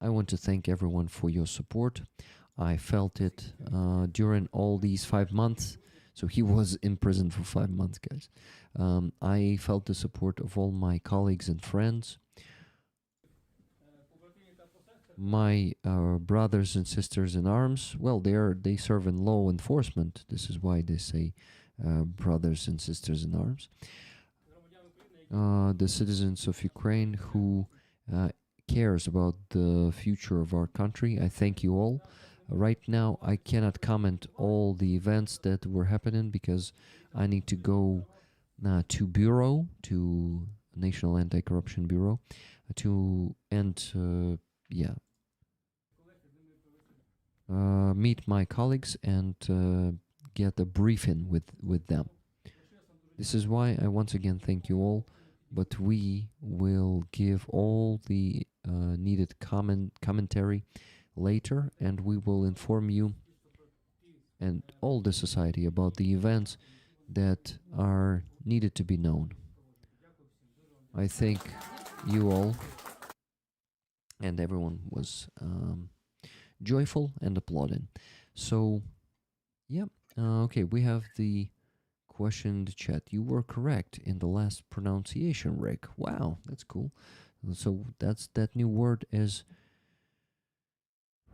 I want to thank everyone for your support. I felt it during all these 5 months. So he was in prison for 5 months, guys. I felt the support of all my colleagues and friends. My brothers and sisters in arms, well, they serve in law enforcement. This is why they say brothers and sisters in arms. The citizens of Ukraine who cares about the future of our country, I thank you all. Right now, I cannot comment all the events that were happening because I need to go to Bureau, to National Anti-Corruption Bureau, meet my colleagues and get a briefing with them. This is why I once again thank you all, but we will give all the needed commentary later, and we will inform you and all the society about the events that are needed to be known. I think you all and everyone was joyful and applauding. So, yeah, okay, we have the question in the chat. You were correct in the last pronunciation, Rick. Wow, that's cool. So that new word is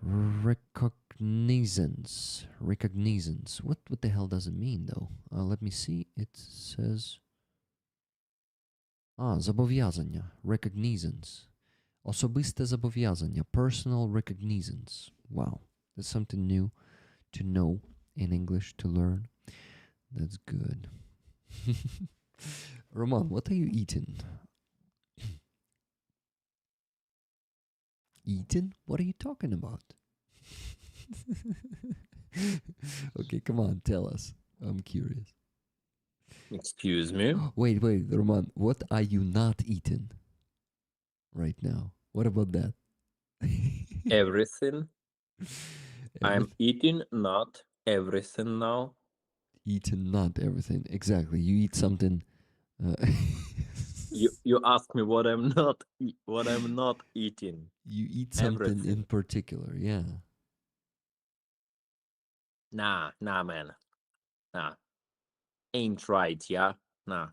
recognizance. Recognizance. What the hell does it mean though? Let me see. It says зобов'язання. Recognizance. Особисте зобов'язання. Personal recognizance. Wow, that's something new to know in English, to learn. That's good. Roman, what are you eating? Eating? What are you talking about? Okay, come on, tell us. I'm curious. Excuse me. Wait, Roman, what are you not eating right now? What about that? Everything. I'm Everyth- eating not everything now. eating not everything. Exactly. You eat something. You ask me what I'm not eating. You eat something in Everything. particular, yeah. Nah, man. Nah. Ain't right, yeah? Nah.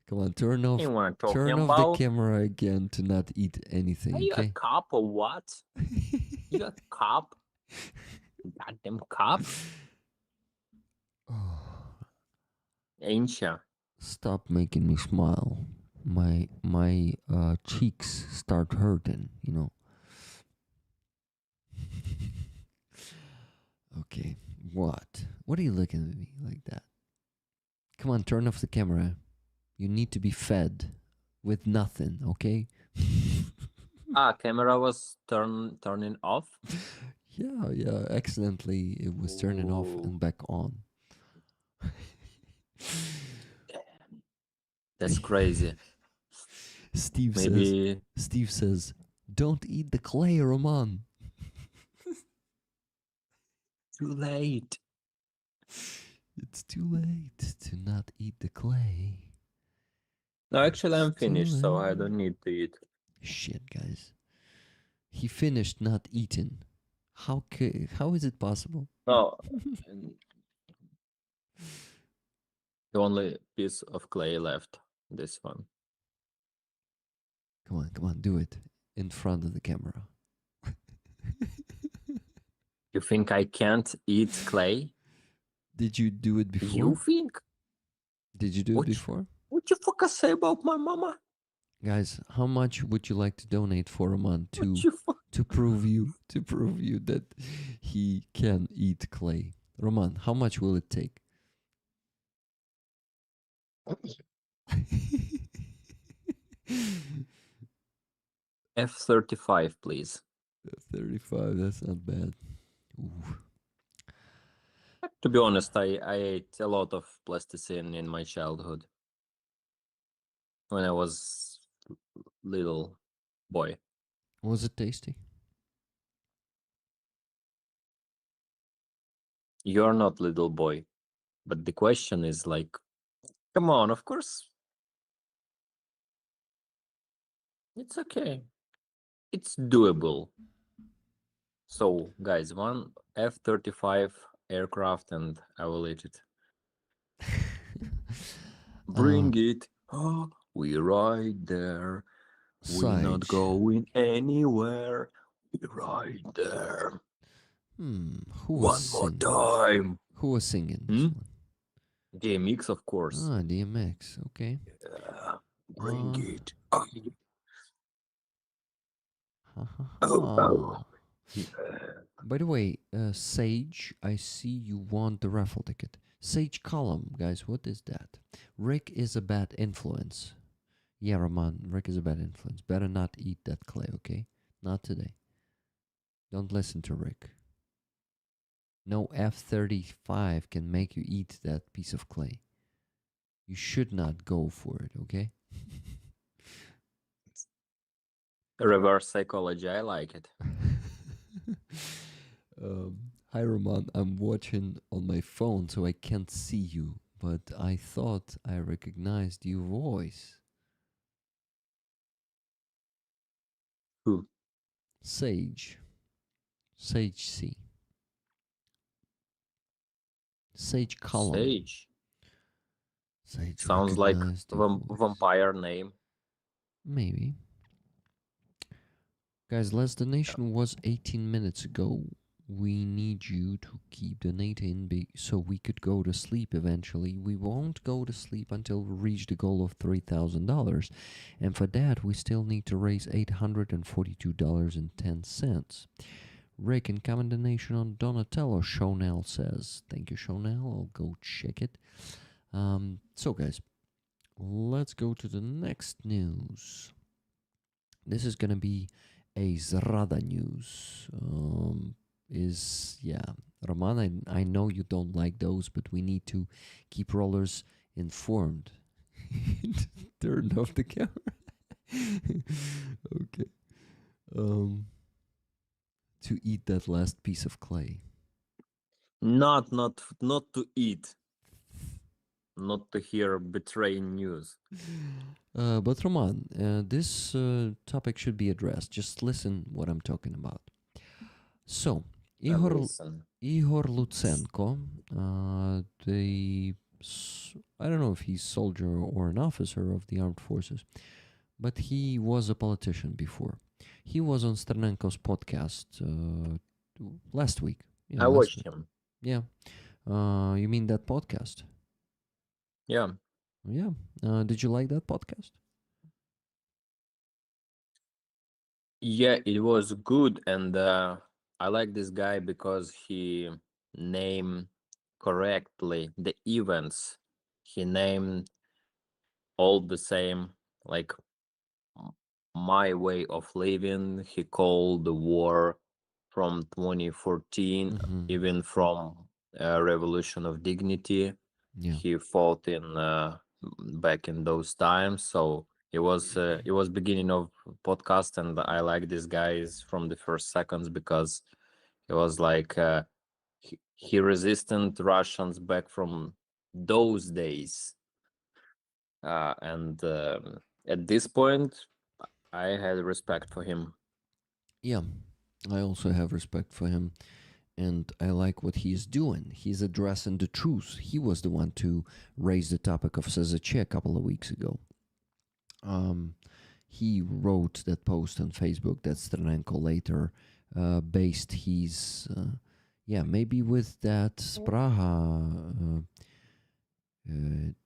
Come on, turn off Ain't what I'm talking the about. camera again to not eat anything, Are you a okay? cop or what? You a cop? Goddamn cop? Oh, Ain't ya? stop making me smile. My cheeks start hurting, you know. Okay, what? What are you looking at me like that? Come on, turn off the camera. You need to be fed with nothing, okay? Camera was turning off. Yeah, accidentally it was turning off Ooh. and back on. That's crazy. Steve Maybe says, don't eat the clay, Roman. too late. It's too late to not eat the clay. No, actually I'm It's too finished, so I late. don't need to eat. Shit, guys. He finished not eating. How is it possible? No. The only piece of clay left. This one. Come on, do it in front of the camera. You think I can't eat clay? Did you do it before? You think? Did you do it before? What you fucker say about my mama? Guys, how much would you like to donate for Roman What you to prove you that he can eat clay? Roman, how much will it take? F-35, please. 35, that's not bad. Ooh. To be honest, I ate a lot of plasticine in my childhood. When I was little boy. Was it tasty? You're not little boy. But the question is like, come on, of course. It's okay. It's doable. So, guys, one F-35 aircraft and I will eat it. Bring it. Oh, we're right there. We're not Sage. going anywhere. We're right there. Who was One more singing? time. Who was singing this one? DMX, of course. DMX, okay. Yeah, bring it. Oh. Yeah. By the way, Sage, I see you want the raffle ticket. Sage column, guys, what is that? Rick is a bad influence. Yeah, Roman, Rick is a bad influence. Better not eat that clay, okay? Not today. Don't listen to Rick. No F-35 can make you eat that piece of clay. You should not go for it, okay? Reverse psychology, I like it. Hi, Roman. I'm watching on my phone, so I can't see you, but I thought I recognized your voice. Who? Sage. Sage C. Sage Column. Sage. Sage Sounds like recognized your voice. vampire name. Maybe. Guys, last donation was 18 minutes ago. We need you to keep donating so we could go to sleep eventually. We won't go to sleep until we reach the goal of $3,000. And for that, we still need to raise $842.10. Rick, incoming donation on Donatello, Shonel says. Thank you, Shonel. I'll go check it. So, guys, let's go to the next news. This is going to be a Zrada news. Roman, I know you don't like those, but we need to keep rollers informed. Turn off the camera. Okay. To eat that last piece of clay. Not to eat. Not to hear betraying news. But Roman, this topic should be addressed. Just listen what I'm talking about. So, Igor Lutsenko, I don't know if he's soldier or an officer of the armed forces, but he was a politician before. He was on Sternenko's podcast last week. I watched him. Yeah. You mean that podcast? Yeah. Yeah. Did you like that podcast? Yeah, it was good, and I like this guy because he named correctly the events. He named all the same, like my way of living. He called the war from 2014, even from Revolution of Dignity. Yeah. He fought in back in those times, so it was beginning of podcast, and I like these guys from the first seconds because it was like he resistant Russians back from those days, and at this point I had respect for him. Yeah, I also have respect for him, and I like what he's doing. He's addressing the truth. He was the one to raise the topic of SZC a couple of weeks ago. He wrote that post on Facebook that Sternenko later based his, maybe with that Spraha.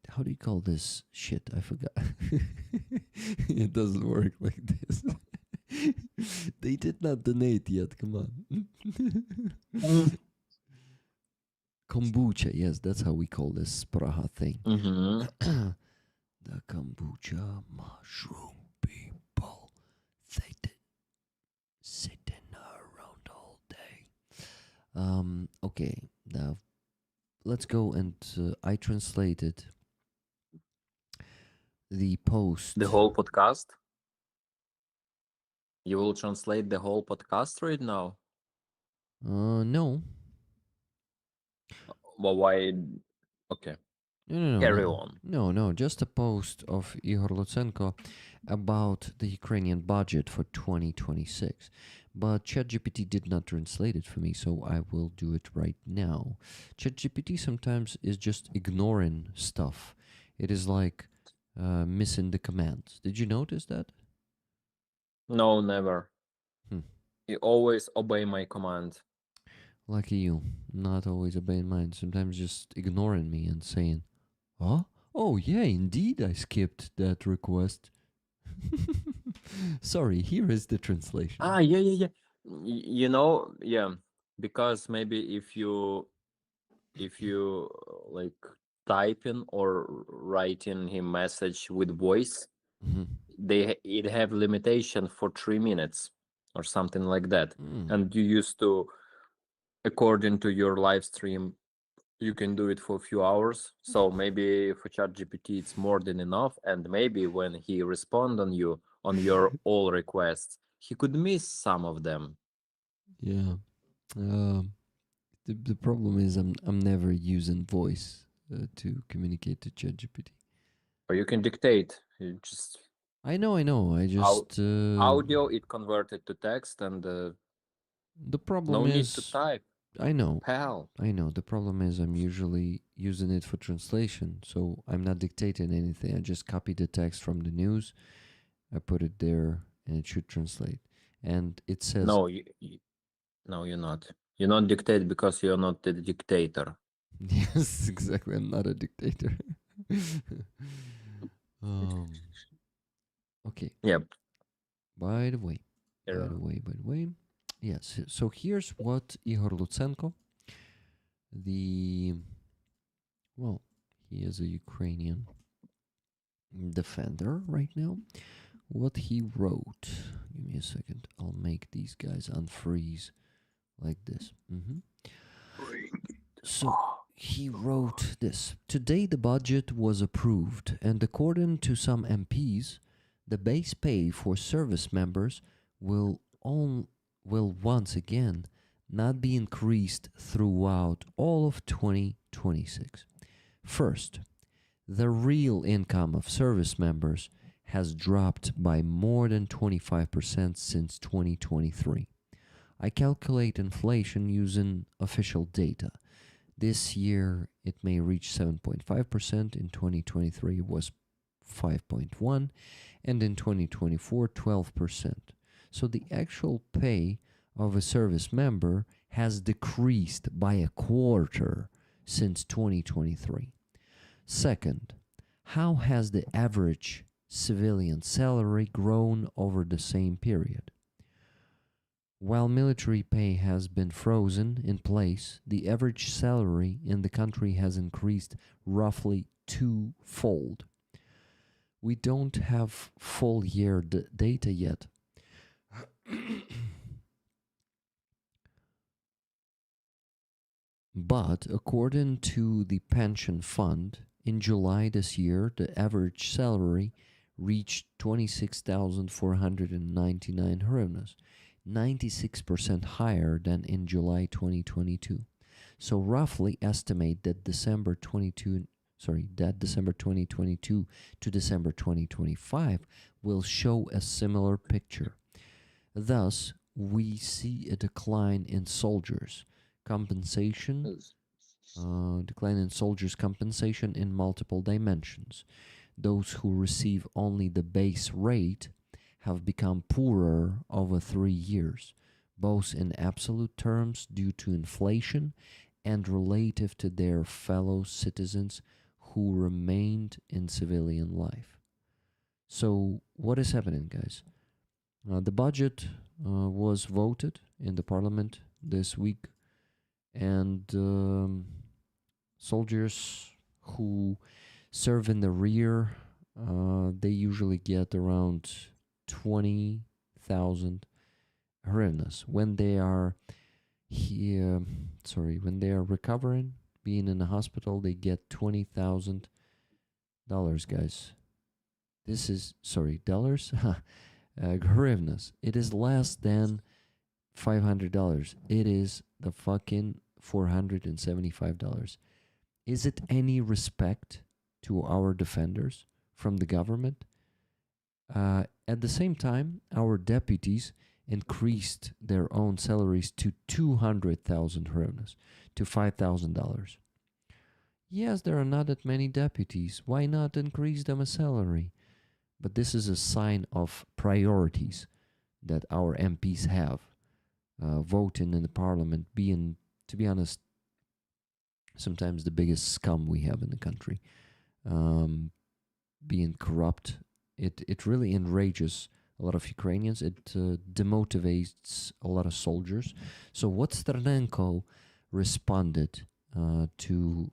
How do you call this shit? I forgot. It doesn't work like this. They did not donate yet. Come on. Kombucha. Yes, that's how we call this Spraha thing. The kombucha mushroom people. They did sitting around all day. Okay. Now let's go and I translated the post. The whole podcast? You will translate the whole podcast right now? No. Well, why? Okay. No. Carry on. No. Just a post of Igor Lutsenko about the Ukrainian budget for 2026. But ChatGPT did not translate it for me, so I will do it right now. ChatGPT sometimes is just ignoring stuff. It is like missing the commands. Did you notice that? No, never. You always obey my command. Lucky you. Not always obeying mine. Sometimes just ignoring me and saying, "Huh? Oh, yeah, indeed, I skipped that request." Sorry, here is the translation. Yeah. You know, yeah, because maybe if you like typing or writing him message with voice, it have limitation for 3 minutes or something like that, and you used to, according to your live stream, you can do it for a few hours. So maybe for ChatGPT it's more than enough, and maybe when he respond on your all requests, he could miss some of them. Yeah. the problem is I'm never using voice to communicate to ChatGPT. Or you can dictate. You just I know. I just audio it converted to text, and the problem no need to is type. I know. Hell. I know. The problem is I'm usually using it for translation, so I'm not dictating anything. I just copy the text from the news, I put it there, and it should translate. And it says No, no, you're not. You're not dictate because you're not the dictator. yes, exactly. I'm not a dictator. um, okay. Yeah. By the way, Yeah. yes. So here's what Igor Lutsenko, he is a Ukrainian defender right now. What he wrote. Give me a second. I'll make these guys unfreeze like this. So he wrote this. Today the budget was approved, and according to some MPs, the base pay for service members will once again not be increased throughout all of 2026. First, the real income of service members has dropped by more than 25% since 2023. I calculate inflation using official data. This year, it may reach 7.5%. In 2023, it was 5.1%. And in 2024, 12%. So the actual pay of a service member has decreased by a quarter since 2023. Second, how has the average civilian salary grown over the same period? While military pay has been frozen in place, the average salary in the country has increased roughly twofold. We don't have full year data yet. But according to the pension fund, in July this year, the average salary reached 26,499 hryvnias, 96% higher than in July 2022. So roughly estimate that December 2022 to December 2025 will show a similar picture. Thus, we see a decline in soldiers' compensation in multiple dimensions. Those who receive only the base rate have become poorer over 3 years, both in absolute terms due to inflation and relative to their fellow citizens who remained in civilian life. So what is happening, guys? The budget was voted in the parliament this week, and soldiers who serve in the rear, they usually get around 20,000 hryvnias. When they are when they are recovering, being in the hospital, they get $20,000, guys. This is, dollars? Hryvnias. It is less than $500. It is the fucking $475. Is it any respect to our defenders from the government? At the same time, our deputies increased their own salaries to 200,000 hryvnias, to $5,000. Yes, there are not that many deputies. Why not increase them a salary? But this is a sign of priorities that our MPs have. Voting in the parliament being, to be honest, sometimes the biggest scum we have in the country. Being corrupt, it really enrages a lot of Ukrainians. It demotivates a lot of soldiers. So what Sternenko responded to,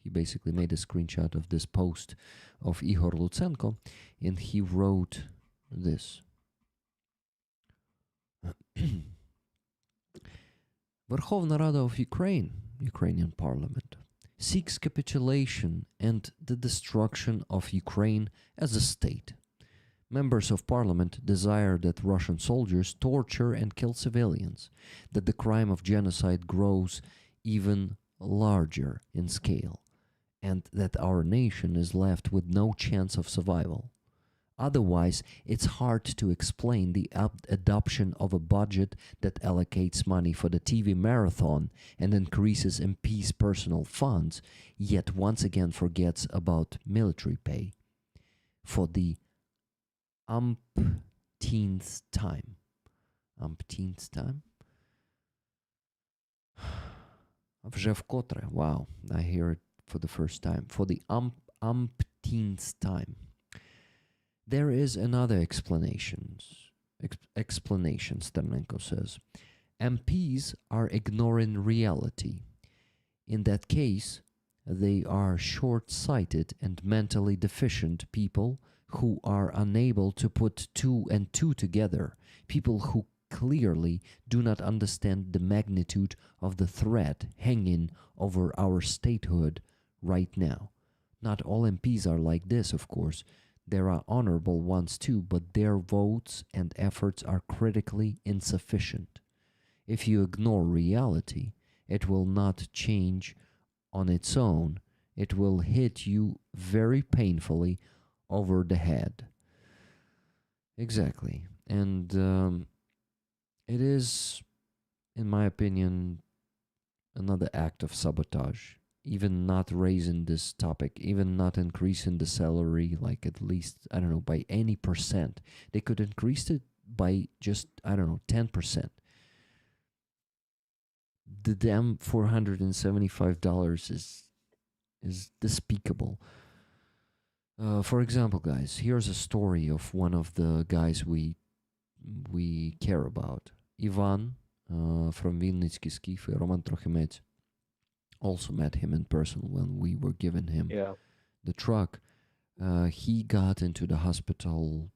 he basically made a screenshot of this post of Igor Lutsenko, and he wrote this. Verkhovna Rada of Ukraine, Ukrainian parliament, seeks capitulation and the destruction of Ukraine as a state. Members of parliament desire that Russian soldiers torture and kill civilians, that the crime of genocide grows even larger in scale, and that our nation is left with no chance of survival. Otherwise, it's hard to explain the adoption of a budget that allocates money for the TV marathon and increases MPs' personal funds, yet once again forgets about military pay. For the umpteenth time. Umpteenth time? Вже вкотре. Wow, I hear it for the first time. For the umpteenth time. There is another explanation, Sternenko says. MPs are ignoring reality. In that case, they are short-sighted and mentally deficient people who are unable to put two and two together, people who clearly do not understand the magnitude of the threat hanging over our statehood right now. Not all MPs are like this, of course. There are honorable ones too, but their votes and efforts are critically insufficient. If you ignore reality, it will not change on its own. It will hit you very painfully over the head. Exactly. And it is, in my opinion, another act of sabotage. Even not raising this topic, even not increasing the salary, like at least, I don't know, by any percent. They could increase it by just, I don't know, 10%. The damn $475 is despicable. For example, guys, here's a story of one of the guys we care about. Ivan from Vinnytski Skif, Roman Trochimets. Also met him in person when we were giving him the truck. He got into the hospital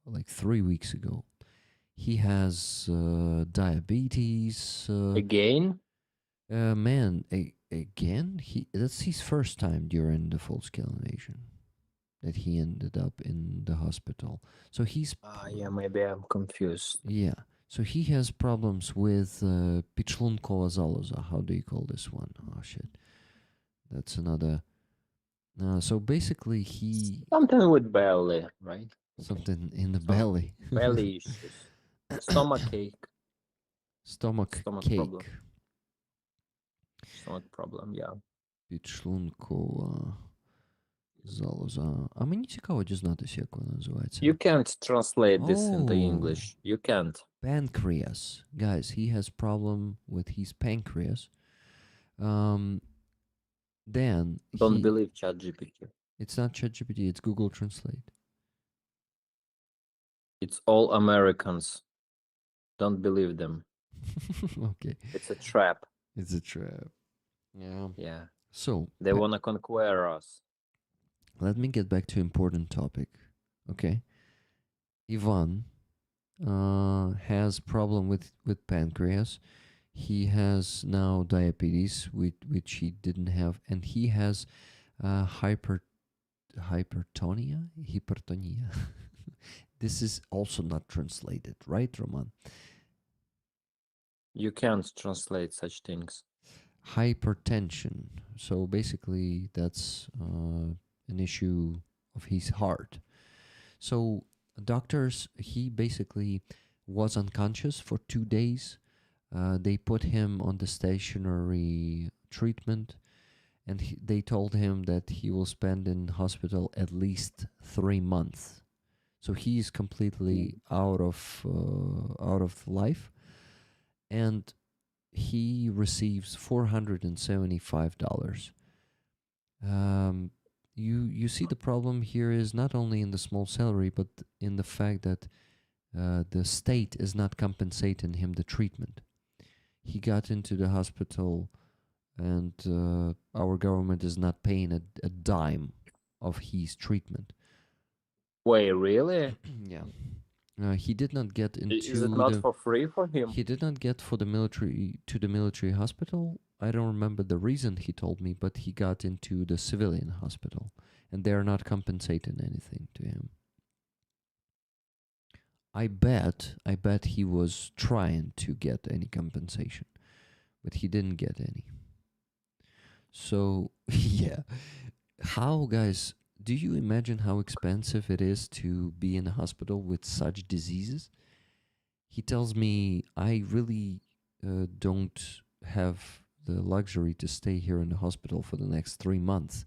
like 3 weeks ago. He has diabetes. Again? Again? That's his first time during the full-scale invasion that he ended up in the hospital. So he's... yeah, maybe I'm confused. Yeah. So he has problems with Pichlunkowa zaloza. How do you call this one? Oh, shit. That's another... so basically he... Something with belly, right? Something in the belly. Belly issues. Stomach ache. Stomach cake. problem. Stomach problem, yeah. Підшлункова залоза. А мені цікаво дізнатися, як вона називається. You can't translate this into Oh. English. You can't. Pancreas. Guys, he has problem with his pancreas. Then Don't believe ChatGPT. It's not ChatGPT, it's Google Translate. It's all Americans. Don't believe them. Okay. It's a trap. It's a trap. Yeah. Yeah. So They want to conquer us. let me get back to important topic. Okay. Ivan has problem with pancreas. He has now diabetes, which he didn't have, and he has hypertonia. This is also not translated, right, Roman? You can't translate such things. Hypertension. So basically, that's an issue of his heart. So doctors, he basically was unconscious for 2 days. They put him on the stationary treatment, and they told him that he will spend in hospital at least 3 months. So he is completely out of life, and he receives $475. You see, the problem here is not only in the small salary, but in the fact that the state is not compensating him the treatment. He got into the hospital, and our government is not paying a dime of his treatment. Wait, really? Yeah. He did not get into. Is it not for free for him? He did not get to the military hospital. I don't remember the reason he told me, but he got into the civilian hospital, and they are not compensating anything to him. I bet he was trying to get any compensation, but he didn't get any. So, yeah. How, guys, do you imagine how expensive it is to be in a hospital with such diseases? He tells me I really don't have the luxury to stay here in the hospital for the next 3 months.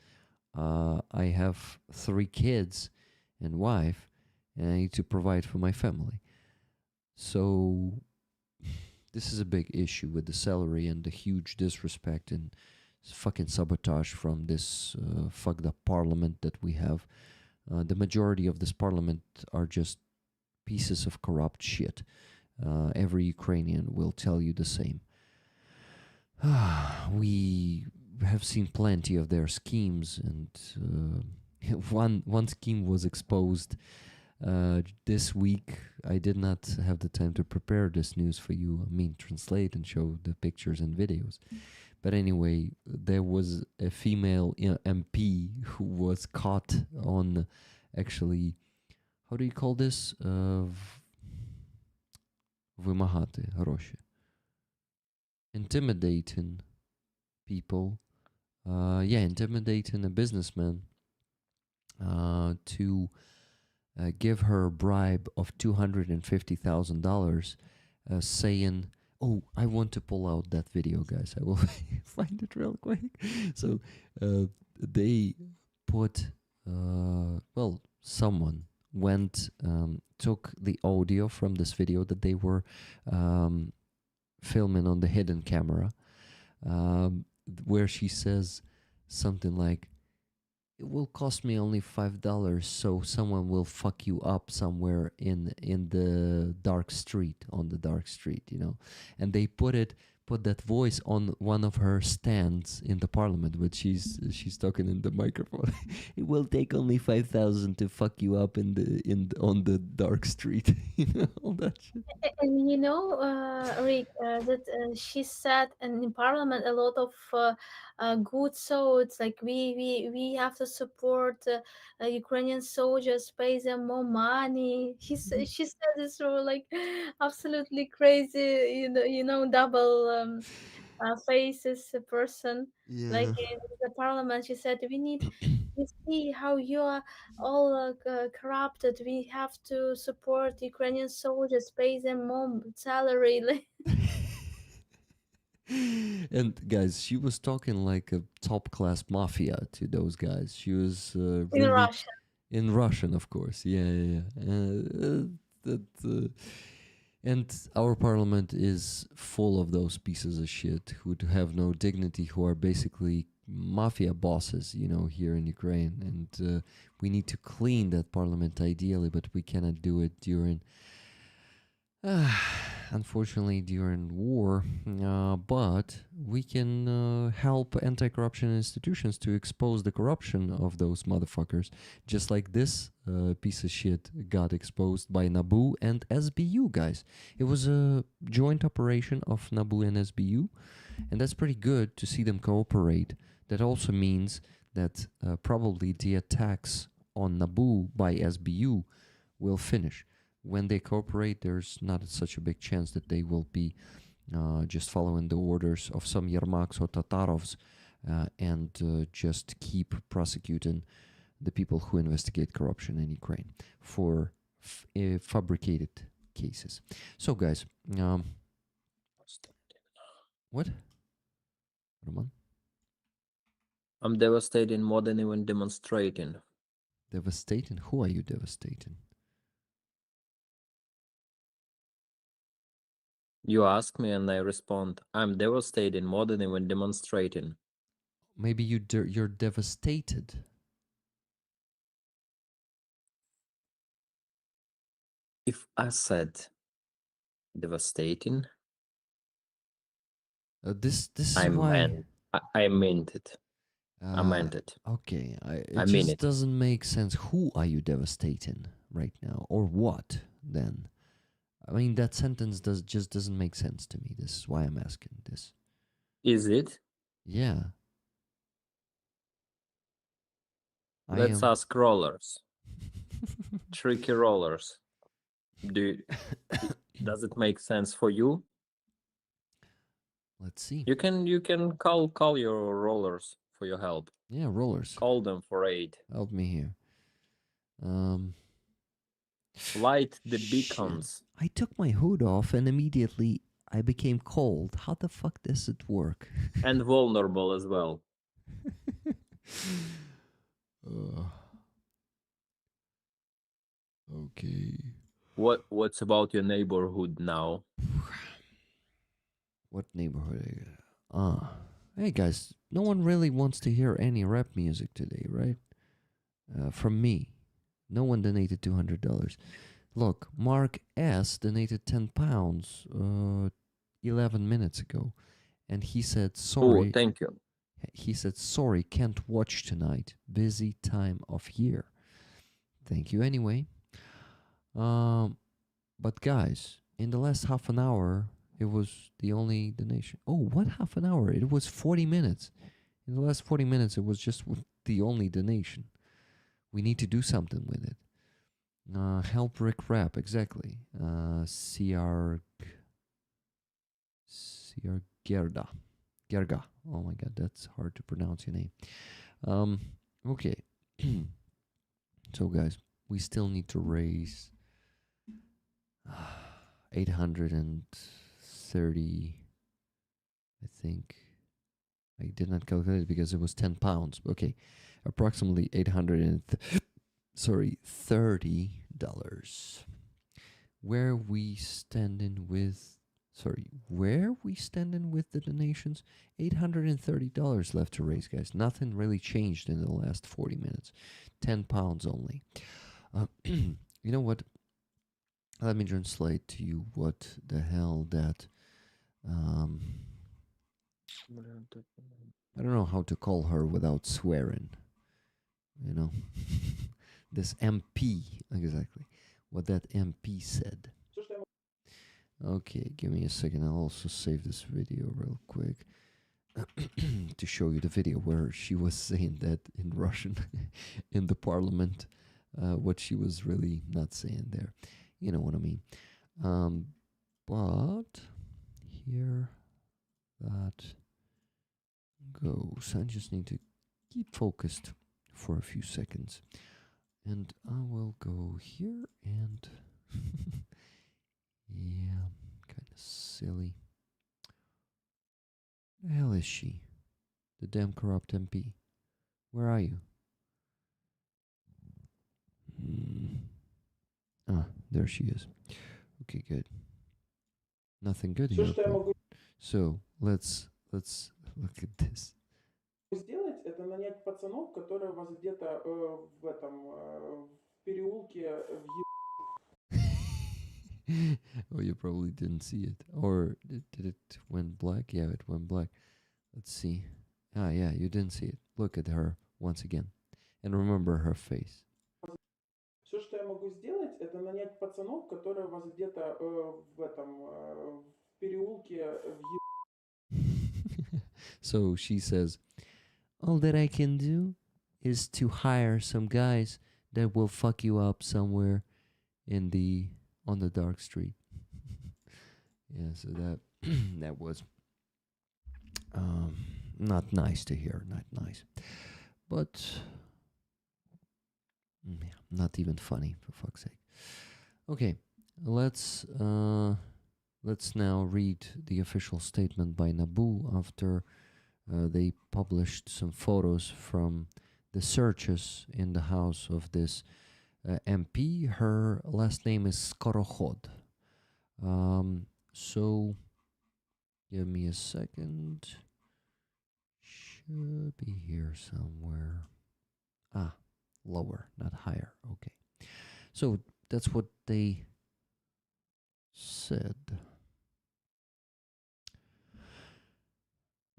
I have 3 kids and wife, and I need to provide for my family. So this is a big issue with the salary and the huge disrespect and fucking sabotage from this fucked up parliament that we have. The majority of this parliament are just pieces of corrupt shit. Every Ukrainian will tell you the same. We have seen plenty of their schemes, and one scheme was exposed this week. I did not have the time to prepare this news for you. I mean, translate and show the pictures and videos. But anyway, there was a female MP who was caught on, actually, how do you call this? Вимагати гроші. Intimidating people. Intimidating a businessman to give her a bribe of $250,000, saying, "Oh, I want to pull out that video, guys. I will find it real quick." So they put, someone went, took the audio from this video that they were filming on the hidden camera, where she says something like, "It will cost me only $5, so someone will fuck you up somewhere in the dark street, on the dark street, you know." And they put that voice on one of her stands in the parliament, but she's talking in the microphone. "It will take only 5,000 to fuck you up on the dark street." You know, all that shit. And you know, Rick, that she said in parliament a lot of good thoughts, like we have to support Ukrainian soldiers, pay them more money. She said this so like absolutely crazy, double faces person. Like Yeah. in the parliament, she said we see how you are all corrupted. We have to support Ukrainian soldiers, pay them more salary. Like And guys, she was talking like a top class mafia to those guys. She was in really Russia. in Russian, of course. Yeah. And our parliament is full of those pieces of shit who have no dignity, who are basically mafia bosses, here in Ukraine. And we need to clean that parliament ideally, but we cannot do it during unfortunately during war, but we can help anti-corruption institutions to expose the corruption of those motherfuckers, just like this piece of shit got exposed by NABU and SBU, guys. It was a joint operation of NABU and SBU, and that's pretty good to see them cooperate. That also means that probably the attacks on NABU by SBU will finish. When they cooperate, there's not such a big chance that they will be just following the orders of some Yermaks or Tatarovs and just keep prosecuting the people who investigate corruption in Ukraine for fabricated cases. So, guys, what? Roman? I'm devastating more than even demonstrating. Devastating? Who are you devastating? You ask me and I respond, I'm devastating more than even demonstrating. Maybe you're devastated. If I said devastating, This is I why meant it. I meant it. Okay, I it mean just it. doesn't make sense. Who are you devastating right now, or what? Then, I mean, that sentence just doesn't make sense to me. This is why I'm asking this. Is it? Yeah, I Let's am. ask rollers. Tricky rollers. Does it make sense for you? Let's see. You can call your rollers for your help. Yeah, rollers. Call them for aid. Help me here. Light the Shit. beacons. I took my hood off and immediately I became cold. How the fuck does it work? And vulnerable as well. Okay. What's about your neighborhood now? What neighborhood? Hey guys, no one really wants to hear any rap music today, right? From me. No one donated $200. Look, Mark S donated £10 11 minutes ago. And he said, sorry. Oh, thank you. He said, sorry, can't watch tonight. Busy time of year. Thank you anyway. But guys, in the last half an hour, it was the only donation. Oh, what half an hour? It was 40 minutes. In the last 40 minutes, it was just the only donation. We need to do something with it. Help Rick Rap, exactly. CR Gerda. Gerga. Oh my god, that's hard to pronounce your name. Okay. So guys, we still need to raise 830, I think. I did not calculate it because it was £10. Okay, approximately $30. Where we standing with the donations? $830 left to raise, guys. Nothing really changed in the last 40 minutes. £10 only. You know what? Let me translate to you what the hell that I don't know how to call her without swearing. You know, this MP, exactly what that MP said. Okay, give me a second. I'll also save this video real quick to show you the video where she was saying that in Russian in the parliament, what she was really not saying there. You know what I mean. But here that goes. I just need to keep focused for a few seconds. And I will go here and yeah, kind of silly. Where the hell is she? The damn corrupt MP. Where are you? Ah, there she is. Okay, good. Nothing good here. So let's look at this. Сделать это нанять пацанов, которые вас где-то в этом в переулке Oh, you probably didn't see it. Or did it went black? Yeah, it went black. Let's see. Ah, yeah, you didn't see it. Look at her once again. And remember her face. Все, что я могу сделать, это нанять пацанов, которые вас где-то в этом в переулке So she says, all that I can do is to hire some guys that will fuck you up somewhere on the dark street. Yeah, so that that was not nice to hear, not nice, but not even funny, for fuck's sake. Okay, let's now read the official statement by Naboo after they published some photos from the searches in the house of this MP. Her last name is Skorokhod. So, give me a second. Should be here somewhere. Ah, lower, not higher. Okay. So, that's what they said.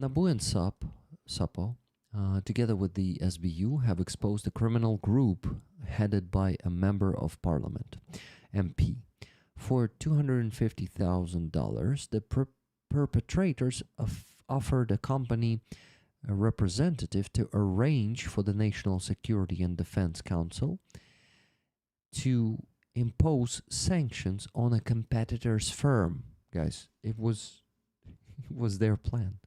Naboo and Sapo, together with the SBU, have exposed a criminal group headed by a member of parliament, MP. For $250,000, the perpetrators offered a company a representative to arrange for the National Security and Defense Council to impose sanctions on a competitor's firm. Guys, it was their plan.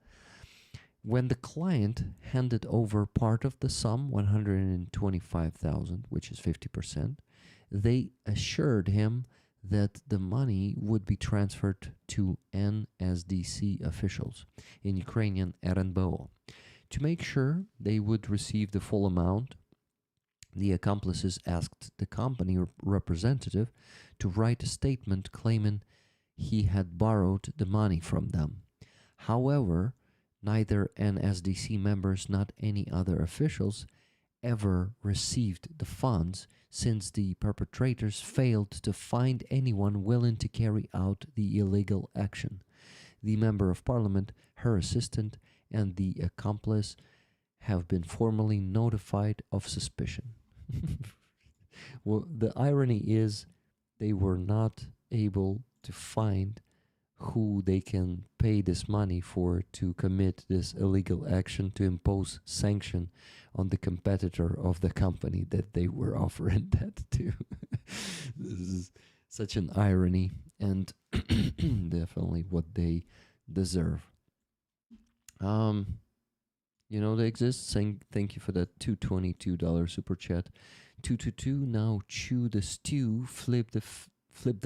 When the client handed over part of the sum, 125,000, which is 50%, they assured him that the money would be transferred to NSDC officials, in Ukrainian RNBO. To make sure they would receive the full amount, the accomplices asked the company representative to write a statement claiming he had borrowed the money from them. However, neither NSDC members nor any other officials ever received the funds, since the perpetrators failed to find anyone willing to carry out the illegal action. The member of parliament, her assistant, and the accomplice have been formally notified of suspicion. Well, the irony is they were not able to find who they can pay this money for to commit this illegal action, to impose sanction on the competitor of the company that they were offering that to. This is such an irony, and definitely what they deserve. They exist. Saying thank you for that $222 super chat. 222, now chew the stew, flip the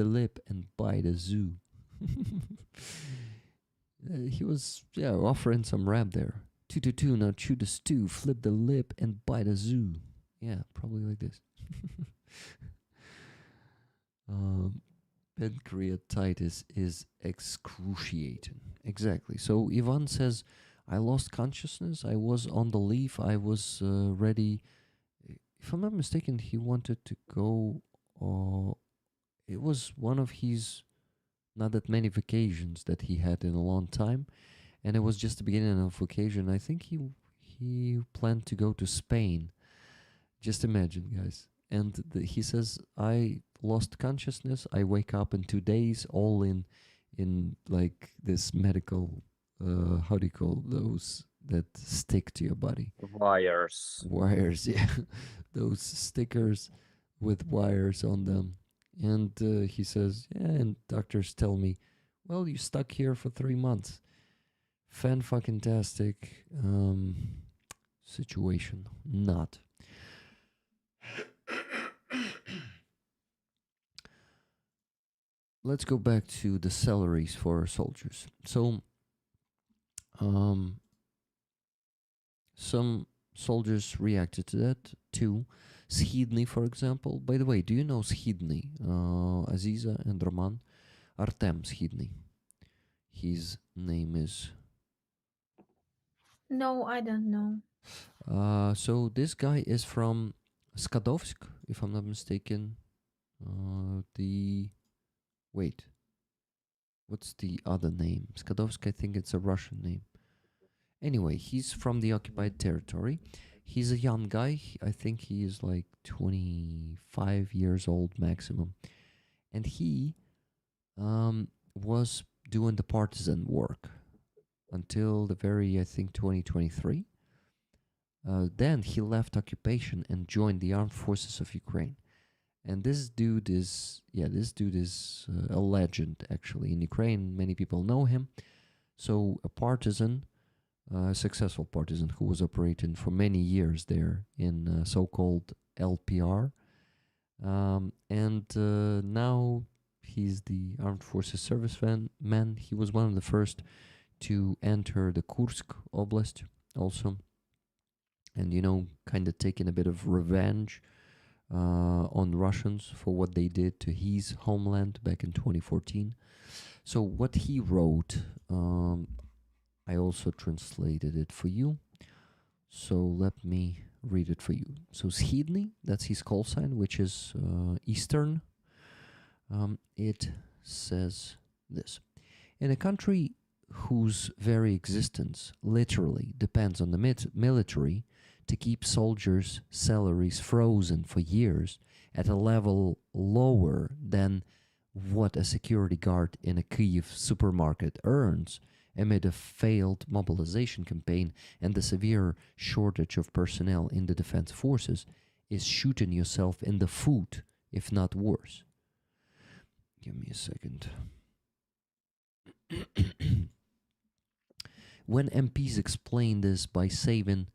lip, and buy the zoo. He was offering some rap there. 222, now chew the stew, flip the lip, and buy the zoo. Yeah, probably like this. Pancreatitis is excruciating. Exactly. So Ivan says, I lost consciousness. I was on the leaf. I was ready. If I'm not mistaken, he wanted to go. It was one of his not that many vacations that he had in a long time, and it was just the beginning of vacation. I think he planned to go to Spain. Just imagine, guys. And he says, I lost consciousness. I wake up in 2 days, all in like this medical, how do you call those that stick to your body? Wires. Wires, yeah. Those stickers with wires on them. And he says, yeah, and doctors tell me, well, you stuck here for 3 months. Fan-fucking-tastic situation. Not. Let's go back to the salaries for soldiers. So, some soldiers reacted to that too. Schidny, for example. By the way, do you know Schidny? Aziza and Roman? Artem Schidny. His name is... No, I don't know. So this guy is from Skadovsk, if I'm not mistaken. Wait. What's the other name? Skadovsk, I think it's a Russian name. Anyway, he's from the occupied territory. He's a young guy. I think he is like 25 years old maximum. And he was doing the partisan work until the very, I think, 2023. Then he left occupation and joined the armed forces of Ukraine. And this dude is a legend, actually. In Ukraine, many people know him. So a partisan, a successful partisan who was operating for many years there in so-called LPR. And now he's the armed forces serviceman. He was one of the first to enter the Kursk Oblast also. And, kind of taking a bit of revenge on Russians for what they did to his homeland back in 2014. So what he wrote, I also translated it for you. So let me read it for you. So Schidny, that's his call sign, which is Eastern. It says this. In a country whose very existence literally depends on the military to keep soldiers' salaries frozen for years at a level lower than what a security guard in a Kyiv supermarket earns, amid a failed mobilization campaign and the severe shortage of personnel in the defense forces, is shooting yourself in the foot, if not worse. Give me a second. When MPs explain this by saying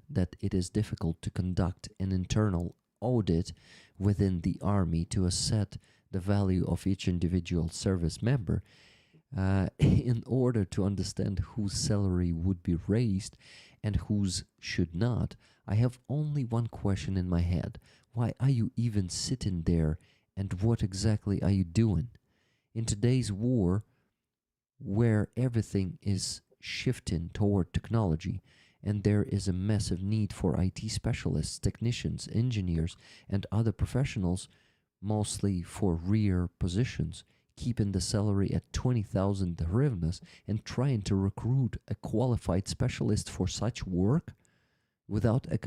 that it is difficult to conduct an internal audit within the army to assess the value of each individual service member, in order to understand whose salary would be raised and whose should not, I have only one question in my head. Why are you even sitting there, and what exactly are you doing? In today's war, where everything is shifting toward technology, and there is a massive need for IT specialists, technicians, engineers, and other professionals, mostly for rear positions, keeping the salary at 20,000 hryvnias and trying to recruit a qualified specialist for such work without a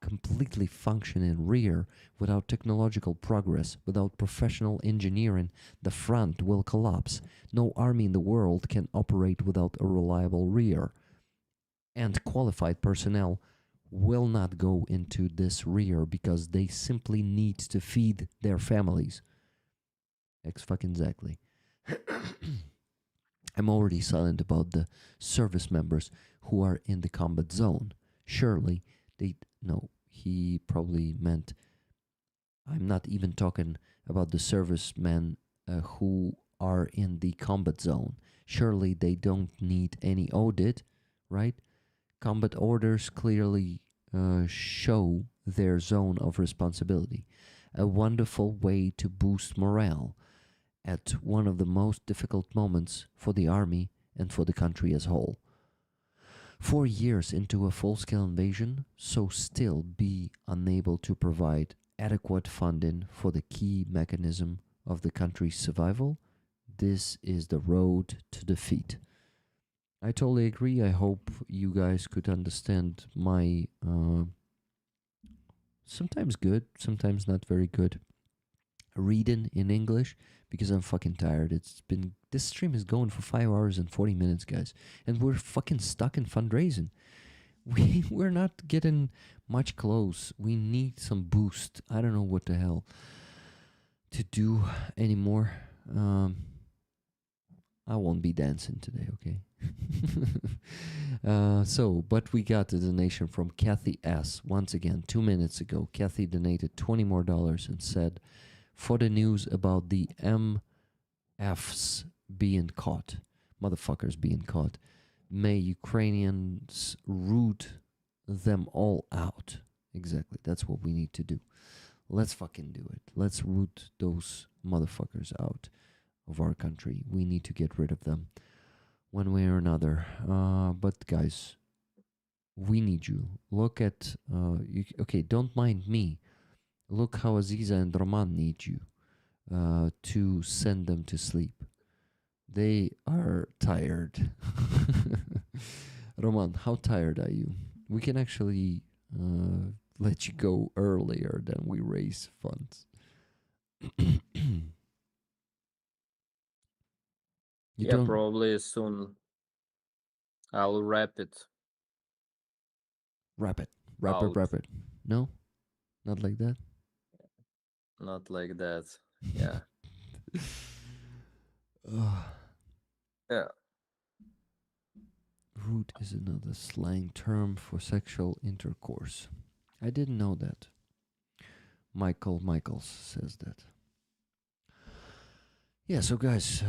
completely functioning rear, without technological progress, without professional engineering, the front will collapse. No army in the world can operate without a reliable rear. And qualified personnel will not go into this rear because they simply need to feed their families. Exactly. I'm already silent about the service members who are in the combat zone. Surely he probably meant, I'm not even talking about the servicemen who are in the combat zone. Surely they don't need any audit, right? Combat orders clearly show their zone of responsibility. A wonderful way to boost morale at one of the most difficult moments for the army and for the country as a whole. 4 years into a full-scale invasion, so still be unable to provide adequate funding for the key mechanism of the country's survival, this is the road to defeat. I totally agree. I hope you guys could understand my sometimes good, sometimes not very good reading in English, because I'm fucking tired. This stream is going for 5 hours and 40 minutes, guys, and we're fucking stuck in fundraising. We're not getting much close. We need some boost. I don't know what the hell to do anymore. I won't be dancing today, okay? But we got a donation from Kathy S. Once again, 2 minutes ago, Kathy donated $20 more and said, for the news about the MFs being caught, motherfuckers being caught, may Ukrainians root them all out. Exactly, that's what we need to do. Let's fucking do it. Let's root those motherfuckers out of our country. We need to get rid of them one way or another. But guys, we need you. Look at, okay, don't mind me. Look how Aziza and Roman need you to send them to sleep. They are tired. Roman, how tired are you? We can actually let you go earlier than we raise funds. Probably soon I'll wrap it. Wrap it. Out. Wrap it. No? Not like that? Not like that. Yeah. Yeah. Root is another slang term for sexual intercourse. I didn't know that. Michael Michaels says that. Yeah, so guys,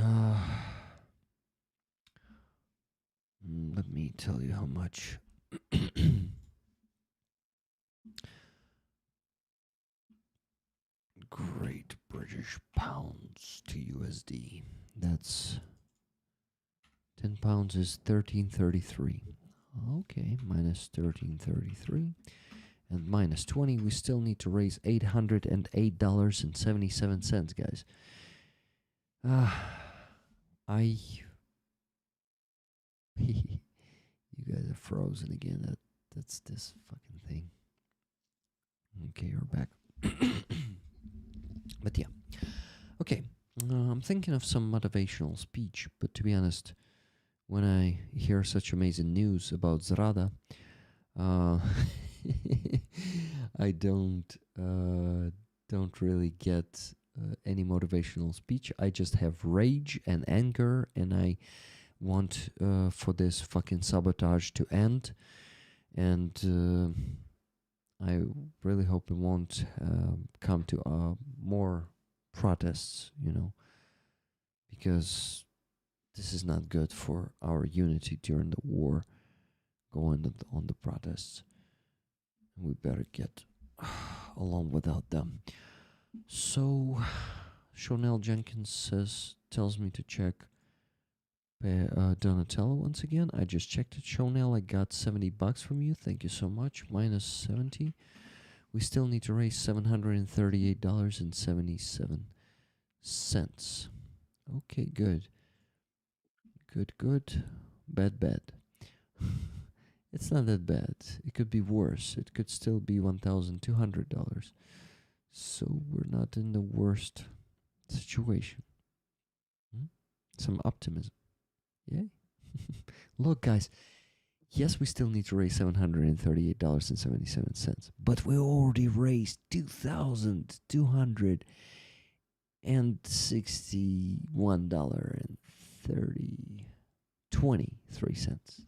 let me tell you how much. Great British pounds to USD. That's 10 pounds is 13.33. Okay, minus 13.33. And minus 20, we still need to raise $808.77, guys. You guys are frozen again. That's this fucking thing. Okay, you're back. But yeah. Okay. I'm thinking of some motivational speech, but to be honest, when I hear such amazing news about Zrada, I don't really get any motivational speech. I just have rage and anger, and I want for this fucking sabotage to end. And I really hope it won't come to more protests, because this is not good for our unity during the war, going on the protests. We better get along without them. So, Chanel Jenkins tells me to check Donatello once again. I just checked it. Chanel, I got $70 from you. Thank you so much. Minus 70. We still need to raise $738.77. Okay, good. Good. Bad. It's not that bad. It could be worse. It could still be $1,200. So we're not in the worst situation. Some optimism. Yay. Look, guys. Yes, we still need to raise $738.77, but we already raised $2,261.23.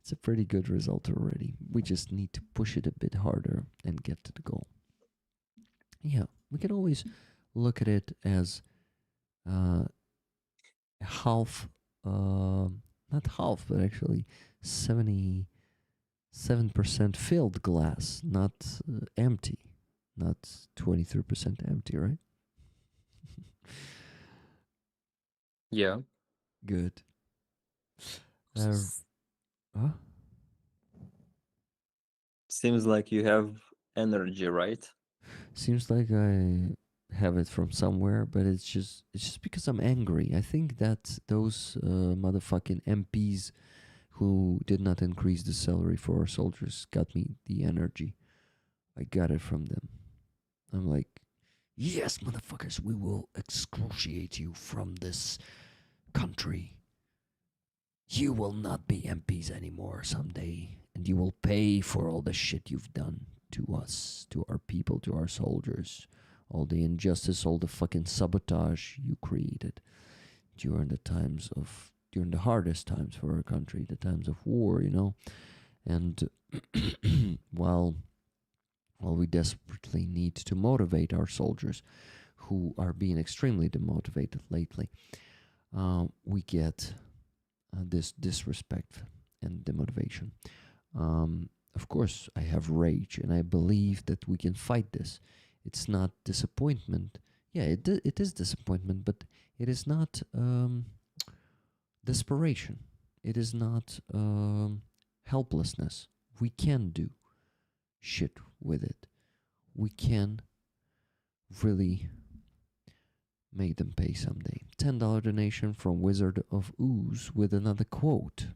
It's a pretty good result already. We just need to push it a bit harder and get to the goal. Yeah, we can always look at it as half, not half, but actually 77% filled glass, not empty, not 23% empty, right? Yeah. Good. Huh? Seems like you have energy, right? Seems like I have it from somewhere, but it's just because I'm angry. I think that those motherfucking MPs who did not increase the salary for our soldiers got me the energy. I got it from them. I'm like, yes, motherfuckers, we will excruciate you from this country. You will not be MPs anymore someday, and you will pay for all the shit you've done to us, to our people, to our soldiers. All the injustice, all the fucking sabotage you created during the hardest times for our country, the times of war, And while we desperately need to motivate our soldiers, who are being extremely demotivated lately, we get this disrespect and demotivation. Of course, I have rage, and I believe that we can fight this. It's not disappointment. Yeah, it is disappointment, but it is not desperation. It is not helplessness. We can do shit with it. We can really make them pay someday. $10 donation from Wizard of Ooze with another quote.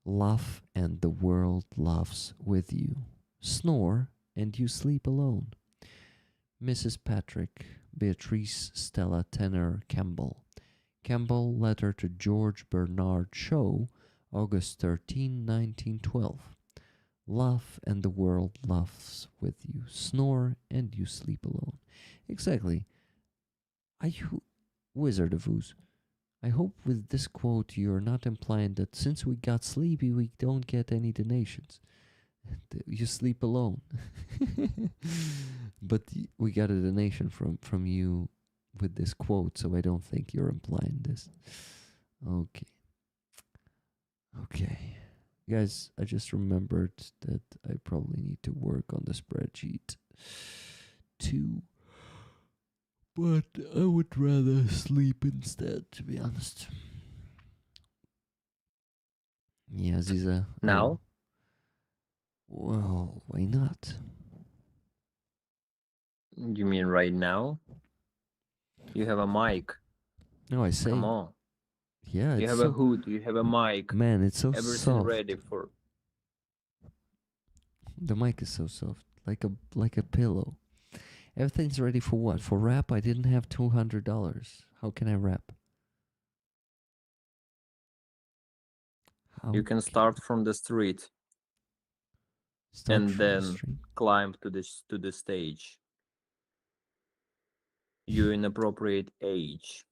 Laugh and the world laughs with you. Snore and you sleep alone. Mrs. Patrick, Beatrice Stella Tenor Campbell. Campbell letter to George Bernard Shaw, August 13, 1912. Laugh and the world laughs with you. Snore and you sleep alone. Exactly. Wizard of Ooze, I hope with this quote you're not implying that since we got sleepy we don't get any donations. You sleep alone. But we got a donation from you with this quote, so I don't think you're implying this. Okay. Guys, I just remembered that I probably need to work on the spreadsheet too. But I would rather sleep instead, to be honest. Yeah, Aziza. Now? Well, why not? You mean right now? You have a mic. No, I say. Come on. Yeah, You have a hood. You have a mic. Man, it's so Everything soft. ready for. The mic is so soft, like a pillow. Everything's ready for what? For rap? I didn't have $200. How can I rap? You can start from the street and then climb to the stage. you inappropriate age.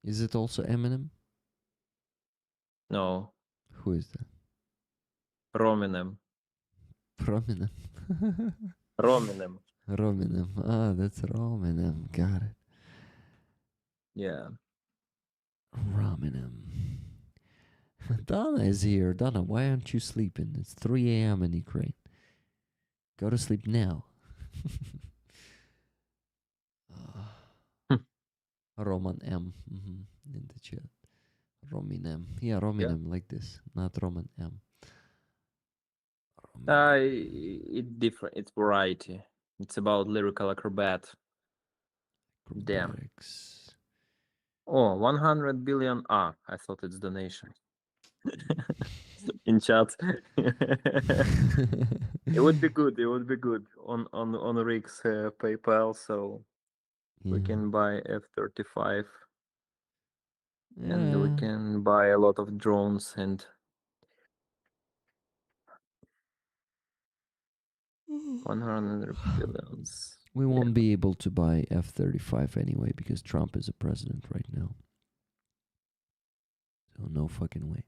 Is it also Eminem? No, Who is that? Rominem. Rominem. Rominem. Rominem. Ah, that's Rominem. Got it. Yeah. Rominem. Donna is here. Donna, why aren't you sleeping? It's 3 a.m. in Ukraine. Go to sleep now. Roman M. In the chat. Rominem. Yeah, Rominem like this, not Roman M. It's different. It's variety. It's about lyrical acrobat. Damn. Acrobatics. Oh, 100 billion. Ah, I thought it's donation. In chat. It would be good. It would be good on Rick's PayPal, so we can buy F-35, and we can buy a lot of drones and 100 billions. We won't be able to buy F-35 anyway because Trump is a president right now. So no fucking way.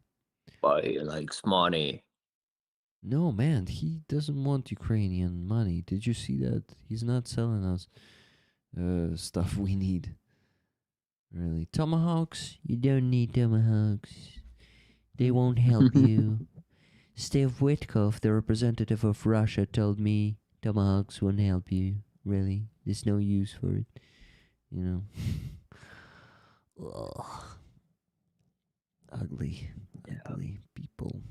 But he likes money. No, man, he doesn't want Ukrainian money. Did you see that? He's not selling us stuff we need. Really. Tomahawks? You don't need tomahawks. They won't help you. Steve Witkoff, the representative of Russia, told me tomahawks won't help you. Really. There's no use for it. You know. Ugh. Ugly people.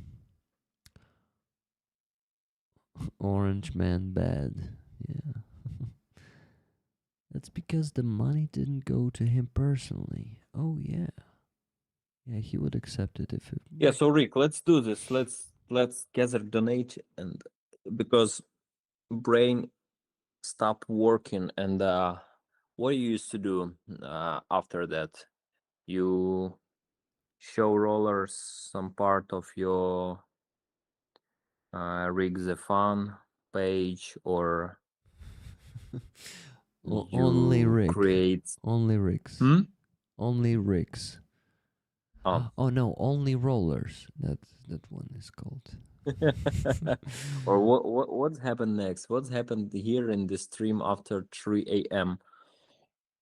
Orange man bad. Yeah. That's because the money didn't go to him personally. Oh yeah. Yeah, he would accept it if it... Yeah, so Rick, let's do this. Let's gather donate, and because brain stopped working, and what you used to do after that? You show rollers some part of your Rig the Fun page, or only you Rick. create Only Ricks. Only Ricks. Oh no, only rollers. That one is called. Or what's happened next? What's happened here in the stream after 3 a.m.?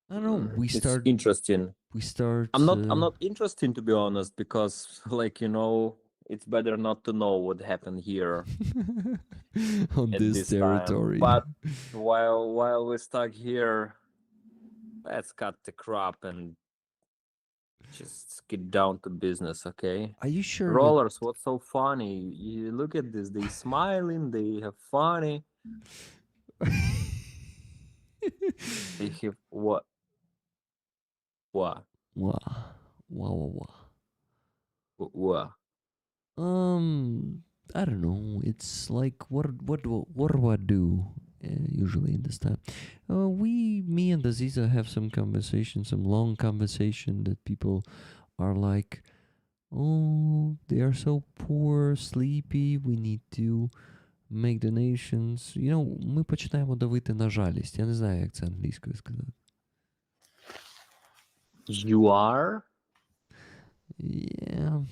I don't know. It's interesting. I'm not interested, to be honest, because it's better not to know what happened here on at this territory. Time. But while we're stuck here, let's cut the crap and just get down to business, okay? Are you sure? Rollers, what's so funny? You look at this, they smiling, they have funny. They have what? What? Wow. I don't know. It's like what do I do usually in this time? Me and Aziza have some long conversation that people are like, oh, they are so poor, sleepy. We need to make donations. Ми починаємо давити на жалість. Я не знаю, як це англійською сказати. You are? Yeah.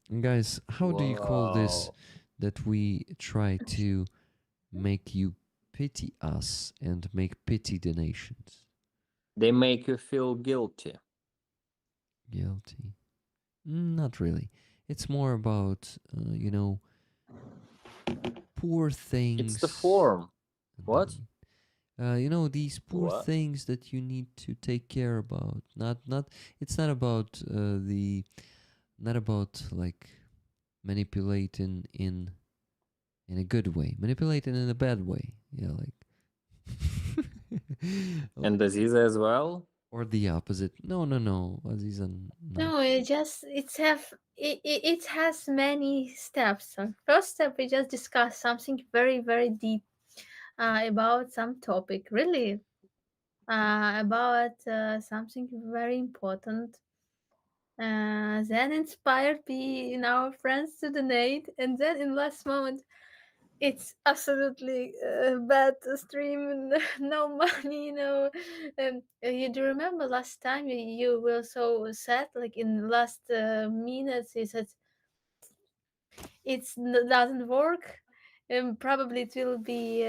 Guys, how do you call this that we try to make you pity us and make pity donations? They make you feel guilty. Guilty? Not really. It's more about, poor things. It's the form. What? These poor things that you need to take care about. It's not about not about like manipulating in a good way, manipulating in a bad way. Yeah, like. And Aziza as well? Or the opposite? No. Aziza. No, it has many steps. First step, we just discuss something very, very deep about some topic, really, about something very important. Then inspired our friends to donate, and then in last moment, It's absolutely bad stream, no money, no. You do remember last time you were so sad, like in last minutes, you said doesn't work. Probably it will be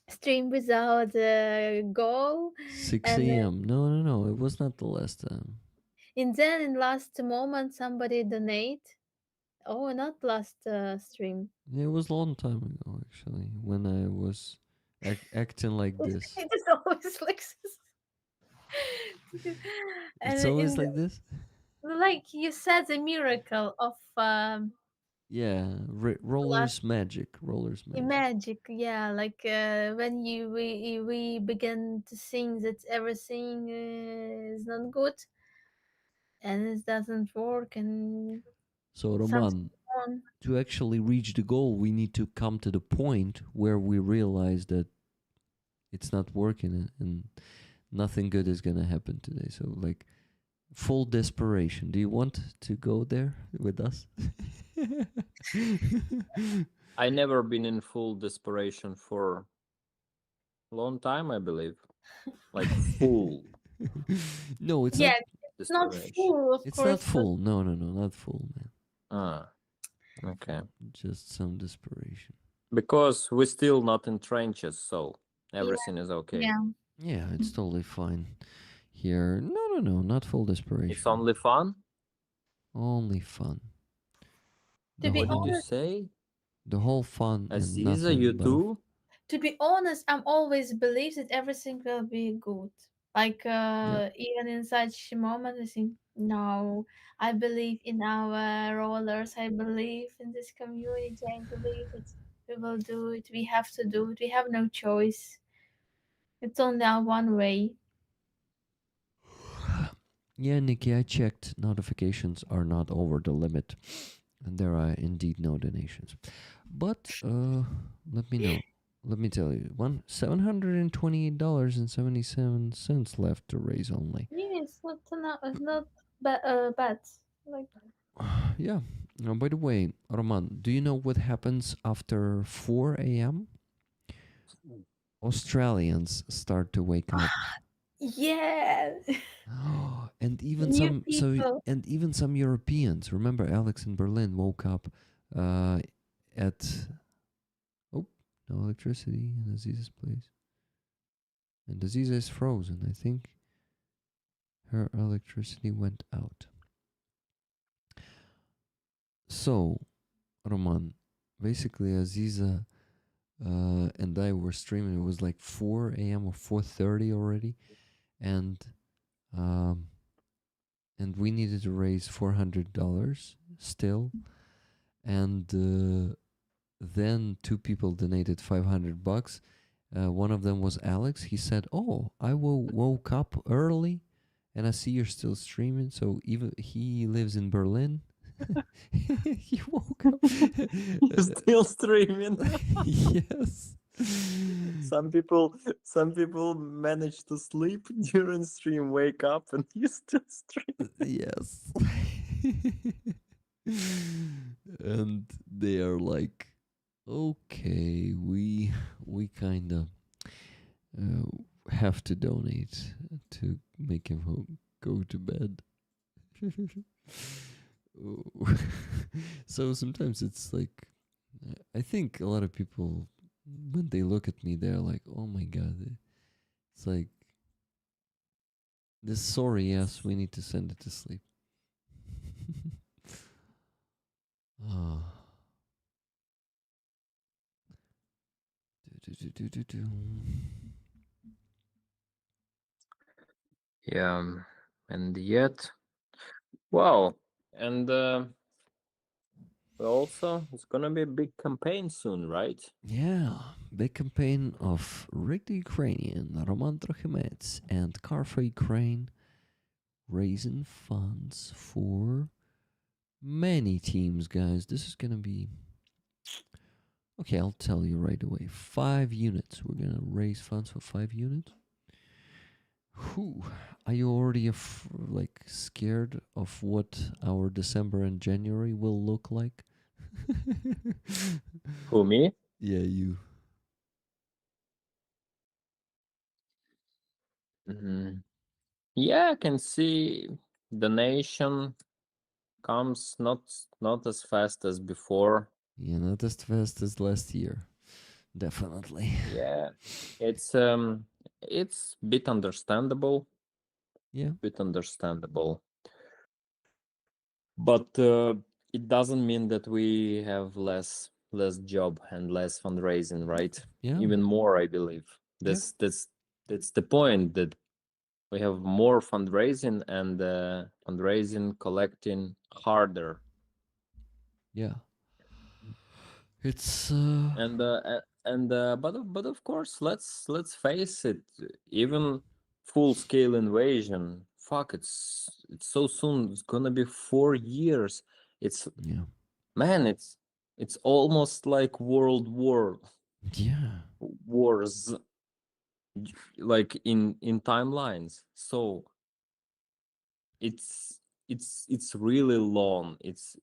stream without goal, 6 and a.m. No, it was not the last time. then in last moment somebody donate. Oh, not last stream. Yeah, it was a long time ago, actually, when I was acting like this. It is always like this. It's And always in like this? like you said, the miracle of Yeah, last rollers magic. Rollers magic. magic, yeah, like when we begin to think that everything is not good and it doesn't work and So, something Roman, wrong. to actually reach the goal, we need to come to the point where we realize that it's not working and nothing good is gonna happen today. So, like, full desperation. Do you want to go there with us? I never been in full desperation for a long time, I believe. Like full No, it's Yeah, not. it's not desperation. full, of It's course, not but full. No, not full, man. Ah, okay. Just some desperation. Because we're still not in trenches, so yeah, everything is okay. yeah. Yeah, it's totally fine. Here, no, not full desperation. It's only fun. Only fun. To be What did you honest, say? the whole fun and Aziza, you nothing but too? I'm always believe that everything will be good. Like yeah. even in such moment, I think no. I believe in our rollers. I believe in this community. I believe that we will do it. We have to do it. We have no choice. It's only our one way. Yeah, Nikki, I checked. Notifications are not over the limit, and there are indeed no donations. But let me know. Let me tell you, $728.77 left to raise only. Yeah, it's not bad. Like Yeah. By the way, Roman, do you know what happens after 4 a.m.? Australians start to wake up. yeah, And even new some people. and even some Europeans. Remember Alex in Berlin woke up uh at oh, no electricity in Aziza's place. And Aziza is frozen. I think her electricity went out. So, Roman, basically Aziza and I were streaming. It was like 4 a.m. or 4:30 already, and um, we needed to raise $400 still, and then two people donated $500. One of them was Alex. He said, "Oh, I woke up early, and I see you're still streaming." So even he lives in Berlin. He woke up. Still streaming. Yes. Some people manage to sleep during stream, wake up, and you still stream. Yes. And they are like, okay, we kind of have to donate to make him go to bed. So sometimes it's like, I think a lot of people, when they look at me, they're like, oh my god, it's like this sorry ass, we need to send it to sleep. Ah. Do. Yeah, and yet, wow, and also it's gonna be a big campaign soon, right? Yeah, big campaign of Rick the Ukrainian, Roman Trochimets, and Car for Ukraine, raising funds for many teams, guys. This is gonna be okay. I'll tell you right away. 5 units. We're gonna raise funds for 5 units. Whew. Are you already like scared of what our December and January will look like? Who, me? Yeah, you. Mhm. Yeah, I can see the nation comes not as fast as before. Yeah, not as fast as last year. Definitely. Yeah, it's bit understandable, Yeah. bit understandable, but it doesn't mean that we have less job and less fundraising, right? Yeah. Even more, I believe. Yeah. That's the point, that we have more fundraising, and fundraising collecting harder. Yeah. It's but of course, let's face it, even full scale invasion, fuck, it's so soon. It's gonna be 4 years. It's yeah. Man, it's almost like world Yeah. wars, like in timelines. So it's it's really long. It's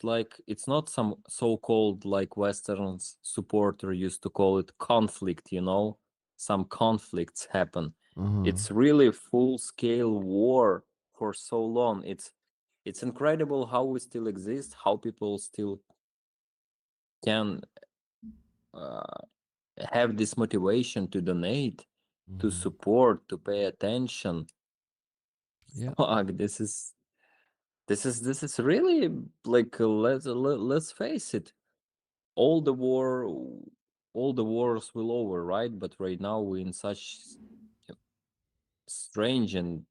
like, it's not some so-called, like Westerns supporter used to call it, conflict, some conflicts happen. Uh-huh. It's really full-scale war for so long. It's incredible how we still exist, how people still can uh, have this motivation to donate, to Mhm. support, to pay attention. Yeah. Fuck, this is really, like, let's face it, all the war all the wars will over, right? But right now we're in such strange and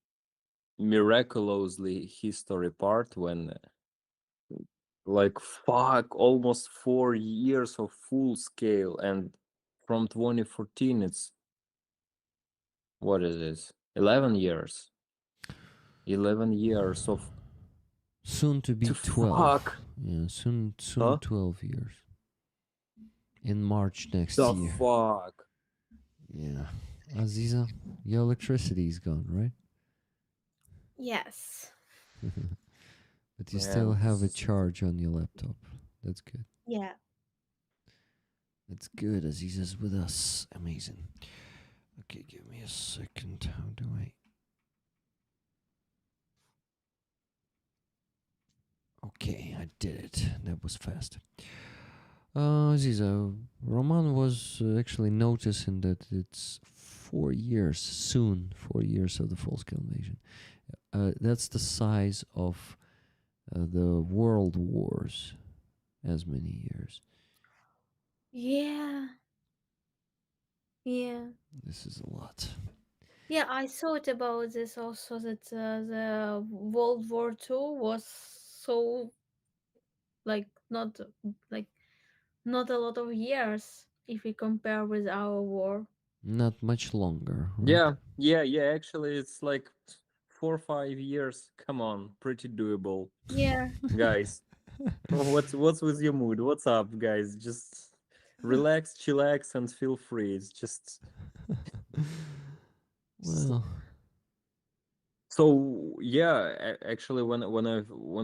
miraculously history part, when, like, fuck, almost 4 years of full scale, and from 2014 it's, what is this, 11 years, 11 years of, Soon to be to 12. fuck, Yeah, soon huh, 12 years. In March next the year. fuck. Yeah. Aziza, your electricity is gone, right? Yes. But you still Man, have this a is, charge on your laptop. That's good. Yeah. That's good. Aziza's with us. Amazing. Okay, give me a second. How do I? Okay, I did it. That was fast. Aziza, Roman was actually noticing that it's 4 years soon. 4 years of the full-scale invasion. That's the size of the world wars. As many years. Yeah. Yeah. This is a lot. Yeah, I thought about this also, that the World War Two was so, like, like not a lot of years if we compare with our war. Not much longer, right? yeah, actually it's like 4 or 5 years. Come on, pretty doable, Yeah. guys. What's with your mood? What's up, guys? Just relax, chillax, and feel free. It's just, Well, so yeah. Actually, when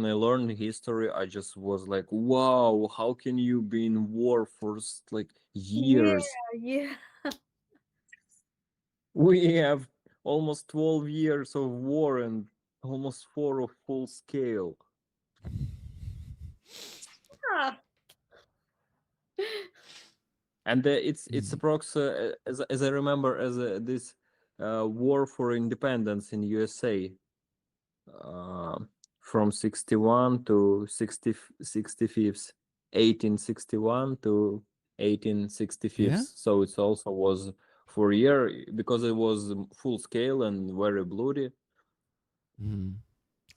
I learned history, I just was like, wow, how can you be in war for like Yeah, years? yeah. We have almost 12 years of war and almost 4 of full scale. Ah. And it's easy. approx, as I remember, as this war for independence in USA, uh, from 61 to 65th, 1861 to Yeah? 1865th. So it also was for a year, because it was full scale and very bloody. Mm.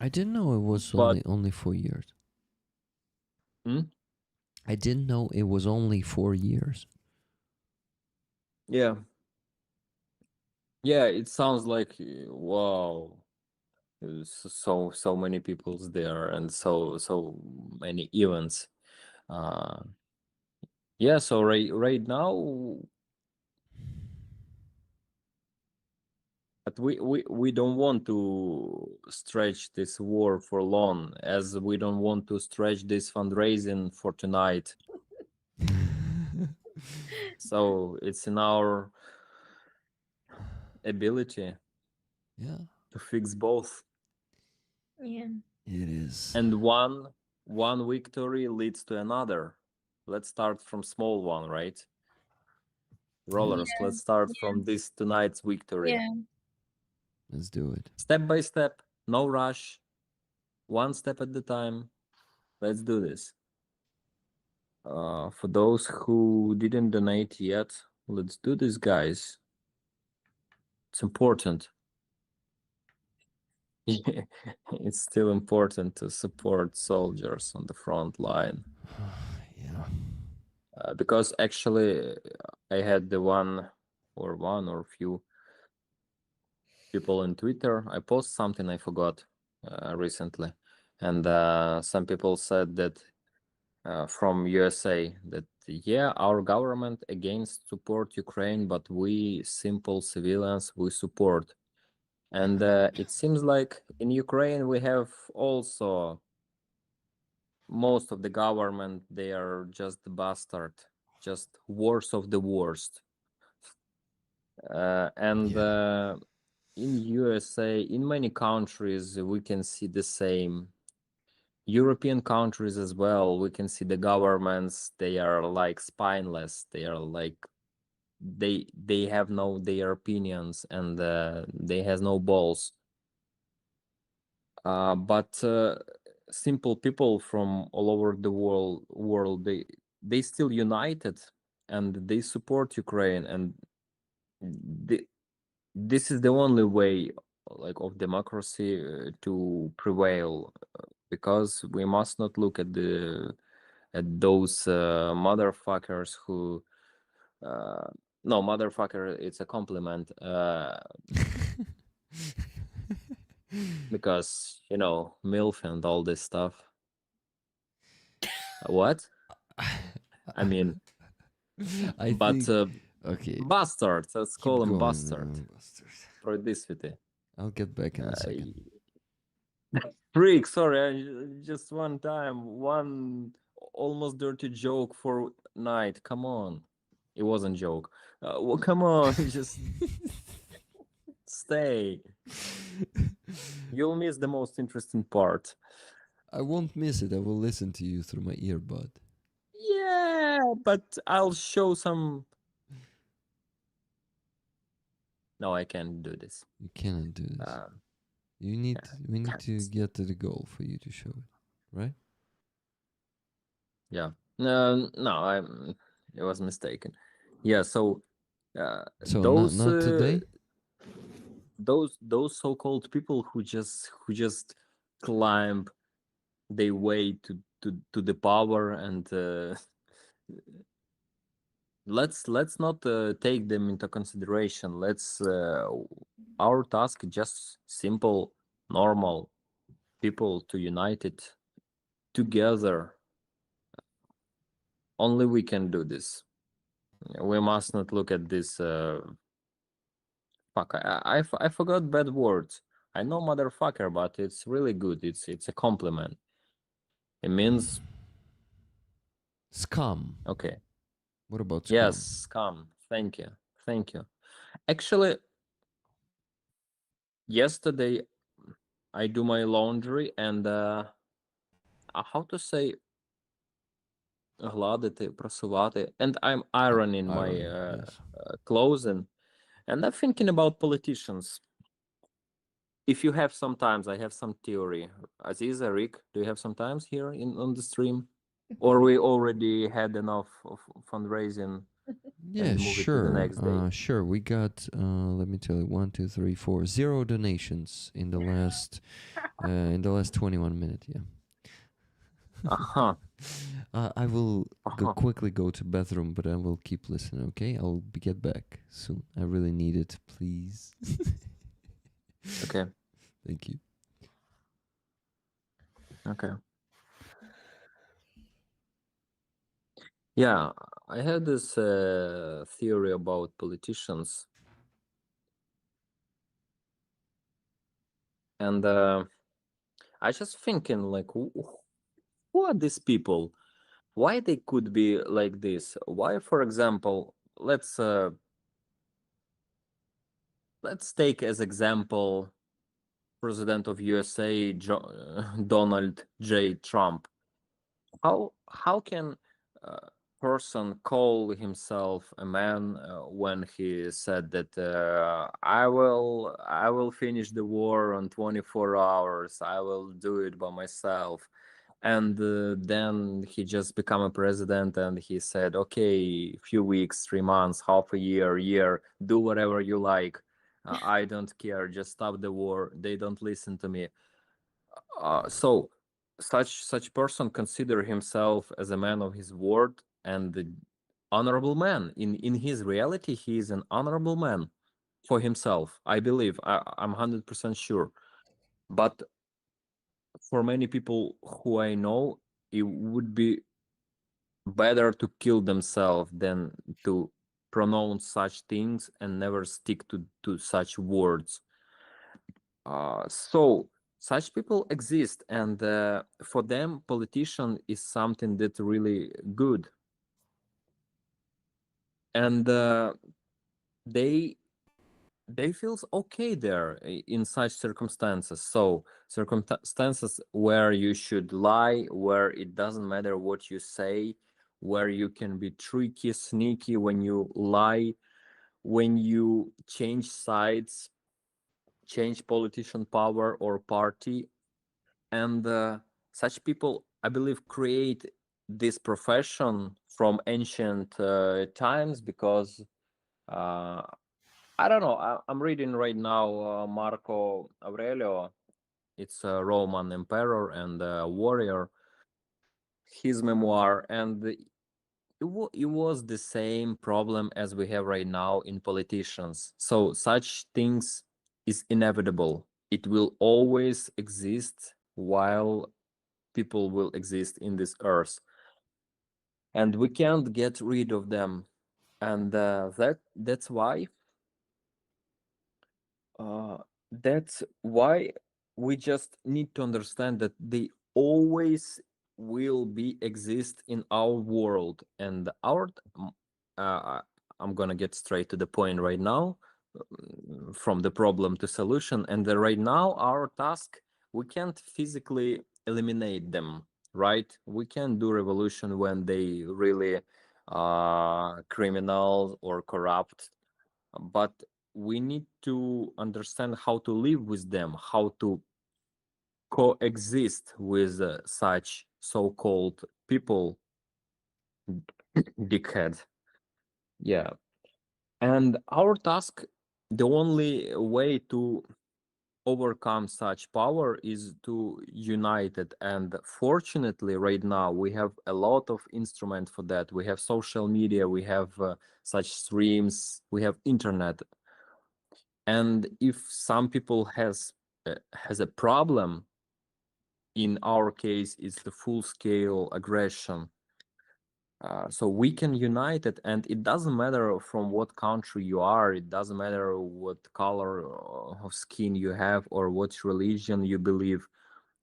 I didn't know it was But only 4 years. hmm, I didn't know it was only 4 years. yeah, yeah, it sounds like, wow. So many people's there, and so many events. uh yeah, so right now, But we don't want to stretch this war for long, as we don't want to stretch this fundraising for tonight. So it's in our ability Yeah, to fix both. Yeah. it is. And one victory leads to another. Let's start from small one, right? Rollers, let's start from this tonight's victory. Yeah. Let's do it. Step by step, no rush, one step at a time. Let's do this. For those who didn't donate yet, let's do this, guys. It's important. It's still important to support soldiers on the front line. Yeah. Because actually, I had one or few people in Twitter. I post something I forgot recently, and some people said that from USA that yeah, our government against support Ukraine, but we simple civilians we support. And it seems like in Ukraine we have also most of the government, they are just bastard, just worst of the worst. And in USA, in many countries, we can see the same. European countries as well, we can see the governments, they are like spineless. They are like they have no their opinions, and they has no balls. But simple people from all over the world, they still united, and they support Ukraine, and this is the only way, like, of democracy to prevail, because we must not look at those motherfuckers who no, motherfucker, it's a compliment, because MILF and all this stuff. What? I mean, I but think. Okay. bastard, let's Keep call him going, bastard. bastard. Продисвіти. I'll get back in a second. Freak, sorry, just one time, one almost dirty joke for night. Come on. It wasn't joke. Well, come on, just stay. You'll miss the most interesting part. I won't miss it. I will listen to you through my earbud. Yeah, but I'll show some. No, I can't do this. You cannot do this. Uh, We need to can't. get to the goal for you to show it, right? Yeah. No, I was mistaken. Yeah, so So those not today. those so-called people who just climb their way to the power, and let's not take them into consideration. Let's our task is just simple, normal people to unite it together. Only we can do this. We must not look at this. Fuck, I forgot bad words. I know motherfucker, but it's really good. It's a compliment. It means Scum. okay. What about scum? Yes, scum. Thank you. Actually, yesterday I do my laundry, and how to say гладити, просувати, and I'm ironing my Yes. clothing, and I'm thinking about politicians. If you have some times, I have some theory. Aziza, Rick, do you have some times here on the stream? Or we already had enough of fundraising Yeah, and move it to the sure. next day? Sure. We got. Let me tell you. 1, 2, 3, 4. 0 donations in the last. In the last 21 minutes. Yeah. Uh-huh. I will Uh-huh. quickly go to bathroom, but I will keep listening. Okay, I'll get back soon. I really need it, please. Okay. Thank you. Okay. Yeah, I had this theory about politicians. And I just thinking like, who are these people? Why they could be like this? Why, for example, let's take as example President of USA Donald J. Trump. How can a person call himself a man when he said that I will finish the war on 24 hours, I will do it by myself, and then he just become a president and he said, okay, few weeks, 3 months, half a year, do whatever you like, I don't care, just stop the war, they don't listen to me. So such person consider himself as a man of his word and the honorable man. In his reality, he is an honorable man for himself, I believe. I'm 100% sure. But for many people who I know, it would be better to kill themselves than to pronounce such things and never stick to such words. So such people exist, and for them, politician is something that really good, and they they feels okay there in such circumstances. So circumstances where you should lie, where it doesn't matter what you say, where you can be tricky, sneaky when you lie, when you change sides, change politician power or party. And such people, I believe, create this profession from ancient times because uh, I don't know. I'm reading right now Marco Aurelio. It's a Roman emperor and a warrior. His memoir, and it was the same problem as we have right now in politicians. So such things is inevitable. It will always exist while people will exist in this earth, and we can't get rid of them. And that's why uh, that's why we just need to understand that they always will be exist in our world. And uh, I'm gonna get straight to the point right now, from the problem to solution. And right now our task, we can't physically eliminate them, right? We can do revolution when they really criminals or corrupt, but we need to understand how to live with them, how to coexist with such so-called people. Dickhead. Yeah. And our task, the only way to overcome such power is to unite it. And fortunately right now we have a lot of instrument for that. We have social media, we have such streams, we have internet. And if some people has a problem, in our case it's the full-scale aggression. So we can unite it, and it doesn't matter from what country you are, it doesn't matter what color of skin you have or what religion you believe.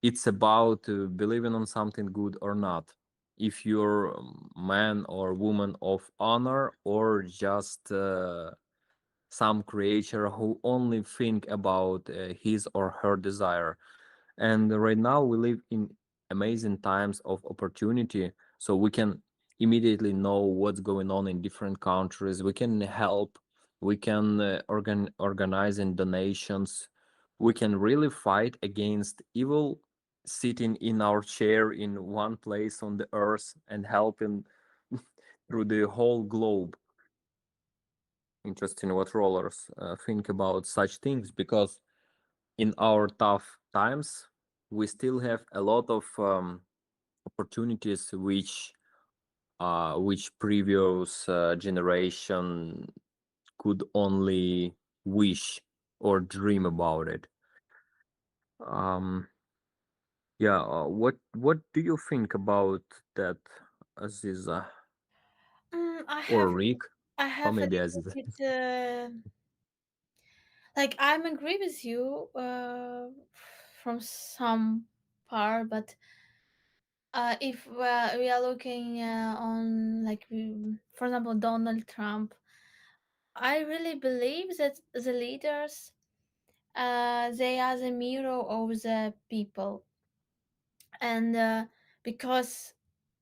It's about believing on something good or not. If you're a man or woman of honor, or just some creature who only think about his or her desire. And right now we live in amazing times of opportunity, so we can immediately know what's going on in different countries. We can help, we can organize in donations, we can really fight against evil, sitting in our chair in one place on the earth and helping through the whole globe. Interesting what rollers think about such things, because in our tough times we still have a lot of opportunities which previous generation could only wish or dream about it. um yeah, what do you think about that, Aziza, I or have Rick, I or have a maybe little Aziza? bit Like I'm agree with you from some part, but if we are looking on like for example Donald Trump, I really believe that the leaders they are the mirror of the people, and because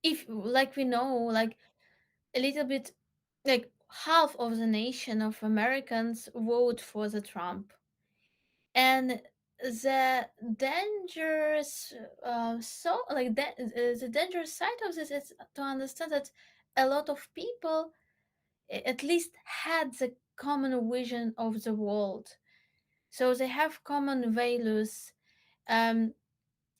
if like we know like a little bit like half of the nation of Americans vote for the Trump, and the dangerous so like the dangerous side of this is to understand that a lot of people at least had the common vision of the world, so they have common values, um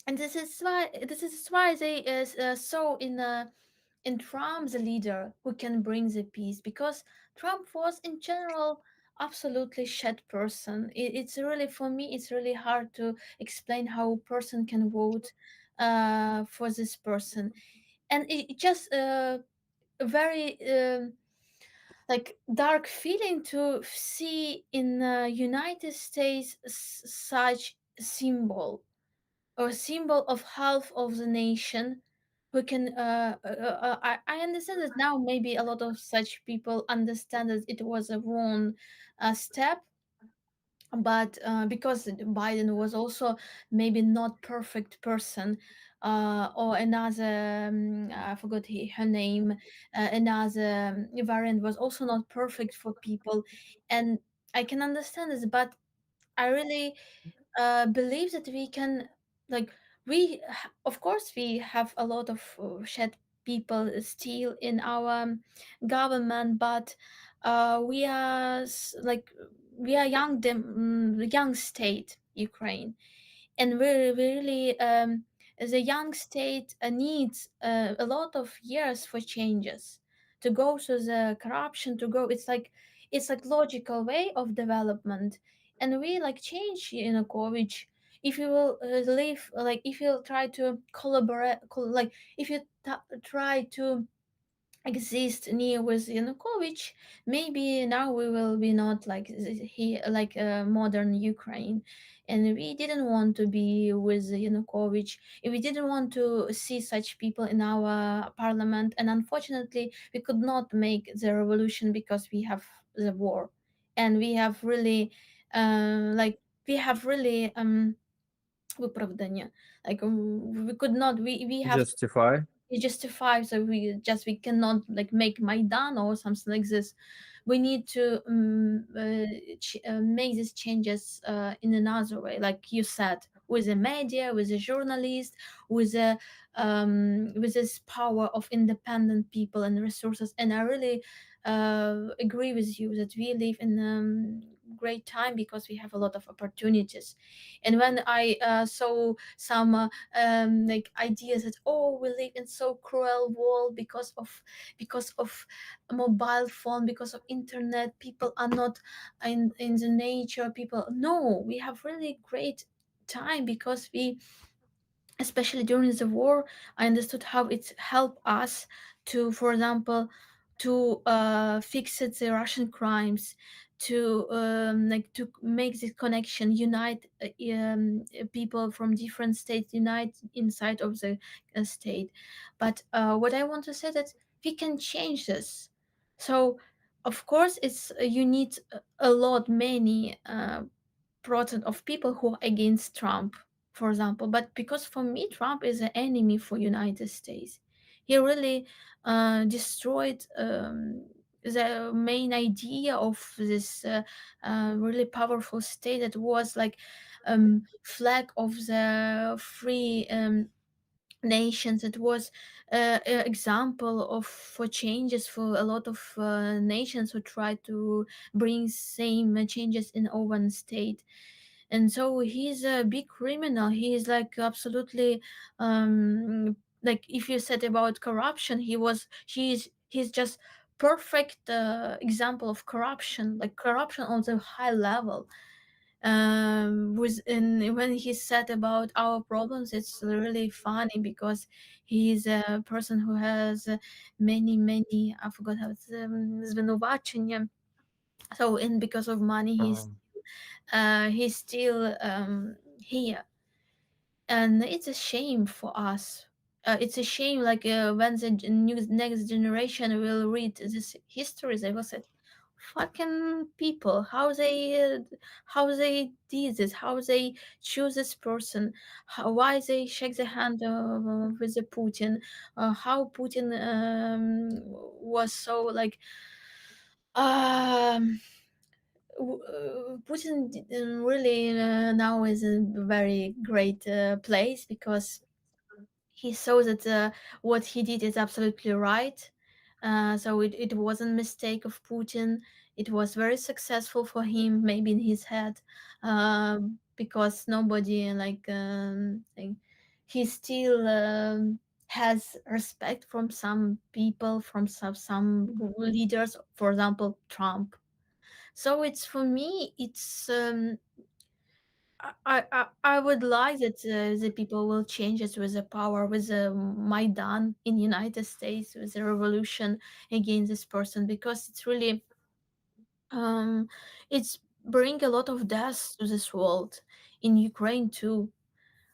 and this is why they saw in Trump the leader who can bring the peace, because Trump was in general absolutely shit person. It's really, for me it's really hard to explain how a person can vote for this person, and it just a very like dark feeling to see in United States such symbol or symbol of half of the nation who can I understand that now maybe a lot of such people understand that it was a wrong step, but because Biden was also maybe not perfect person, or another I forgot her name, another variant was also not perfect for people, and I can understand this, but I really believe that we can like of course we have a lot of shed people still in our government, but we are we are young state Ukraine, and we really the young state needs a lot of years for changes to go through the corruption to go, it's like logical way of development, and we like change Yanukovych. If you will live like if you try to collaborate like if you try to exist near with Yanukovych, maybe now we will be not like he like modern Ukraine, and we didn't want to be with Yanukovych. We didn't want to see such people in our parliament, and unfortunately, we could not make the revolution because we have the war, and we have really, like we have really виправдання, like we could not we have Justify. it justifies that we cannot like make Maidan or something like this. We need to make these changes in another way, like you said, with the media, with the journalist, with this power of independent people and resources. And I really agree with you that we live in great time because we have a lot of opportunities. And when I saw some like ideas that we live in so cruel world because of mobile phone, because of internet, people are not in the nature, people, no, we have really great time because we, especially during the war, I understood how it helped us to, for example, to fix it, the Russian crimes, to like to make this connection, unite people from different states, unite inside of the state. But what I want to say that we can change this. So of course it's you need a lot many percent of people who are against Trump, for example. But because for me, Trump is an enemy for United States. He really destroyed the main idea of this really powerful state that was like flag of the free nations. It was an example of for changes for a lot of nations who try to bring same changes in own state. And so he's a big criminal. He is like absolutely like if you said about corruption, he's just perfect example of corruption, like corruption on the high level. When he said about our problems, it's really funny because he's a person who has many, I forgot how it's звинувачення. So, and because of money, he's Um, he's still here, and it's a shame for us. It's a shame, like when the next generation will read this history, they will say, "Fucking people, how they did this, how they choose this person, why they shake the hand with the Putin, how Putin was so like." Um, Putin really now is a very great place because he saw that what he did is absolutely right. So it wasn't mistake of Putin. It was very successful for him, maybe in his head, because nobody like he still has respect from some people, from some leaders, for example, Trump. So it's for me, it's I would like that the people will change it with the power, with the Maidan in United States, with the revolution against this person, because it's really um it's bring a lot of deaths to this world, in Ukraine too.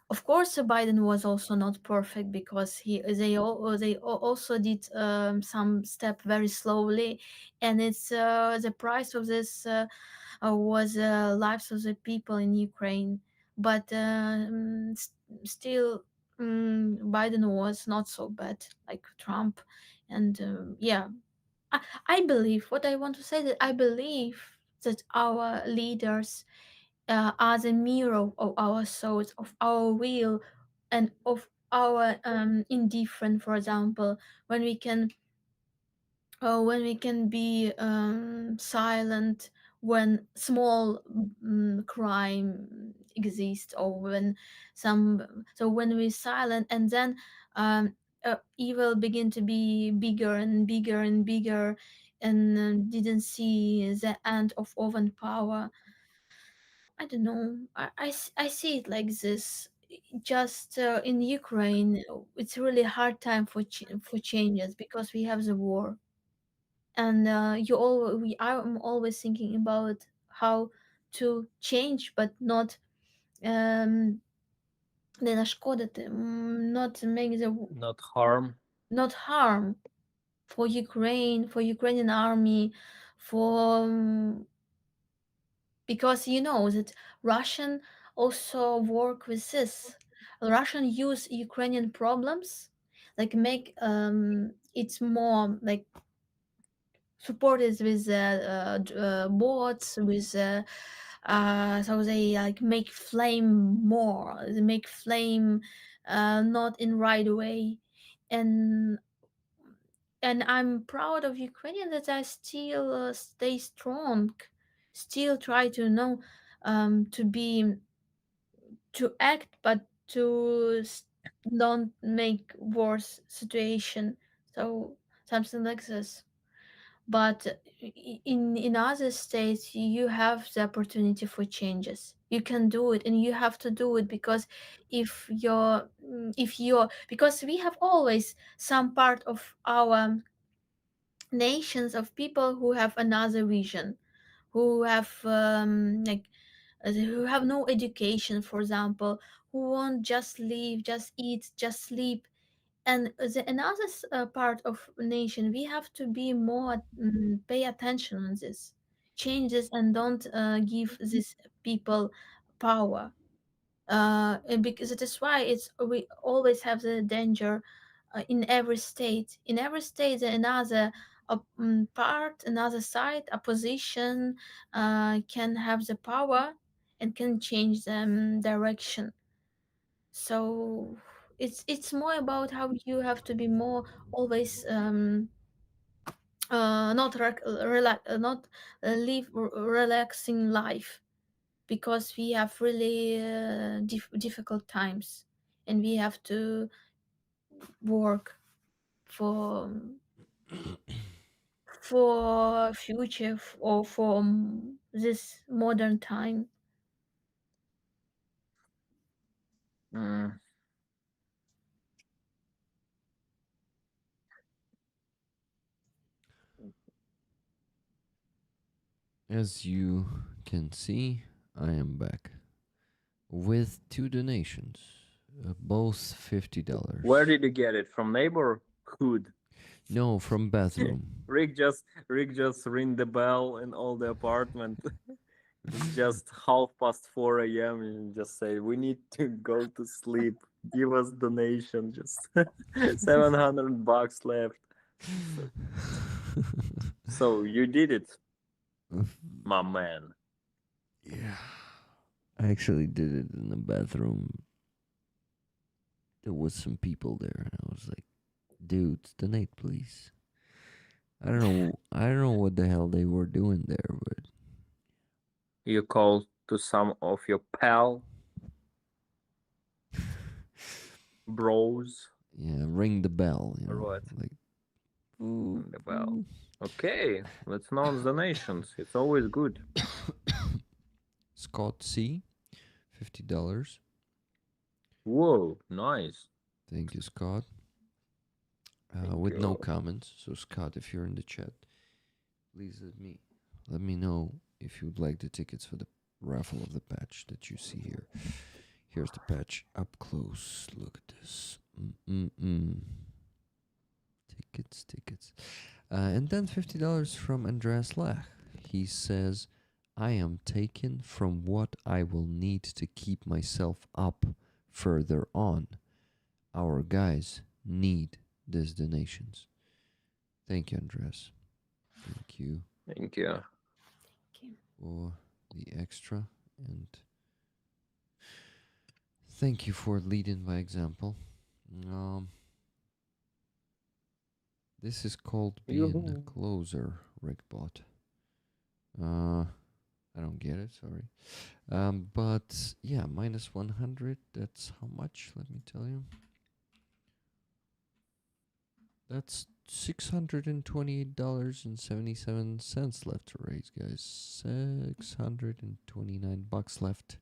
Of course, Biden was also not perfect because also did some step very slowly, and it's the price of this was lives of the people in Ukraine. But still, Biden was not so bad like Trump, and yeah, I, I believe what I want to say, that I believe that our leaders are the mirror of our souls, of our will, and of our indifferent. For example, when we can when we can be silent when small crime exists, or when some, so when we're silent, and then evil begin to be bigger and bigger and bigger, and didn't see the end of open power. I don't know. I see it like this. Just in Ukraine, it's really hard time for for changes because we have the war, and I'm always thinking about how to change, but not um, не нашкодити, not make the Not harm. not harm for Ukraine, for Ukrainian army, for because you know that Russian also work with this. Russian use Ukrainian problems, like make it's more like supported with bots, with so they like make flame more, they make flame not in right way, and I'm proud of Ukrainians that I still stay strong, still try to know to be to act, but to don't make worse situation. So something like this. But in other states, you have the opportunity for changes. You can do it, and you have to do it, because if you're because we have always some part of our nations of people who have another vision, who have who have no education, for example, who won't just live, just eat, just sleep. And another part of nation, we have to be more pay attention on this changes, and don't give these people power, and because it is why it's we always have the danger in every state, another part, another side, opposition can have the power and can change the direction. So it's more about how you have to be more always not not live relaxing life, because we have really difficult times, and we have to work for future or for this modern time. Mm. As you can see, I am back with 2 donations, both $50. Where did you get it? From neighborhood? No, from bathroom. Rick just ring the bell in all the apartment. It's just 4:30 a.m. and just say we need to go to sleep. Give us donation. Just $700 left. So you did it, my man. Yeah. I actually did it in the bathroom. There was some people there and I was like, dudes, donate please. I don't know what the hell they were doing there, but You called to some of your pal bros. yeah, ring the bell, you Or know. what? Like Ring the bell. Okay, let's announce donations. It's always good. Scott C, $50. Whoa, nice. Thank you, Scott. Thank With no you. comments. So Scott, if you're in the chat, please let me know if you'd like the tickets for the raffle of the patch that you see here. Here's the patch up close. Look at this. Tickets. And then $50 from Andreas Lach. He says, I am taken from what I will need to keep myself up further on. Our guys need these donations. Thank you, Andreas. Thank you Thank you. for the extra, and thank you for leading by example. This is called being Yoo-hoo. a closer, Rickbot. I don't get it, sorry. But yeah, minus 100, that's how much? Let me tell you. That's $628.77 left to raise, guys. $629 left.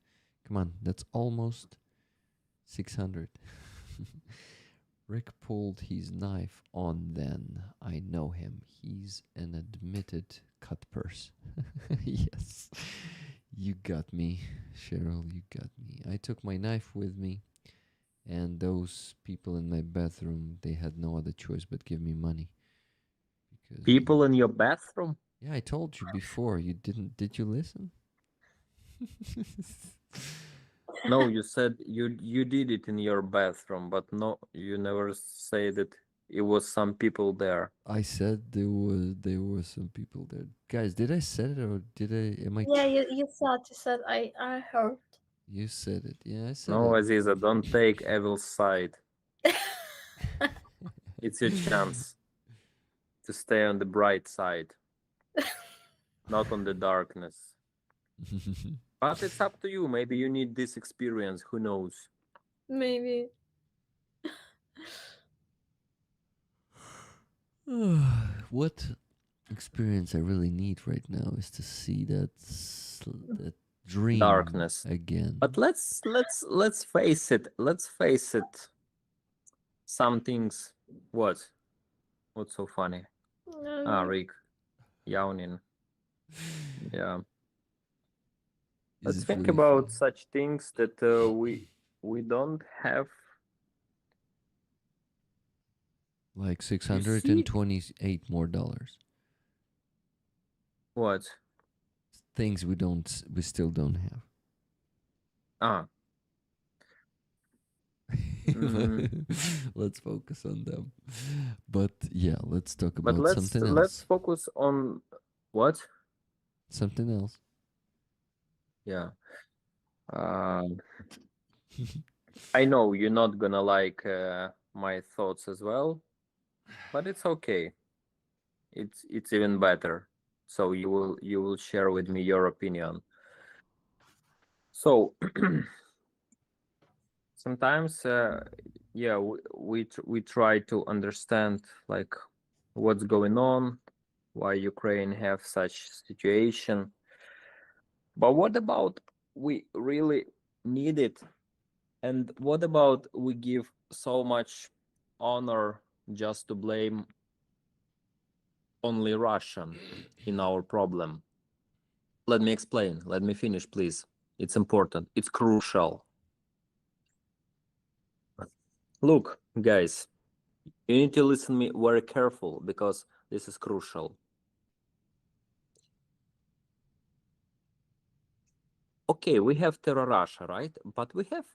Come on, that's almost 600. Rick pulled his knife on then. I know him. He's an admitted cut purse. Yes. You got me, Cheryl. You got me. I took my knife with me, and those people in my bathroom, they had no other choice but give me money. Because People in your bathroom? yeah, I told you before. You didn't. Did you listen? No, you said you did it in your bathroom, but no, you never say that it was some people there. I said there were some people there. Guys, did I say it or did I? Am I? Yeah, you said I heard. You said it. Yeah, I said No, it. Aziza, don't take Evil's side. It's your chance to stay on the bright side, not on the darkness. But it's up to you. Maybe you need this experience. Who knows? Maybe. What experience I really need right now is to see that dream Darkness again. But let's face it. Let's face it. Some things. What? What's so funny? Rick, yawning. Yeah. Is Let's it think really about funny? such things that we don't have. Like see? $628 more dollars. What? Things we still don't have. Let's focus on them. But yeah, let's talk But about something else. let's focus on what? Something else. Yeah. I know you're not gonna like my thoughts as well, but it's okay. It's even better. So you will share with me your opinion. So sometimes, yeah, we try to understand like what's going on, why Ukraine have such situation. But what about we really need it? And what about we give so much honor just to blame only Russian in our problem? Let me explain. Let me finish, please. It's important. It's crucial. Look, guys, you need to listen me very careful because this is crucial. Okay, we have terror Russia, right? But we have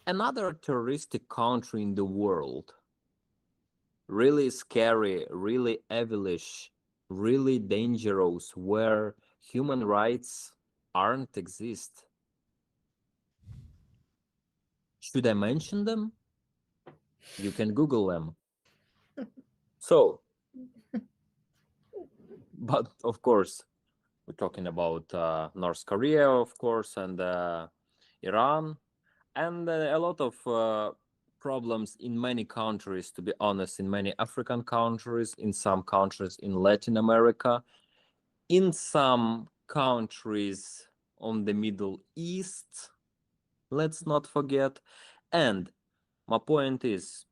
another terroristic country in the world. Really scary, really evilish, really dangerous, where human rights aren't exist. Should I mention them? You can Google them. So, but of course, we're talking about North Korea, of course, and Iran, and a lot of problems in many countries, to be honest, in many African countries, in some countries in Latin America, in some countries on the Middle East, let's not forget. And my point is,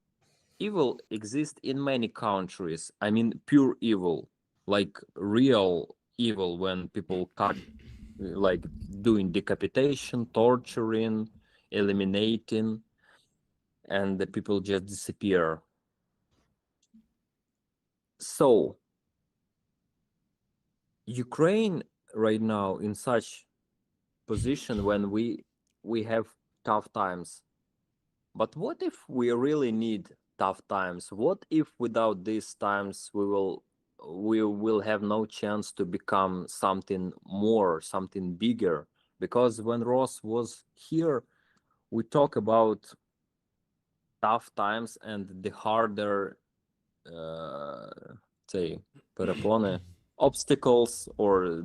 evil exists in many countries. I mean, pure evil, like real evil, when people cut, like doing decapitation, torturing, eliminating, and the people just disappear. So Ukraine right now in such position when we have tough times. But what if we really need tough times? What if without these times we will have no chance to become something more, something bigger? Because when Ross was here, we talk about tough times and the harder say перепони, obstacles, or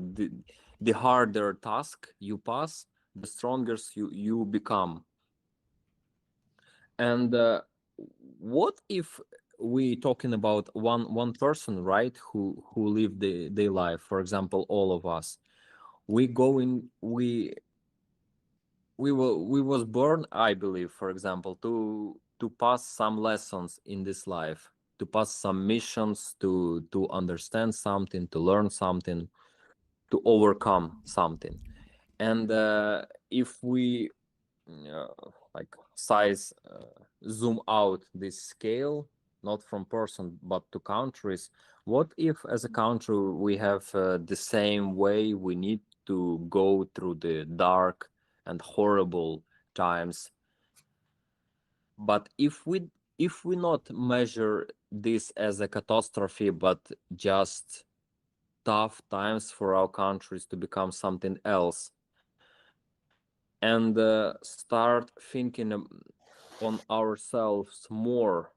the harder task you pass, the stronger you become. And what if we talking about one person, right, who live their life, for example, all of us, we was born, I believe, for example, to pass some lessons in this life, to pass some missions, to understand something, to learn something, to overcome something. And if we like zoom out this scale, not from person but to countries, what if as a country we have the same way we need to go through the dark and horrible times, but if we not measure this as a catastrophe but just tough times for our countries to become something else, and start thinking on ourselves more.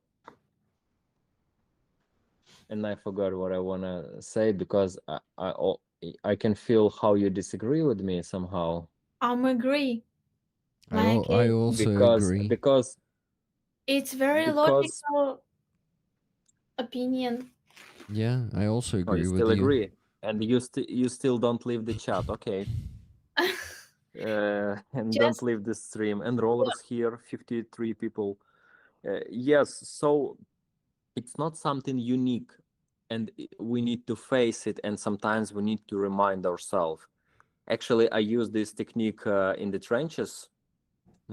And I forgot what I want to say because I can feel how you disagree with me somehow. Agree. Like I also agree. Because it's very logical opinion. Yeah, I also agree you with still you. agree, and you still don't leave the chat, okay? And don't leave the stream. And rollers here, 53 people. Yes, so it's not something unique, and we need to face it, and sometimes we need to remind ourselves. Actually, I use this technique in the trenches.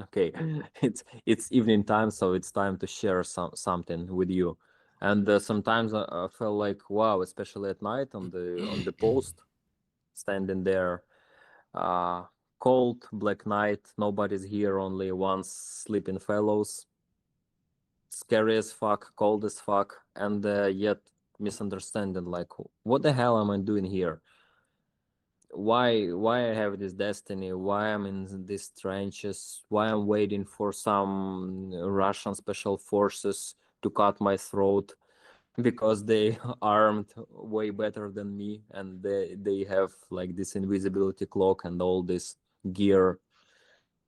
Okay, it's evening time, so it's time to share something with you. And sometimes I feel like, wow, especially at night on the post, standing there, cold, black night, nobody's here, only one sleeping fellows, scary as fuck, cold as fuck, and yet misunderstanding, like, what the hell am I doing here? Why I have this destiny? Why I'm in these trenches? Why I'm waiting for some Russian special forces to cut my throat because they armed way better than me, and they have like this invisibility cloak and all this gear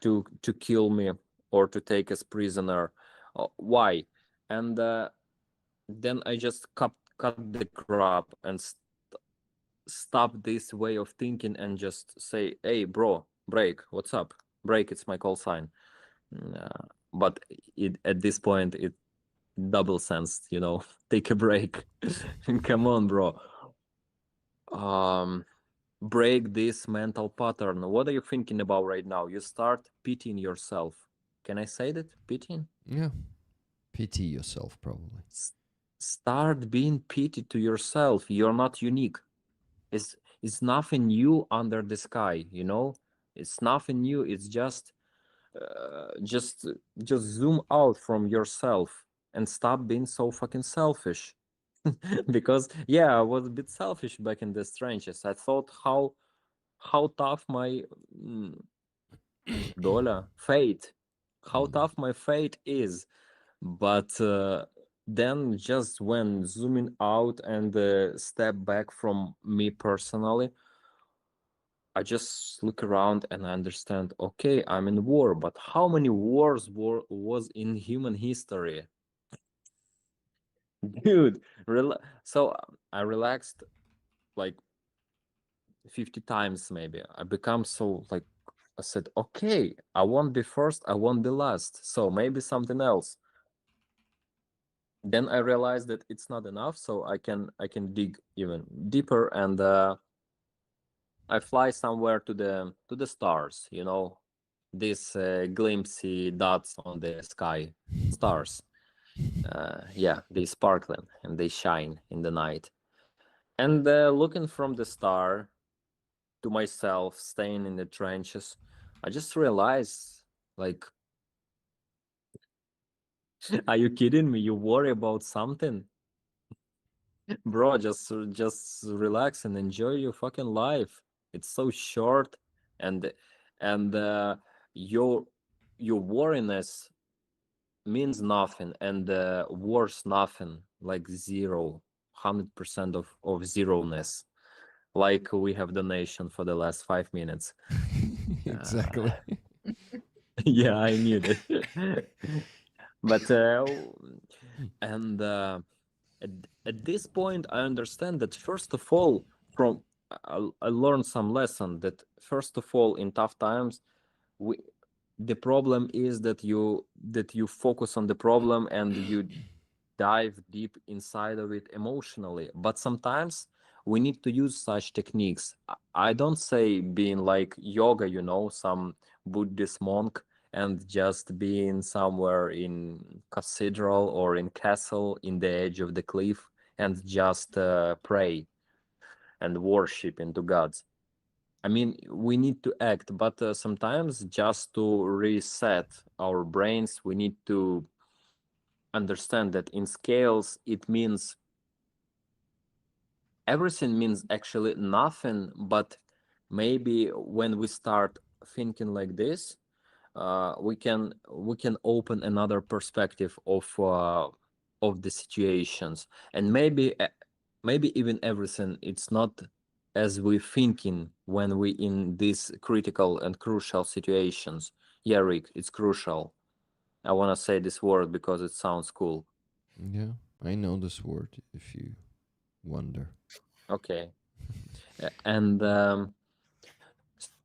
to kill me or to take as prisoner. Why? And then I just cut the crap and stop this way of thinking and just say, hey bro, break, what's up? Break, it's my call sign. But at this point it double sensed, you know. Take a break. Come on, bro. break this mental pattern. What are you thinking about right now? You start pitying yourself. Can I say that? Pitying? Yeah. Pity yourself, probably. Start being pity to yourself. You're not unique. It's nothing new under the sky, you know? It's nothing new. It's just zoom out from yourself and stop being so fucking selfish. Because yeah, I was a bit selfish back in the trenches. I thought how tough my fate, how tough my fate is. But then just when zooming out and step back from me personally, I just look around and I understand, okay, I'm in war, but how many wars was in human history? Dude, so I relaxed like 50 times maybe. I become so like, I said, okay, I won't be first, I won't be last. So maybe something else. Then I realized that it's not enough, so I can dig even deeper, and I fly somewhere to the stars, you know, these glimpsey dots on the sky, stars. Yeah, they sparkling and they shine in the night. And looking from the star to myself, staying in the trenches, I just realized, like, are you kidding me? You worry about something? Bro, just relax and enjoy your fucking life. It's so short, and and your worriness means nothing, and worth nothing, like 100% of zeroness, like we have donation for the last 5 minutes. Exactly. Yeah, I knew that. But and at this point I understand that first of all, from I learned some lesson that first of all, in tough times, we the problem is that you focus on the problem and you dive deep inside of it emotionally. But sometimes we need to use such techniques. I don't say being like yoga, you know, some Buddhist monk, and just being somewhere in cathedral or in castle in the edge of the cliff and just pray and worship into gods. I mean, we need to act, but sometimes just to reset our brains, we need to understand that in scales it means everything means actually nothing. But maybe when we start thinking like this, we can open another perspective of the situations, and maybe even everything it's not as we thinking when we in these critical and crucial situations. Yeah, Rick, it's crucial. I want to say this word because it sounds cool. Yeah, I know this word if you wonder. Okay. And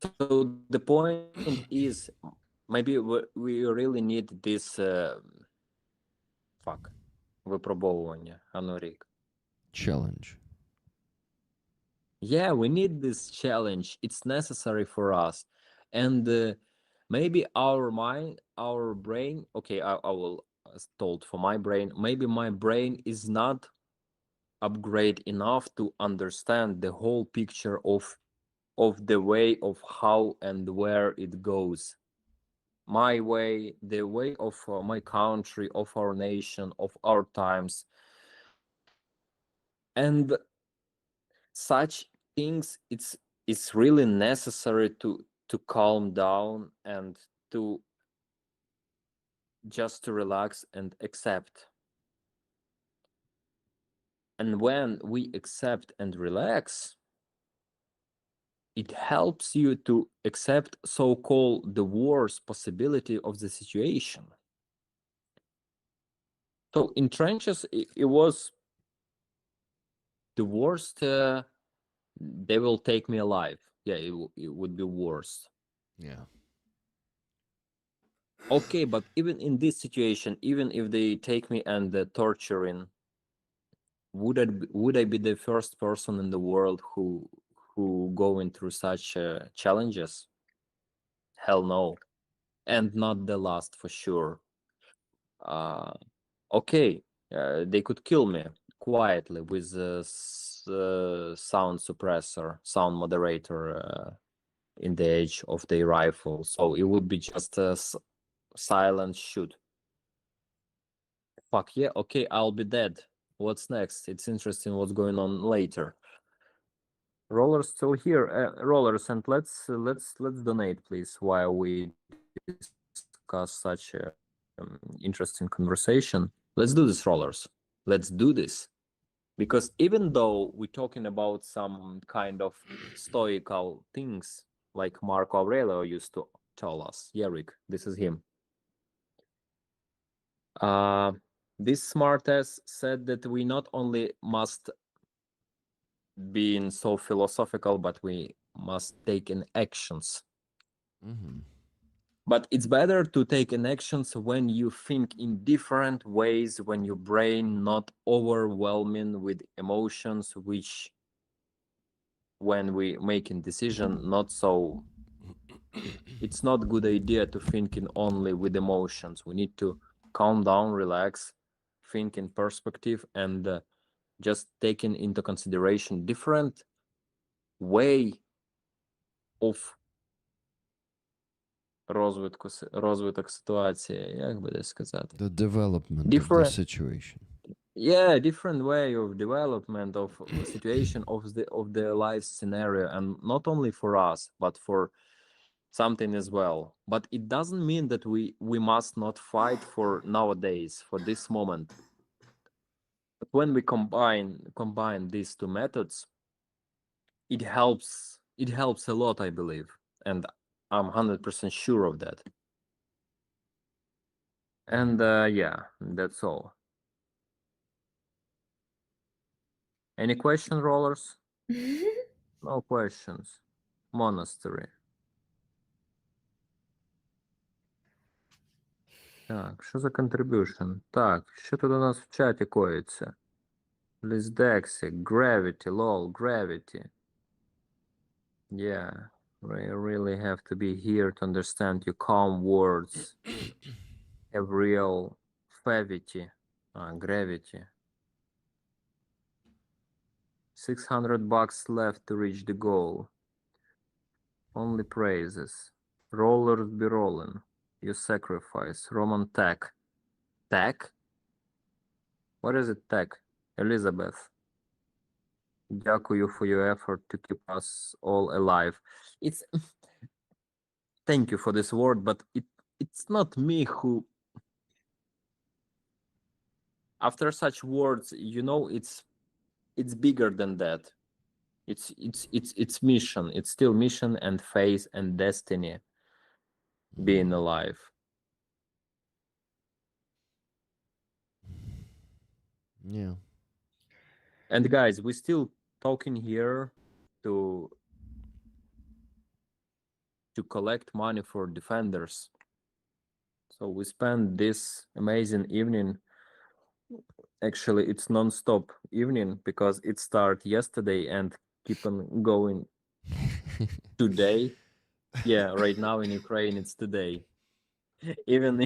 so the point is, maybe we really need this fuck, випробовування. Ану, Рік. Challenge. Yeah, we need this challenge. It's necessary for us. And maybe our mind, our brain, okay, I will told for my brain, maybe my brain is not upgrade enough to understand the whole picture of the way of how and where it goes. My way, the way of my country, of our nation, of our times. And such things, it's really necessary to calm down and to just to relax and accept. And when we accept and relax, it helps you to accept so-called the worst possibility of the situation. So in trenches, it was the worst. They will take me alive. Yeah, it would be worse. Yeah. Okay, but even in this situation, even if they take me and torturing, would I be the first person in the world who who going through such challenges? Hell no. And not the last for sure. Okay, they could kill me quietly with a sound suppressor, sound moderator in the edge of their rifle. So it would be just a silent shoot. Fuck yeah, okay, I'll be dead. What's next? It's interesting what's going on later. Rollers still here. Rollers, and let's donate, please, while we discuss such a interesting conversation. Let's do this, Rollers. Let's do this. Because even though we're talking about some kind of stoical things, like Marco Aurelio used to tell us, yeah, Rick, this is him. This smartass said that we not only must be so philosophical, but we must take in actions. But it's better to take in actions when you think in different ways, when your brain not overwhelming with emotions, which when we making decision, not so, it's not good idea to thinking only with emotions. We need to calm down, relax, think in perspective, and just taking into consideration different way of розвиток ситуації, як би сказати? The development of the situation. Yeah, different way of development of situation of the life scenario, and not only for us, but for something as well. But it doesn't mean that we must not fight for nowadays, for this moment. But when we combine these two methods, it helps a lot, I believe, and I'm 100% sure of that. And yeah, that's all. Any question, Rollers? No questions. Monastery. Так, що за contribution? Так, що тут у нас в чаті коїться? Lisdexi, Gravity, lol, Gravity. Yeah, we really have to be here to understand your calm words. Have real gravity. Gravity. $600 left to reach the goal. Only praises. Rollers be rolling. You sacrifice. Roman tech. Tech? What is it, tech? Elizabeth. Дякую for your effort to keep us all alive. It's thank you for this word, but it's not me who, after such words, you know, it's bigger than that. It's mission. It's still mission and faith and destiny. Being alive. Yeah. And guys, we're still talking here to collect money for defenders. So we spent this amazing evening. Actually, it's non-stop evening because it started yesterday and keep on going today. Yeah, right now in Ukraine it's today. Even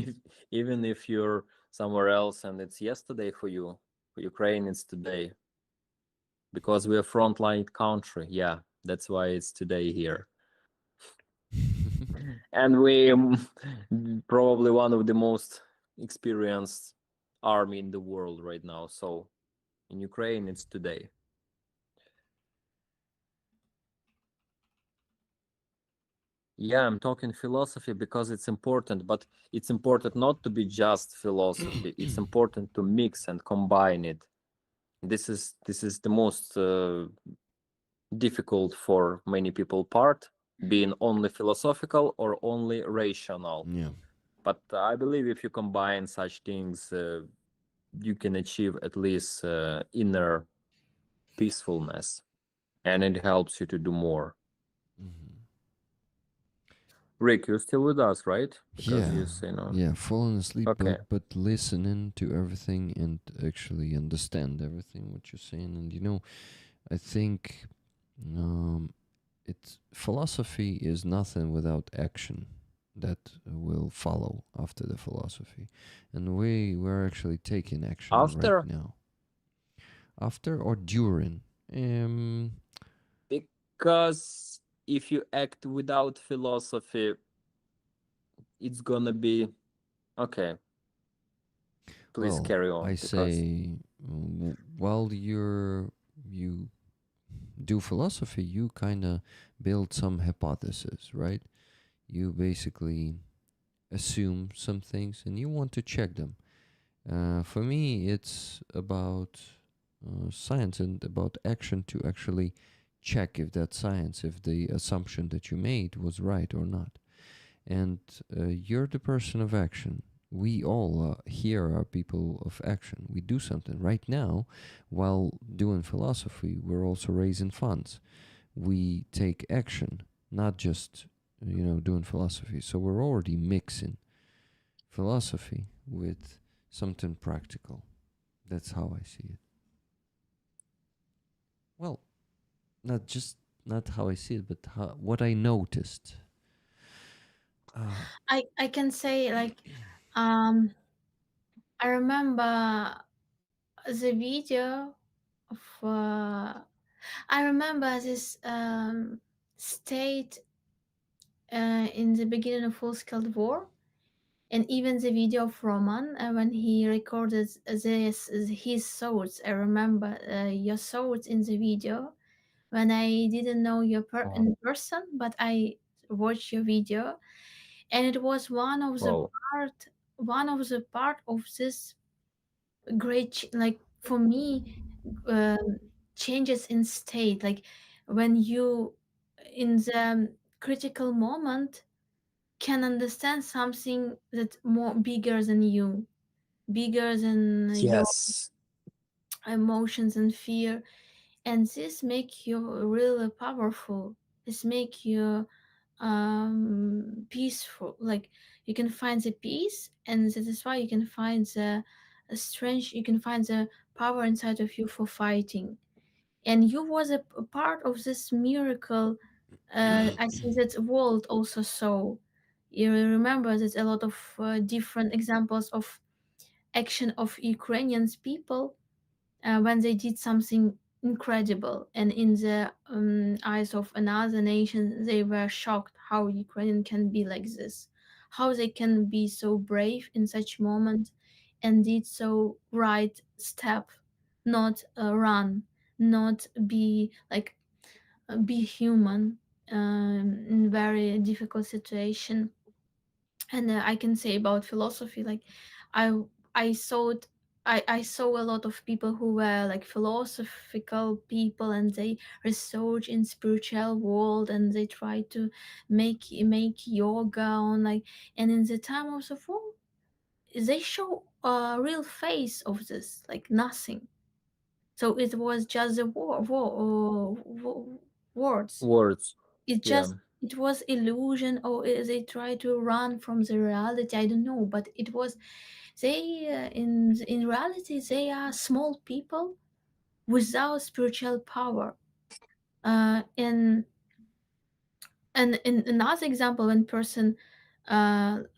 if you're somewhere else and it's yesterday for you, for Ukraine it's today. Because we're a frontline country. Yeah, that's why it's today here. And we probably one of the most experienced army in the world right now. So in Ukraine, it's today. Yeah, I'm talking philosophy because it's important, but it's important not to be just philosophy. It's important to mix and combine it. This is the most difficult for many people part, being only philosophical or only rational. Yeah. But I believe if you combine such things, you can achieve at least inner peacefulness, and it helps you to do more. Rick, you're still with us, right? Because yeah. you say no. Yeah, falling asleep, Okay. but listening to everything and actually understand everything what you're saying. And I think philosophy is nothing without action that will follow after the philosophy, and we're actually taking action right After, now. After or during? Um, because if you act without philosophy, it's gonna be okay. Please well, carry on I because say, while you do philosophy, you kind of build some hypothesis, right? You basically assume some things and you want to check them. For me, it's about science and about action to actually check if that science, if the assumption that you made was right or not. And you're the person of action. We all here are people of action. We do something right now while doing philosophy. We're also raising funds. We take action, not just doing philosophy. So we're already mixing philosophy with something practical. That's how I see it. Well, not how I see it, but what I noticed. Uh, I can say like um I remember the video of I remember this state in the beginning of full scale war, and even the video of Roman when he recorded his thoughts. I remember your thoughts in the video when I didn't know you oh, in person, but I watched your video, and it was wow. one of the part of this great like for me um, changes in state, like when you in the critical moment can understand something that more bigger than you, bigger than your Yes. emotions and fear, and this make you really powerful. This make you peaceful, like you can find the peace, and that is why you can find the strength, you can find the power inside of you for fighting. And you was a part of this miracle. I think that world also saw. You remember that a lot of different examples of action of Ukrainians people when they did something incredible, and in the eyes of another nation, they were shocked how Ukraine can be like this, how they can be so brave in such moment, and did so right step, not run, not be like be human in very difficult situation. And I can say about philosophy, like i I thought I saw a lot of people who were like philosophical people, and they research in spiritual world, and they try to make yoga on like, and in the time of the war they show a real face of this, like nothing. So it was just the words. Words. It Yeah. just it was illusion, or they try to run from the reality, I don't know, but it was they in reality they are small people without spiritual power. And in another example, when person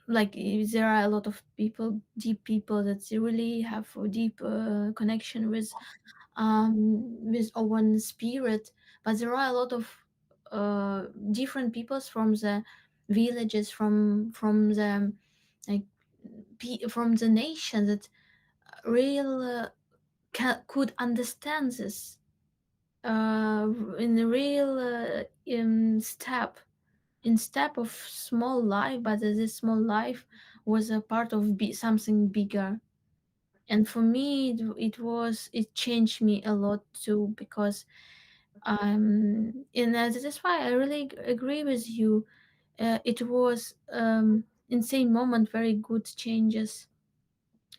like there are a lot of people, deep people that they really have a deep connection with our spirit, but there are a lot of different peoples from the villages, from the like from the nation that real could understand this in a real step, in step of small life, but this small life was a part of something bigger. And for me it changed me a lot too, because and that's why I really agree with you. It was insane moment, very good changes.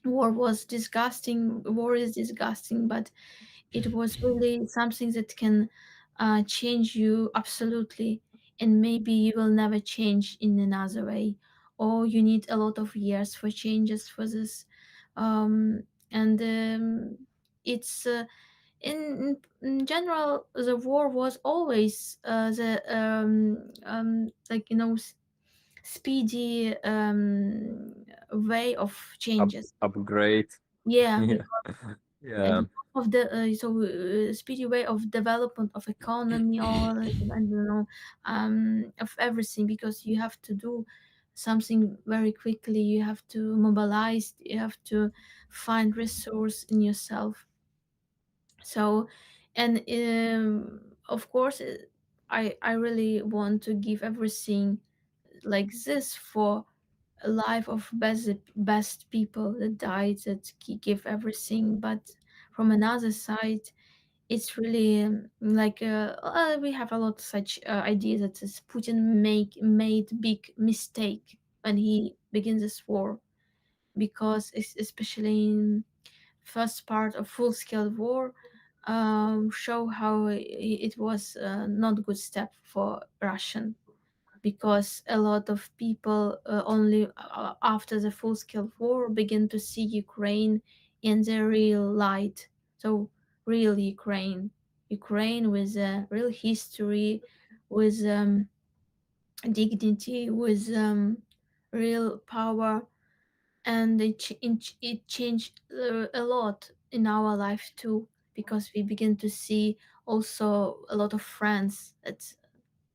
War is disgusting, but it was really something that can change you absolutely, and maybe you will never change in another way, or you need a lot of years for changes for this. And it's in general, the war was always the like speedy way of changes. Upgrade. Yeah, Yeah. Yeah. because of the speedy way of development of economy, or I don't know, of everything, because you have to do something very quickly, you have to mobilize, you have to find resource in yourself. So, and of course, I really want to give everything like this for a life of best people that died, that give everything. But from another side, it's really like we have a lot of such ideas that says Putin made big mistake when he begins this war, because especially in first part of full scale war, show how it was not good step for Russian, because a lot of people only after the full scale war begin to see Ukraine in the real light. So real Ukraine with a real history, with dignity, with real power. And it changed a lot in our life too, because we begin to see also a lot of friends that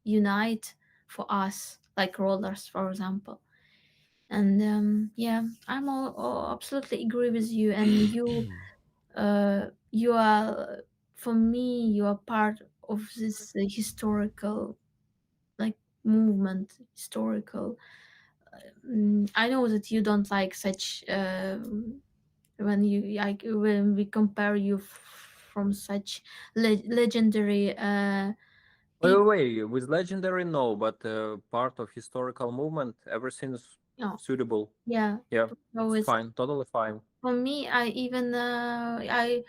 unite for us, like rollers, for example. And yeah, I'm all absolutely agree with you. And you are, for me, you are part of this historical, like, movement, historical. I know that you don't like such when you like when we compare you from such legendary Wait, people. wait, wait. With legendary, no, but part of historical movement, everything's No, suitable. yeah. Yeah, So it's it's, fine, totally fine. for me, I even I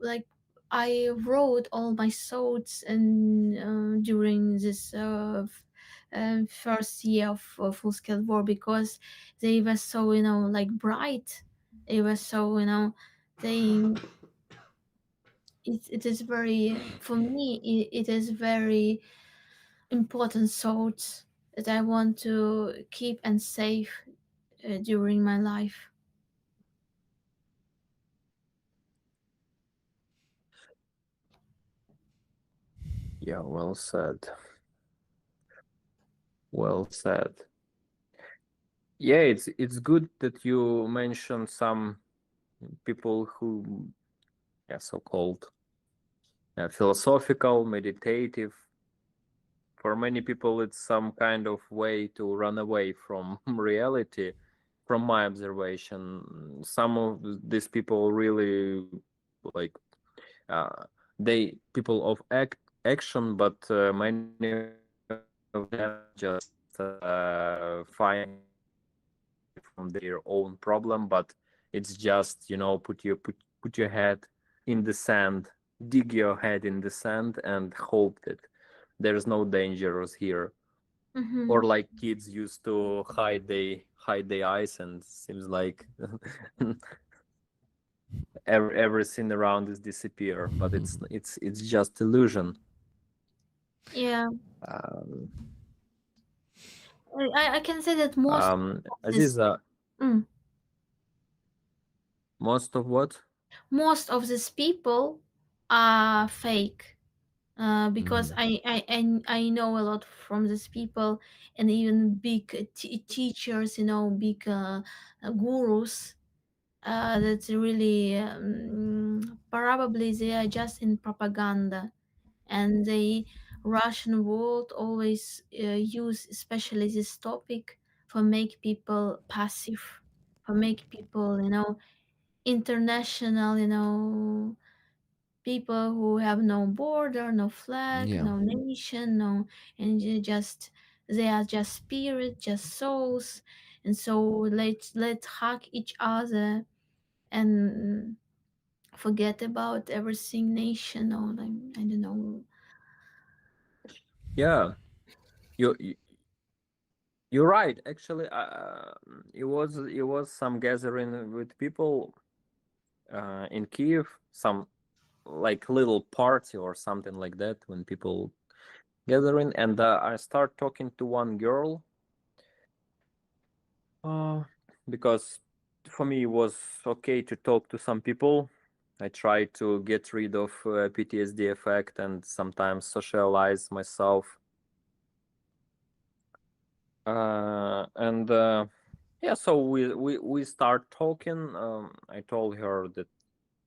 like I wrote all my thoughts and during this first year of full scale war, because they were so like bright. They were so they it is very, for me, it is very important thoughts that I want to keep and save during my life. Yeah, well said. Well said. Yeah, it's good that you mentioned some people who, yeah, so-called philosophical, meditative. For many people, it's some kind of way to run away from reality. From my observation, some of these people really like they people of action, but many of them just find way from their own problem. But it's just put your head in the sand, dig your head in the sand, and hope that there's no dangers here. Mm-hmm. Or like kids used to hide their eyes, and seems like everything around is disappear, but it's just illusion. Yeah, um, I can say that most of this Aziza, mm, most of what? most of these people are fake. Because I know a lot from these people, and even big teachers, big gurus. That's really probably they are just in propaganda, and the Russian world always use especially this topic for make people passive, for make people international, people who have no border, no flag, Yeah. no nation, no, and they are just spirit, just souls, and so let's hug each other and forget about everything nation, or like, I don't know. Yeah, you you're right. Actually, it was some gathering with people in Kiev. Some like little party or something like that when people gathering, and I start talking to one girl because for me it was okay to talk to some people. I try to get rid of PTSD effect and sometimes socialize myself. And yeah, so we start talking. I told her that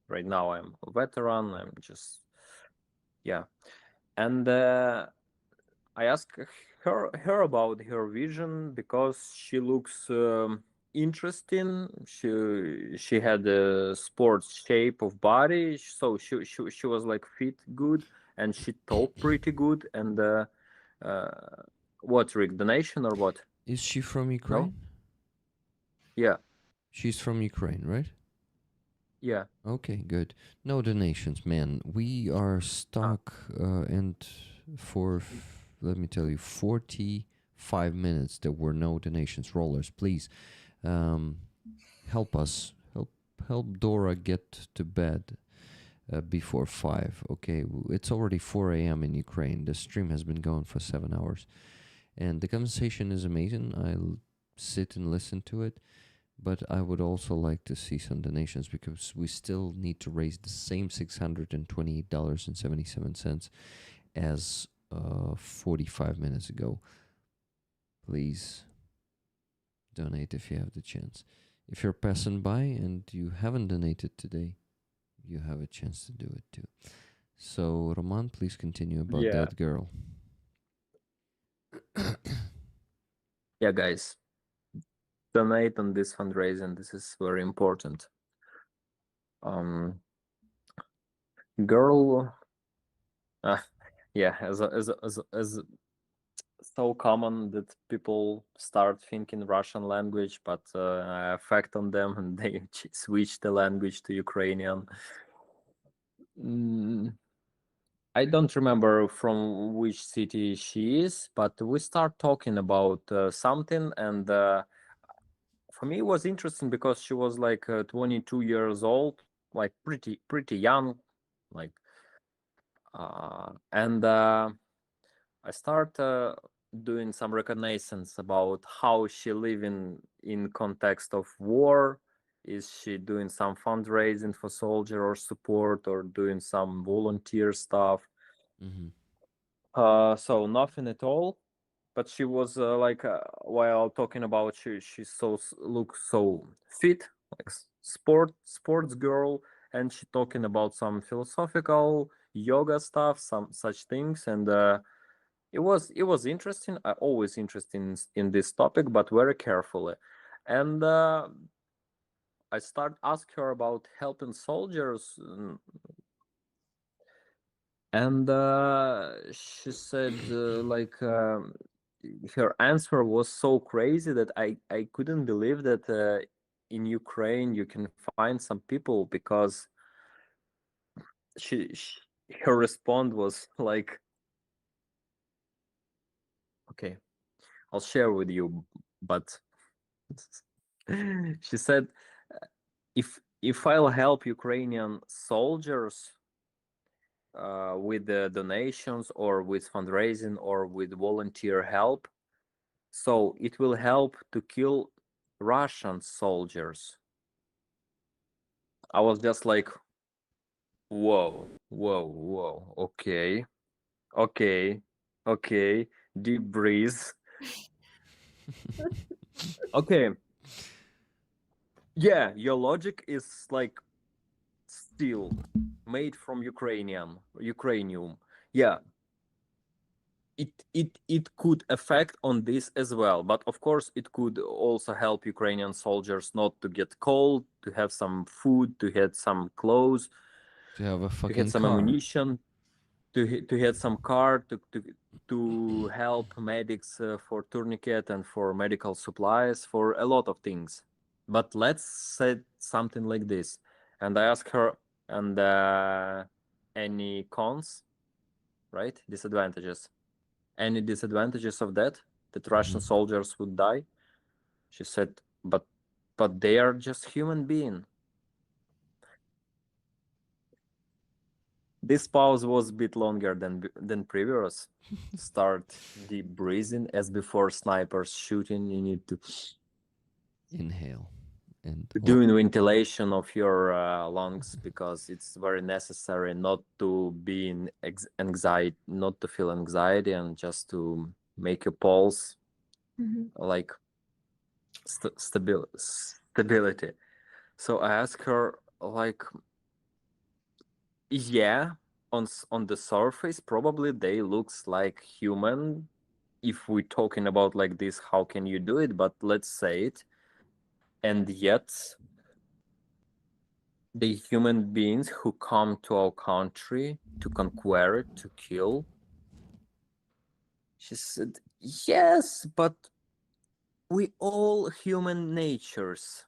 right now I'm a veteran. I'm just yeah, and I asked her about her vision because she looks interesting. She had a sports shape of body, so she was like fit, good, and she talked pretty good. And what, Rick, donation or what? Is she from Ukraine? Yeah, She's from Ukraine, right? yeah. Okay, good. No donations, man. We are stuck, and for let me tell you, 45 minutes there were no donations. Rollers, please, help us. Help Dora get to bed before 5. Okay, it's already 4 a.m. in Ukraine. The stream has been going for 7 hours, and the conversation is amazing. I'll sit and listen to it. But I would also like to see some donations because we still need to raise the same $628.77 as 45 minutes ago. Please donate if you have the chance. If you're passing by and you haven't donated today, you have a chance to do it too. So, Roman, please continue about Yeah. that girl. Yeah, guys, donate on this fundraising. This is very important. Girl, yeah, as so common that people start thinking Russian language, but I affect on them and they switch the language to Ukrainian. I don't remember from which city she is, but we start talking about something, and for me it was interesting because she was like 22 years old, like pretty young, like, and I start doing some reconnaissance about how she living in context of war. Is she doing some fundraising for soldier or support, or doing some volunteer stuff? Mm-hmm. So nothing at all. But she was like while talking about she looks so fit, like sports girl, and she talking about some philosophical yoga stuff, some such things, and it was interesting. I always interested in this topic, but very carefully. And I start ask her about helping soldiers, and she said like her answer was so crazy that I couldn't believe that in Ukraine you can find some people, because she her response was like, okay, I'll share with you, but she said, if I'll help Ukrainian soldiers with the donations or with fundraising or with volunteer help, so it will help to kill Russian soldiers. I was just like, whoa, okay, deep breeze. Okay, yeah, your logic is like steel made from Ukrainium. Yeah, it could affect on this as well, but of course it could also help Ukrainian soldiers not to get cold, to have some food, to have some clothes, To have a to fucking get some car. ammunition, to have some car, to help medics for tourniquet and for medical supplies, for a lot of things. But let's say something like this, and I ask her, and any cons, right? Disadvantages. Any disadvantages of that Russian soldiers would die? She said, but they are just human being. This pause was a bit longer than previous. Start deep breathing as before snipers shooting. You need to Inhale and doing ventilation of your lungs because it's very necessary not to be in anxiety, not to feel anxiety, and just to make your pulse Mhm. like stability. So I asked her like, yeah, on the surface probably they looks like human. If we're talking about like this, how can you do it? But let's say it, and yet the human beings who come to our country to conquer it, to kill. She said, yes, but we all human natures.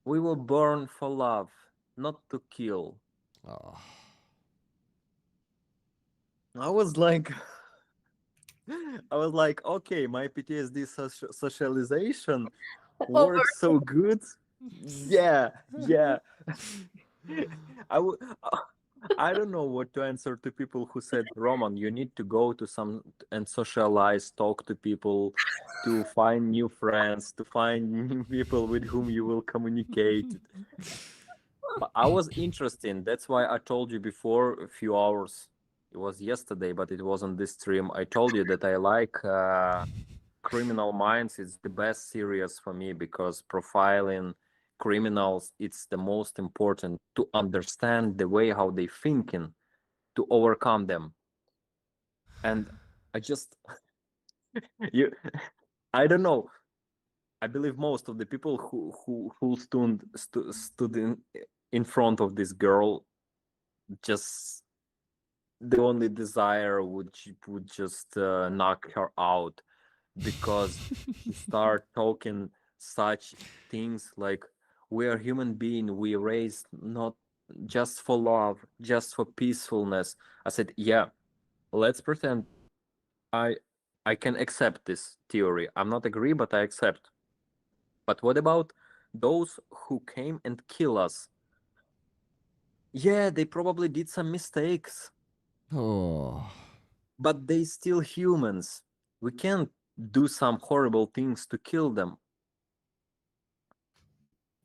We were born for love, not to kill. oh, I was like, okay, my PTSD socialization Over. works so good. Yeah, yeah. I w- I don't know what to answer to people who said, Roman, you need to go to some and socialize, talk to people, to find new friends, to find new people with whom you will communicate. But I was interested. That's why I told you before a few hours. It was yesterday, but it wasn't this stream. I told you that I like Criminal Minds. It's the best series for me because profiling criminals, it's the most important to understand the way how they thinking to overcome them. And I just you I don't know. I believe most of the people who stood in front of this girl, just the only desire would just knock her out, because she start talking such things like, we are human being, we raised not just for love, just for peacefulness. I said, yeah, let's pretend i I can accept this theory. I'm not agree, but I accept. But what about those who came and kill us? Yeah, they probably did some mistakes, oh. but they still humans. We can't do some horrible things to kill them.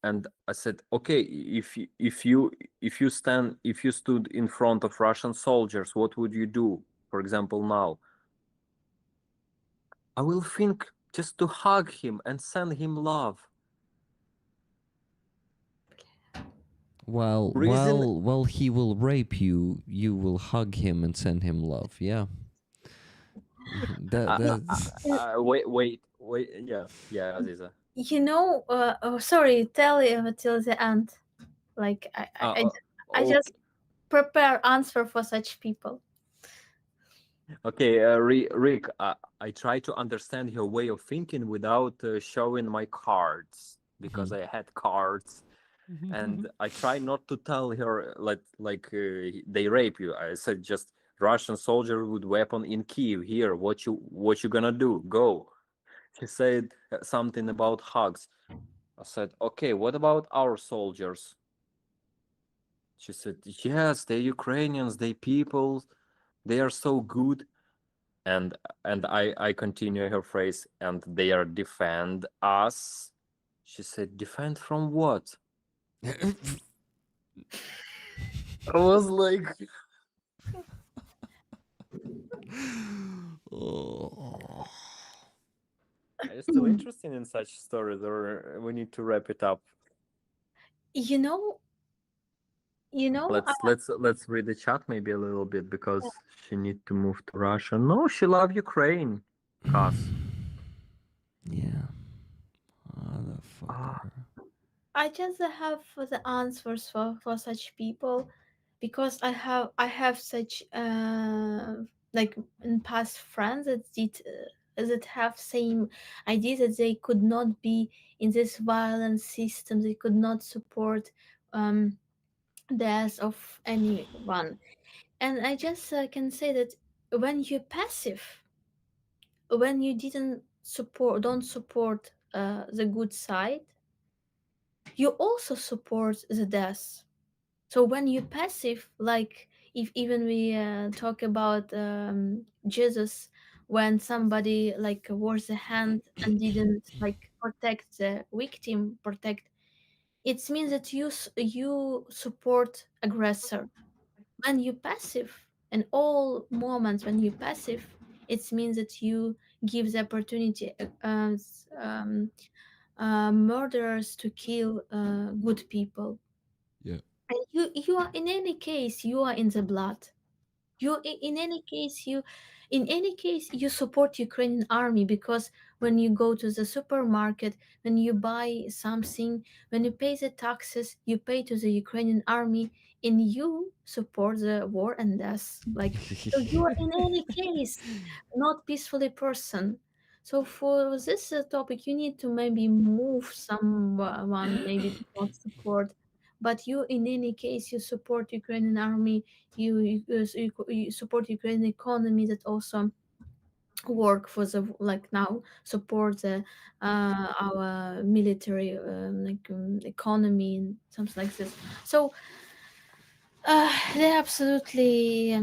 And I said, okay, if you stood in front of Russian soldiers, what would you do? For example, now I will think just to hug him and send him love. Reason While he will rape you, you will hug him and send him love. Yeah. That's wait, yeah, Aziza. You know, oh, sorry, tell it till the end. Like Uh, I just okay, prepare answer for such people. okay, Rick, I try to understand your way of thinking without showing my cards, because I had cards, and I try not to tell her like they rape you. I said just Russian soldier with weapon in Kiev. Here, what you gonna do? Go. She said something about hugs. I said, okay, what about our soldiers? She said, yes, they're Ukrainians, they people, they are so good. And I continue her phrase, and they are defend us. She said, defend from what? I was like, oh. are you still interested in such stories, or we need to wrap it up? You know, you know. Let's read the chat maybe a little bit, because she need to move to Russia. No, she love Ukraine. Cause Yeah. ah, Motherfucker. I just have the answers for such people because I have such like in past friends that have same idea that they could not be in this violent system. They could not support um, death of anyone. And I just can say that when you're passive, when you don't support the good side, you also support the death. So when you passive, like if even we talk about Jesus, when somebody like was a hand and didn't like protect the victim, protect, it means that you support aggressor. When you passive, in all moments when you passive, it means that you give the opportunity murderers to kill good people. Yeah. And you are, in any case, you are in the blood. In any case, you support Ukrainian army, because when you go to the supermarket, when you buy something, when you pay the taxes, you pay to the Ukrainian army, and you support the war and death. Like, so you are in any case not peacefully person. So for this topic, you need to maybe move someone, maybe to not support, but you, in any case, you support Ukrainian army, you support Ukrainian economy that also work for the, like now, support the our military economy and something like this. So they absolutely,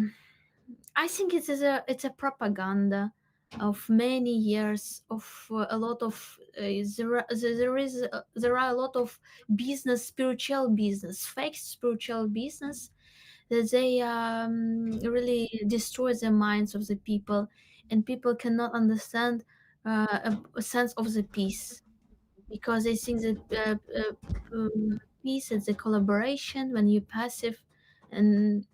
I think it's a propaganda of many years of a lot of there are a lot of business, spiritual business, fake spiritual business, that they really destroy the minds of the people, and people cannot understand a sense of the peace, because they think that peace is the collaboration when you passive, and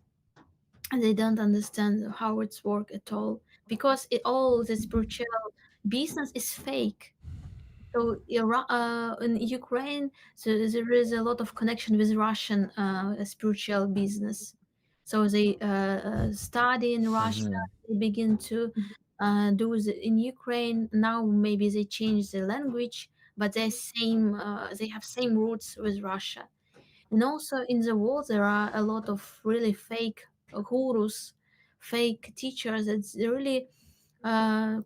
they don't understand how it's work at all, because all the spiritual business is fake. So in Ukraine, so there is a lot of connection with Russian spiritual business. So they study in Russia. Mhm. They begin to do in Ukraine. Now maybe they change the language, but they have same roots with Russia. And also in the world, there are a lot of really fake gurus, fake teachers that really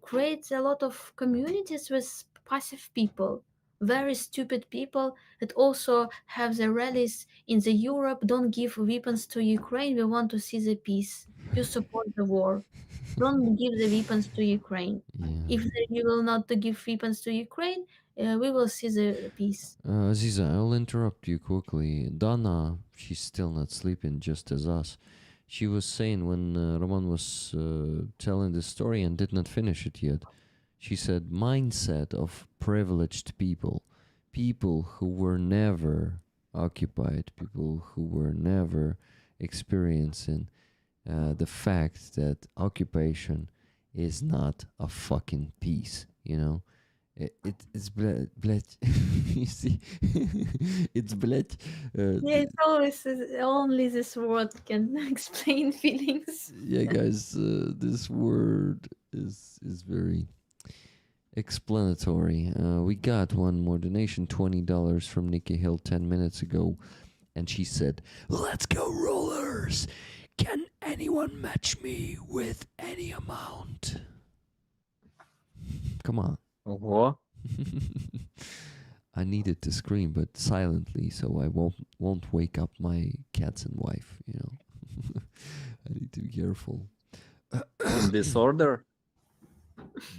creates a lot of communities with passive people, very stupid people that also have the rallies in the Europe. Don't give weapons to Ukraine. We want to see the peace. You support the war. Don't give the weapons to Ukraine. Yeah. If you will not to give weapons to Ukraine, we will see the peace. Aziza, I'll interrupt you quickly. Donna, she's still not sleeping, just as us. She was saying when Roman was telling the story and did not finish it yet, she said, mindset of privileged people, people who were never occupied, people who were never experiencing the fact that occupation is not a fucking peace, you know? It's блядь, you see, it's блядь. Yeah, it's always only this word can explain feelings. Yeah, guys, this word is very explanatory. We got one more donation, $20 from Nikki Hill 10 minutes ago, and she said, "Let's go rollers! Can anyone match me with any amount?" Come on. Ого. I needed to scream, but silently, so I won't wake up my cats and wife. You know, I need to be careful. In this order?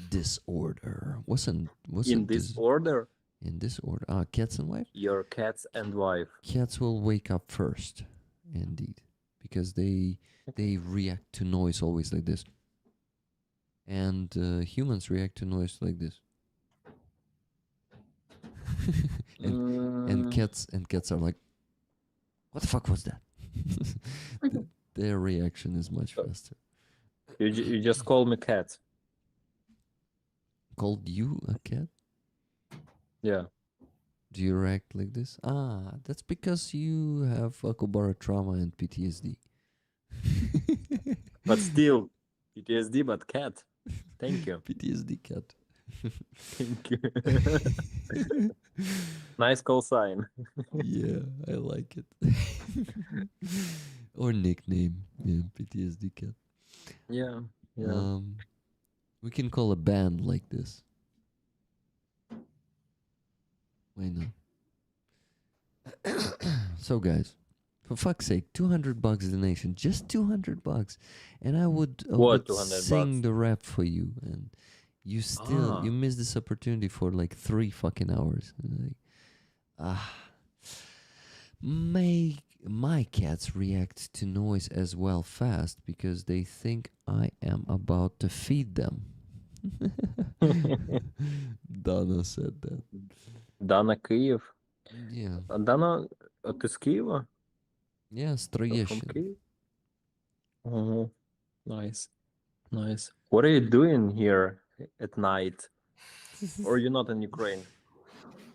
Disorder wasn't In this order? in this order. Ah, cats and wife. Your cats and wife. Cats will wake up first, indeed, because they react to noise always like this, and humans react to noise like this. and cats are like, what the fuck was that? Their reaction is much faster. You just call me cat. Called you a cat? Yeah. Do you react like this? Ah, that's because you have Akubara trauma and PTSD. But still, PTSD, but cat. Thank you. PTSD cat. Thank you. Nice call sign. Yeah, I like it. Or nickname. Yeah, PTSD cat. Yeah. Yeah. We can call a band like this. Why not? So, guys, For fuck's sake, $200 donation, just $200, and I would What, 200 sing bucks? the rap for you, and you still you missed this opportunity for like 3 fucking hours. And like, my cats react to noise as well fast because they think I am about to feed them. Dana said that. Dana, Kyiv. Yeah. Dana, ти з Києва? Yeah, From Stroyeshin. Kyiv? Oh, nice. Nice. What are you doing here at night? Or you're not in Ukraine?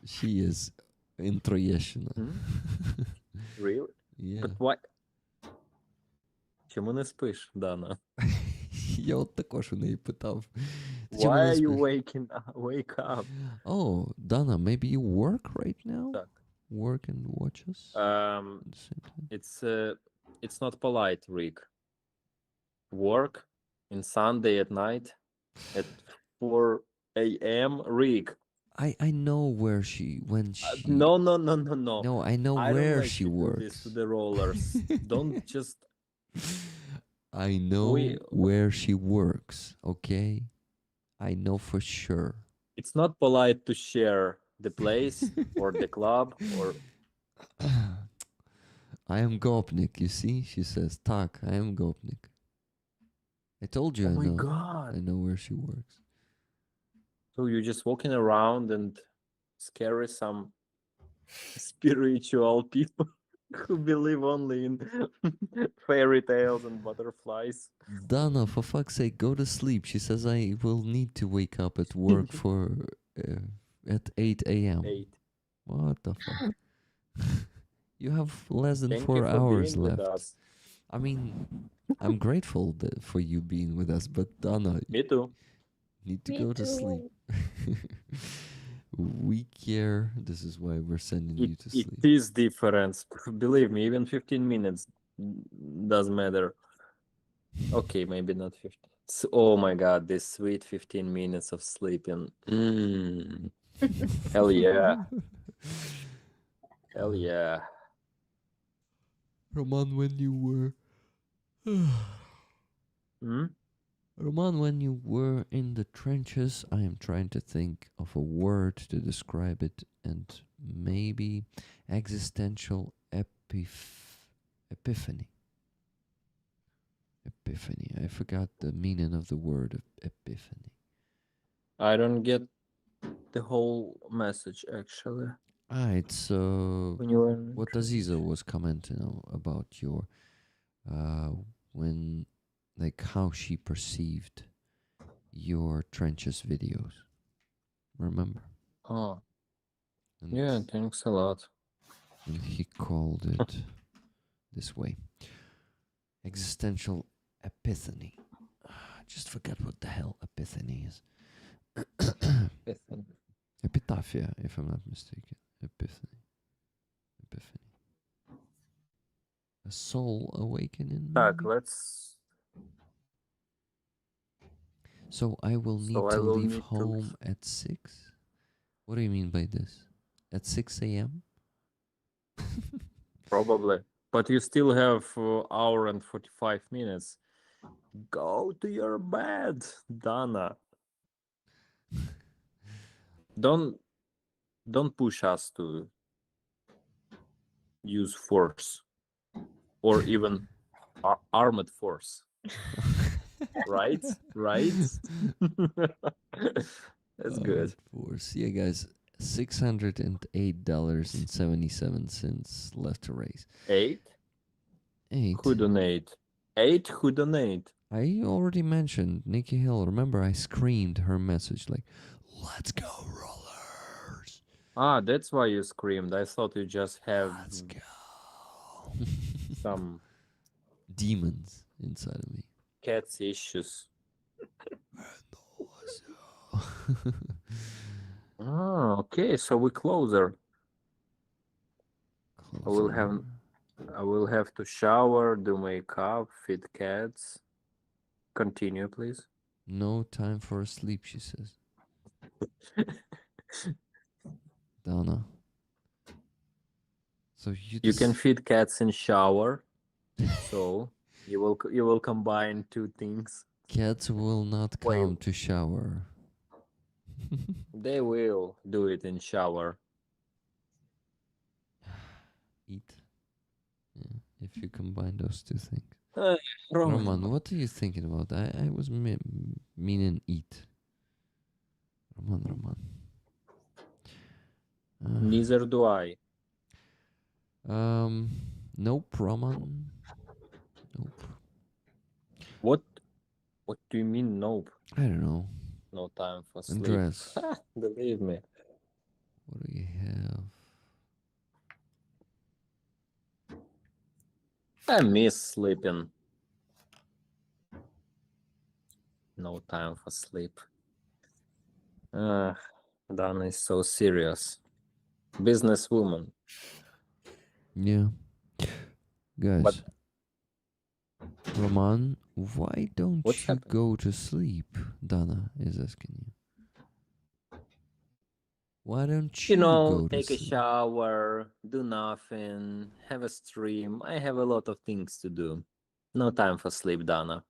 She is in Troyeshina. Really? Yeah. But why? Чому не спиш, Дана? Я от також у неї питав. Why are you wake up? Oh, Dana, maybe you work right now? Так. Work and watch us? Um, At the same time? it's not polite, Rick. Work in Sunday at night at 4 a.m. Rick. I know when she No. No, I know I don't where let she you do works. this to the rollers. Don't just. I know where she works, okay? I know for sure. It's not polite to share the place or the club or. I am Gopnik, you see? She says, Tak, I am Gopnik. I told you Oh I my know. God. I know where she works. So you're just walking around and scare some spiritual people who believe only in fairy tales and butterflies. Dana, for fuck's sake, go to sleep. She says I will need to wake up at work for at 8 a.m. 8. What the fuck? You have less than Thank 4 you for hours being left. with us. I mean, I'm grateful for you being with us, but Dana, Me too. need to Me go to sleep. too. We care. This is why we're sending you to sleep. It is different. Believe me, even 15 minutes doesn't matter. Okay, maybe not 15. Oh my God, this sweet 15 minutes of sleeping. Hell yeah. Hell yeah. Roman, when you were Roman, when you were in the trenches, I am trying to think of a word to describe it, and maybe existential epiphany. Epiphany. I forgot the meaning of the word of epiphany. I don't get the whole message actually. It's When you were in what trench. Aziza was commenting about your when, like, how she perceived your trenches videos. Remember? Oh, And, yeah, thanks a lot. and he called it this way: existential epiphany. I just forgot what the hell epiphany is. Epitaphia, if I'm not mistaken. Epiphany. A soul awakening. Так, maybe? let's. So I will need So I to will leave need to home at 6? What do you mean by this? At 6 a.m.? Probably. But you still have hour and 45 minutes. Go to your bed, Dana. Don't push us to use force or even armored force. Right? That's good. See you guys. $608.77 left to raise. 8? 8. Who donate? 8 who donate? I already mentioned Nikki Hill. Remember, I screamed her message like, "Let's go, rollers!" Ah, that's why you screamed. I thought you just have Let's go. some Demons inside of me. cats issues. Ah, okay, so we closer. I will have to shower, do makeup, feed cats. Continue, please. No time for sleep, she says. Donna. So you You can just feed cats in shower, so you will combine two things. cats will not Wait. come to shower. They will do it in shower. Eat. Yeah, if you combine those two things. Roman. Roman, what are you thinking about? I was meaning eat. Roman. Neither do I. Nope, Roman. Nope. What do you mean nope? I don't know. No time for sleep. Andres, Believe me. what do you have? I miss sleeping. No time for sleep. Dana is so serious. Businesswoman. Yeah. Guys. But- Roman, why don't What's you happening? go to sleep? Dana is asking you. Why don't you, go take to a sleep? shower, do nothing, have a stream. I have a lot of things to do. No time for sleep, Dana.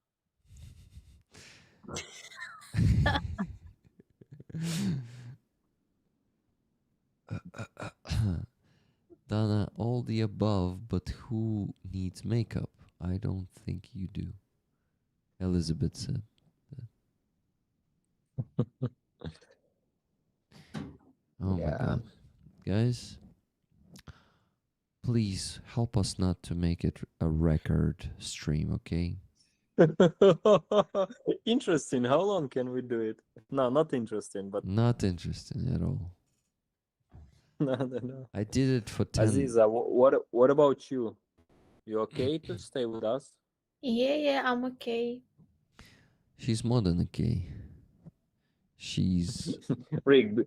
Dana, all the above, but who needs makeup? I don't think you do. Elizabeth said. Oh my god. Guys, please help us not to make it a record stream, okay? Interesting. How long can we do it? No, not interesting, but Not interesting at all. no. I did it for 10. Aziza, what about you? You okay to stay with us? Yeah, I'm okay. She's more than okay. She's Rick,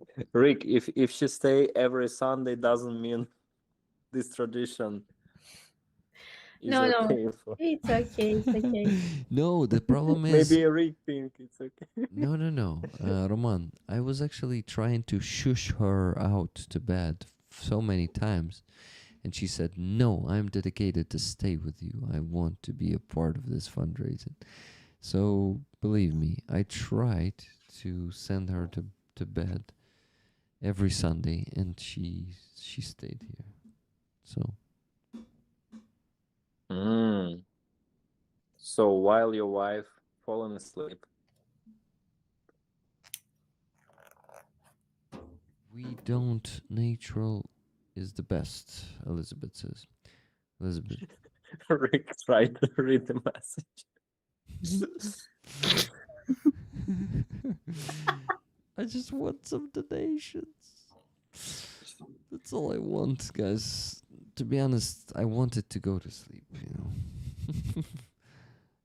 if she stay every Sunday doesn't mean this tradition is No, okay. it's okay. It's okay. no, the problem is Maybe Rick think it's okay. no. Roman, I was actually trying to shush her out to bed so many times, and she said, "No, I'm dedicated to stay with you. I want to be a part of this fundraising." So believe me, I tried to send her to bed every Sunday, and she stayed here. So So while your wife fallen asleep, we don't. Natural is the best, Elizabeth says. Elizabeth. Rick tried to read the message. I just want some donations. That's all I want, guys. To be honest, I wanted to go to sleep, you know.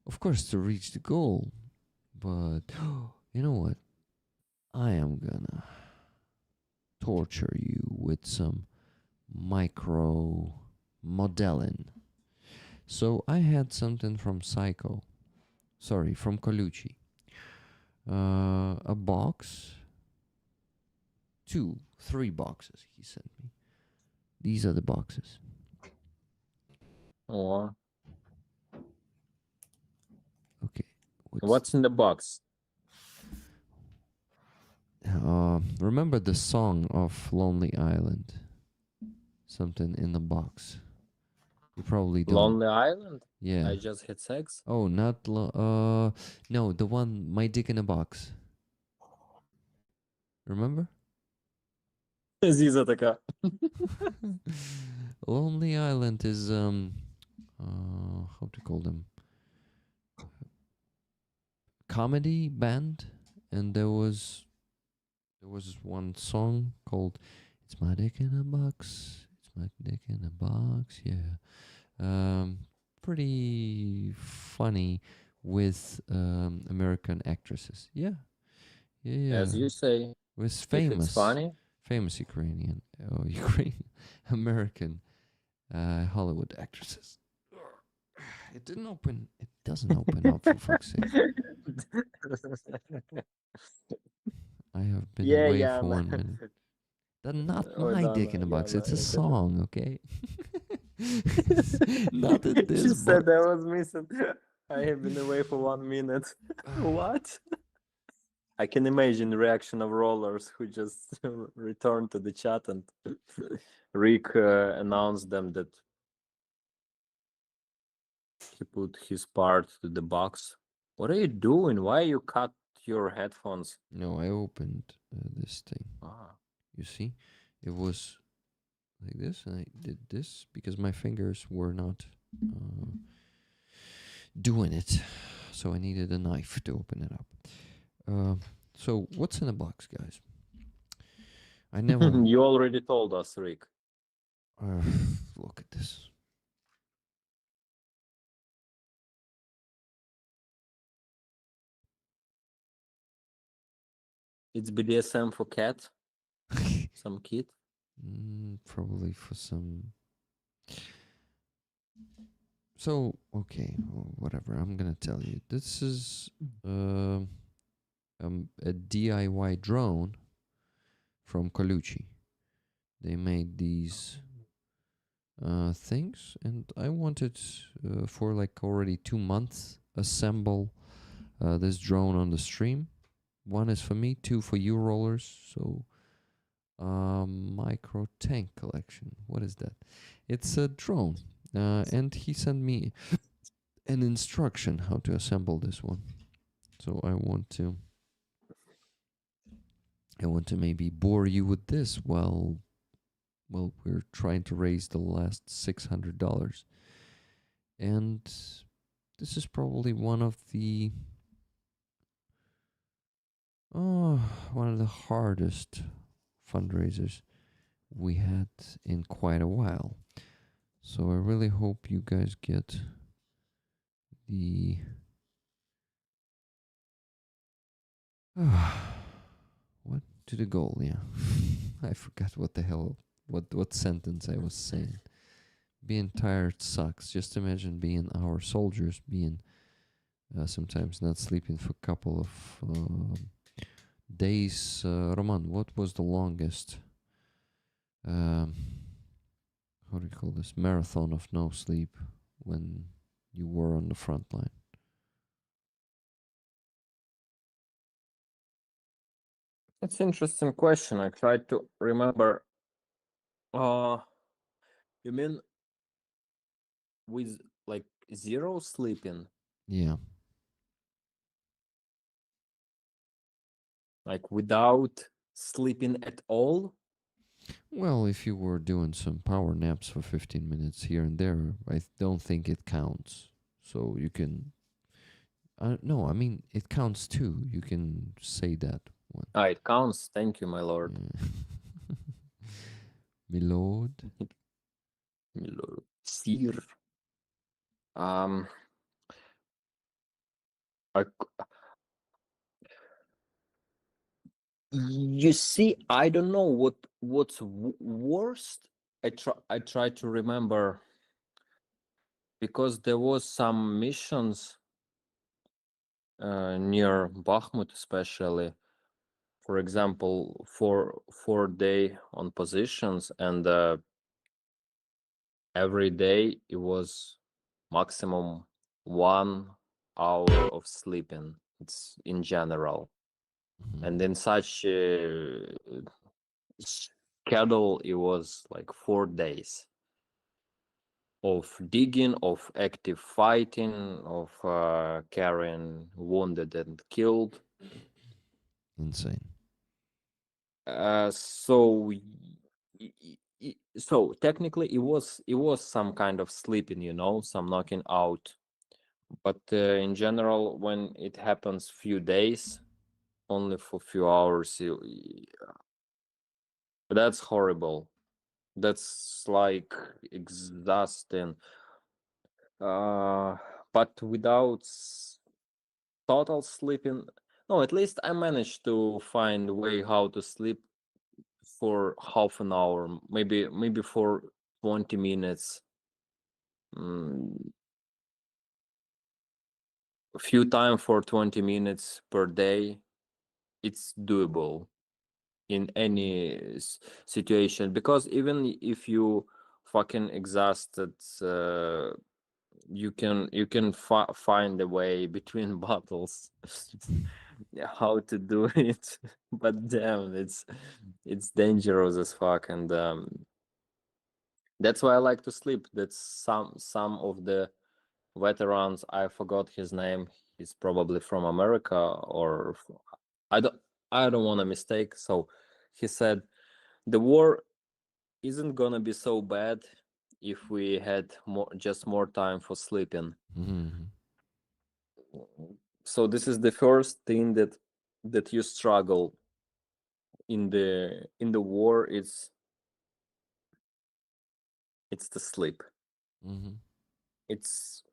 Of course, to reach the goal. But, you know what? I am gonna torture you with some micro modeling. So I had something from from Colucci. A box, 3 boxes he sent me. These are the boxes. Oh, Okay. what's in the box? Remember the song of Lonely Island? Something in the box. You probably don't. Lonely Island? Yeah. I just had sex. Oh, not no, the one My Dick in a Box. Remember? Aziza така. Lonely Island is how to call them? Comedy band, and there was one song called "It's My Dick in a Box." It's my dick in a box. Yeah. Pretty funny with American actresses. Yeah. As you say. Was If famous. it's funny. Famous Ukrainian American Hollywood actresses. It didn't open. It doesn't open up for fuck's sake. I have been away for 1 minute. That's not my dick in a box. It's a song, okay? Not in She this said box. I was missing. I have been away for 1 minute. What? I can imagine the reaction of rollers who just returned to the chat, and Rick announced them that he put his part to the box. What are you doing? Why you cut your headphones? No, I opened this thing. Ah. You see, it was like this, and I did this because my fingers were not doing it, so I needed a knife to open it up. So what's in the box, guys? I never You already told us, Rick. look at this. It's BDSM for cat. Some kid. Probably for some. So okay, whatever. I'm gonna tell you. This is a DIY drone from Colucci. They made these things, and I wanted for like already 2 months assemble this drone on the stream. One is for me, two for you rollers. So micro tank collection. What is that? It's a drone, and he sent me an instruction how to assemble this one. So I want to maybe bore you with this while we're trying to raise the last $600. And this is probably one of the hardest fundraisers we had in quite a while. So I really hope you guys get the what to the goal, yeah. I forgot what the hell what sentence I was saying. Being tired sucks. Just imagine being our soldiers, being sometimes not sleeping for a couple of days. Roman, what was the longest how do you call this, marathon of no sleep when you were on the front line? That's an interesting question. I tried to remember. You mean with like zero sleeping? Yeah. Like without sleeping at all? Well, if you were doing some power naps for 15 minutes here and there, I don't think it counts. So you can. No, I mean, it counts too. You can say that one. Ah, it counts. Thank you, my lord. My lord. My lord. Sir. I, you see, I don't know what's worst. I try to remember, because there was some missions near Bakhmut, especially. For example, 4 day on positions, and every day it was maximum 1 hour of sleeping. It's in general, and in such schedule, it was like 4 days of digging, of active fighting, of carrying wounded and killed. Insane. So so technically it was some kind of sleeping, some knocking out, but in general, when it happens few days, only for few hours, that's horrible. That's like exhausting. But without total sleeping, no, at least I managed to find a way how to sleep for half an hour, maybe for 20 minutes. A few times for 20 minutes per day. It's doable in any situation, because even if you fucking exhausted. You can find a way between bottles how to do it, but damn, it's dangerous as fuck, and that's why I like to sleep. That's some of the veterans. I forgot his name. He's probably from America, or I don't I don't want to mistake. So he said the war isn't gonna be so bad if we had more time for sleeping. Mhm. So this is the first thing that you struggle in the war. It's the sleep. Mhm. It's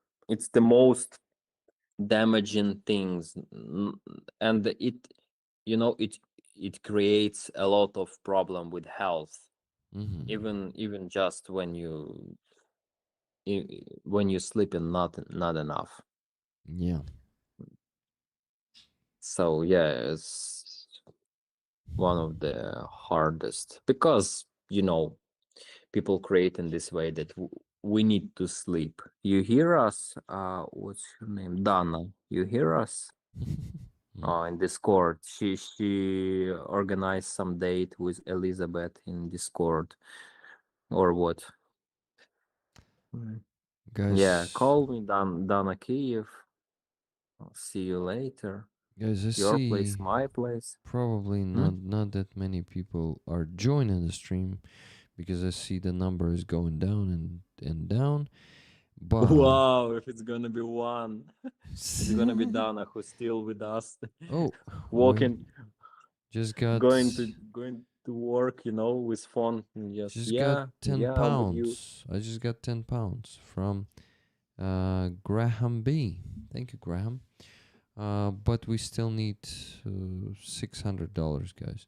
the most damaging things, and it creates a lot of problem with health, Mhm. even just when you sleeping not enough. Yeah. So yeah, it's one of the hardest, because people create in this way that we need to sleep. You hear us? What's her name? Dana. You hear us? Mm. In Discord. She organized some date with Elizabeth in Discord, or what? Yeah, Guys, call me Dana Kiev. I'll see you later. guys, I Your place, see my place. probably not that many people are joining the stream because I see the number is going down and down. But Wow, if it's gonna be one, it's gonna be Dana who's still with us, oh, we walking, just got going to work, with phone. And just just got yeah, 10 yeah, I'm with you. pounds. I just got 10 pounds from Graham B. Thank you, Graham. But we still need $600, guys.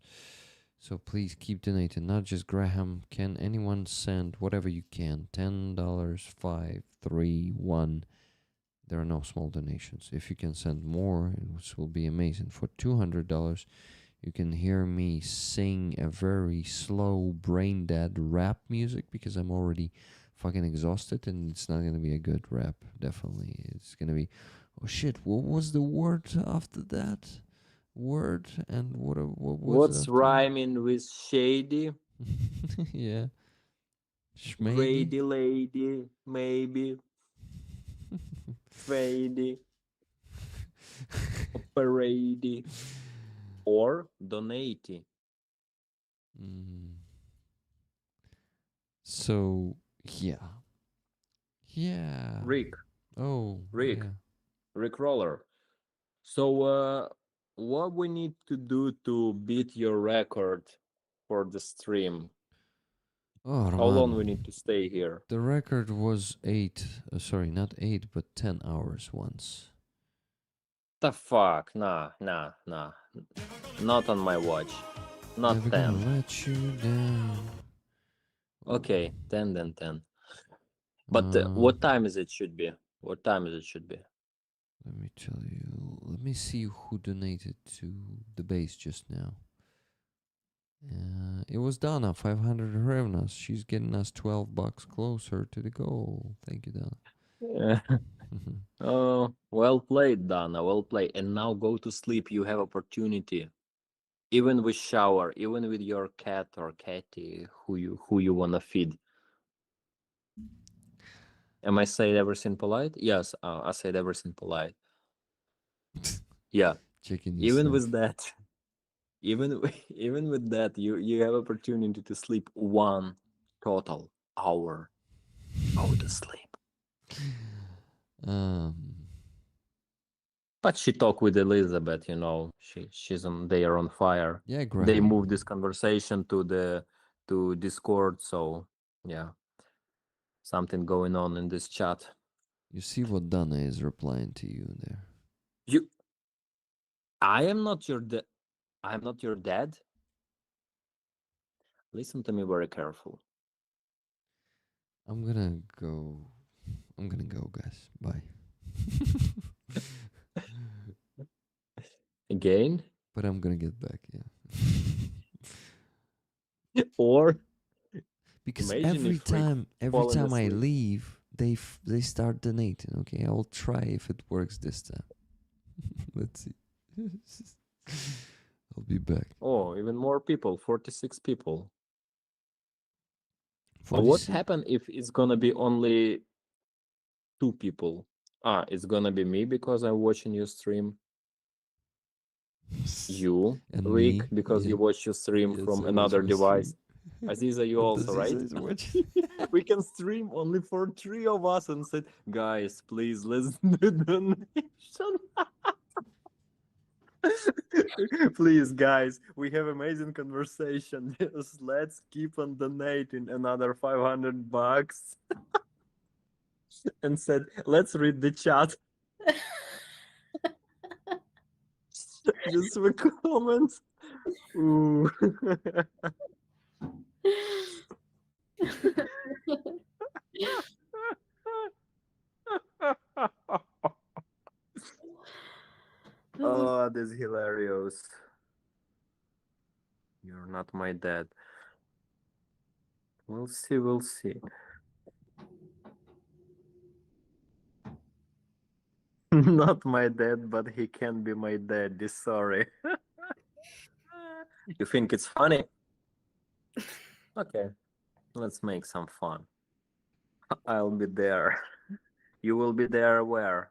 So please keep donating. Not just Graham. Can anyone send whatever you can? $10, 5, 3, 1. There are no small donations. If you can send more, it will be amazing. For $200, you can hear me sing a very slow, brain dead rap music because I'm already fucking exhausted and it's not gonna be a good rap. Definitely, it's gonna be. Oh shit! What was the word after that? Word and what was it What's after? rhyming with shady? Yeah, Schmady. Grady lady, maybe. Fady, parady, or donate. Mm. So yeah, yeah. Rick, Oh Rick, yeah. Rick Roller. So, what we need to do to beat your record for the stream? Oh How long we need Roman. to stay here? The record was 8. Sorry, not 8, but 10 hours once. The fuck? Nah, nah, nah. Not on my watch. Not Never 10. gonna let you down. Oh. Okay, 10 then 10. But Uh, what time is it should be? What time is it should be? Let me tell you. Let me see who donated to the base just now. It was Donna, 500 hryvnias. She's getting us $12 closer to the goal. Thank you, Donna. Yeah. Oh, well played, Dana. Well played. And now go to sleep. You have opportunity. Even with shower, even with your cat or catty, who you wanna feed. Am I saying everything polite? Yes, I said everything polite. Yeah. Checking Even yourself. with that, even with that, you have opportunity to sleep 1 total hour. Go to sleep. Um, But she talked with Elizabeth, they are on fire. yeah, They Graham. moved this conversation to Discord, so yeah, something going on in this chat. You see what Donna is replying to you there. You I am not your dad. Listen to me very careful. I'm gonna go. I'm gonna go, guys. Bye. Again? But I'm gonna get back, yeah. Or because Imagine every if, like, time falling I asleep. leave, they start donating. Okay, I'll try if it works this time. Let's see. I'll be back. Oh, even more people, 46 people. What 46? happen if it's gonna be only 2 people? It's gonna be me because I'm watching your stream. You, And Rick, me, because you yeah. watch your stream Yes, from I watch another my device. stream. Aziza, you And also, Aziza right? is watching. We can stream only for 3 of us and said, guys, please, let's do donation. Please, guys, we have amazing conversation. Just let's keep on donating another $500. And said, let's read the chat. Just the comments. Ooh. Oh, this is hilarious. You're not my dad. We'll see, we'll see. Not my dad, but he can be my daddy, sorry. You think it's funny? Okay, let's make some fun. I'll be there. You will be there where?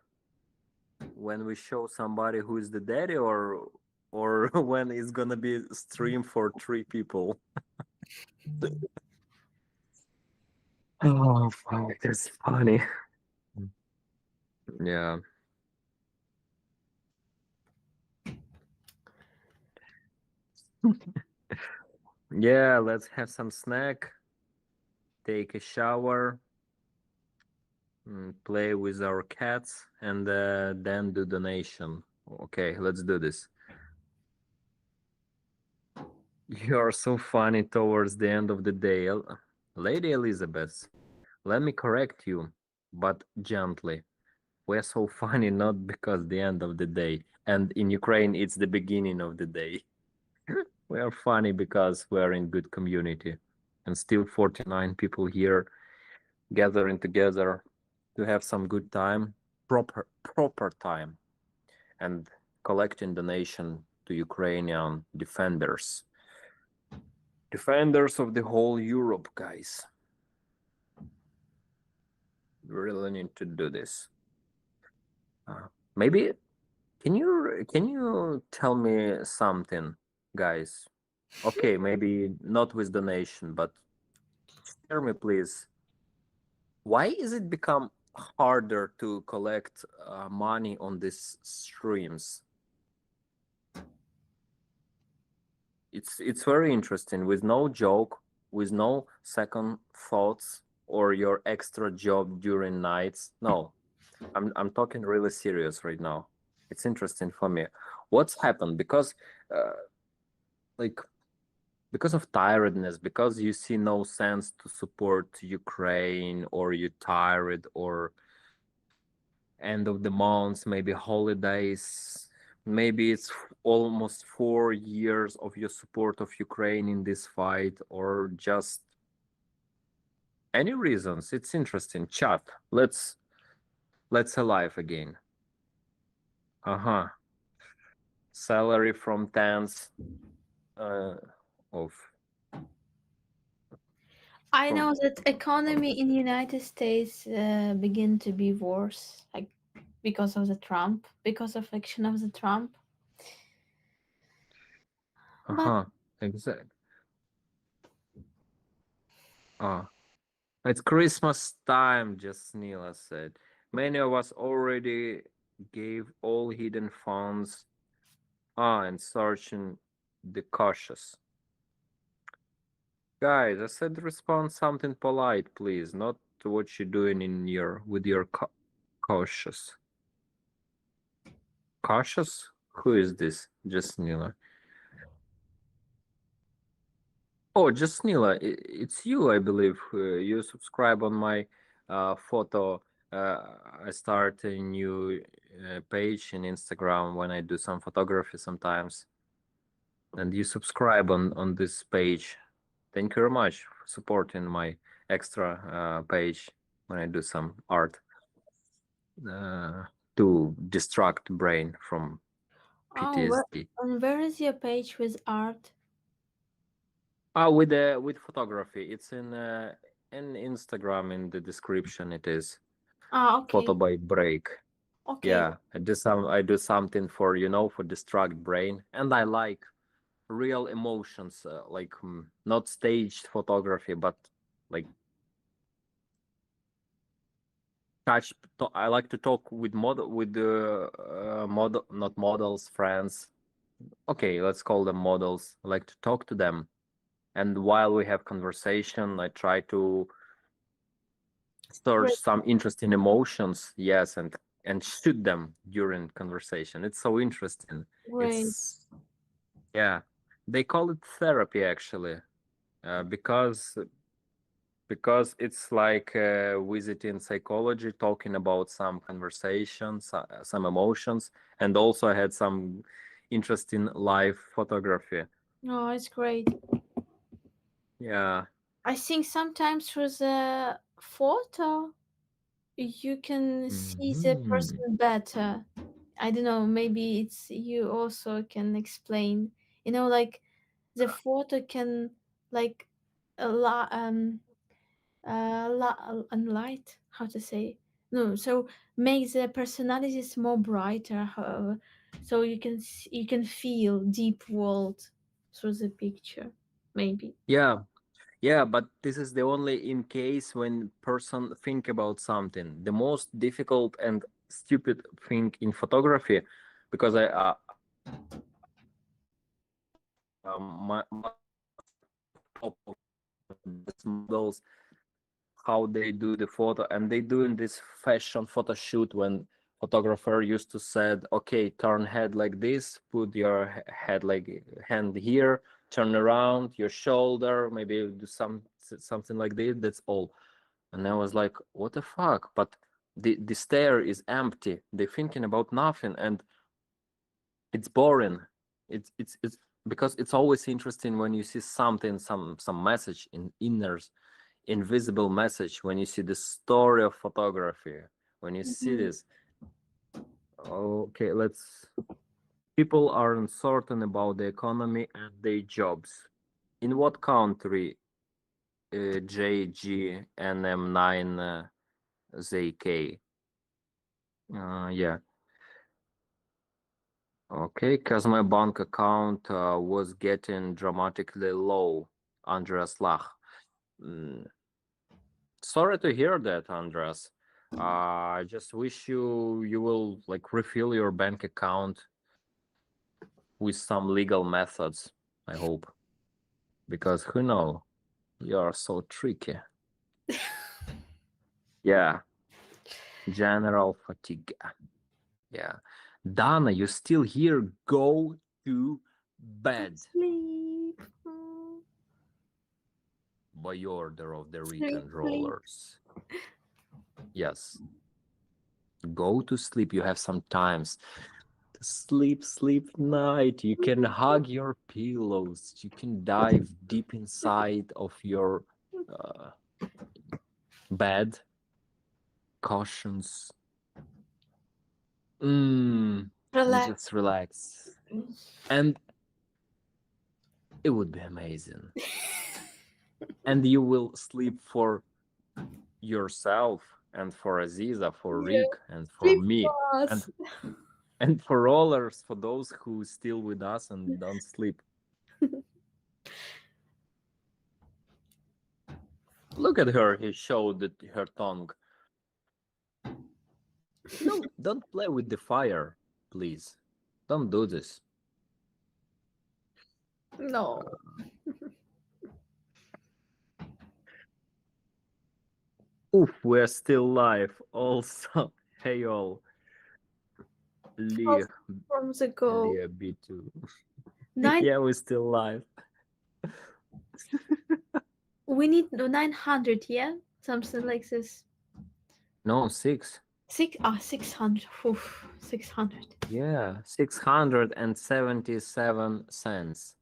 When we show somebody who is the daddy, or when it's gonna be stream for 3 people? Oh, fuck, that's funny. Yeah. Yeah, let's have some snack, take a shower, play with our cats, and then do donation. Okay, let's do this. You are so funny towards the end of the day. Lady Elizabeth, let me correct you, but gently. We're so funny not because the end of the day, and in Ukraine it's the beginning of the day. We are funny because we're in good community, and still 49 people here gathering together to have some good time, proper time, and collecting donation to Ukrainian defenders of the whole Europe, guys. We really need to do this. Maybe can you tell me something, guys? Okay, maybe not with donation, but share me, please. Why is it become harder to collect money on these streams? It's very interesting, with no joke, with no second thoughts or your extra job during nights. No, I'm talking really serious right now. It's interesting for me. What's happened? Because like because of tiredness, because you see no sense to support Ukraine, or you tired, or end of the month, maybe holidays, maybe it's almost 4 years of your support of Ukraine in this fight, or just any reasons. It's interesting. Chat, let's alive again. Salary from tens of I know that economy in United States begin to be worse, like because of the Trump, because of action of the Trump. But exactly. It's Christmas time, just Nila said. Many of us already gave all hidden funds. And searching the cautious. Guys, I said respond something polite, please, not to what you're doing in with your cautious. Cautious? Who is this? Just Nila. Oh, just Nila, it's you, I believe. You subscribe on my photo. I start a new page in Instagram when I do some photography sometimes. And you subscribe on this page. Thank you very much for supporting my extra page when I do some art to distract brain from PTSD. Where is your page with art? With photography, it's in Instagram. In the description, it is Okay. photo by break. Okay. Yeah, I do something for for distract brain, and I like real emotions, like not staged photography, but like I like to talk with model, not models, friends. Okay, let's call them models. I like to talk to them, and while we have conversation, I try to search Great. some interesting emotions. Yes, and shoot them during conversation. It's so interesting. Great. It's yeah, they call it therapy actually, because it's like visiting psychology, talking about some conversations, some emotions, and also I had some interesting live photography. Oh, it's great. Yeah. I think sometimes through the photo you can see the Mhm. person better. I don't know, maybe it's you also can explain. Like the photo can like a lot and light, how to say, no, so make the personalities more brighter, so you can feel deep world through the picture, maybe. Yeah, but this is the only in case when person think about something. The most difficult and stupid thing in photography, because my top of best models, how they do the photo, and they doing this fashion photo shoot when photographer used to said, okay, turn head like this, put your head like hand here, turn around your shoulder, maybe do something like this. That's all. And I was like, what the fuck? But the stare is empty. They're thinking about nothing, and it's boring. It's because it's always interesting when you see something, some message in inners, invisible message, when you see the story of photography, when you see Mhm. this. Okay, people are uncertain about the economy and their jobs. In what country JGNM9 ZK? Yeah. Okay, because my bank account was getting dramatically low. Andreas Lach. Mm, Sorry to hear that, Andreas. I just wish you will like refill your bank account with some legal methods, I hope. Because who know, you are so tricky. Yeah, general fatigue. Yeah. Dana, you still here? Go to bed Sleep. by order of the Rick Sleep, and sleep. Rollers. Yes. Go to sleep. You have some times. Sleep night. You can hug your pillows. You can dive deep inside of your uh, bed. Cautions. And Relax. just relax. And it would be amazing. And you will sleep for yourself and for Aziza, for Yeah. Rick, and for Sleep me, and fast. and for rollers, for those who still with us and don't sleep. Look at her. He showed her tongue. No, don't play with the fire, please. Don't do this. No. Oof, we're still live. Also, hey all, Lee, From the goal. Leah B2. Nine. Yeah, we're still live. We need 900, yeah? Something like this. No, 6. 600. Oof, 600. Yeah, 677 cents.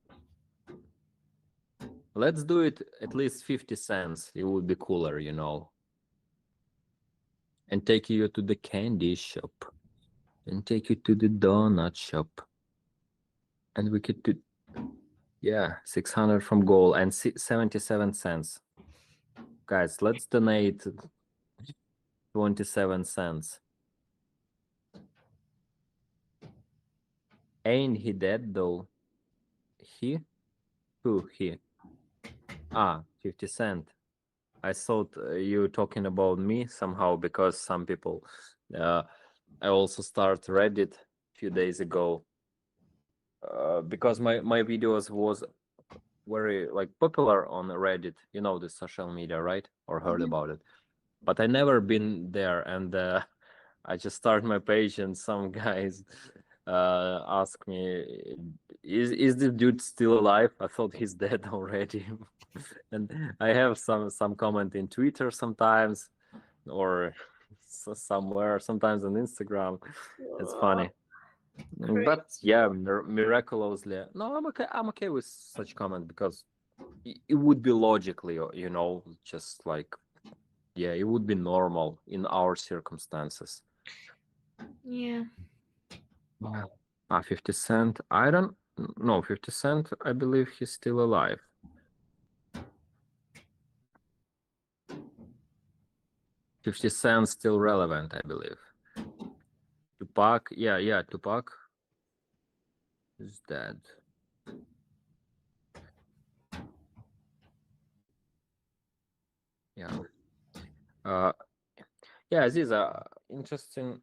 Let's do it at least 50 cents. It would be cooler, you know. And take you to the candy shop. And take you to the donut shop. And we could do, yeah, 600 from goal and 77 cents. Guys, let's donate 27 cents. Ain't he dead though? He? Who he? 50 cent. I thought you talking about me somehow, because some people, I also start Reddit a few days ago, because my videos was very like popular on Reddit, you know, the social media, right? Or heard about it, but I never been there, and I just started my page, and some guys ask me, is this dude still alive? I thought he's dead already. And I have some comment in Twitter sometimes, or somewhere, sometimes on Instagram. It's funny. But yeah, miraculously, no, I'm okay with such comment, because it would be logically, you know, just like, yeah, it would be normal in our circumstances. Yeah. 50 Cent, I don't know. 50 Cent, I believe he's still alive. 50 Cent still relevant, I believe. Tupac, yeah, Tupac is dead. Yeah. Yeah, Aziza, interesting,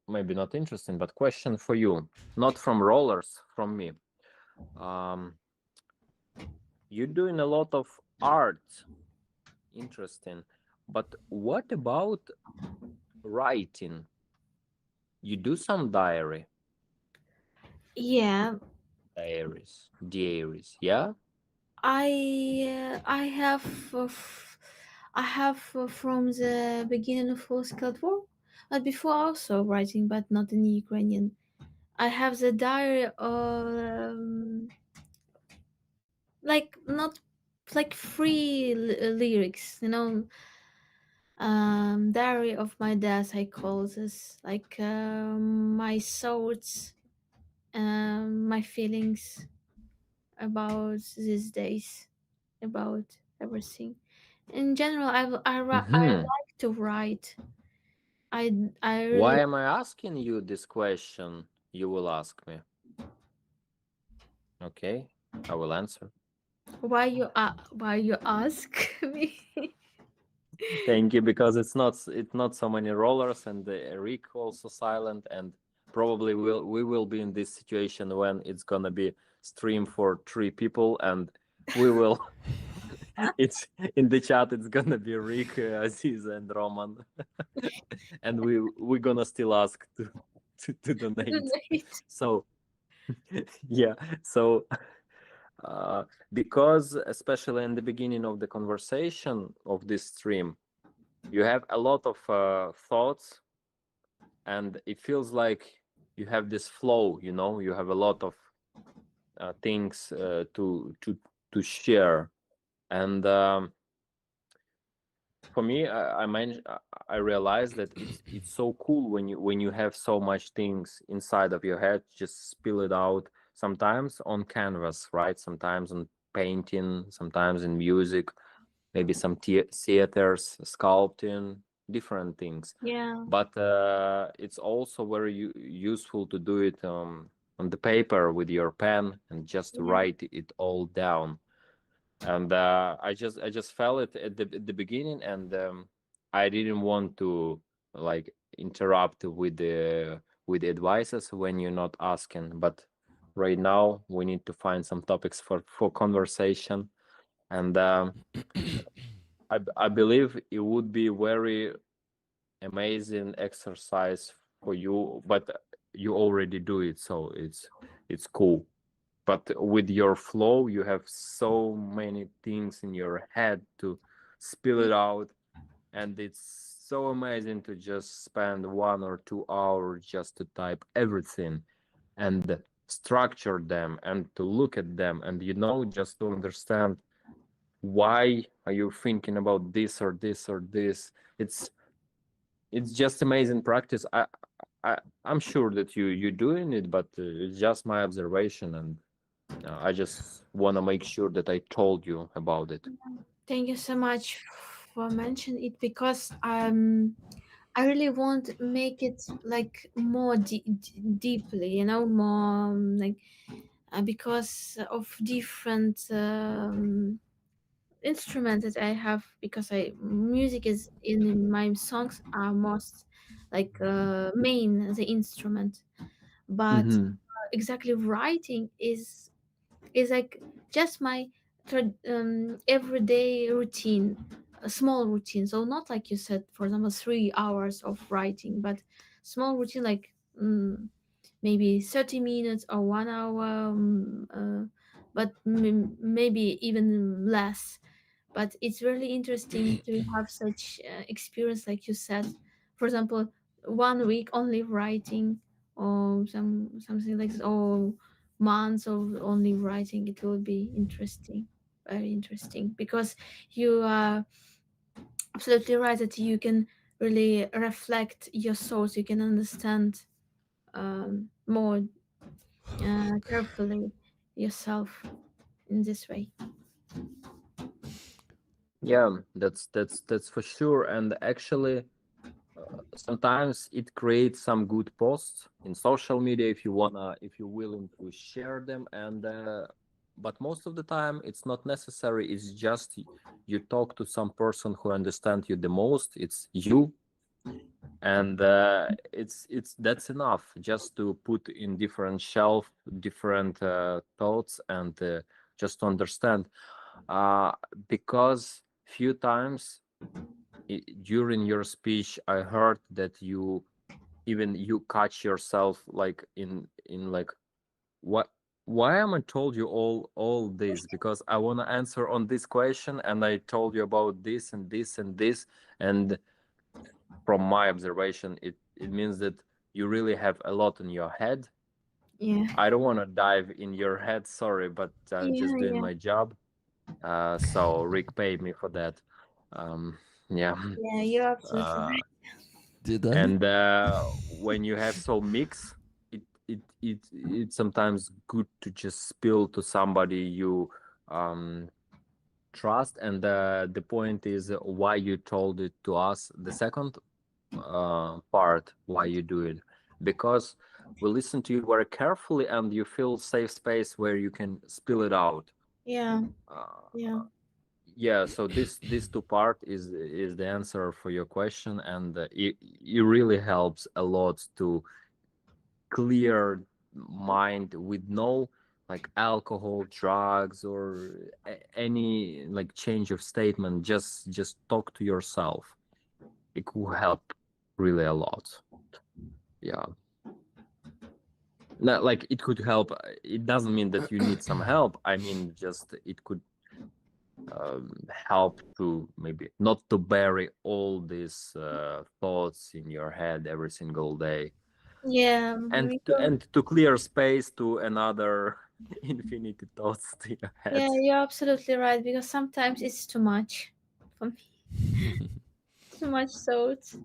maybe not interesting, but question for you, not from rollers, from me. You're doing a lot of art, interesting, but what about writing? You do some diary? Yeah. Diaries, yeah? I have from the beginning of Cold War, but before also writing, but not in Ukrainian. I have the diary like not like free lyrics, you know. Diary of my death, I call this, like my thoughts, my feelings about these days, about everything. In general, I like to write. I really. Why am I asking you this question? You will ask me. Okay, I will answer. Why you ask me? Thank you, because it's not so many rollers, and Rick also silent, and probably we will be in this situation when it's gonna be stream for 3 people, and we will it's in the chat, it's gonna be Rick, Aziz, and Roman. And we're gonna still ask to donate. So yeah, so because especially in the beginning of the conversation of this stream, you have a lot of thoughts, and it feels like you have this flow, you know, you have a lot of things to share. And for me, I realized that it's so cool when you have so much things inside of your head, just spill it out, sometimes on canvas, right? Sometimes on painting, sometimes in music, maybe some theaters, sculpting, different things. Yeah. But it's also very useful to do it on the paper with your pen, and just write it all down. And I just felt it at the beginning, and I didn't want to like interrupt with the advices when you're not asking. But right now we need to find some topics for conversation, and I believe it would be very amazing exercise for you, but you already do it, so it's cool. But with your flow, you have so many things in your head to spill it out, and it's so amazing to just spend 1 or 2 hours just to type everything and structure them, and to look at them, and just to understand why are you thinking about this or this or this. It's just amazing practice. I'm sure that you're doing it, but it's just my observation, and I just want to make sure that I told you about it. Thank you so much for mentioning it, because I really want to make it like more deeply, you know, more like because of different instruments that I have, because I music is in my songs are most like main the instrument, but Mm-hmm. exactly writing is like just my everyday routine, a small routine. So not like you said, for example, 3 hours of writing, but small routine like maybe 30 minutes or 1 hour, but maybe even less. But it's really interesting to have such experience, like you said. For example, 1 week only writing, or something like that, or months of only writing. It will be interesting, very interesting, because you are absolutely right that you can really reflect your thoughts. You can understand more carefully yourself in this way. Yeah, that's for sure. And actually, sometimes it creates some good posts in social media if you're willing to share them. And but most of the time, it's not necessary. It's just you talk to some person who understands you the most. It's you, and it's that's enough just to put in different shelf different thoughts, and just to understand, uh, because few times during your speech I heard that you catch yourself like in like, what, why am I told you all this, because I want to answer on this question and I told you about this and this and this. And from my observation, it means that you really have a lot in your head. Yeah, I don't want to dive in your head, sorry, but I'm yeah, just doing yeah, my job. So Rick paid me for that. Um, yeah. yeah. You're absolutely Uh, right. Did I? and when you have so mix, it's sometimes good to just spill to somebody you um trust. And the point is why you told it to us. The second part why you do it, because we listen to you very carefully and you feel safe space where you can spill it out. Yeah, yeah. uh, yeah, so this two part is the answer for your question. And it really helps a lot to clear mind with no like alcohol, drugs, or any like change of statement. Just talk to yourself. It will help really a lot. Yeah. Not like it could help. It doesn't mean that you need some help. I mean, just it could help to maybe not to bury all these thoughts in your head every single day, Yeah, and to clear space to another infinity thoughts to your head. yeah, you're absolutely right, because sometimes it's too much for me. Too much thoughts.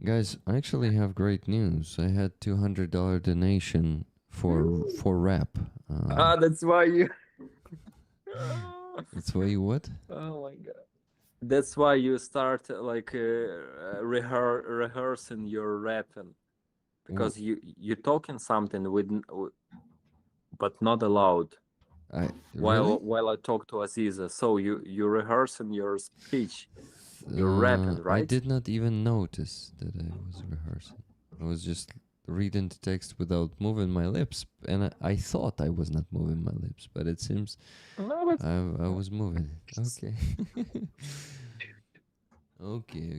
Guys, I actually have great news. I had $200 donation for rap. That's why you. That's why you what? Oh my god. That's why you start like rehearsing your rapping, because you talking something with but not allowed I really? while I talk to Aziza. So you rehearsing your speech, you're rapping, I right? did not even notice that I was rehearsing. I was just reading the text without moving my lips, and I thought I was not moving my lips, but it seems No, but I was moving it. Okay.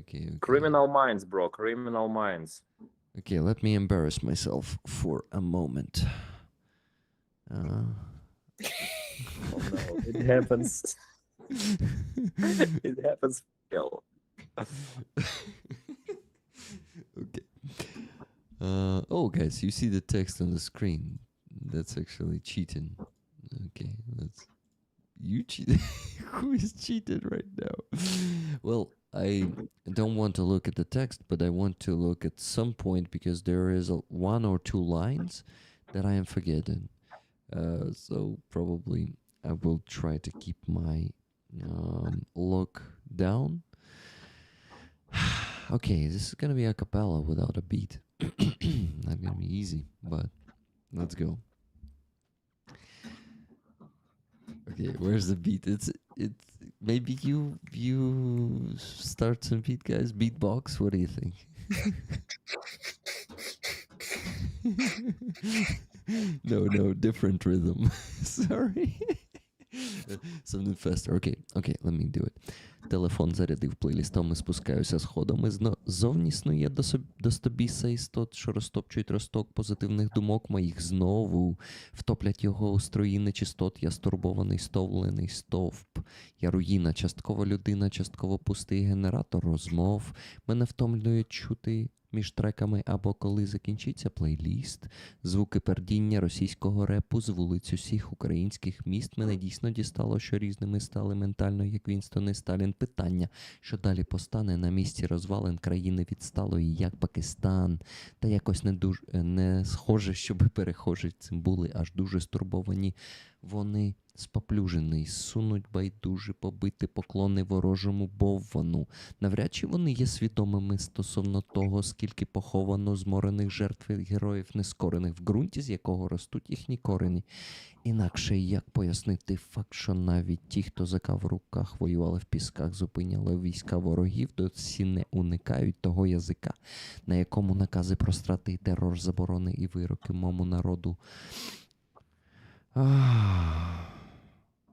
Okay. criminal minds, bro. Criminal minds. Okay, let me embarrass myself for a moment. Oh no, it happens. It happens. Yo. Okay. Oh, guys, you see the text on the screen. That's actually cheating. Okay, let's. You cheated. Who is cheated right now? Well, I don't want to look at the text, but I want to look at some point because there is one or two lines that I am forgetting. So probably I will try to keep my look down. Okay, this is gonna be a cappella without a beat. Not gonna be easy, but let's go. Okay, where's the beat? It's maybe you start some beat, guys. Beatbox. What do you think? No, different rhythm. Sorry. Something faster. Okay, let me do it. Телефон зарядив плейлістом і спускаюся сходами. Зовні існує до стобіса істот, що розтопчують росток позитивних думок моїх знову. Втоплять його у строї нечистот. Я стурбований, стовлений стовп. Я руїна, частково людина, частково пустий генератор розмов. Мене втомлює чути між треками або коли закінчиться плейліст. Звуки пердіння російського репу з вулиць усіх українських міст. Мене дійсно дістало, що різними стали ментально, як Вінстон і Сталін. Питання, що далі постане на місці розвалин країни відсталої, як Пакистан. Та якось не схоже, щоб перехожі цим були аж дуже стурбовані. Вони споплюжений, сунуть байдужі побити поклони ворожому боввану. Навряд чи вони є свідомими стосовно того, скільки поховано зморених жертв і героїв нескорених, в ґрунті з якого ростуть їхні корені. Інакше як пояснити факт, що навіть ті, хто зака в руках воювали в пісках, зупиняли війська ворогів, досі не уникають того язика, на якому накази про страти і терор, заборони і вироки мому народу.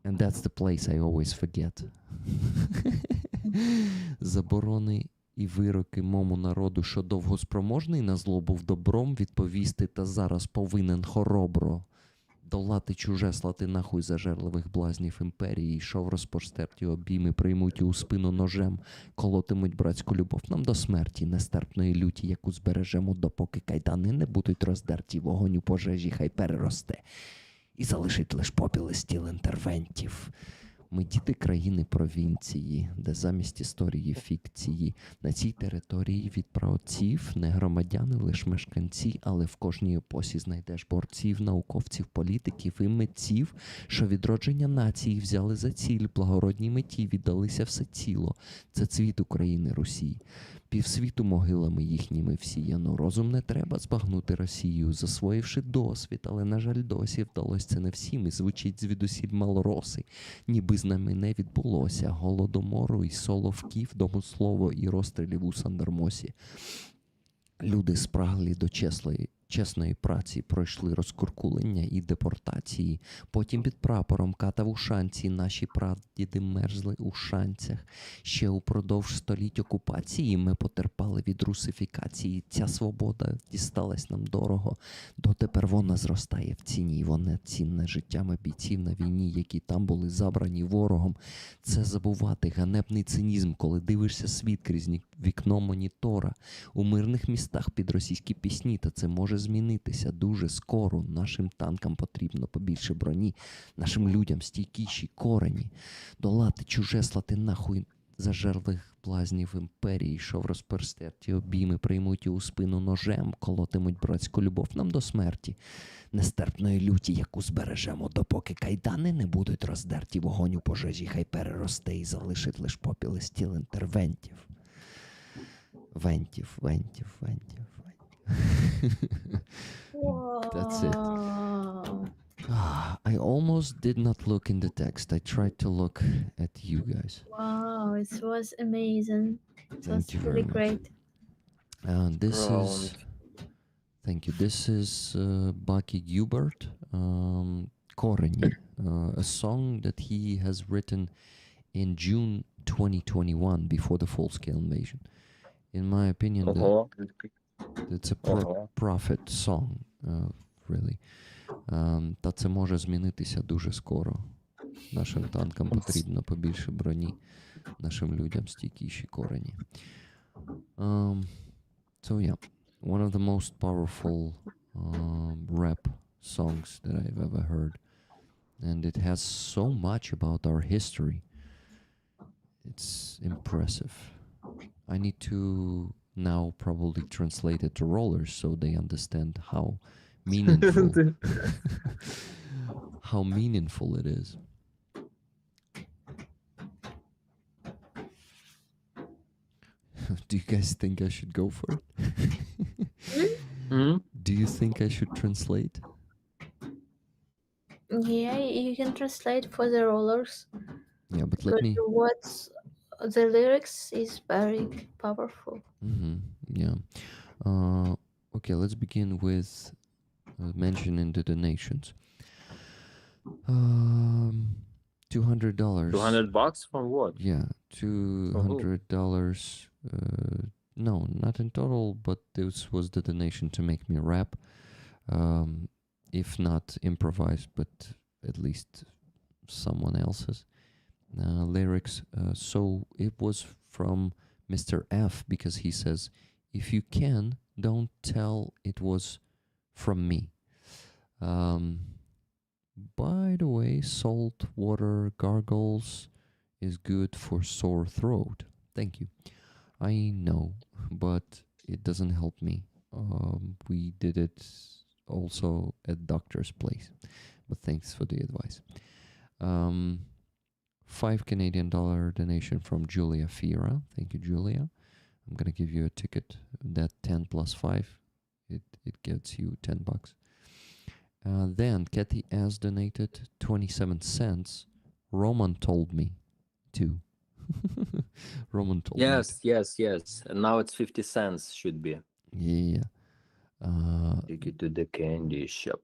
And that's the place I always forget. Заборони і вироки мому народу, що довго спроможний на зло був добром відповісти, та зараз повинен хоробро долати чуже, слати нахуй зажерливих блазнів імперії, йшов розпростерті обійми, приймуть у спину ножем, колотимуть братську любов нам до смерті, нестерпної люті, яку збережемо, допоки кайдани не будуть роздерті, вогонь у пожежі хай переросте. І залишить лиш попіли стіл інтервентів. Ми діти країни провінції, де замість історії фікції. На цій території від праотців не громадяни, лиш мешканці, але в кожній епосі знайдеш борців, науковців, політиків і митців, що відродження нації взяли за ціль, благородній меті віддалися все ціло. Це цвіт України, Русі. Півсвіту могилами їхніми всіяно. Розум не треба збагнути Росію, засвоївши досвід, але, на жаль, досі вдалося це не всім, і звучить звідусіль малороси. Ніби з нами не відбулося голодомору і соловків, домослово і розстрілів у Сандермосі. Люди спраглі до чесної праці, пройшли розкуркулення і депортації. Потім під прапором ката в Ушанці наші прадіди мерзли у шанцях. Ще упродовж століть окупації ми потерпали від русифікації. Ця свобода дісталась нам дорого. Дотепер вона зростає в ціні. Вона цінне життями бійців на війні, які там були забрані ворогом. Це забувати ганебний цинізм, коли дивишся світ крізь вікно монітора. У мирних містах під російські пісні, та це може змінитися дуже скоро. Нашим танкам потрібно побільше броні, нашим людям стійкіші корені. Долати чуже, слати нахуй зажерлих блазнів імперії, йшов розпростерті обійми, приймуть у спину ножем, колотимуть братську любов нам до смерті. Нестерпної люті, яку збережемо, допоки кайдани не будуть роздерті, вогонь у пожежі хай переросте і залишить лиш попіли стіл інтервентів. Вентів. That's it. I almost did not look in the text. I tried to look at you guys. Wow, it was amazing. It Thank was you really very much. great. Thank you. This is Bucky Gilbert, Koreni, a song that he has written in June 2021, before the full-scale invasion. In my opinion, it's a prophet song, really. Та це може змінитися дуже скоро. Нашим танкам потрібно побільше броні, нашим людям стійкіші корені. So yeah, one of the most powerful rap songs that I've ever heard. and it has so much about our history. It's impressive. I need to now probably translate it to rollers so they understand how meaningful how meaningful it is. Do you guys think I should go for it? Mhm. Do you think I should translate? Yeah, you can translate for the rollers, Yeah, but but let me. what's the lyrics is very powerful. Yeah. Okay, let's begin with mentioning the donations. $200. $200 from what? Yeah, From who? $200. No, not in total, but this was the donation to make me rap. If not improvised, but at least someone else's lyrics. So it was from Mr. F because he says, if you can, don't tell it was from me. By the way, salt water gargles is good for sore throat. Thank you. I know, but it doesn't help me. We did it also at doctor's place, but thanks for the advice. $5 Canadian donation from Julia Fira. Thank you, Julia. I'm gonna give you a ticket. That 10 plus 5, it gets you $10. Then Kathy S donated 27 cents. Roman told me to. Roman told me. Yes. And now it's 50 cents should be. Yeah. Take it to the candy shop.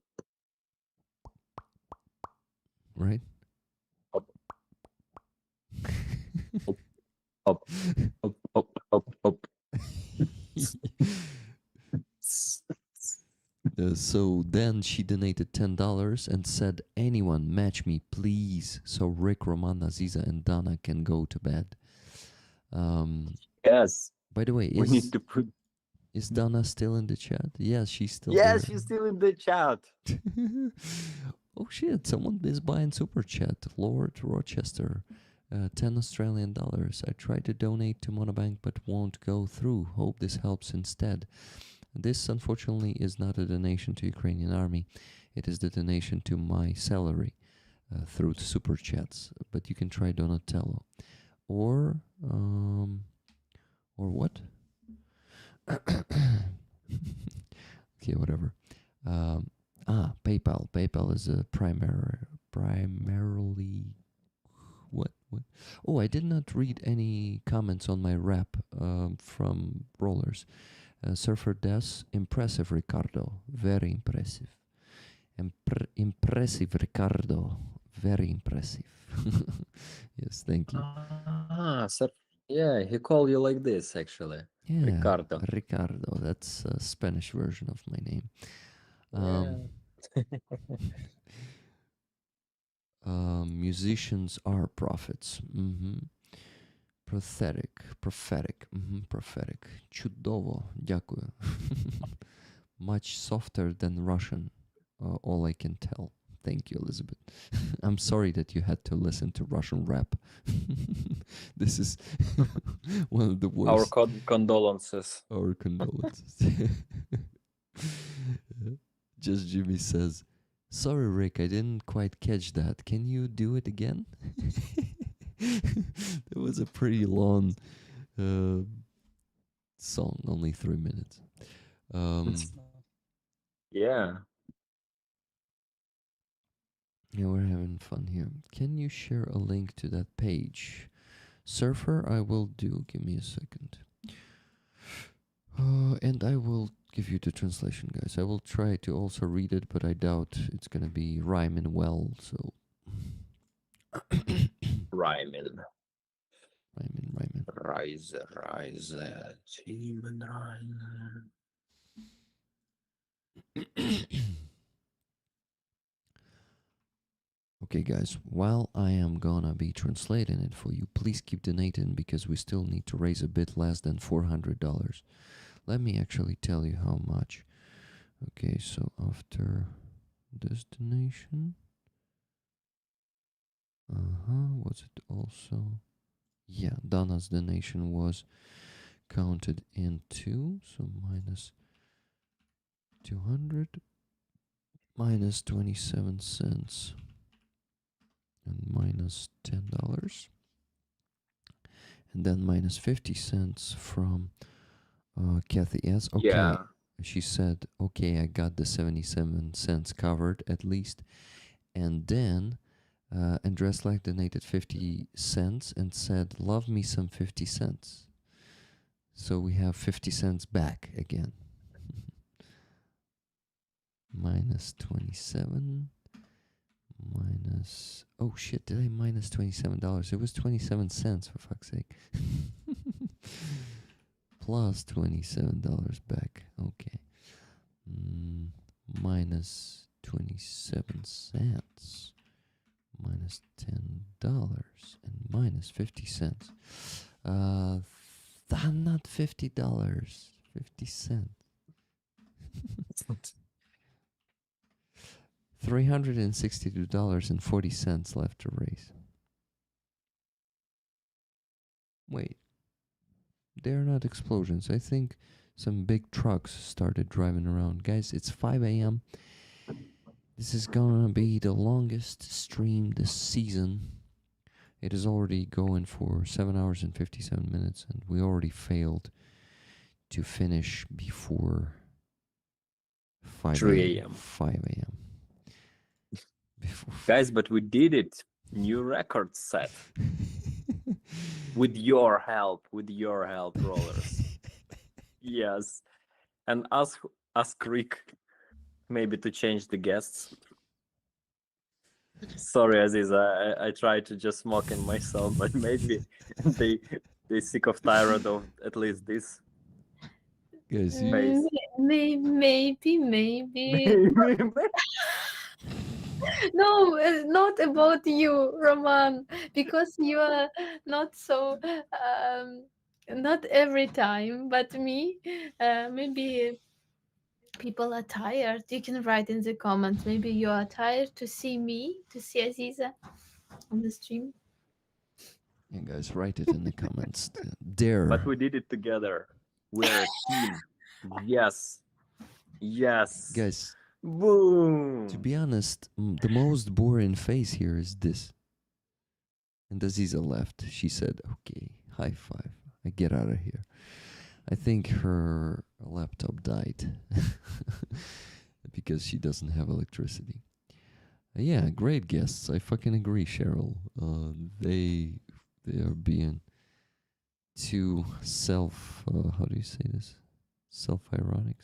Right? Up. Up. Up. So then she donated $10 and said, anyone match me, please, so Rick, Roman, Aziza, and Donna can go to bed. Yes. By the way, We need to put. is Donna still in the chat? Yes, she's still there. Yes, she's still in the chat. Oh shit, someone is buying super chat. Lord Rochester, 10 Australian dollars. I tried to donate to Monobank but won't go through. Hope this helps instead. This unfortunately is not a donation to Ukrainian army. It is the donation to my salary through super chats. But you can try Donatello. Or what? Okay, whatever. PayPal. PayPal is a primarily what? Oh, I did not read any comments on my rap from Rollers. Surfer Des, impressive, Ricardo. Very impressive. Impressive, Ricardo. Very impressive. Yes, thank you. So, yeah, he called you like this, actually. Yeah, Ricardo. Ricardo. That's a Spanish version of my name. Musicians are prophets. Prophetic. Prophetic. Чудово. Дякую. Much softer than Russian. All I can tell. Thank you, Elizabeth. I'm sorry that you had to listen to Russian rap. This is one of the worst. Our condolences. Our condolences. Just Jimmy says, sorry, Rick, I didn't quite catch that. Can you do it again? It was a pretty long song, only 3 minutes. Yeah. Yeah, we're having fun here. Can you share a link to that page? Surfer, I will do. Give me a second. And I will give you the translation, guys. I will try to also read it, but I doubt it's gonna be rhyming well, so... Rhyming. Rise. Human rise. Okay, guys, while I am gonna be translating it for you, please keep donating because we still need to raise a bit less than $400. Let me actually tell you how much. Okay, so after this donation, Was it also? Yeah, Donna's donation was counted in 2, so minus 200, minus 27 cents, and minus $10, and then minus 50 cents from Kathy S. Okay, Yeah. she said, okay, I got the 77 cents covered at least, and then Andres like donated 50 cents and said, love me some 50 cents. So we have 50 cents back again. Minus 27. Minus. Oh shit, did I minus $27? It was 27 cents, for fuck's sake. Plus $27 back. Okay. Minus 27 cents. Minus $10 and minus 50 cents. Not $50. 50 cents. $362.40 left to raise. Wait. They're not explosions. I think some big trucks started driving around. Guys, it's 5 a.m. This is gonna be the longest stream this season. It is already going for 7 hours and 57 minutes, and we already failed to finish before 3 a.m. 5 a.m. Guys, but we did it. New record set. With your help, rollers. Yes. And ask Rick maybe to change the guests. Sorry, Aziza, I tried to just mock in myself, but maybe they sick of tired of at least this. Guys, Maybe. No, it's not about you, Roman, because you are not so, not every time, but me. Maybe people are tired. You can write in the comments. Maybe you are tired to see me, to see Aziza on the stream. yeah, guys, write it in the comments. Dare. But we did it together. We're a team. Yes. Guys, boom. To be honest, the most boring face here is this. And Aziza left. She said, okay, high five. I get out of here. I think her laptop died because she doesn't have electricity. Yeah, great guests. I fucking agree, Cheryl. They are being too how do you say this? Self-ironic,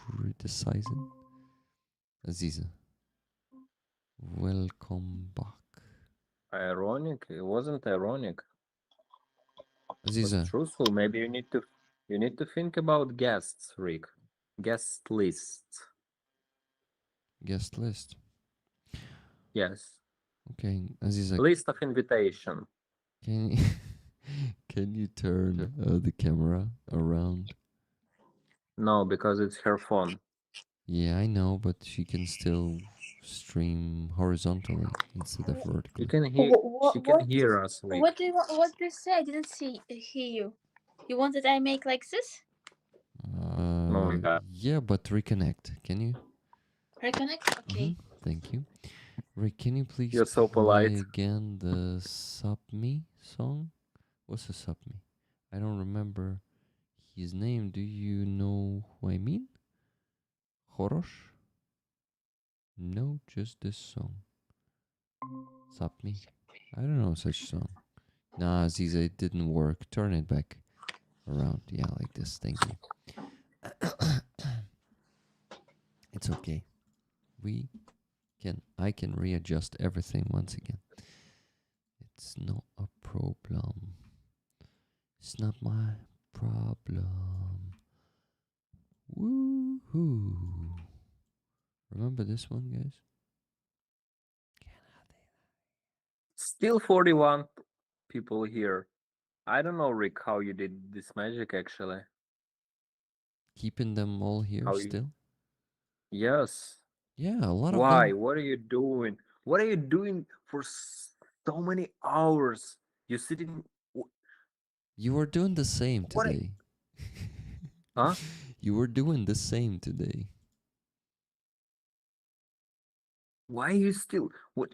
criticizing. Aziza, welcome back. Ironic? It wasn't ironic. Aziza, It's truthful. Maybe you need to think about guests, Rick. Guest list. guest list. Yes. Okay, Aziza. List of invitation. Can you turn the camera around? No, because it's her phone. Yeah, I know, but she can still stream horizontally instead of vertically. You can hear. She can hear us. Rick. What do you say? I didn't hear you. You want that I make like this? Yeah, but reconnect. Can you? Reconnect? Okay. Thank you. Rick, can you please You're so play polite. again the Sup Me song? What's the Sup Me? I don't remember his name. Do you know who I mean? Horosh? No, just this song. Sup Me. I don't know such song. Nah, Aziza, it didn't work. Turn it back around. Yeah, like this. Thank you. It's okay. I can readjust everything once again. It's not a problem. It's not my problem. Woohoo. Remember this one, guys? Still 41 people here. I don't know, Rick, how you did this magic actually. Keeping them all here still? Yes. Yeah, a lot of Why? them. What are you doing? What are you doing for so many hours? You sitting. You were doing the same What? today. Huh? You were doing the same today. Why are you still? What?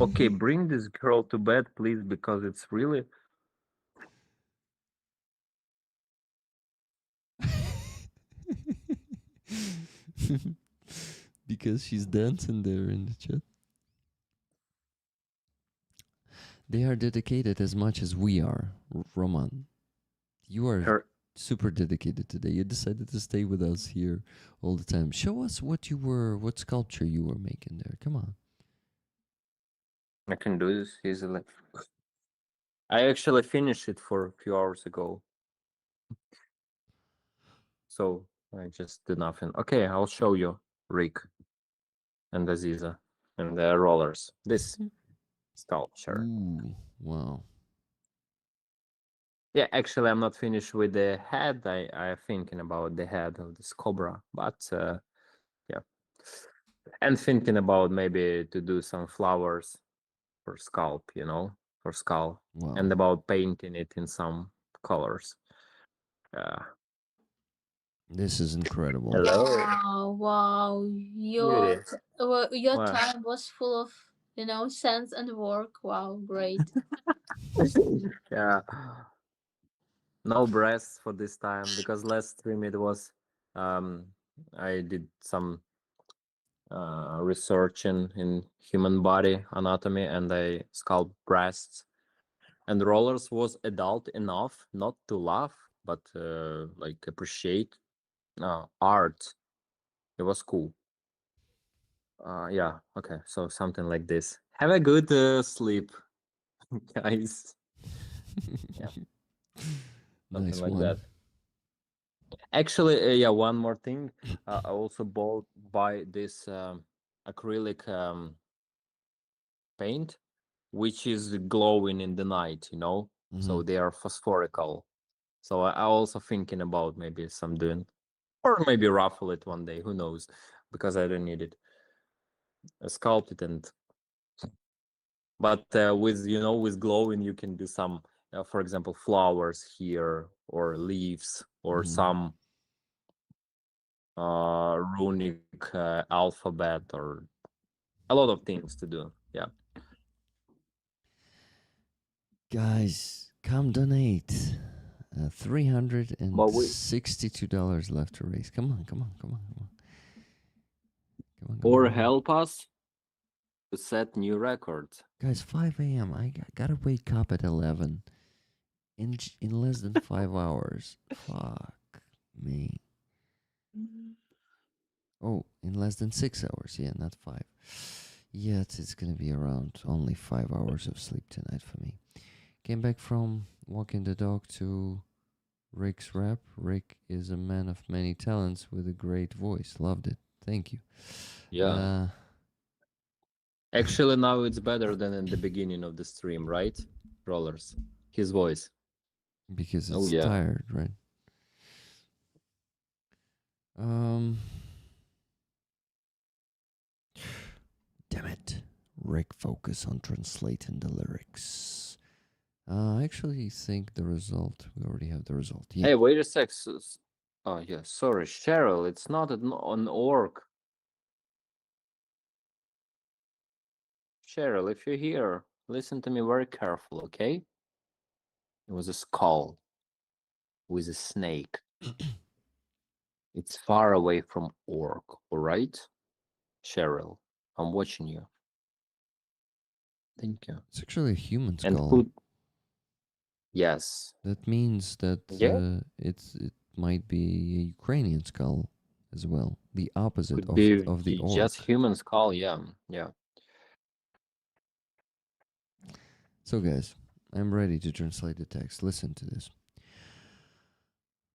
Okay, bring this girl to bed, please, because it's really. Because she's dancing there in the chat. They are dedicated as much as we are, Roman. You are Her. super dedicated today. You decided to stay with us here all the time. Show us what sculpture you were making there. Come on. I can do this easily. I actually finished it for a few hours ago. So I just did nothing. Okay, I'll show you Rick and Aziza and the rollers. This sculpture. Ooh, wow. Yeah, actually, I'm not finished with the head. I'm thinking about the head of this cobra, but yeah, and thinking about maybe to do some flowers for scalp, for skull, Wow. and about painting it in some colors. This is incredible. Hello. Wow. Your Beauty. your What? time was full of, sense and work. Wow, great. Yeah. No breasts for this time because last stream it was I did some research in human body anatomy and I sculpt breasts, and rollers was adult enough not to laugh but like appreciate art. It was cool. Yeah, okay, so something like this. Have a good sleep, guys. Yeah. Something Nice like one. that. Actually, yeah, one more thing. I also bought buy this acrylic paint, which is glowing in the night, so they are phosphorical. So I also thinking about maybe some doing, or maybe ruffle it one day. Who knows? Because I don't need it. Sculpt it but with glowing you can do some, for example, flowers here or leaves or some runic alphabet or a lot of things to do. Yeah. Guys, come donate. $362 left to raise. Come on. Or help us to set new records. Guys, 5 a.m. I gotta wake up at 11. In less than 5 hours. Fuck me. Oh, in less than 6 hours. Yeah, not 5. Yeah, it's gonna be around only 5 hours of sleep tonight for me. Came back from walking the dog to Rick's rap. Rick is a man of many talents with a great voice. Loved it. Thank you. Yeah. Actually, now it's better than in the beginning of the stream, right? Rollers. His voice. Because it's tired, right? Damn it. Rick, focus on translating the lyrics. I actually think the result, we already have the result. Yeah. Hey, wait a sec. Oh, yeah, sorry, Cheryl, it's not an orc. Cheryl, if you're here, listen to me very careful, okay? It was a skull with a snake. It's far away from orc, all right? Cheryl, I'm watching you. Thank you. It's actually a human skull. And who? Yes. That means that it might be a Ukrainian skull as well. The opposite of the orc. Just human skull, yeah. So guys, I'm ready to translate the text. Listen to this.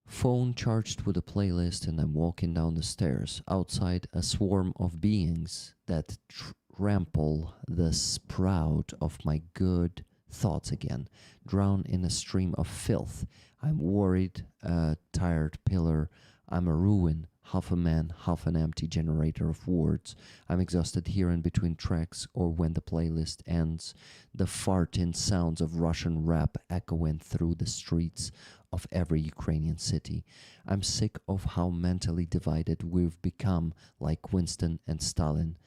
Phone charged with a playlist and I'm walking down the stairs. Outside, a swarm of beings that trample the sprout of my good thoughts again, drown in a stream of filth. I'm worried, a tired pillar. I'm a ruin half a man, half an empty generator of words. I'm exhausted here in between tracks or when the playlist ends, the farting sounds of Russian rap echoing through the streets of every Ukrainian city. I'm sick of how mentally divided we've become, like Winston and Stalin.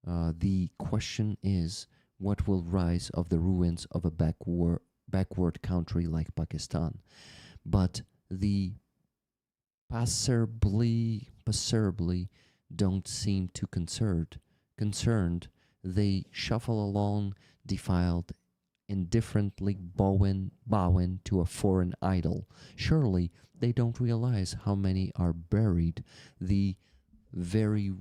The question is, what will rise of the ruins of a backward country like Pakistan? But the passerably don't seem too concerned. They shuffle along, defiled, indifferently bowing to a foreign idol. Surely they don't realize how many are buried, the very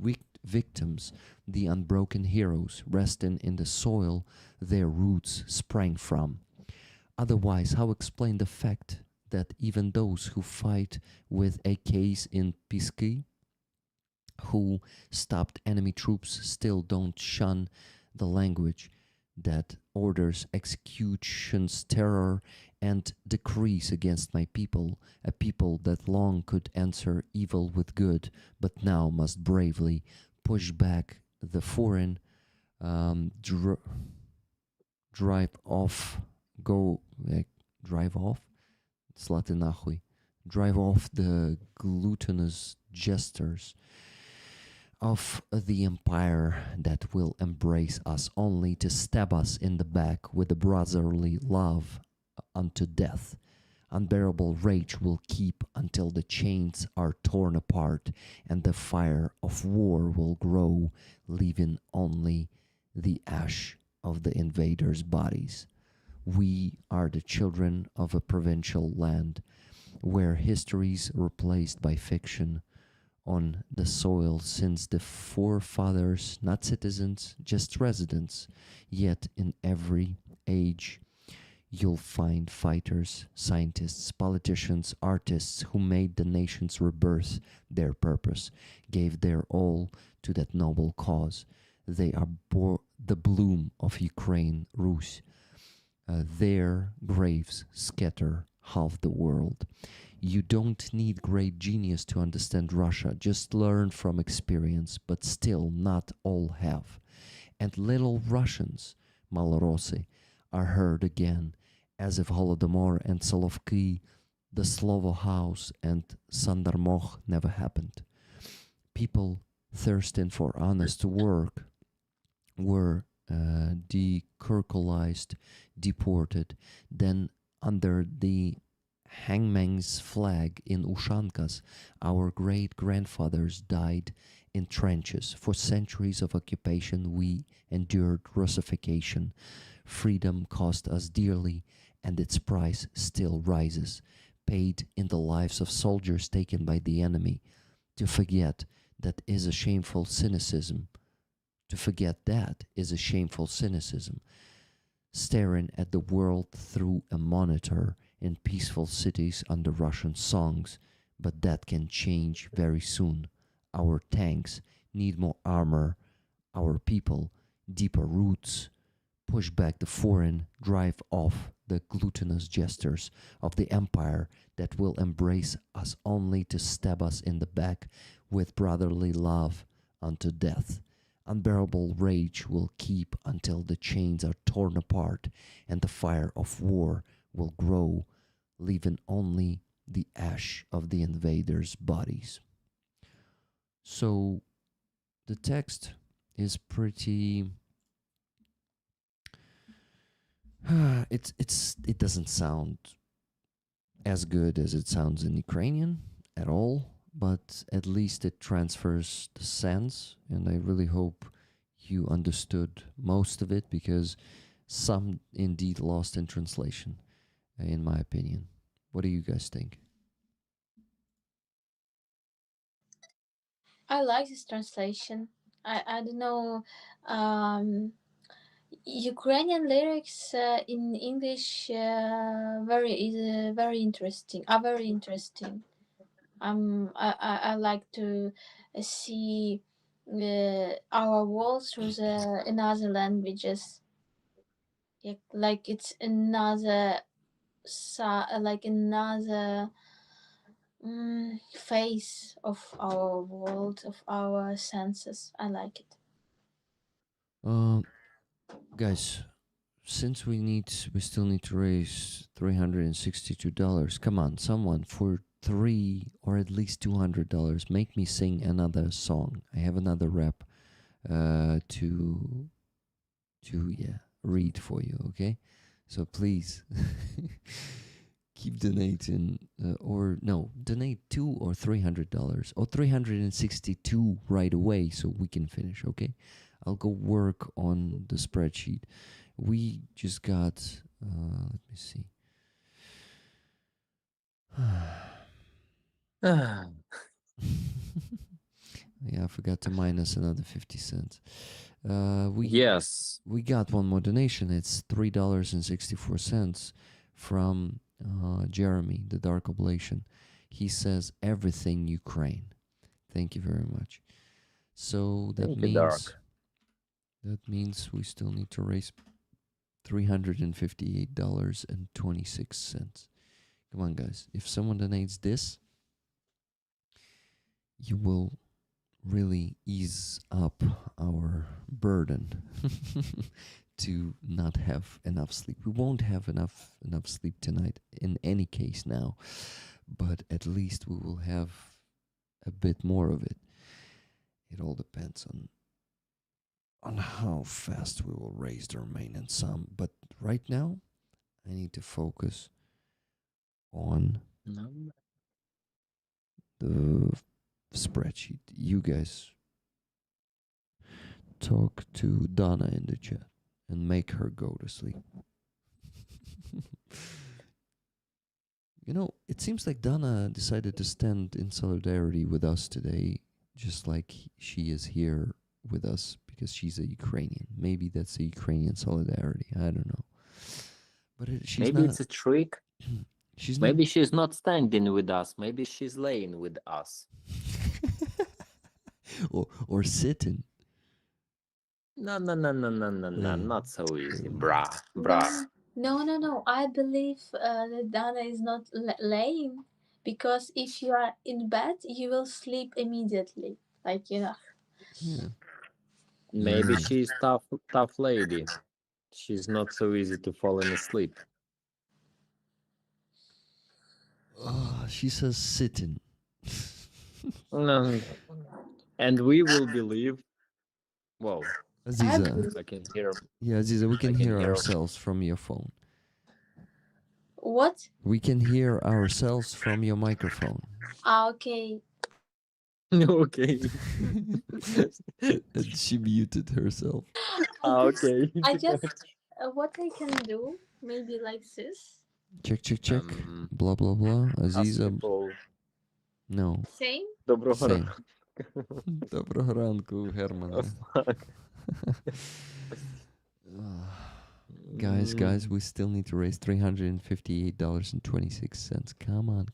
victims, the unbroken heroes resting in the soil their roots sprang from. Otherwise, how explain the fact that even those who fight with AKs in Pisky, who stopped enemy troops, still don't shun the language that orders executions, terror, and decrees against my people, a people that long could answer evil with good, but now must bravely push back the foreign, drive off, go, drive off, Slаты нахуй, drive off the gluttonous jesters of the empire that will embrace us only to stab us in the back with a brotherly love unto death. Unbearable rage will keep until the chains are torn apart and the fire of war will grow, leaving only the ash of the invaders' bodies. We are the children of a provincial land where history's replaced by fiction on the soil since the forefathers, not citizens, just residents. Yet in every age, you'll find fighters, scientists, politicians, artists who made the nation's rebirth their purpose, gave their all to that noble cause. They are the bloom of Ukraine, Rus. Their graves scatter half the world. You don't need great genius to understand Russia, just learn from experience, but still not all have. And little Russians, Malorosi, are heard again, as if Holodomor and Solovki, the Slovo House and Sandarmoch never happened. People thirsting for honest work were dekurkulized, deported, then under the hangman's flag in Ushankas, our great grandfathers died in trenches. For centuries of occupation, we endured Russification. Freedom cost us dearly, and its price still rises, paid in the lives of soldiers taken by the enemy. To forget that is a shameful cynicism. To forget that is a shameful cynicism. Staring at the world through a monitor in peaceful cities under Russian songs, but that can change very soon. Our tanks need more armor, our people deeper roots, push back the foreign, drive off the gluttonous jesters of the empire that will embrace us only to stab us in the back with brotherly love unto death. Unbearable rage will keep until the chains are torn apart and the fire of war will grow, leaving only the ash of the invaders' bodies. So the text is pretty it doesn't sound as good as it sounds in Ukrainian at all, but at least it transfers the sense, and I really hope you understood most of it because some indeed lost in translation, in my opinion. What do you guys think? I like this translation. I don't know. Ukrainian lyrics in English very interesting. Are very interesting. I like to see our world through the another languages. Like it's another like another face of our world, of our senses. I like it. Guys, since we still need to raise $362. Come on, someone for $3 or at least $200, make me sing another song. I have another rap to read for you. Okay, so please keep donating, donate $200 or $300 or $362 right away so we can finish. Okay, I'll go work on the spreadsheet. We just got, let me see. Yeah, I forgot to minus another 50 cents. Yes. We got one more donation. It's $3.64 from Jeremy, the Dark Oblation. He says, everything Ukraine. Thank you very much. So that Thank you, Dark. means we still need to raise $358.26. Come on, guys. If someone donates this, you will really ease up our burden to not have enough sleep. We won't have enough sleep tonight in any case now, but at least we will have a bit more of it. It all depends on how fast we will raise the remaining sum. But right now, I need to focus on the spreadsheet. You guys talk to Donna in the chat and make her go to sleep. You know, it seems like Donna decided to stand in solidarity with us today, just like she is here with us because she's a Ukrainian. Maybe that's a Ukrainian solidarity. I don't know. But she's Maybe not. it's a trick. She's Maybe she's not standing with us. Maybe she's laying with us. not. or sitting. No, not so easy, brah. No. I believe that Dana is not lame, because if you are in bed, you will sleep immediately. Like, Yeah. Maybe Yeah. she's tough lady. She's not so easy to fall in asleep. She says sitting. No. And we will believe. Whoa, Aziza. I can hear. Yeah, Aziza, we can hear hear. ourselves from your phone. What? We can hear ourselves from your microphone. Okay. Okay. And she muted herself. Okay. I just what I can do, maybe like this. Check. Blah, blah, blah. Aziza. No. Same. Доброго Same. ранку. Доброго ранку, Германе. Guys, we still need to raise $358.26. Come on.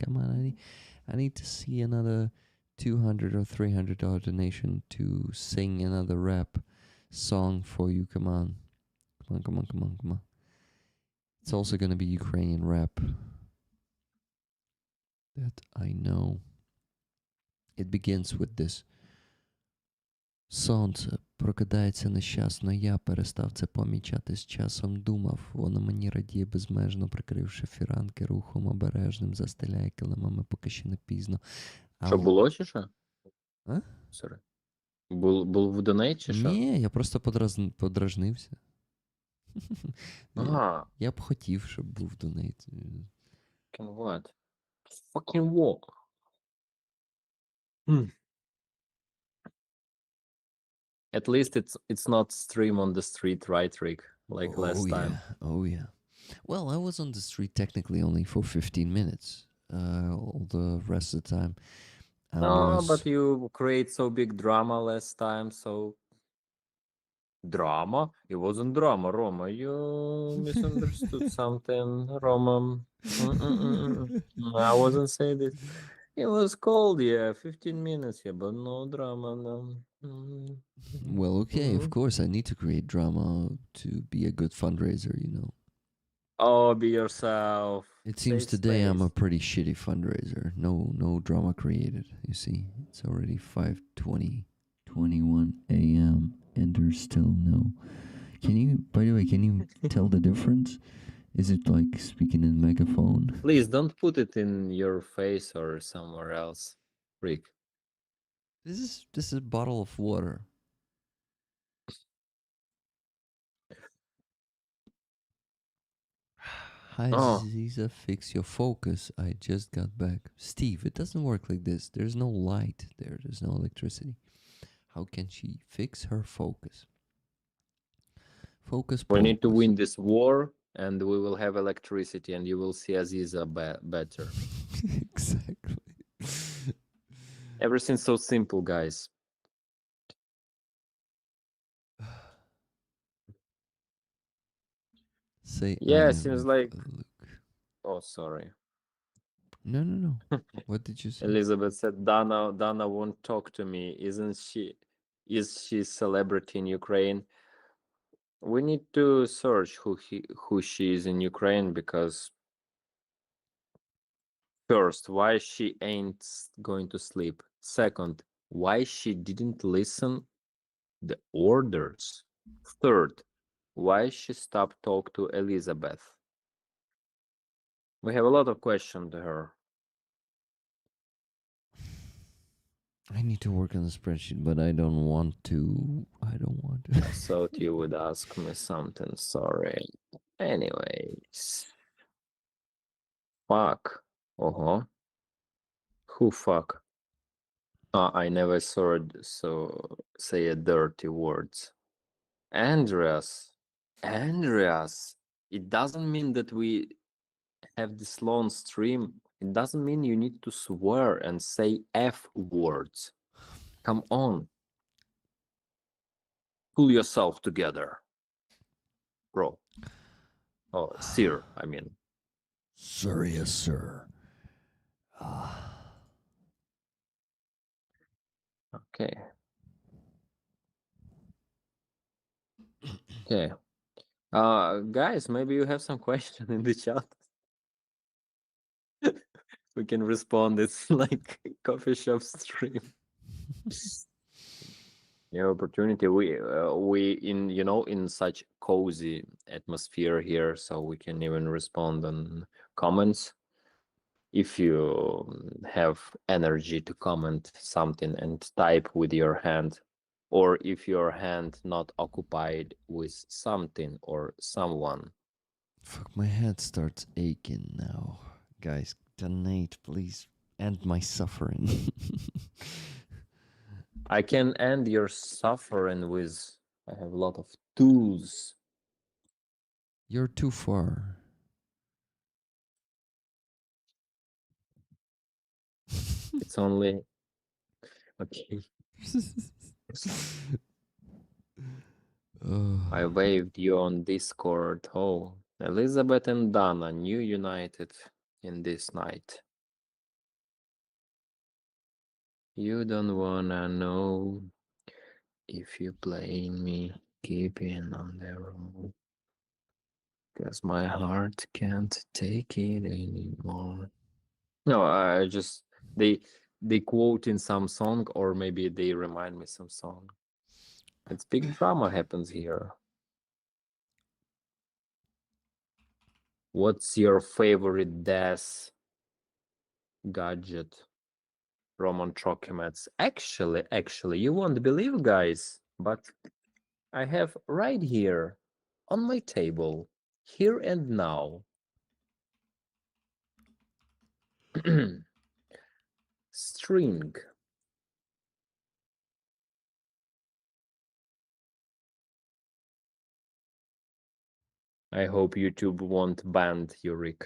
I need to see another $200 or $300 donation to sing another rap song for you. Come on. It's also gonna be Ukrainian rap that I know. It begins with this. Сонце прокидається нещасно, я перестав це помічати з часом, думав, воно мені радіє безмежно, прикривши фіранки рухом обережним, застеляє килимами, поки ще не пізно. Що було чи що? А? Sorry. Був в донейт чи що? Ні, я просто подражнився. Ага. Я б хотів, щоб був донейт. Fucking what? Fucking what? At least it's not stream on the street, right, Rick? Like last time. Oh yeah. Well, I was on the street technically only for 15 minutes. All the rest of the time I was... but you create so big drama last time, so... Drama? It wasn't drama, Roma. You misunderstood something, Roma. I wasn't saying this. It was cold, yeah, 15 minutes, yeah, but no drama, no. Well, okay, of course, I need to create drama to be a good fundraiser, you know. Oh, be yourself. It seems Safe today I'm a space. pretty shitty fundraiser. No drama created. You see, it's already 5:21 a.m. and there's still no. Can you, by the way, can you tell the difference? Is it like speaking in megaphone? Please don't put it in your face or somewhere else, Rick. This is a bottle of water. Hi, Oh. Aziza, fix your focus. I just got back. Steve, it doesn't work like this. There's no light there. There's no electricity. How can she fix her focus? Focus. We need to Pocus. win this war, and we will have electricity, and you will see Aziza better. Exactly. Everything's so simple, guys. Say Yeah, I seems with like. Luke. Oh, sorry. No. What did you say? Elizabeth said Dana won't talk to me. Isn't she? Is she celebrity in Ukraine? We need to search who she is in Ukraine, because first, why she ain't going to sleep. Second, why she didn't listen the orders. Third, why she stopped talk to Elizabeth. We have a lot of questions to her. I need to work on the spreadsheet, but I don't want to. I Thought you would ask me something. Sorry. Anyways. Fuck. Who fuck? I never saw it, so say a dirty words. Andreas. It doesn't mean that we have this long stream. It doesn't mean you need to swear and say F words. Come on. Pull yourself together, bro. Oh, sir, I mean. Serious, sir. Okay. Okay. Guys, maybe you have some question in the chat. We can respond. It's like coffee shop stream. New opportunity. We in such cozy atmosphere here, so we can even respond on comments. If you have energy to comment something and type with your hand, or if your hand not occupied with something or someone. Fuck, my head starts aching now. Guys, donate, please. End my suffering. I can end your suffering with. I have a lot of tools. You're too far. It's only. Okay. I waved you on Discord. Oh, Elizabeth and Dana, new united in this night. You don't wanna know if you playing me, keeping on the road. Cause my heart can't take it anymore. No, I just they quote in some song, or maybe they remind me some song. It's big drama happens here. What's your favorite death gadget? Roman Trocumets. Actually, you won't believe, guys, but I have right here on my table, here and now, string. I hope YouTube won't ban Yurik.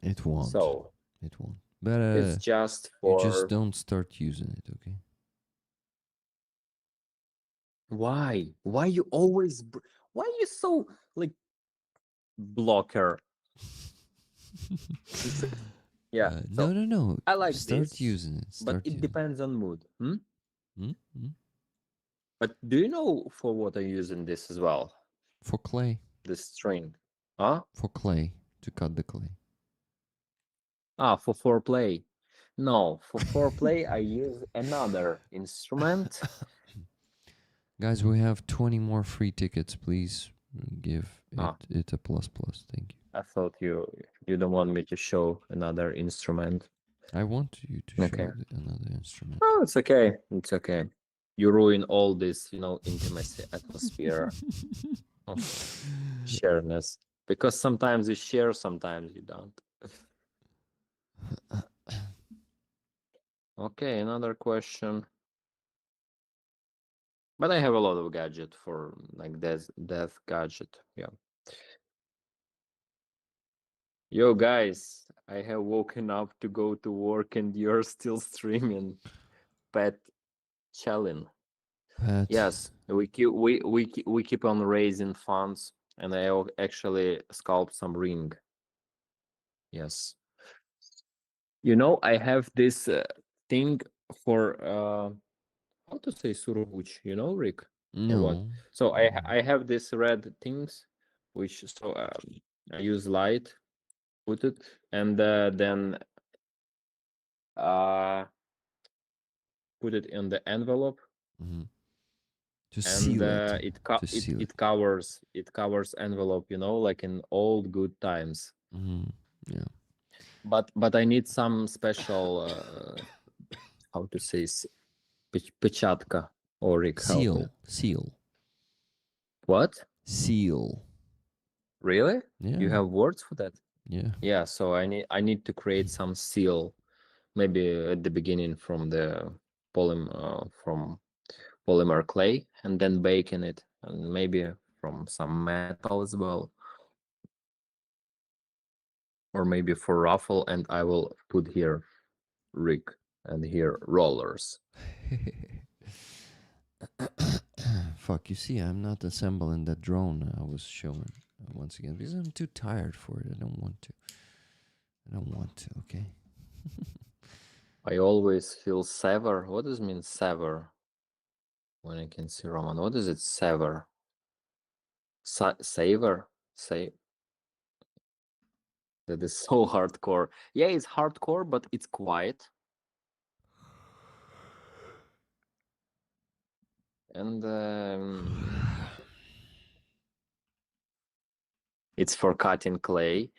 It won't. So it won't. But it's just you for. just don't start using it, okay? Why? Why you always? Why you so like blocker? Yeah. So No. I like start this, using it. but Start it using depends on mood. it. But do you know for what I'm using this as well? For clay. This string. Huh? For clay, to cut the clay. For foreplay. No, for foreplay I use another instrument. Guys, we have 20 more free tickets. Please give Ah. it a plus. Thank you. I thought you don't want me to show another instrument. I want you to Okay. show another instrument. Oh, it's okay. It's okay. You ruin all this, intimacy atmosphere of shareness. Because sometimes you share, sometimes you don't. Okay, another question. But I have a lot of gadget for like death gadget. Yeah. Yo guys, I have woken up to go to work and you're still streaming. Pet challenge. Pat. Yes, we keep on raising funds, and I actually sculpt some ring. Yes, I have this thing for how to say suruguch, Rick, or what? No. So I have this red things, which I use light, put it, and then put it in the envelope. Mm-hmm. To And seal it. it covers envelope, like in old good times. Mm-hmm. Yeah. But I need some special how to say печатка, or Rick, help me. Seal. What? Seal. Really? Yeah. You have words for that? Yeah. Yeah, so I need to create some seal, maybe at the beginning from the polymer clay, and then baking it, and maybe from some metal as well, or maybe for ruffle, and I will put here rig and here rollers. Fuck, you see, I'm not assembling that drone I was showing once again because I'm too tired for it. I don't want to, okay? I always feel sever. What does it mean sever? When I can see Roman, what is it sever? Savor? Say that is so hardcore. Yeah, it's hardcore, but it's quiet. And it's for cutting clay.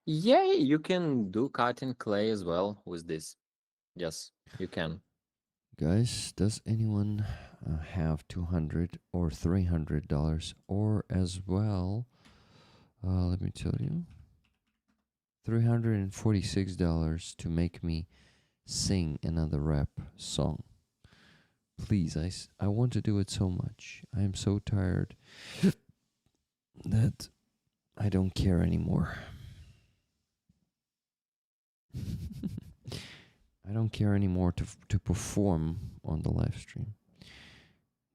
Yeah, you can do cutting clay as well with this. Yes, you can. Guys, does anyone have $200 or $300 or as well? Let me tell you, $346 to make me sing another rap song. Please, I want to do it so much. I am so tired that I don't care anymore. I don't care anymore to perform on the live stream,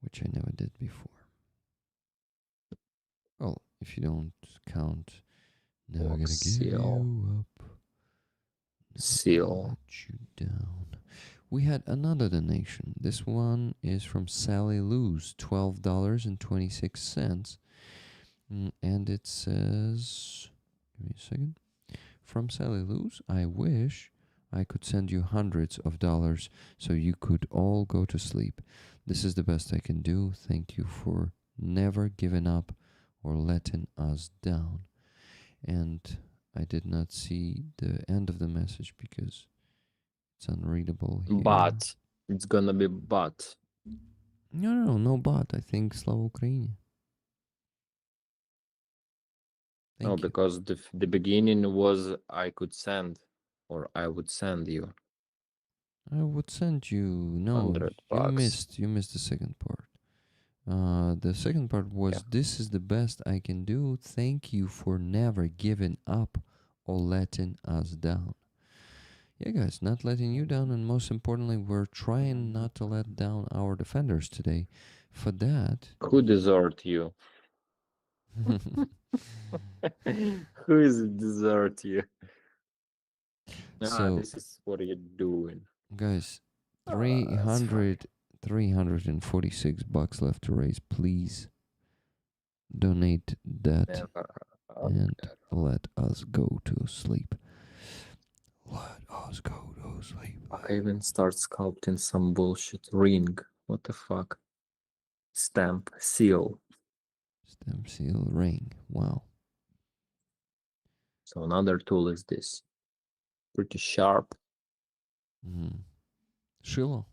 which I never did before. Well, if you don't count, never gonna give you up. Seal. Let you down. We had another donation. This one is from Sally Luz, $12.26. And it says, give me a second. From Sally Luz, I wish I could send you hundreds of dollars so you could all go to sleep. This is the best I can do. Thank you for never giving up or letting us down. And I did not see the end of the message because it's unreadable here. But it's gonna be but. No but. I think Slava Ukraini. No, because the beginning was I could send, or I would send you. I would send you. No, $100. You missed the second part. The second part was, this is the best I can do. Thank you for never giving up or letting us down. Yeah, guys, not letting you down, and most importantly, we're trying not to let down our defenders today. For that, Who desert you? Who is desert you? So, this is what you're doing. Guys, 346 bucks left to raise. Please donate that and let us go to sleep. Let us go to sleep. I even start sculpting some bullshit ring. What the fuck? Stamp, seal. Stem seal ring. Wow. So another tool is this. Pretty sharp. Shilo.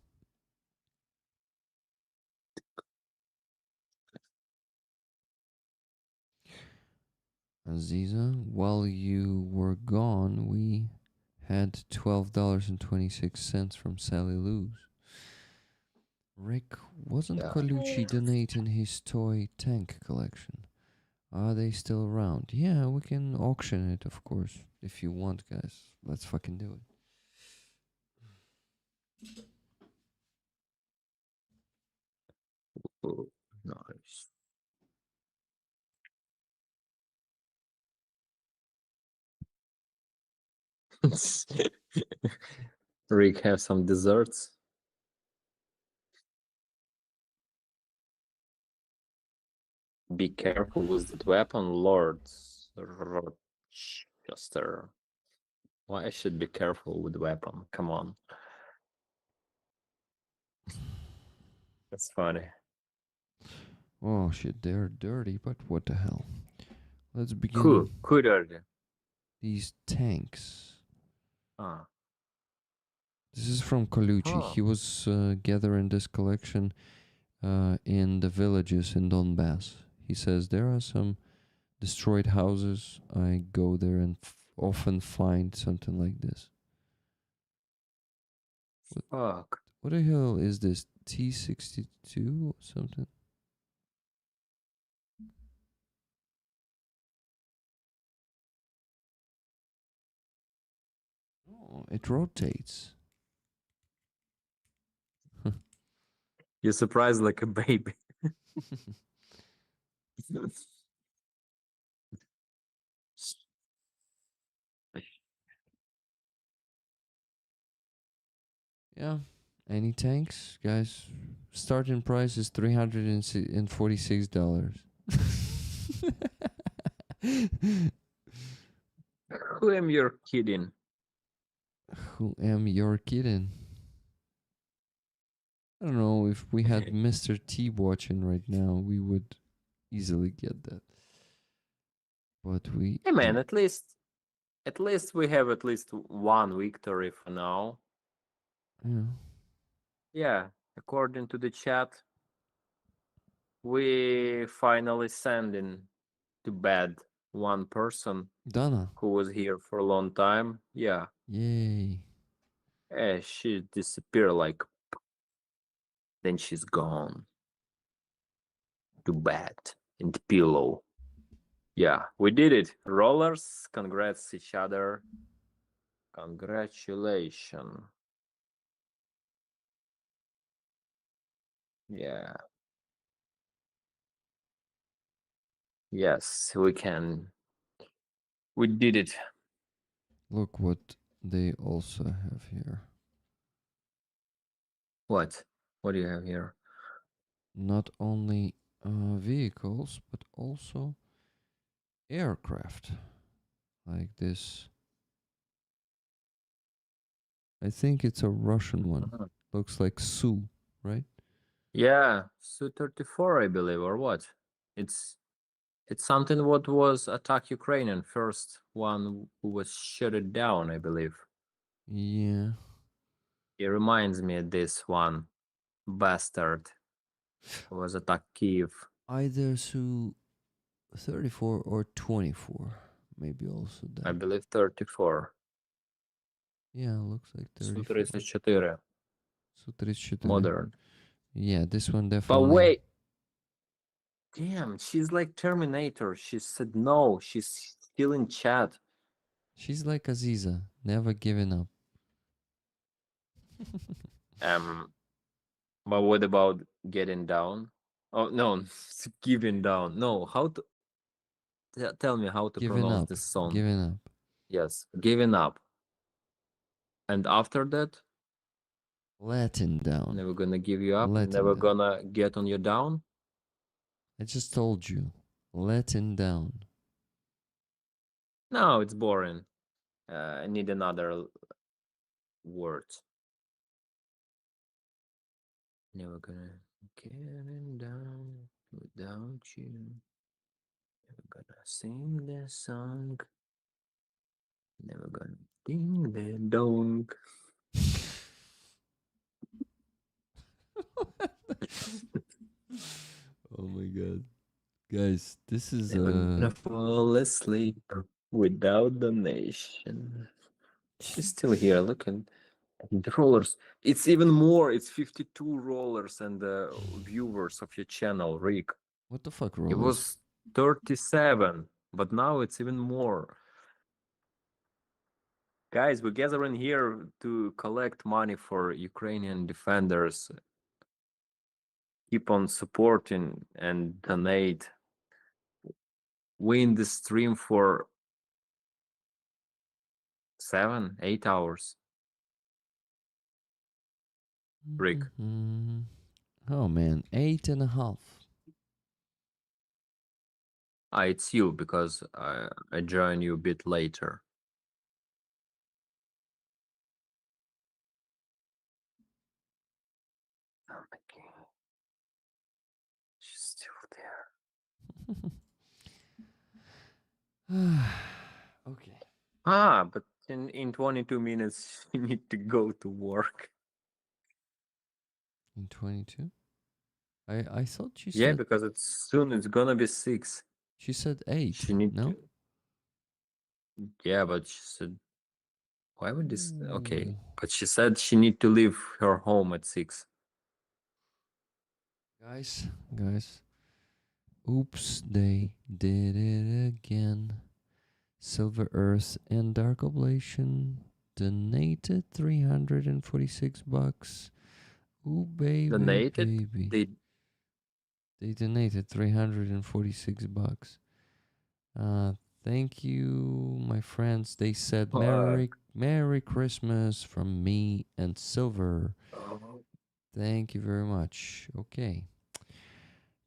Aziza, while you were gone, we had $12.26 from Sally Lou's. Rick, wasn't Yeah. Colucci donating his toy tank collection? Are they still around? Yeah, we can auction it, of course, if you want, guys. Let's fucking do it. Oh, nice. Rick, have some desserts. Be careful with that weapon, Lord Rochester. Why I should be careful with the weapon? Come on. That's funny. Oh shit, they're dirty, but what the hell? Let's begin. Who dirty? These tanks. Ah. This is from Colucci. Huh. He was gathering this collection in the villages in Donbass. He says there are some destroyed houses. I go there and often find something like this. Fuck. What the hell is this? T62 or something? Oh, it rotates. You're surprised like a baby. Yeah. Any tanks, guys? Starting price is $346. Who am you kidding? Who am you kidding? I don't know, if we had Mr. T watching right now, we would easily get that. But we Hey man, don't. at least we have at least one victory for now. Yeah. Yeah, according to the chat, we finally sending to bed one person Donna. who was here for a long time. Yeah. Yay. She disappeared like then she's gone to bed in the pillow. Yeah, we did it. Rollers, congrats each other. Congratulations. Yeah. Yes, we can. We did it. Look what they also have here. What? What do you have here? Not only vehicles, but also aircraft. Like this. I think it's a Russian one. Uh-huh. Looks like Su, right? Yeah, Su-34, I believe, or what? It's something what was attack Ukrainian first one who was shut it down, I believe. Yeah. It reminds me of this one bastard who was attack Kiev. Either Su 34 or 24. Maybe also that. I believe 34. Yeah, looks like 34. Su-34. Su-34. Modern. Yeah, this one But definitely. wait. Damn, she's like Terminator. She said no. She's still in chat. She's like Aziza, never giving up. But what about getting down? Oh no, giving down. No, how to tell me how to Giving pronounce up. this song? Giving up. Yes, giving up. And after that, Letting down. never gonna give you up. Letting Never down. gonna get on you down. I just told you. Letting down. No, it's boring. I need another word. Never gonna get down without you. Never gonna sing the song. Never gonna ding the dong. Oh my god. Guys, this is Never gonna fall asleep without donation. She's still here. Look at the rollers. It's even more. It's 52 rollers and viewers of your channel, Rick. what the fuck, It rollers? was 37, but now it's even more. Guys, we're gathering here to collect money for Ukrainian defenders. Keep on supporting and donate. We in the stream for 7-8 hours. Rick. Mhm. Oh man, 8.5. It's you because I join you a bit later. Oh my god. She's still there. Okay. But in 22 minutes you need to go to work. In 22? I thought she Yeah, said because soon it's gonna be 6. she said 8. She need no? to. Yeah, but she said, why would this? Okay, Ooh. but she said she need to leave her home at 6. Guys. Oops, they did it again. Silver Earth and Dark Oblation donated $346. Ooh, baby, Donated? baby. They donated $346. Thank you, my friends. They said Merry Christmas from me and Silver. Thank you very much. Okay.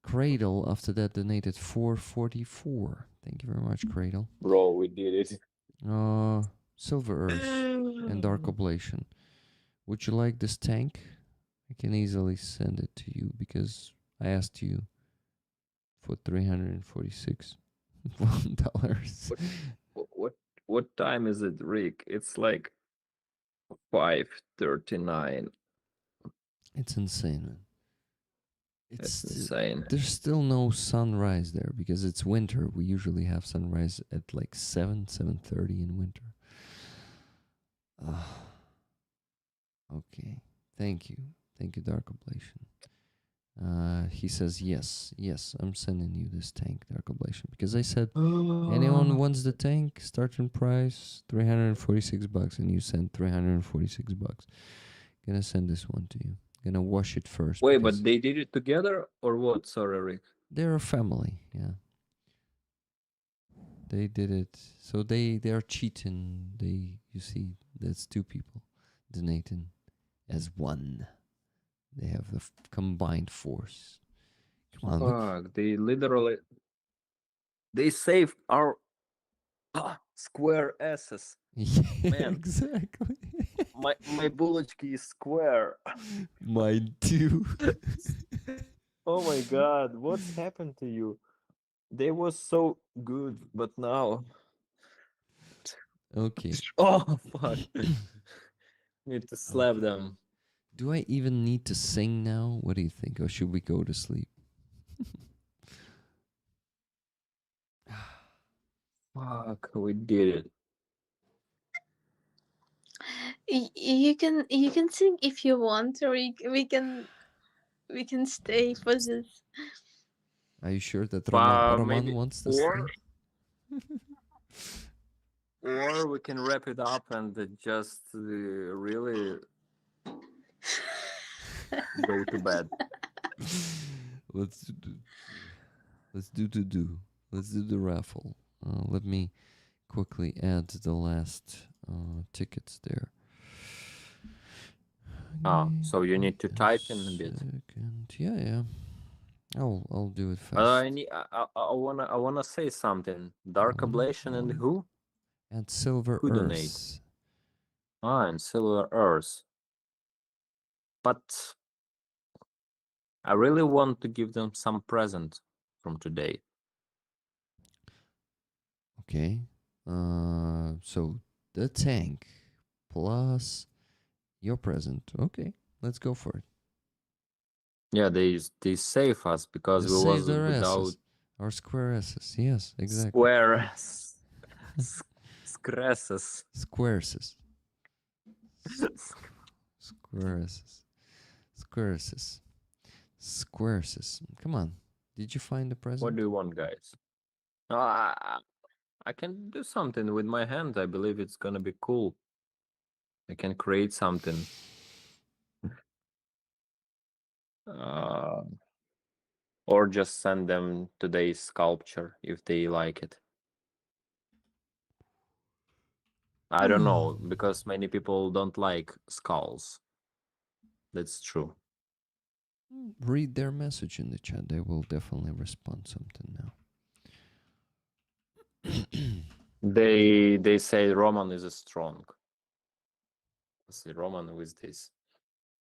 Cradle after that donated $444. Thank you very much, Cradle. Bro, we did it. Silver Earth and Dark Oblation. Would you like this tank? I can easily send it to you because I asked you for $346. What time is it, Rick? It's like 5:39. It's insane, man. It's insane. There's still no sunrise there because it's winter. We usually have sunrise at like 7:30 in winter. Okay. Thank you, Dark Oblation. He says yes, I'm sending you this tank, Dark Oblation, because I said anyone wants the tank, starting price $346, and you sent $346. Gonna send this one to you. Gonna wash it first. Wait, but they did it together or what? Sorry, Rick. They're a family, yeah. They did it, so they are cheating. You see, that's two people donating as one. They have the combined force. Come on, Fuck, they saved our square asses. Yeah, Man. exactly. My bulletki is square. Mine too. Oh my god, what's happened to you? They was so good, but now. Okay. Oh fuck. Need to slap them. Do I even need to sing now? What do you think? Or should we go to sleep? Fuck, we did it. You can sing if you want, or we can stay for this. Are you sure that Roman Roman wants to stay? Or we can wrap it up and just really go to bed. Let's do the raffle. Let me quickly add the last tickets there. So you need to tighten a bit. Yeah. I'll do it fast. I wanna say something. Dark Oblation and who? And Silver Who donate? Earth. And Silver Earth. But I really want to give them some present from today. Okay. So the tank plus your present. Okay, let's go for it. Yeah, they save us because They we was save their without asses. Or square asses. Yes, exactly. square scresses. Squares. Squares. Squares. Squares. Come on. Did you find the present? What do you want, guys? I can do something with my hand. I believe it's gonna be cool. I can create something. Or just send them today's sculpture if they like it. I don't know, because many people don't like skulls. That's true. Read their message in the chat. They will definitely respond something now. They say Roman is a strong. I see Roman with this.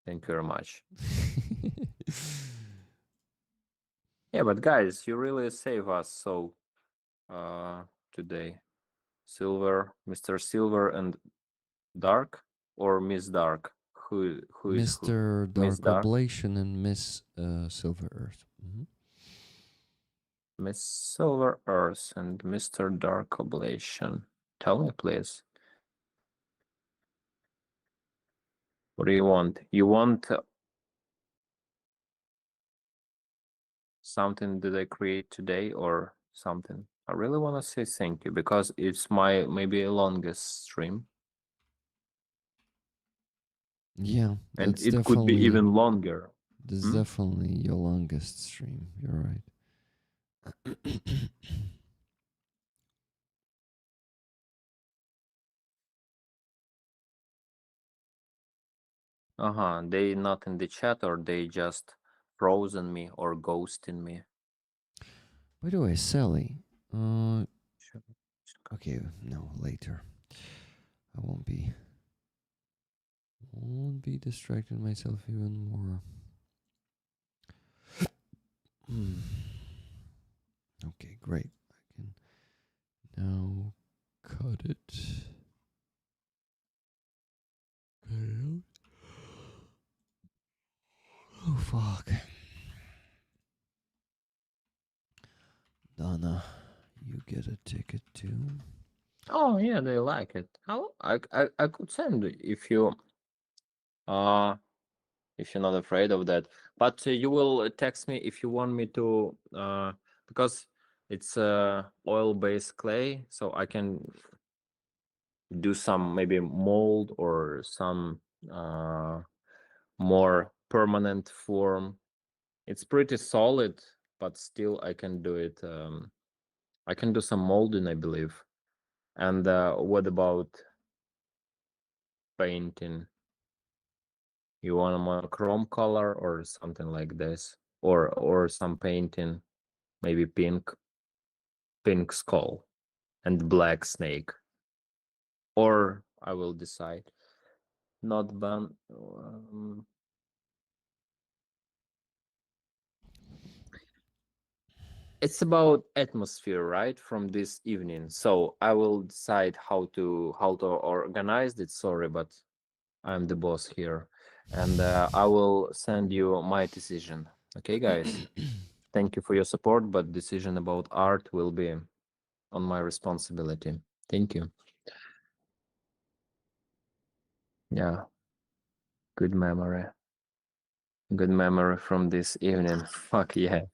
Thank you very much. Yeah, but guys, you really save us so today. Silver, Mr. Silver and Dark or Miss Dark? Who is who? Mr. Miss Dark Dark? Oblation and Miss Silver Earth. Miss Silver Earth and Mr. Dark Oblation. Tell me, please. What do you want? You want something that I create today or something? I really want to say thank you because it's my maybe longest stream. Yeah, And that's it could be definitely even longer. That's definitely your longest stream. You're right. They not in the chat or they just frozen me or ghosting me. By the way, Sally. Okay, no, later. I won't be distracting myself even more. Okay, great. I can now cut it. Oh fuck. Donna, you get a ticket too. Oh yeah, they like it. I could send if you're not afraid of that. But you will text me if you want me to because it's oil-based clay, so I can do some maybe mold or some more permanent form. It's pretty solid, but still I can do it. I can do some molding, I believe. And what about painting? You want a monochrome color or something like this, or some painting, maybe pink skull and black snake, or I will decide. Not ban. It's about atmosphere, right? From this evening, so I will decide how to organize it. Sorry, but I'm the boss here, and I will send you my decision. Okay, guys. Thank you for your support, but decision about art will be on my responsibility. Thank you. Yeah. Good memory. Good memory from this evening. Fuck yeah.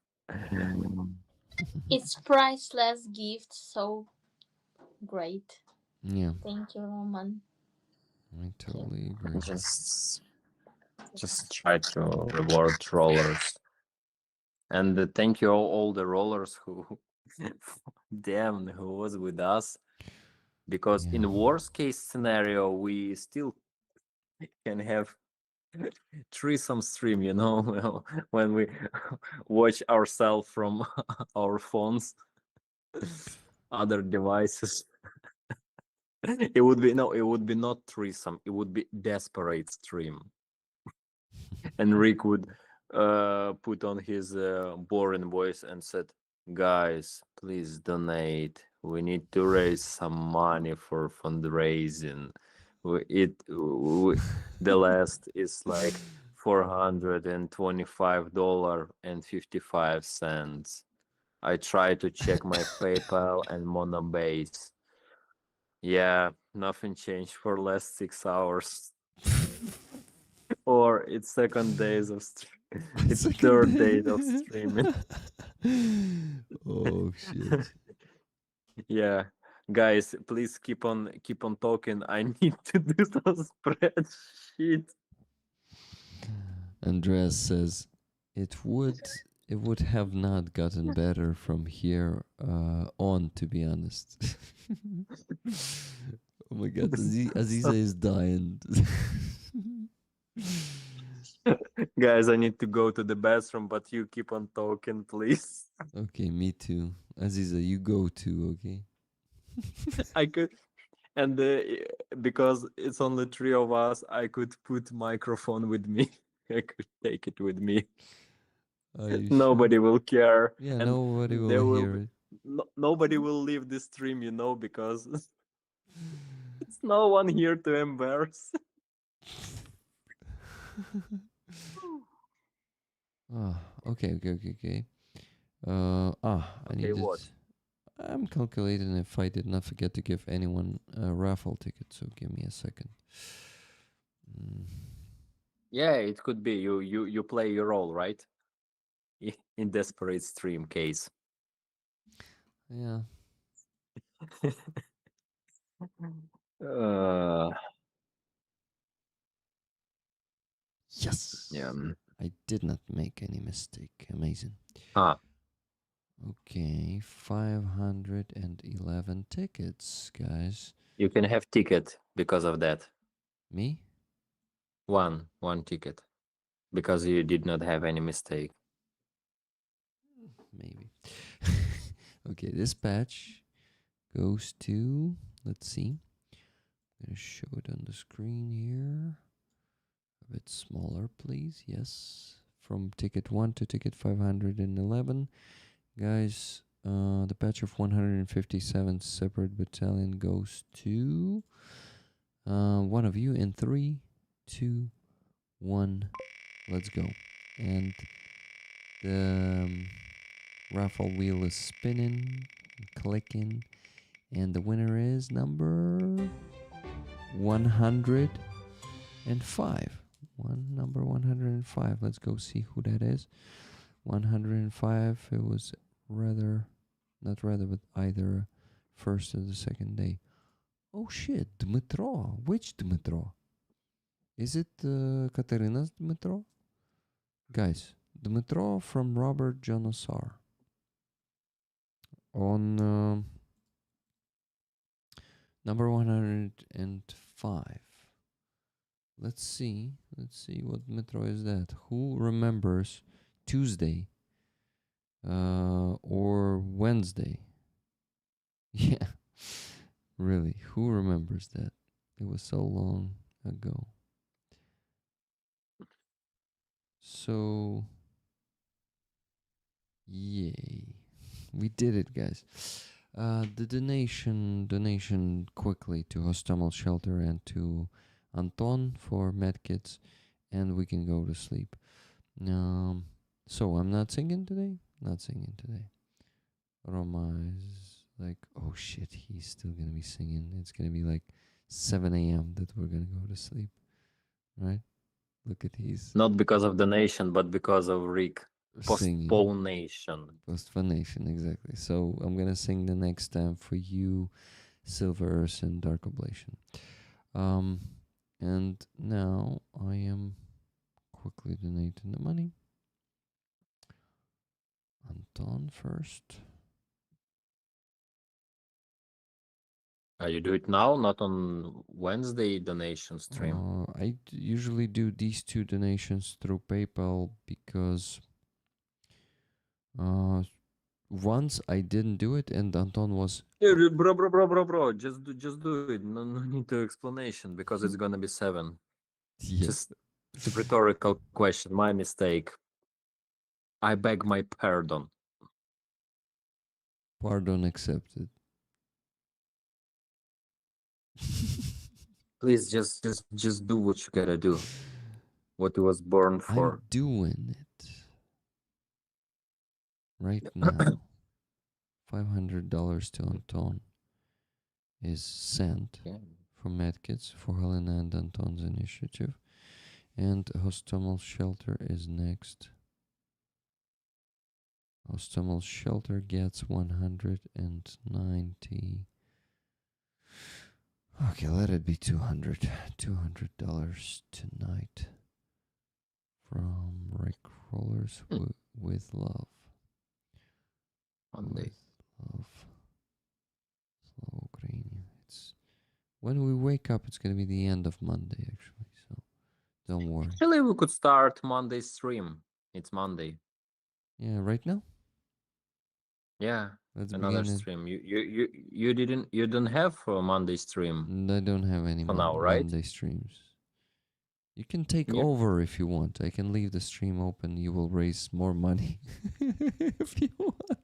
It's priceless gift, so great. Yeah, Thank you, Roman. I totally agree. Just try to reward rollers. And thank you all the rollers who damn who was with us. Because in worst case scenario, we still can have threesome stream, you know, when we watch ourselves from our phones, other devices. It would be it would be not threesome. It would be desperate stream. And Rick would put on his boring voice and said, "Guys, please donate. We need to raise some money for fundraising. The last is like $425.55. I try to check my PayPal and Monobase. Yeah, nothing changed for last 6 hours." Or it's second days of it's Second third day. day of streaming. Oh shit. Yeah, guys, please keep on talking. I need to do some spreadsheet. Andreas says it would have not gotten better from here on, to be honest. Oh my god, Aziza is dying. Guys, I need to go to the bathroom, but you keep on talking, please. Okay, me too. Aziza, you go too, okay? I could, and because it's only three of us, I could put microphone with me. I could take it with me. Are you Nobody sure? will care. Yeah, and nobody will there hear be- it. nobody will leave the stream, because it's no one here to embarrass. Okay. I Okay, needed. what? I'm calculating if I did not forget to give anyone a raffle ticket, so give me a second. Yeah, it could be you play your role, right? In desperate stream case. Yeah. Yes. Yeah. I did not make any mistake. Amazing. Ah, Okay, 511 tickets, guys. you can have ticket because of that. Me? One ticket, because you did not have any mistake. Maybe. Okay, this patch goes to, let's see. I'm going to show it on the screen here. A bit smaller, please. Yes. From ticket 1 to ticket 511. Guys, the patch of 157 separate battalion goes to one of you in 3, 2, 1. Let's go. And the raffle wheel is spinning, clicking, and the winner is number 105. Number 105. Let's go see who that is. 105. It was but either first or the second day. Oh shit, Dmitro. Which Dmitro? Is it Katerina's Dmitro? Guys, Dmitro from Robert Jonosar. On number 105. Let's see what Dmitro is that. Who remembers Tuesday or Wednesday? Yeah, really, who remembers that? It was so long ago. So, yay, we did it, guys. The donation quickly to Hostomel Shelter and to Anton for medkits, and we can go to sleep. So I'm not singing today. Roma is like, oh shit, he's still gonna be singing. It's gonna be like 7 a.m. that we're gonna go to sleep, right? Look at he's not because of donation, but because of Rick. singing. Postponation, exactly. So I'm gonna sing the next time for you, Silver Earth and Dark Oblation. And now I am quickly donating the money. Anton first. You do it now, not on Wednesday donation stream. I usually do these two donations through PayPal because once I didn't do it, and Anton was Yeah, bro. Just do it. No need to explanation because it's gonna be 7. yeah. Just it's a rhetorical question. My mistake. I beg my pardon. Pardon accepted. Please just do what you gotta do. What you was born for. I'm doing it right now. $500 to Anton is sent Yeah. from Medkits for Helena and Anton's initiative, and Hostomel Shelter is next. Hostomel Shelter gets 190. Okay, let it be $200 tonight from Rick Rollers with love. Monday. With love. Slow Ukrainian. It's when we wake up. It's gonna be the end of Monday, actually. So don't worry. Actually, we could start Monday stream. It's Monday. Yeah, right now. Yeah, Let's another begin. stream. You didn't have a Monday stream. I don't have any For now, right? Monday streams. You can take You- over if you want. I can leave the stream open. You will raise more money if you want.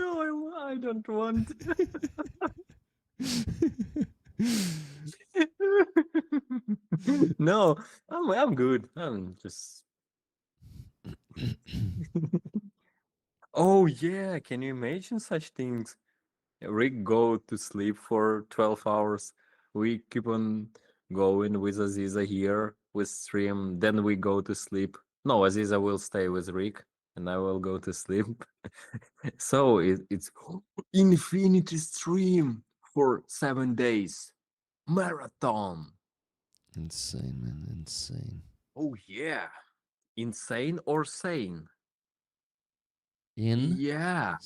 No, I don't want. No, I'm good. I'm just. Oh yeah, can you imagine such things? Rick go to sleep for 12 hours. We keep on going with Aziza here with stream. Then we go to sleep. No, Aziza will stay with Rick, and I will go to sleep. So it's infinity stream for 7 days. Marathon. Insane, man. Insane. Oh yeah. Insane or sane? Insane. Yeah.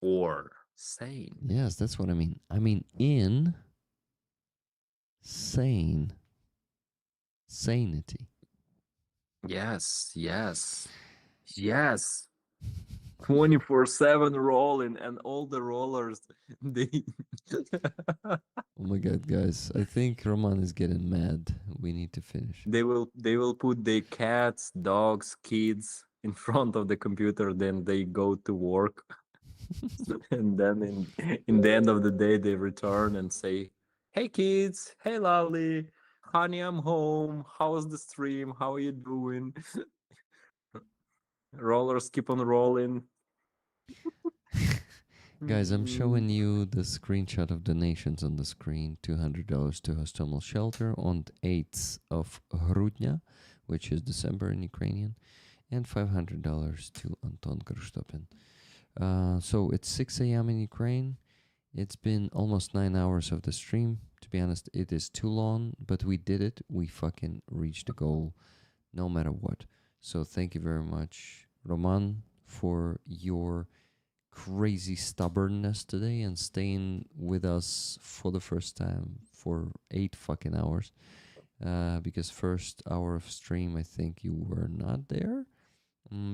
Or sane. Yes, that's what I mean. I mean insane. Sanity. Yes. 24/7 rolling, and all the rollers they Oh my god, guys. I think Roman is getting mad. We need to finish. they will put their cats, dogs, kids in front of the computer, then they go to work. And then in the end of the day they return and say, "Hey kids, hey lovely, honey, I'm home. How's the stream? How are you doing?" Rollers keep on rolling. Guys, I'm showing you the screenshot of donations on the screen. $200 to Hostomel Shelter on the 8th of Hrudnya, which is December in Ukrainian, and $500 to Anton Krustopin. So it's 6 a.m. in Ukraine. It's been almost 9 hours of the stream. To be honest, it is too long, but we did it. We fucking reached the goal no matter what. So thank you very much, Roman, for your crazy stubbornness today and staying with us for the first time for 8 fucking hours. Because first hour of stream, I think you were not there.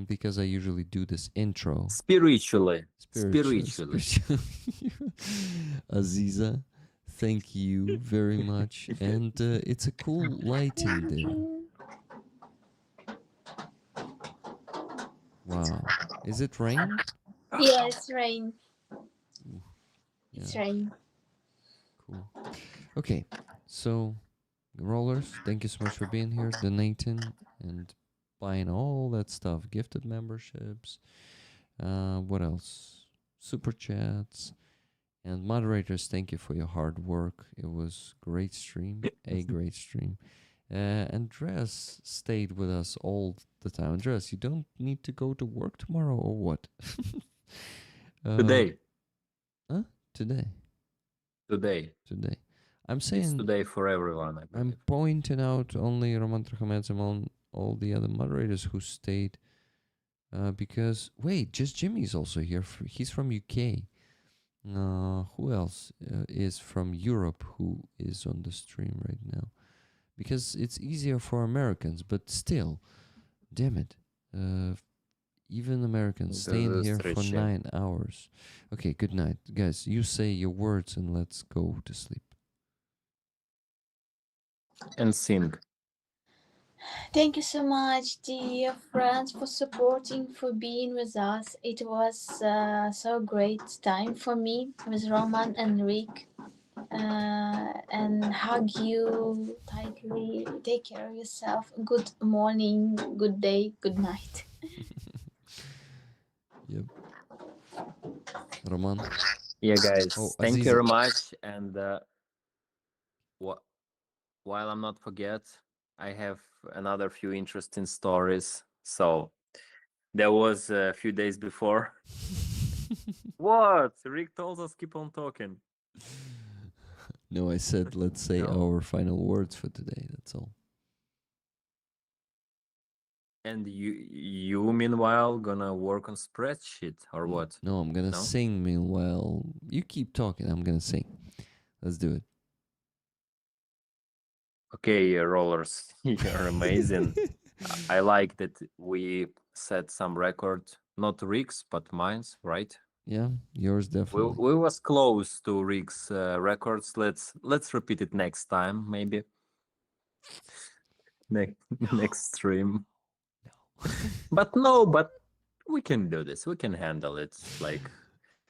Because I usually do this intro. Spiritually. Aziza, thank you very much. And it's a cool lighting there. Wow. Is it rain? Yeah, it's rain. It's Yeah. rain. Cool. Okay, so rollers, thank you so much for being here, donating, and buying all that stuff. Gifted memberships. What else? Super chats. And moderators, thank you for your hard work. It was great stream, a great stream. Andreas stayed with us all the time. Andreas, you don't need to go to work tomorrow or what? Today. Huh? Today. I'm saying It's today for everyone. I'm pointing out only Roman Trachomedzim on all the other moderators who stayed. Because wait, just Jimmy's also here. He's from UK. Who else is from Europe who is on the stream right now? because it's easier for Americans, but still, damn it. Even Americans До staying here for встречи. 9 hours. Okay, good night. Guys, you say your words and let's go to sleep. And sing. Thank you so much, dear friends, for supporting, for being with us. It was so great time for me with Roman and Rick. And hug you tightly. Take care of yourself. Good morning, good day, good night. Yep. Roman. Yeah, guys. Oh, Thank you Aziza. very much. And while I'm not forget, I have another few interesting stories. So there was a few days before. What? Rick told us keep on talking. No, I said let's say No. our final words for today. That's all. And you meanwhile gonna work on spreadsheet or what? No, I'm gonna No? sing meanwhile. You keep talking. I'm gonna sing. Let's do it. Okay, rollers, you're amazing. I like that we set some record, not Rick's, but mine's, right? Yeah, yours definitely. We was close to Rick's records. Let's repeat it next time, maybe. Next stream. But we can do this. We can handle it. Like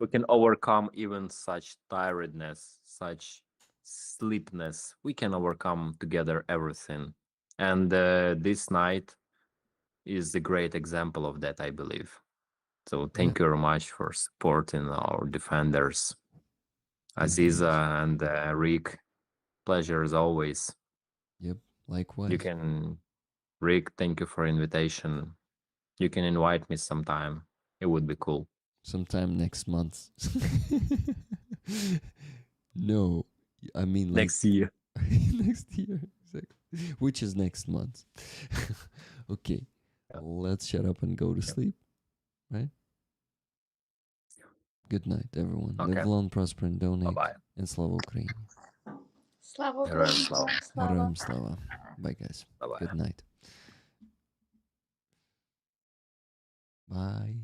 we can overcome even such tiredness, such sleepness. We can overcome together everything. And this night is a great example of that, I believe. So thank you very much for supporting our defenders, Aziza and Rick. Pleasure as always. Yep, likewise. You can, Rick. Thank you for invitation. You can invite me sometime. It would be cool. Sometime next month. No, I mean like Next year. next year, exactly. Which is next month. Okay, Yeah. let's shut up and go to sleep. Right. Good night, everyone. Okay. Live long, prosper, and donate. Bye-bye. And Slava Ukraini. Slava Героям Україні! слава. Слава! Героям слава. Bye, guys. Bye-bye. Good night. Bye.